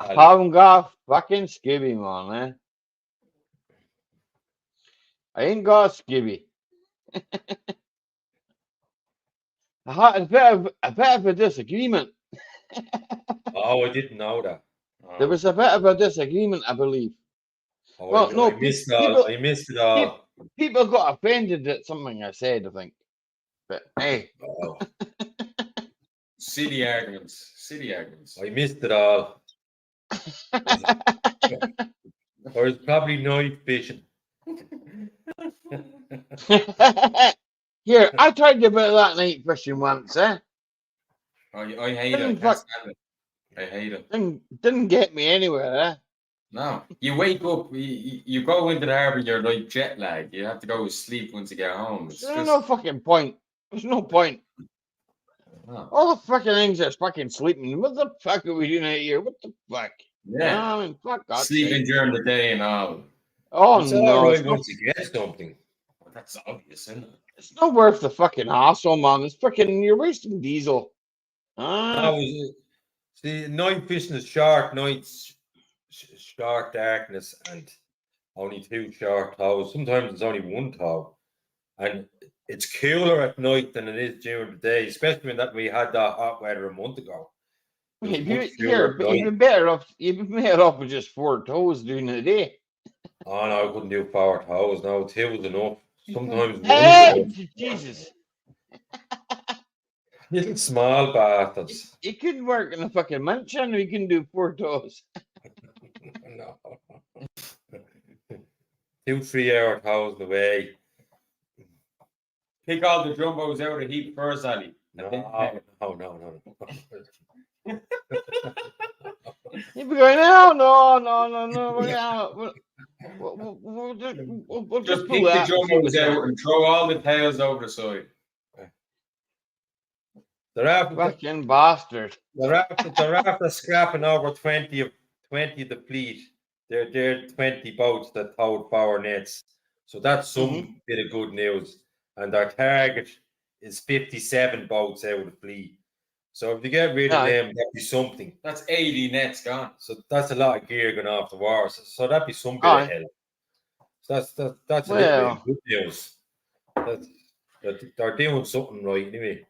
[SPEAKER 1] I haven't got a fucking skivvy, man. I ain't got a skivvy. I had a bit of a disagreement.
[SPEAKER 11] Oh, I didn't know that. Oh.
[SPEAKER 1] There was a bit of a disagreement, I believe.
[SPEAKER 11] Oh,
[SPEAKER 1] well, no,
[SPEAKER 11] I missed it all.
[SPEAKER 1] People got offended at something I said, I think. But hey.
[SPEAKER 11] Oh. Silly arguments. I missed it all. I was probably knife fishing.
[SPEAKER 1] Here, I tried a bit of that night fishing once, eh?
[SPEAKER 5] I hate it. I can't stand it. I hate it.
[SPEAKER 1] Didn't get me anywhere, eh?
[SPEAKER 5] No. You wake up, you go into the harbour, you're like jet lag. You have to go to sleep once you get home.
[SPEAKER 1] There's no fucking point. There's no point.
[SPEAKER 5] No.
[SPEAKER 1] All the fucking things are fucking sleeping. What the fuck are we doing out here? What the fuck?
[SPEAKER 5] Yeah.
[SPEAKER 1] I mean, fuck that.
[SPEAKER 5] Sleeping during the day and all.
[SPEAKER 1] Oh,
[SPEAKER 11] it's
[SPEAKER 1] no.
[SPEAKER 11] All right once you get something.
[SPEAKER 5] Well, that's obvious, isn't it?
[SPEAKER 1] It's not worth the fucking hassle, man. It's fucking, you're wasting diesel.
[SPEAKER 11] See, night fishing is short nights, short darkness, and only 2 short tows. Sometimes it's only 1 tow. And it's cooler at night than it is during the day, especially when we had that hot weather a month ago.
[SPEAKER 1] You'd be better off with just 4 tows during the day.
[SPEAKER 11] Oh no, I couldn't do 4 tows. No, 2 was enough. Sometimes 1
[SPEAKER 1] was enough. Jesus.
[SPEAKER 11] Little small bastards.
[SPEAKER 1] He couldn't work in a fucking mansion. He can do 4 tows.
[SPEAKER 11] No. 2-3 hour tows away.
[SPEAKER 5] Pick all the jumbos out of the heap first, Ali.
[SPEAKER 11] No.
[SPEAKER 1] He'd be going, no. We'll
[SPEAKER 5] just pick the jumbos out and throw all the tails over the side.
[SPEAKER 11] They're after,
[SPEAKER 1] Fucking bastard.
[SPEAKER 11] they're after scrapping over 20 of the fleet. They're 20 boats that towed power nets. So that's some bit of good news. And their target is 57 boats out of the fleet. So if you get rid of them, that'd be something.
[SPEAKER 13] That's 80 nets gone.
[SPEAKER 11] So that's a lot of gear going off the war. So that'd be some bit of help. So that's a little bit of good news. They're doing something right anyway.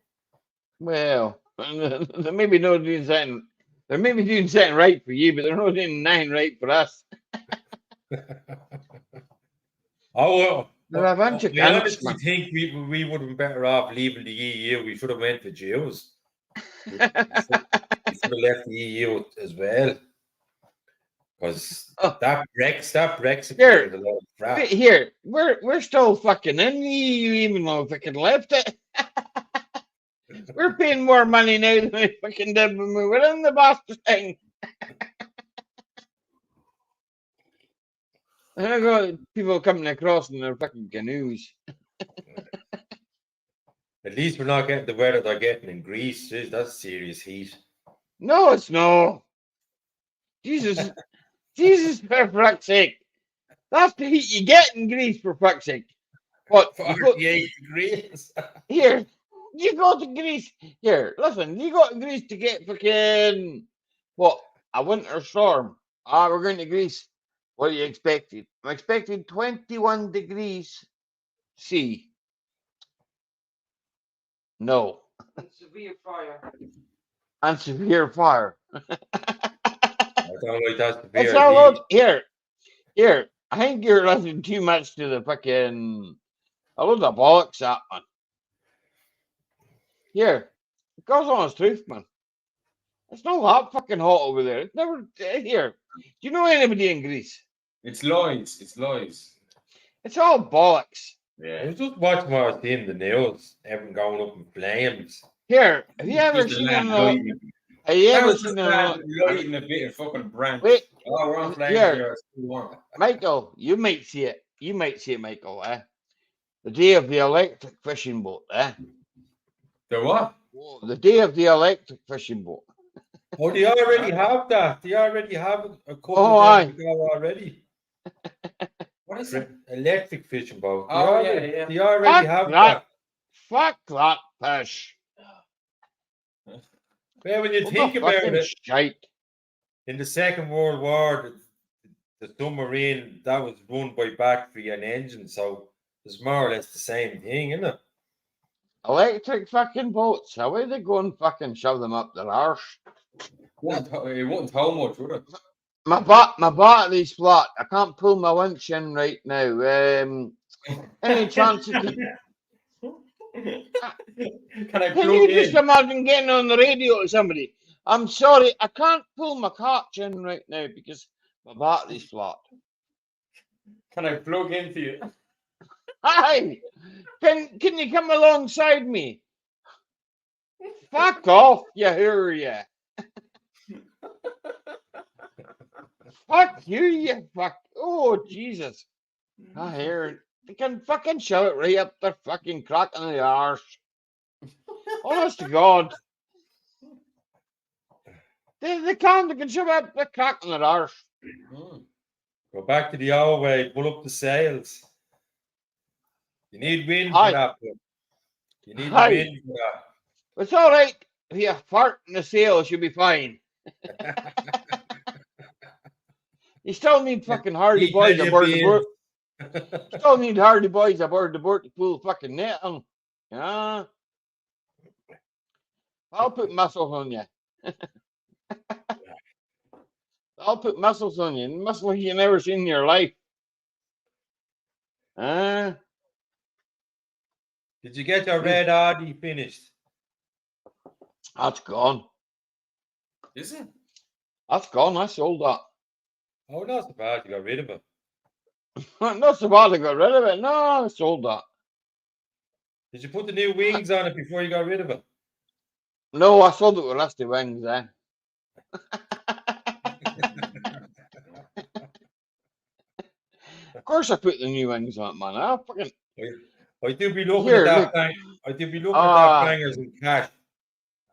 [SPEAKER 1] Well, they may be not doing something. They may be doing something right for you, but they're not doing nothing right for us.
[SPEAKER 11] Oh,
[SPEAKER 1] They're a bunch of
[SPEAKER 11] I
[SPEAKER 1] cunts,
[SPEAKER 11] honestly
[SPEAKER 1] man.
[SPEAKER 11] think we would have been better off leaving the EU. We should have went to Jews. We should have left the EU as well. Because that Brexit
[SPEAKER 1] Here,
[SPEAKER 11] is a lot of crap.
[SPEAKER 1] here, we're still fucking in the EU, even though we fucking left it. We're paying more money now than we fucking did when we were in the bastard thing. And I got people coming across in their fucking canoes.
[SPEAKER 11] At least we're not getting the weather they're getting in Greece. Jeez, that's serious heat.
[SPEAKER 1] No, it's no. Jesus, for fuck's sake. That's the heat you get in Greece, for fuck's sake. What?
[SPEAKER 11] 48 degrees.
[SPEAKER 1] Here, you go to Greece. Here, listen, you go to Greece to get fucking, what, a winter storm. We're going to Greece. What are you expecting? I'm expecting 21 degrees C. No.
[SPEAKER 2] And severe fire.
[SPEAKER 1] And severe fire.
[SPEAKER 11] I don't like that severe
[SPEAKER 1] It's all
[SPEAKER 11] heat.
[SPEAKER 1] out. Here. I think you're listening too much to the fucking a load of bollocks, that man. Here, it goes on its truth, man. It's not that fucking hot over there. It's never here. Do you know anybody in Greece?
[SPEAKER 13] It's lies. It's lies.
[SPEAKER 1] It's all bollocks.
[SPEAKER 11] I was just watching what I was seeing in the news. Everything going up in flames.
[SPEAKER 1] Here, have you ever
[SPEAKER 13] Just the
[SPEAKER 1] seen
[SPEAKER 13] land
[SPEAKER 1] an
[SPEAKER 13] lighting.
[SPEAKER 1] have you
[SPEAKER 13] That
[SPEAKER 1] ever
[SPEAKER 13] was
[SPEAKER 1] seen
[SPEAKER 13] just
[SPEAKER 1] an
[SPEAKER 13] lighting a bit of fucking branch.
[SPEAKER 1] Wait,
[SPEAKER 13] Oh, we're on flames
[SPEAKER 1] here.
[SPEAKER 13] here. It's too warm.
[SPEAKER 1] Michael, you might see it. You might see it, Michael, the day of the electric fishing boat,
[SPEAKER 13] The what?
[SPEAKER 1] The day of the electric fishing boat.
[SPEAKER 11] Oh, they already have that. They already have a couple
[SPEAKER 1] Oh,
[SPEAKER 11] of them to go already.
[SPEAKER 13] What is it?
[SPEAKER 11] Electric fishing boat. They
[SPEAKER 13] Oh,
[SPEAKER 11] already,
[SPEAKER 13] yeah.
[SPEAKER 11] They already have that.
[SPEAKER 1] Fuck that fish.
[SPEAKER 11] Well, when you
[SPEAKER 1] What
[SPEAKER 11] think
[SPEAKER 1] the
[SPEAKER 11] about
[SPEAKER 1] fucking
[SPEAKER 11] it,
[SPEAKER 1] shite.
[SPEAKER 11] in the Second World War, the submarine that was run by battery and engine, so it's more or less the same thing, isn't it?
[SPEAKER 1] Electric fucking boats. How are they go and fucking shove them up their arse?
[SPEAKER 13] It wouldn't hold much, would it?
[SPEAKER 1] My battery's flat. I can't pull my winch in right now. Any chance you can?
[SPEAKER 13] Can I
[SPEAKER 1] Can
[SPEAKER 13] plug
[SPEAKER 1] you just
[SPEAKER 13] in?
[SPEAKER 1] imagine getting on the radio to somebody? I'm sorry, I can't pull my catch in right now because my battery's flat.
[SPEAKER 13] Can I plug into you?
[SPEAKER 1] Hi, can you come alongside me? Fuck off, you hear ya. Fuck you, you fuck. Oh, Jesus. I hear it. They can fucking shove it right up their fucking crack in the arse. Honest to God. They can shove it up the crack in their arse.
[SPEAKER 11] Go back to the old way, pull up the sails. You need wind for that. Bro. You need the wind for that.
[SPEAKER 1] It's all right. If you fart in the sails, you'll be fine. You still need fucking hardy boys aboard the boat. You still need hardy boys aboard the boat to pull fucking net on. Yeah. I'll put muscles on you. I'll put muscles on you. Muscles you never seen in your life.
[SPEAKER 11] Did you get your red Audi finished?
[SPEAKER 1] That's gone.
[SPEAKER 13] Is it?
[SPEAKER 1] That's gone. I sold that.
[SPEAKER 11] Oh, not so bad. You got rid of it.
[SPEAKER 1] Not so bad I got rid of it. No, I sold that.
[SPEAKER 11] Did you put the new wings on it before you got rid of it?
[SPEAKER 1] No, I sold it with rusty wings, Of course I put the new wings on it, man.
[SPEAKER 11] I do be looking
[SPEAKER 1] Here,
[SPEAKER 11] at that
[SPEAKER 1] look.
[SPEAKER 11] bang. I do be looking at that bangers in cash.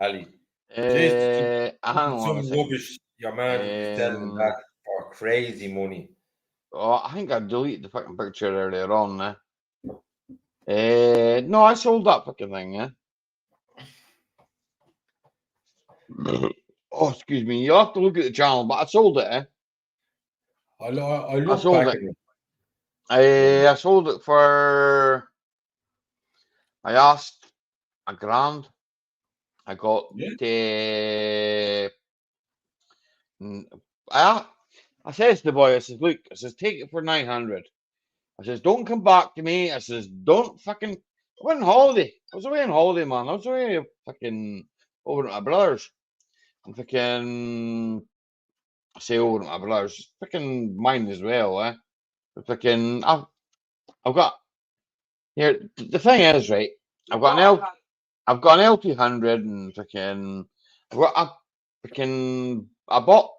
[SPEAKER 11] Ali. This
[SPEAKER 1] Hang on a
[SPEAKER 11] some
[SPEAKER 1] second.
[SPEAKER 11] rubbish your man will be selling that for crazy money.
[SPEAKER 1] Oh, I think I deleted the fucking picture earlier on. No, I sold that fucking thing. Oh, excuse me. You'll have to look at the channel, but I sold it.
[SPEAKER 11] I
[SPEAKER 1] I
[SPEAKER 11] look
[SPEAKER 1] sold
[SPEAKER 11] back
[SPEAKER 1] it.
[SPEAKER 11] at it.
[SPEAKER 1] I sold it for. I asked $1,000. I got. I says to the boy, I says, look, I says, take it for 900. I says, don't come back to me. I says, don't fucking. I went on holiday. I was away on holiday, man. I was away fucking over at my brother's. And fucking. I say over at my brother's. Fucking mine as well, But fucking. I've got. Here, the thing is, right? I've got an L200 and fucking. I bought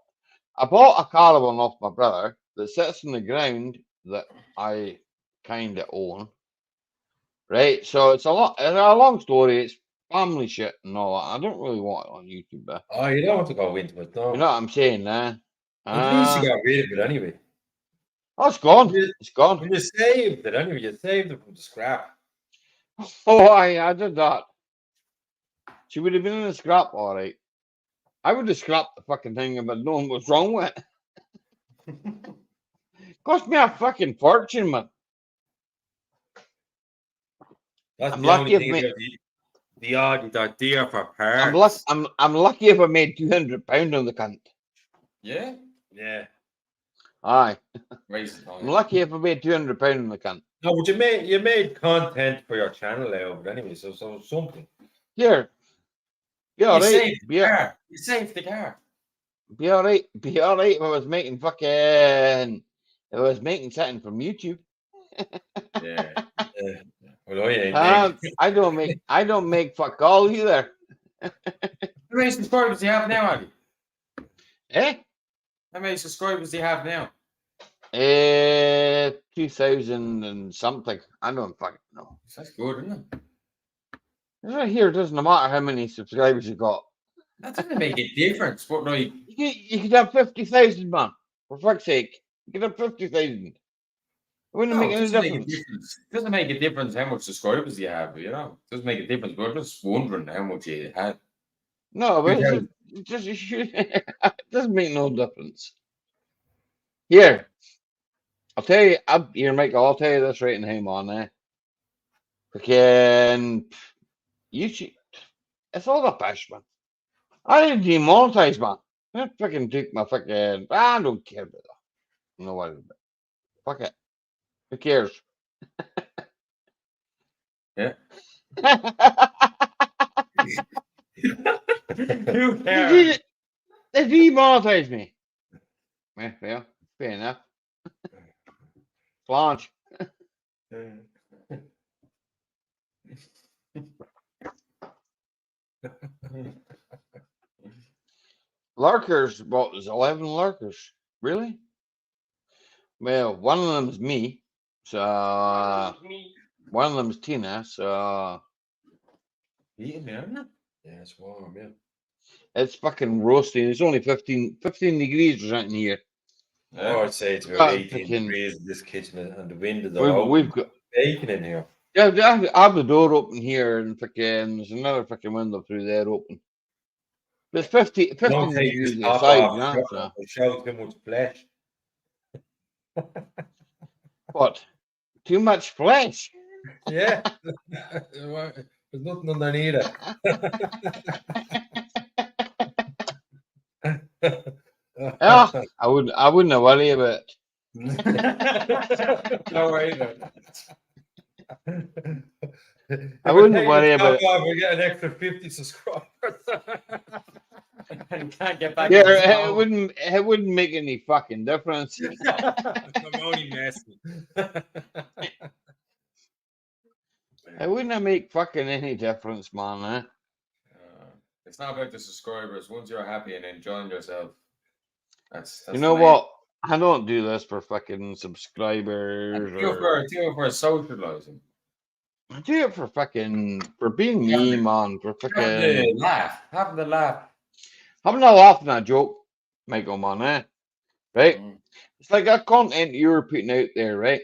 [SPEAKER 1] a caravan off my brother that sits on the ground that I kind of own. Right, so it's a long story. It's family shit and all that. I don't really want it on YouTube, but
[SPEAKER 11] Oh, you don't want to go into it, no.
[SPEAKER 1] you know what I'm saying,
[SPEAKER 11] At least you got rid of it anyway.
[SPEAKER 1] Oh, it's gone. It's gone.
[SPEAKER 11] When you saved it anyway, you saved it from the scrap.
[SPEAKER 1] Oh, I did that. She would have been in the scrap, all right. I would have scrapped the fucking thing, but knowing what's wrong with it. Cost me a fucking fortune, man.
[SPEAKER 11] That's
[SPEAKER 1] I'm
[SPEAKER 11] the
[SPEAKER 1] lucky
[SPEAKER 11] only
[SPEAKER 1] if
[SPEAKER 11] thing about the Audi that dear for parts.
[SPEAKER 1] I'm lucky if I made £200 on the cunt.
[SPEAKER 13] Yeah?
[SPEAKER 11] Yeah.
[SPEAKER 1] Aye.
[SPEAKER 13] Waste of
[SPEAKER 1] I'm
[SPEAKER 13] time.
[SPEAKER 1] lucky if I made £200 on the cunt.
[SPEAKER 11] No, but you made content for your channel out of it anyway, so something.
[SPEAKER 1] Here. Be all
[SPEAKER 11] You
[SPEAKER 1] right.
[SPEAKER 11] saved the car. You saved the car.
[SPEAKER 1] Be all right. Be all right if I was making fucking. If I was making something from YouTube.
[SPEAKER 11] Yeah. Well, I
[SPEAKER 1] don't make fuck all either.
[SPEAKER 13] How many subscribers do you have now, Andy?
[SPEAKER 1] Eh?
[SPEAKER 13] How many subscribers do you have now?
[SPEAKER 1] 2000 and something. I don't fucking know.
[SPEAKER 13] That's good, isn't it?
[SPEAKER 1] Right here, it doesn't matter how many subscribers you got.
[SPEAKER 13] That doesn't make a difference, but like
[SPEAKER 1] You could have 50,000, man. For fuck's sake, you could have 50,000. It wouldn't make any difference.
[SPEAKER 13] It doesn't make a difference how much subscribers you have, you know. It doesn't make a difference, but I'm just wondering how much you had.
[SPEAKER 1] No, but it doesn't make no difference. Here, I'll tell you, here, Michael, I'll tell you this right now, man. Fucking YouTube, it's all the pish, man. I didn't demonetize, man. I fucking took my fucking. I don't care about that. No worries about it. Fuck it. Who cares?
[SPEAKER 13] Yeah.
[SPEAKER 1] Who cares? They demonetized me. Yeah, fair enough. Flange. Lurkers, what was 11 lurkers? Really? Well, one of them is me. So one of them is Tina. So
[SPEAKER 11] eating there, isn't it? Yeah, it's warm, yeah.
[SPEAKER 1] it's fucking roasting. It's only 15 degrees or something here.
[SPEAKER 11] Oh, I'd say it's about 18 degrees in this kitchen, and the windows are open.
[SPEAKER 1] We've got
[SPEAKER 11] bacon in here.
[SPEAKER 1] Yeah, I have the door open here, and fucking there's another fucking window through there open. But it's 15 degrees outside, you know. So.
[SPEAKER 11] It shows too much flesh.
[SPEAKER 1] What? Too much flesh?
[SPEAKER 11] Yeah. There's nothing underneath it.
[SPEAKER 1] I wouldn't worry about it.
[SPEAKER 13] Don't worry about
[SPEAKER 11] it.
[SPEAKER 1] I wouldn't worry about it.
[SPEAKER 11] We get an extra 50 subscribers.
[SPEAKER 13] Can't get back.
[SPEAKER 1] Yeah, it wouldn't make any fucking difference.
[SPEAKER 11] I'm only messing.
[SPEAKER 1] It wouldn't make fucking any difference, man.
[SPEAKER 13] It's not about the subscribers. Once you're happy and enjoying yourself, that's
[SPEAKER 1] you know what? I don't do this for fucking subscribers.
[SPEAKER 13] Do it for socializing.
[SPEAKER 1] I do it for being me, man. For
[SPEAKER 13] Having
[SPEAKER 1] fucking
[SPEAKER 13] the laugh. Having the laugh.
[SPEAKER 1] having a laugh and a joke, Michael, man, right?
[SPEAKER 13] Mm.
[SPEAKER 1] It's like that content you're putting out there, right?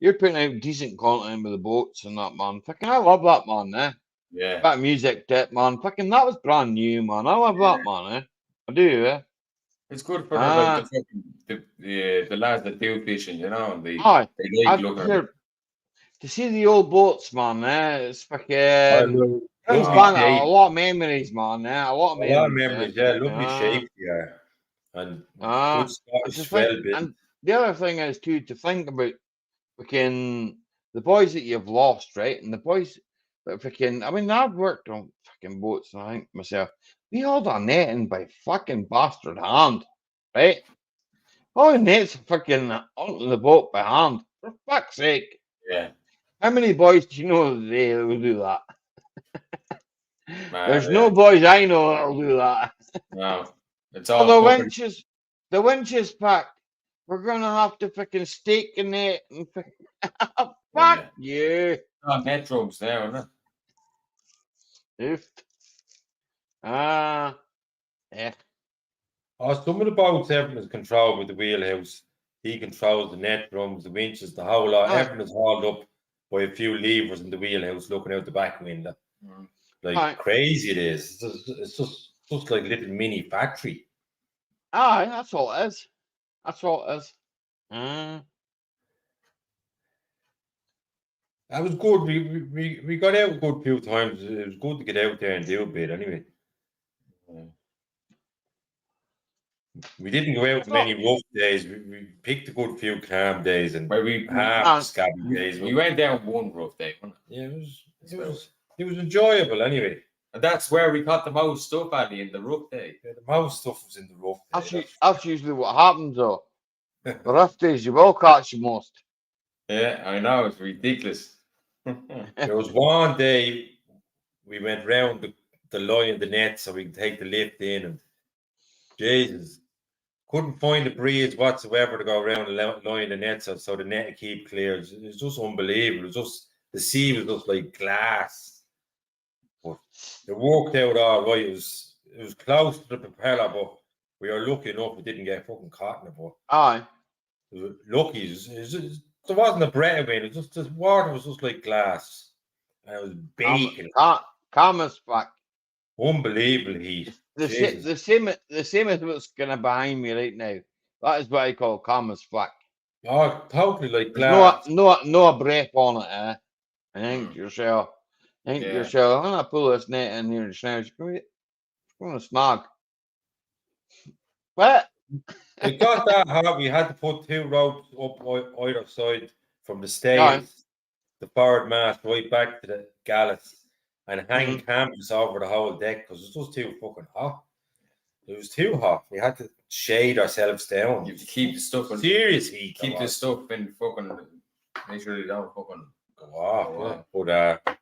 [SPEAKER 1] You're putting out decent content with the boats and that, man. Fucking, I love that, man,
[SPEAKER 13] Yeah.
[SPEAKER 1] That music tip, man. Fucking, that was brand new, man. I love that, man, I do,
[SPEAKER 13] It's good for like
[SPEAKER 1] Ah,
[SPEAKER 13] the lads that do fishing, you know, and they
[SPEAKER 1] aye.
[SPEAKER 13] like looking at it.
[SPEAKER 1] Here, to see the old boats, man, It's
[SPEAKER 11] I
[SPEAKER 1] fucking brings
[SPEAKER 11] lovely
[SPEAKER 1] back a
[SPEAKER 11] shape.
[SPEAKER 1] lot of memories, man, A lot of
[SPEAKER 11] A lot of
[SPEAKER 1] memories,
[SPEAKER 11] memories, yeah. Lovely
[SPEAKER 1] Ah,
[SPEAKER 11] shape, yeah. And good
[SPEAKER 1] and
[SPEAKER 11] Scottish
[SPEAKER 1] to think,
[SPEAKER 11] swell bit.
[SPEAKER 1] and the other thing is too to think about fucking the boys that you've lost, right? And the boys that fucking, I mean, I've worked on fucking boats, and I think to myself, we hold our netting by fucking bastard hand, right? All the nets fucking onto the boat by hand, for fuck's sake.
[SPEAKER 13] Yeah.
[SPEAKER 1] How many boys do you know they will do that?
[SPEAKER 13] Man,
[SPEAKER 1] There's
[SPEAKER 13] yeah.
[SPEAKER 1] no boys I know that'll do that.
[SPEAKER 13] No. It's
[SPEAKER 1] Oh,
[SPEAKER 13] all fucking
[SPEAKER 1] the winch is packed. We're gonna have to fucking stake the net and fuck
[SPEAKER 13] yeah.
[SPEAKER 1] you.
[SPEAKER 13] Net drums now, isn't it?
[SPEAKER 1] Oof. Ah, yeah.
[SPEAKER 11] Oh, some of the boats, everything is controlled with the wheelhouse. He controls the net drums, the winches, the whole lot.
[SPEAKER 1] Aye.
[SPEAKER 11] Everything is hauled up by a few levers in the wheelhouse looking out the back window. Like
[SPEAKER 1] Aye.
[SPEAKER 11] crazy it is. It's just like a little mini factory.
[SPEAKER 1] Aye, that's all it is. That's all it is. Ah.
[SPEAKER 11] That was good. We got out a good few times. It was good to get out there and do a bit anyway. We didn't go out many rough days. We picked a good few calm days and half scabby days.
[SPEAKER 13] We went down one rough day, wasn't it?
[SPEAKER 11] Yeah, it was enjoyable anyway.
[SPEAKER 13] And that's where we caught the most stuff, Andy, in the rough day.
[SPEAKER 11] Yeah, the most stuff was in the rough day.
[SPEAKER 1] That's usually what happens, though. The rough days, you will catch the most.
[SPEAKER 13] Yeah, I know, it's ridiculous.
[SPEAKER 11] There was one day we went round the line, the net, so we could take the lift in, and Jesus, couldn't find a breeze whatsoever to go around the line the net, so the net would keep clear. It was just unbelievable. It was just the sea was just like glass. But it worked out all right. It was close to the propeller, but we were lucky enough we didn't get fucking caught in it. But
[SPEAKER 1] aye,
[SPEAKER 11] it was lucky. There wasn't a breath of wind. It was just the water was just like glass, and it was baking.
[SPEAKER 1] Calm as fuck.
[SPEAKER 11] Unbelievable heat.
[SPEAKER 1] The same as what's gonna behind me right now. That is what I call calm as fuck.
[SPEAKER 11] Oh, totally like glass.
[SPEAKER 1] There's no breath on it, I think to yourself, I'm gonna pull this net in here just now. It's gonna snag. What?
[SPEAKER 11] It got that hot. We had to put 2 ropes up either side from the stays, the forward mast, right back to the gallows, and hang canvas over the whole deck because it was just too fucking hot. It was too hot. We had to shade ourselves down.
[SPEAKER 13] You have to keep the stuff in
[SPEAKER 11] serious heat.
[SPEAKER 13] Keep the stuff in fucking. Make sure they don't fucking
[SPEAKER 11] go off. But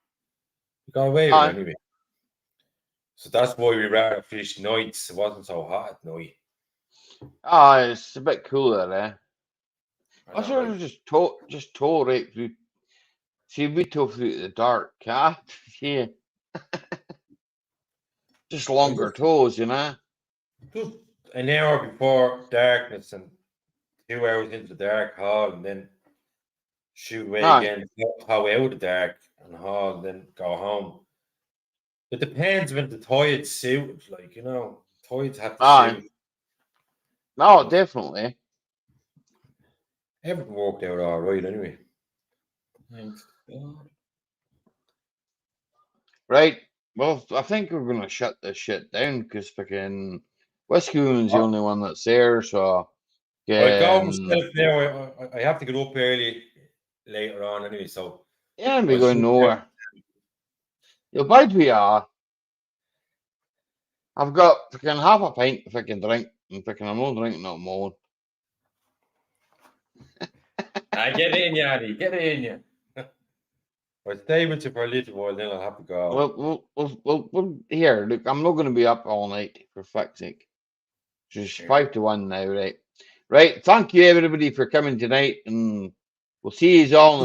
[SPEAKER 11] we got away with it anyway. So that's why we rather fish nights. It wasn't so hot at night.
[SPEAKER 1] It's a bit cooler, I sort of just tore right through. See, we tore through the dark, yeah. Just longer toes,
[SPEAKER 11] Just an hour before darkness and 2 hours into the dark haul, and then shoot away again, how out of the dark and haul, and then go home. It depends when the tides suited, like, tides have to suit.
[SPEAKER 1] No, definitely.
[SPEAKER 11] Everything worked out all right anyway.
[SPEAKER 13] Thanks.
[SPEAKER 1] Right. Well, I think we're gonna shut this shit down because fucking Whiskey Woman's the only one that's there. So
[SPEAKER 11] I go myself now. I have to get up early later on anyway. So
[SPEAKER 1] yeah, and we're going nowhere. You'll bide we are. I've got fucking half a pint if I can drink, and fucking I'm not drinking no more.
[SPEAKER 13] Get in, Yanni. Get in,
[SPEAKER 11] I'll stay with you for a little while, then I'll have to go.
[SPEAKER 1] Well, here, look, I'm not going to be up all night, for fuck's sake. It's just 5 to 1 now, right? Right, thank you, everybody, for coming tonight, and we'll see you all in